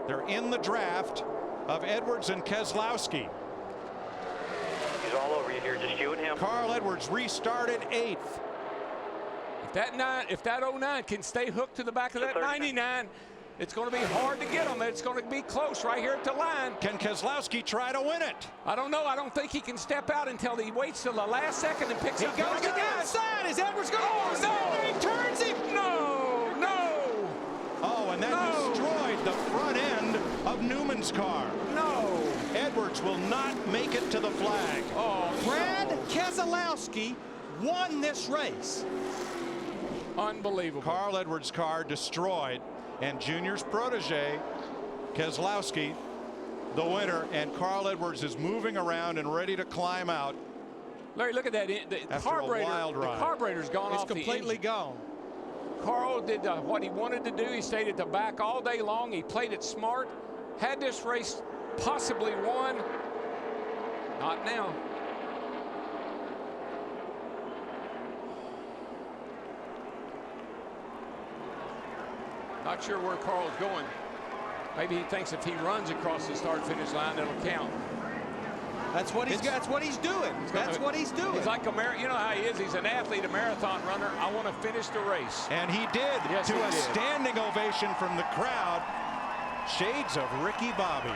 Speaker 16: They're in the draft of Edwards and Keselowski.
Speaker 9: He's all over you here, just you and him.
Speaker 16: Carl Edwards restarted 8th.
Speaker 5: If that 09 can stay hooked to the back of that 99, it's going to be hard to get him. It's going to be close right here at the line.
Speaker 16: Can Keselowski try to win it?
Speaker 5: I don't know. I don't think he can step out until he waits till the last second and picks up.
Speaker 8: He goes to the outside. Is Edwards going to no. He turns him.
Speaker 5: No, no.
Speaker 16: Oh, and that destroyed the front end of Newman's car.
Speaker 5: No.
Speaker 16: Edwards will not make it to the flag.
Speaker 5: Oh,
Speaker 8: Brad Keselowski won this race.
Speaker 5: Unbelievable.
Speaker 16: Carl Edwards' car destroyed. And Junior's protege, Keselowski, the winner, and Carl Edwards is moving around and ready to climb out.
Speaker 5: Larry, look at that. The carburetor's gone off.
Speaker 8: It's completely gone.
Speaker 5: Carl did what he wanted to do. He stayed at the back all day long. He played it smart. Had this race possibly won. Not now. Not sure where Carl's going. Maybe he thinks if he runs across the start-finish line, it'll count.
Speaker 8: That's what he's doing. That's what he's doing.
Speaker 5: He's like a you know how he is. He's an athlete, a marathon runner. I want to finish the race.
Speaker 16: And he did,
Speaker 5: yes,
Speaker 16: to a standing ovation from the crowd. Shades of Ricky Bobby.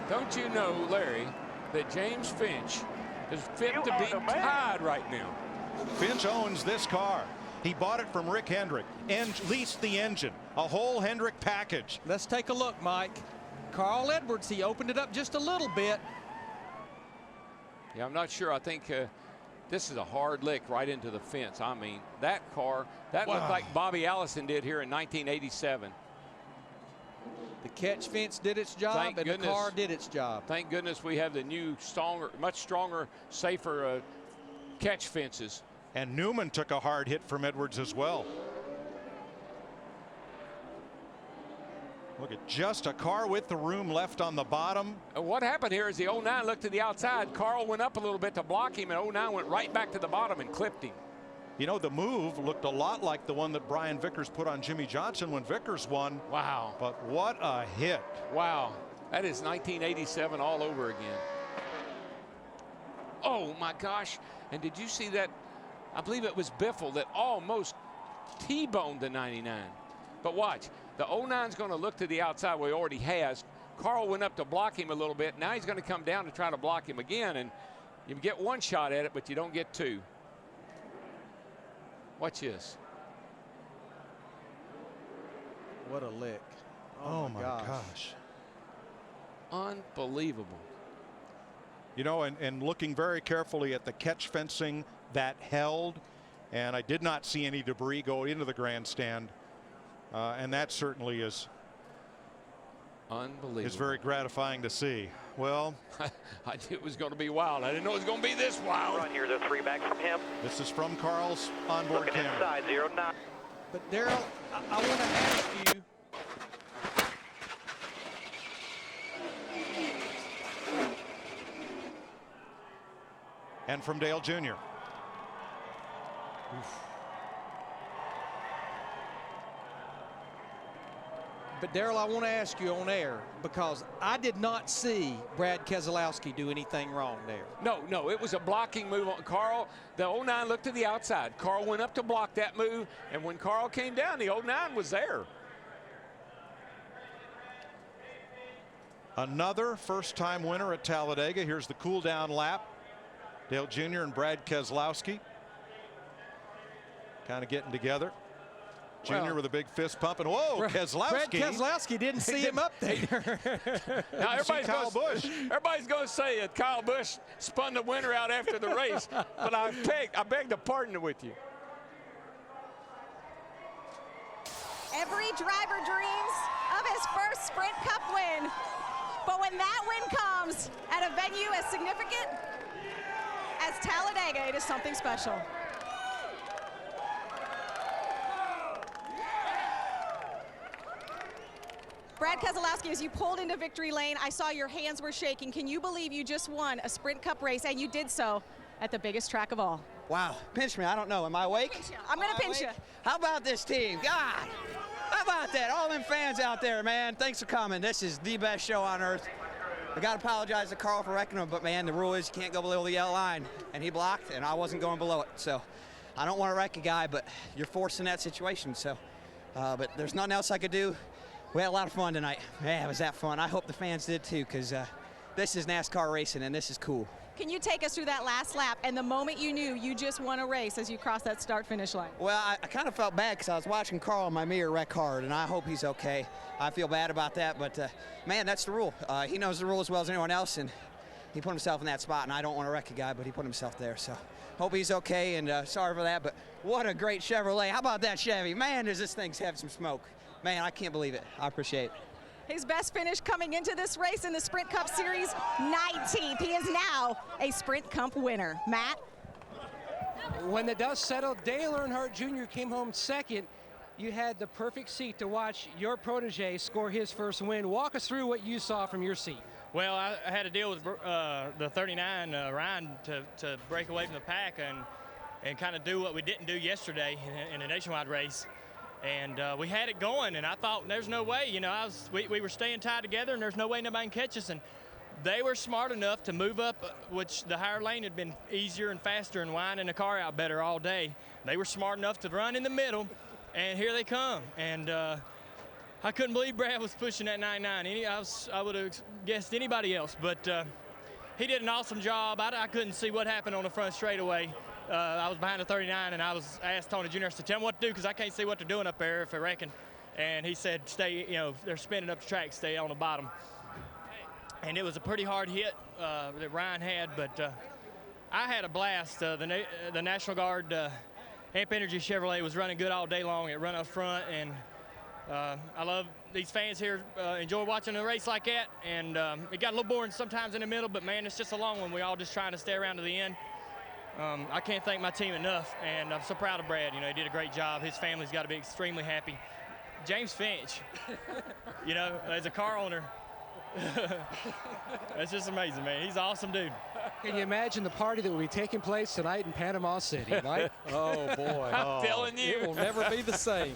Speaker 5: Don't you know, Larry, that James Finch is fit to be tied right now?
Speaker 16: Finch owns this car. He bought it from Rick Hendrick and leased the engine, a whole Hendrick package.
Speaker 8: Let's take a look, Mike. Carl Edwards, he opened it up just a little bit.
Speaker 5: Yeah, I'm not sure. I think this is a hard lick right into the fence. I mean, that car, that looked like Bobby Allison did here in 1987.
Speaker 8: The catch fence did its job, and the car did its job.
Speaker 5: Thank goodness we have the new, stronger, much stronger, safer catch fences.
Speaker 16: And Newman took a hard hit from Edwards as well. Look at just a car with the room left on the bottom.
Speaker 5: What happened here is the 09 looked to the outside. Carl went up a little bit to block him, and 09 went right back to the bottom and clipped him.
Speaker 16: You know, the move looked a lot like the one that Brian Vickers put on Jimmy Johnson when Vickers won.
Speaker 5: Wow.
Speaker 16: But what a hit.
Speaker 5: Wow. That is 1987 all over again. Oh, my gosh. And did you see that? I believe it was Biffle that almost T-boned the 99. But watch. The 09's going to look to the outside where he already has. Carl went up to block him a little bit. Now he's going to come down to try to block him again. And you get one shot at it, but you don't get two. Watch this.
Speaker 8: What a lick.
Speaker 16: Oh my gosh.
Speaker 5: Unbelievable.
Speaker 16: You know, and looking very carefully at the catch fencing that held, and I did not see any debris go into the grandstand. And that certainly is
Speaker 5: unbelievable.
Speaker 16: It's very gratifying to see. Well,
Speaker 5: I knew it was going to be wild. I didn't know it was going to be this wild.
Speaker 9: Run here, the 3 back from him.
Speaker 16: This is from Carl's onboard camera.
Speaker 9: Inside 09.
Speaker 8: But Daryl, I want to ask you.
Speaker 16: And from Dale Jr. Oof.
Speaker 8: But Daryl, I want to ask you on air, because I did not see Brad Keselowski do anything wrong there.
Speaker 5: No, it was a blocking move on Carl. The 09 looked to the outside. Carl went up to block that move, and when Carl came down, the 09 was there.
Speaker 16: Another first-time winner at Talladega. Here's the cool-down lap. Dale Jr. and Brad Keselowski. kind of getting together. Junior with a big fist pump, and whoa, Keselowski.
Speaker 8: Brad Keselowski didn't see him up there.
Speaker 20: Now everybody's going to say that Kyle Busch spun the winner out after the race, but I beg to pardon with you.
Speaker 4: Every driver dreams of his first Sprint Cup win, but when that win comes at a venue as significant as Talladega, it is something special. Brad Keselowski, as you pulled into victory lane, I saw your hands were shaking. Can you believe you just won a Sprint Cup race, and you did so at the biggest track of all?
Speaker 19: Wow, pinch me, I don't know, am I awake?
Speaker 4: I'm gonna pinch you.
Speaker 19: How about this team? God, how about that? All them fans out there, man, thanks for coming. This is the best show on earth. I gotta apologize to Carl for wrecking him, but man, the rule is you can't go below the yellow line, and he blocked, and I wasn't going below it. So I don't want to wreck a guy, but you're forced in that situation, so, but there's nothing else I could do. We had a lot of fun tonight. Man, it was that fun. I hope the fans did too, because this is NASCAR racing, and this is cool.
Speaker 4: Can you take us through that last lap and the moment you knew you just won a race as you crossed that start-finish line?
Speaker 19: Well, I kind of felt bad because I was watching Carl in my mirror wreck hard, and I hope he's okay. I feel bad about that, but man, that's the rule. He knows the rule as well as anyone else, and he put himself in that spot, and I don't want to wreck a guy, but he put himself there. So hope he's okay, and sorry for that, but what a great Chevrolet. How about that Chevy? Man, does this thing have some smoke. Man, I can't believe it. I appreciate it.
Speaker 4: His best finish coming into this race in the Sprint Cup Series, 19th. He is now a Sprint Cup winner. Matt?
Speaker 1: When the dust settled, Dale Earnhardt Jr. came home second. You had the perfect seat to watch your protege score his first win. Walk us through what you saw from your seat.
Speaker 21: Well, I had to deal with the 39 Ryan to break away from the pack and kind of do what we didn't do yesterday in a nationwide race. And we had it going, and I thought there's no way, you know, we were staying tied together, and there's no way nobody can catch us. And they were smart enough to move up, which the higher lane had been easier and faster and winding the car out better all day. They were smart enough to run in the middle, and here they come. And I couldn't believe Brad was pushing that 99. I would have guessed anybody else, but he did an awesome job. I couldn't see what happened on the front straightaway. I was behind the 39, and I asked Tony Jr. to tell him what to do because I can't see what they're doing up there if they're wrecking. And he said, stay, you know, they're spinning up the track, stay on the bottom. And it was a pretty hard hit that Ryan had, but I had a blast. The National Guard Amp Energy Chevrolet was running good all day long. It run up front, and I love these fans here, enjoy watching a race like that. And it got a little boring sometimes in the middle, but man, it's just a long one. We all just trying to stay around to the end. I can't thank my team enough, and I'm so proud of Brad. You know, he did a great job. His family's got to be extremely happy. James Finch, you know, as a car owner, that's just amazing, man. He's an awesome dude.
Speaker 1: Can you imagine the party that will be taking place tonight in Panama City, Mike?
Speaker 8: Oh, boy.
Speaker 20: I'm telling you.
Speaker 8: It will never be the same.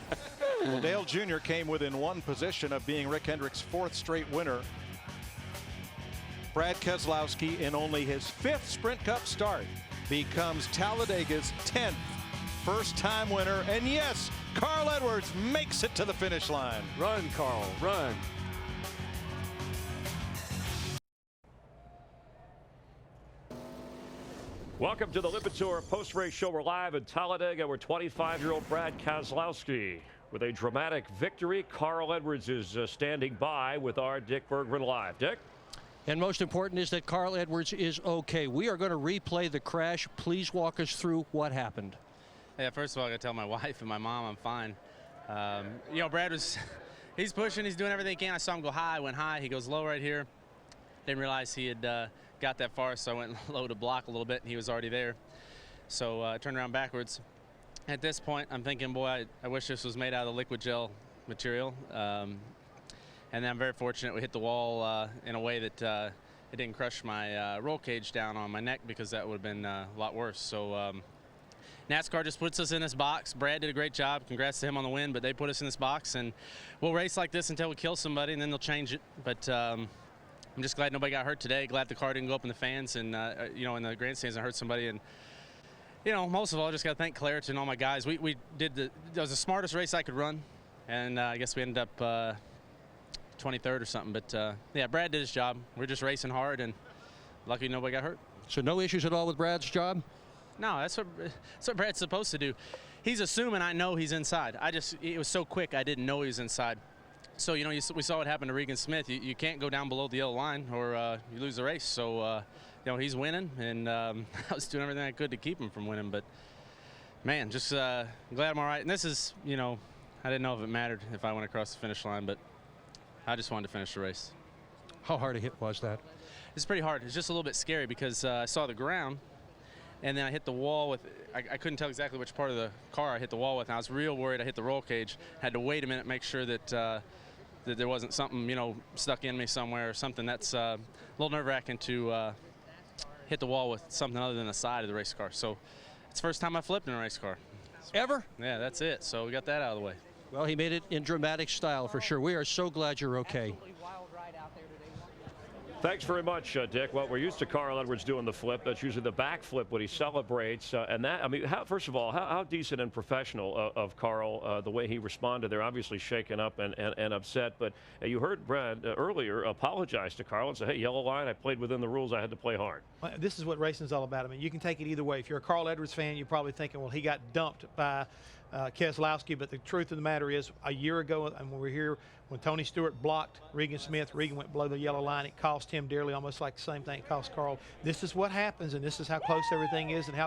Speaker 16: Well, Dale Jr. came within one position of being Rick Hendrick's 4th straight winner. Brad Keselowski, in only his 5th Sprint Cup start, becomes Talladega's 10th first-time winner. And yes, Carl Edwards makes it to the finish line.
Speaker 20: Run, Carl, run.
Speaker 5: Welcome to the Lipitor post-race show. We're live in Talladega where 25-year-old Brad Keselowski with a dramatic victory. Carl Edwards is standing by with our Dick Bergman live. Dick?
Speaker 10: And most important is that Carl Edwards is okay. We are going to replay the crash. Please walk us through what happened.
Speaker 11: Yeah, first of all, I got to tell my wife and my mom I'm fine. You know, Brad he's pushing, he's doing everything he can. I saw him go high, went high. He goes low right here. Didn't realize he had got that far, so I went low to block a little bit, and he was already there. So I turned around backwards. At this point, I'm thinking, boy, I wish this was made out of liquid gel material. And then I'm very fortunate we hit the wall in a way that it didn't crush my roll cage down on my neck, because that would have been a lot worse. So NASCAR just puts us in this box. Brad did a great job. Congrats to him on the win, but they put us in this box, and we'll race like this until we kill somebody, and then they'll change it. But I'm just glad nobody got hurt today. Glad the car didn't go up in the fans and, you know, in the grandstands and hurt somebody. And, you know, most of all, I just got to thank Claret and all my guys. We did it was the smartest race I could run, and I guess we ended up 23rd or something. But yeah, Brad did his job. We're just racing hard, and lucky nobody got hurt.
Speaker 10: So no issues at all with Brad's job?
Speaker 11: No, that's what Brad's supposed to do.
Speaker 14: he's assuming I know he's inside. It was so quick I didn't know he was inside. So, you know, we saw what happened to Regan Smith. You can't go down below the yellow line or you lose the race. So, you know, he's winning, and I was doing everything I could to keep him from winning. But, man, just glad I'm all right. And this is, you know, I didn't know if it mattered if I went across the finish line, but I just wanted to finish the race.
Speaker 1: How hard a hit was that?
Speaker 14: It's pretty hard. It's just a little bit scary because I saw the ground, and then I hit the wall with, I couldn't tell exactly which part of the car I hit the wall with, and I was real worried I hit the roll cage. Had to wait a minute, make sure that that there wasn't something, you know, stuck in me somewhere or something. That's a little nerve-wracking to hit the wall with something other than the side of the race car. So it's the first time I flipped in a race car.
Speaker 1: Ever?
Speaker 14: Yeah, that's it. So we got that out of the way.
Speaker 1: Well, he made it in dramatic style for sure. We are so glad you're okay.
Speaker 5: Thanks very much, Dick. Well, we're used to Carl Edwards doing the flip. That's usually the back flip when he celebrates. And that, I mean, first of all, how decent and professional of Carl, the way he responded there, obviously shaken up and upset. But you heard Brad earlier apologize to Carl and say, hey, yellow line, I played within the rules. I had to play hard.
Speaker 7: Well, this is what racing's all about. I mean, you can take it either way. If you're a Carl Edwards fan, you're probably thinking, well, he got dumped by Keselowski, but the truth of the matter is, a year ago, and when we were here, when Tony Stewart blocked Regan Smith, Regan went below the yellow line. It cost him dearly, almost like the same thing it cost Carl. This is what happens, and this is how close everything is, and how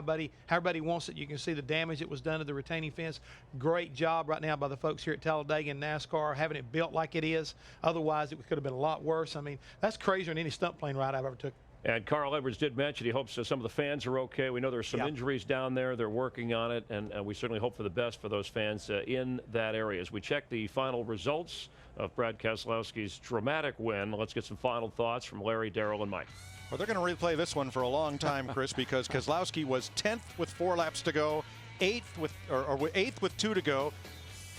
Speaker 7: everybody wants it. You can see the damage that was done to the retaining fence. Great job right now by the folks here at Talladega and NASCAR having it built like it is. Otherwise, it could have been a lot worse. I mean, that's crazier than any stunt plane ride I've ever took.
Speaker 5: And Carl Edwards did mention he hopes some of the fans are okay. We know there's some injuries down there. They're working on it, and we certainly hope for the best for those fans in that area. As we check the final results of Brad Keselowski's dramatic win, let's get some final thoughts from Larry, Darrell, and Mike.
Speaker 16: Well, they're going to replay this one for a long time, Chris, because Keselowski was 10th with 4 laps to go, 8th with 2 to go,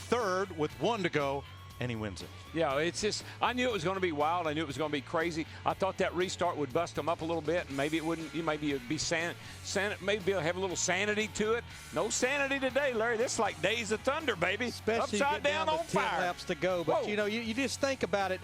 Speaker 16: 3rd with 1 to go, and he wins it.
Speaker 6: Yeah, it's just, I knew it was going to be wild. I knew it was going to be crazy. I thought that restart would bust him up a little bit, and maybe it wouldn't. Maybe it'd be maybe have a little sanity to it. No sanity today, Larry. This is like Days of Thunder, baby.
Speaker 1: Especially
Speaker 6: upside down on fire.
Speaker 1: 10 laps to go, but you know, you just think about it.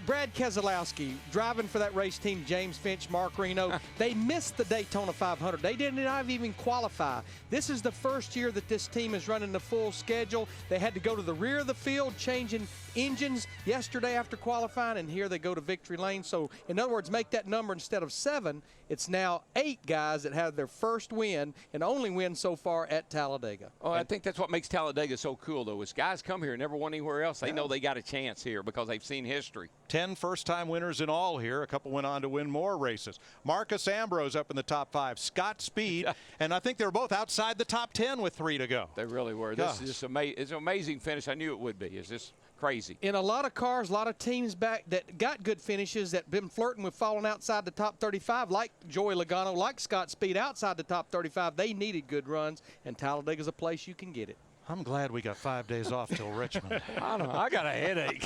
Speaker 1: Brad Keselowski driving for that race team, James Finch, Mark Reno, they missed the Daytona 500. They didn't even qualify. This is the first year that this team is running the full schedule. They had to go to the rear of the field changing engines yesterday after qualifying, and here they go to victory lane. So in other words, make that number instead of 7, it's now 8 guys that have their first win and only win so far at Talladega.
Speaker 6: Oh, I think that's what makes Talladega so cool, though, is guys come here and never won anywhere else. They know they got a chance here because they've seen history.
Speaker 16: 10 first-time winners in all here. A couple went on to win more races. Marcus Ambrose up in the top 5. Scott Speed, and I think they were both outside the top 10 with 3 to go.
Speaker 6: They really were. This is just it's an amazing finish. I knew it would be. It's just crazy.
Speaker 1: In a lot of cars, a lot of teams back that got good finishes that been flirting with falling outside the top 35, like Joey Logano, like Scott Speed outside the top 35. They needed good runs, and Talladega's a place you can get it.
Speaker 16: I'm glad we got 5 days off till Richmond.
Speaker 6: I don't know. I got a headache.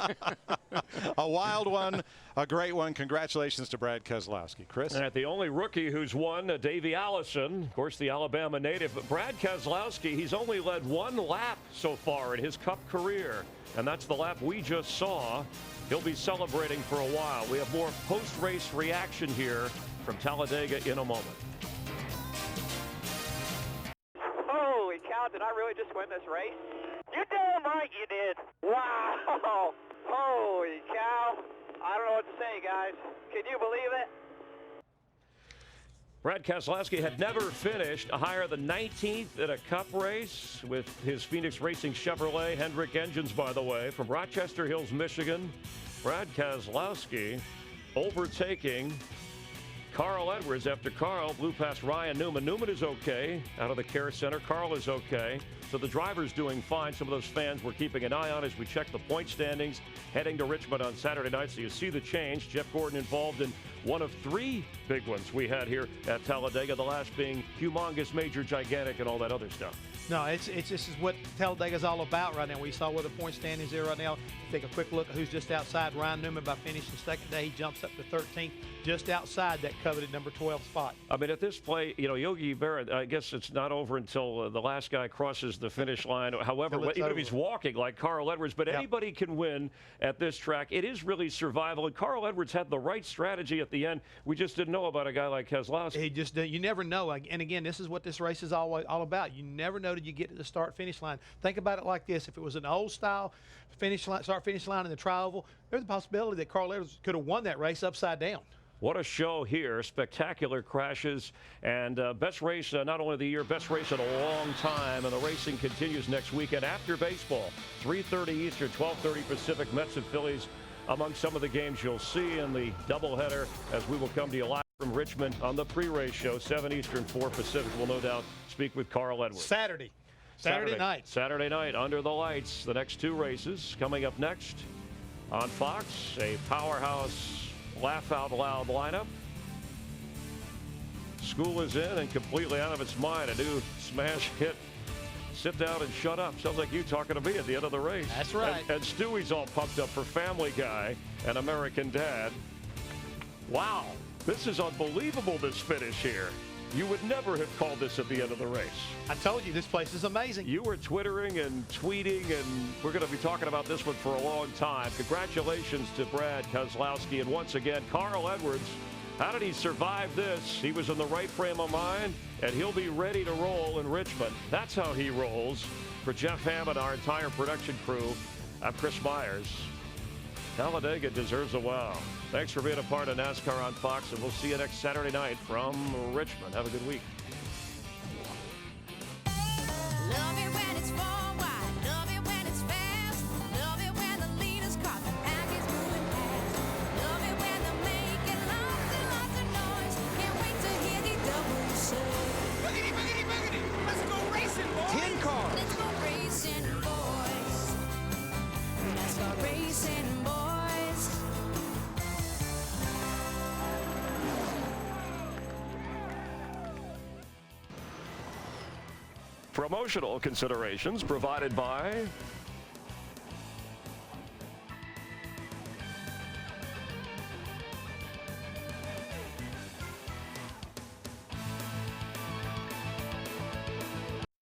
Speaker 16: A wild one, a great one. Congratulations to Brad Keselowski. Chris?
Speaker 5: And the only rookie who's won, Davey Allison, of course, the Alabama native. But Brad Keselowski, he's only led 1 lap so far in his Cup career, and that's the lap we just saw. He'll be celebrating for a while. We have more post-race reaction here from Talladega in a moment.
Speaker 9: Holy cow, did I really just win this race? You damn right you did. Wow. Holy cow. I don't know what to say, guys. Can you believe it?
Speaker 5: Brad Keselowski had never finished higher than 19th in a Cup race with his Phoenix Racing Chevrolet Hendrick engines, by the way, from Rochester Hills, Michigan. Brad Keselowski overtaking Carl Edwards after Carl blew past Ryan Newman. Newman is okay out of the care center. Carl is okay. So the driver's doing fine. Some of those fans we're keeping an eye on as we check the point standings heading to Richmond on Saturday night. So you see the change. Jeff Gordon involved in one of 3 big ones we had here at Talladega, the last being humongous, major, gigantic, and all that other stuff.
Speaker 7: No, this is what Talladega's all about right now. We saw where the point standings are right now. Take a quick look at who's just outside. Ryan Newman, by finishing second day, he jumps up to 13th, just outside that coveted number 12 spot.
Speaker 5: I mean, at this play, you know, Yogi Berra, I guess it's not over until the last guy crosses the finish line. However, even if he's walking like Carl Edwards, but anybody can win at this track. It is really survival, and Carl Edwards had the right strategy at the the end. We just didn't know about a guy like Keselowski.
Speaker 7: You never know. And again, this is what this race is all about. You never know till you get to the start-finish line. Think about it like this. If it was an old-style start-finish line in the tri-oval, there's a possibility that Carl Edwards could have won that race upside down.
Speaker 5: What a show here. Spectacular crashes and best race, not only of the year, best race in a long time. And the racing continues next weekend after baseball. 3:30 Eastern, 12:30 Pacific. Mets and Phillies among some of the games you'll see in the doubleheader as we will come to you live from Richmond on the pre-race show, 7 Eastern, 4 Pacific. We'll no doubt speak with Carl Edwards.
Speaker 7: Saturday night.
Speaker 5: Saturday night under the lights. The next two races coming up next on Fox. A powerhouse laugh out loud lineup. School is in and completely out of its mind. A new smash hit. Sit down and shut up. Sounds like you talking to me at the end of the race.
Speaker 7: That's right.
Speaker 5: And Stewie's all pumped up for Family Guy and American Dad. Wow, this is unbelievable, this finish here. You would never have called this at the end of the race.
Speaker 7: I told you, this place is amazing.
Speaker 5: You were twittering and tweeting, and we're going to be talking about this one for a long time. Congratulations to Brad Keselowski, and once again, Carl Edwards. How did he survive this? He was in the right frame of mind, and he'll be ready to roll in Richmond. That's how he rolls. For Jeff Hammond, our entire production crew, I'm Chris Myers. Talladega deserves a wow. Thanks for being a part of NASCAR on Fox, and we'll see you next Saturday night from Richmond. Have a good week.
Speaker 13: Love it when it's forward, love it when it's fast, love it when the leader's caught the pack is moving past, love it when they're making lots and lots of noise, can't wait to hear the double say. Boogity, boogity, boogity, let's go racing, boys.
Speaker 15: 10 cars.
Speaker 13: Let's go racing, boys. Let's go racing, boys.
Speaker 5: Promotional considerations provided by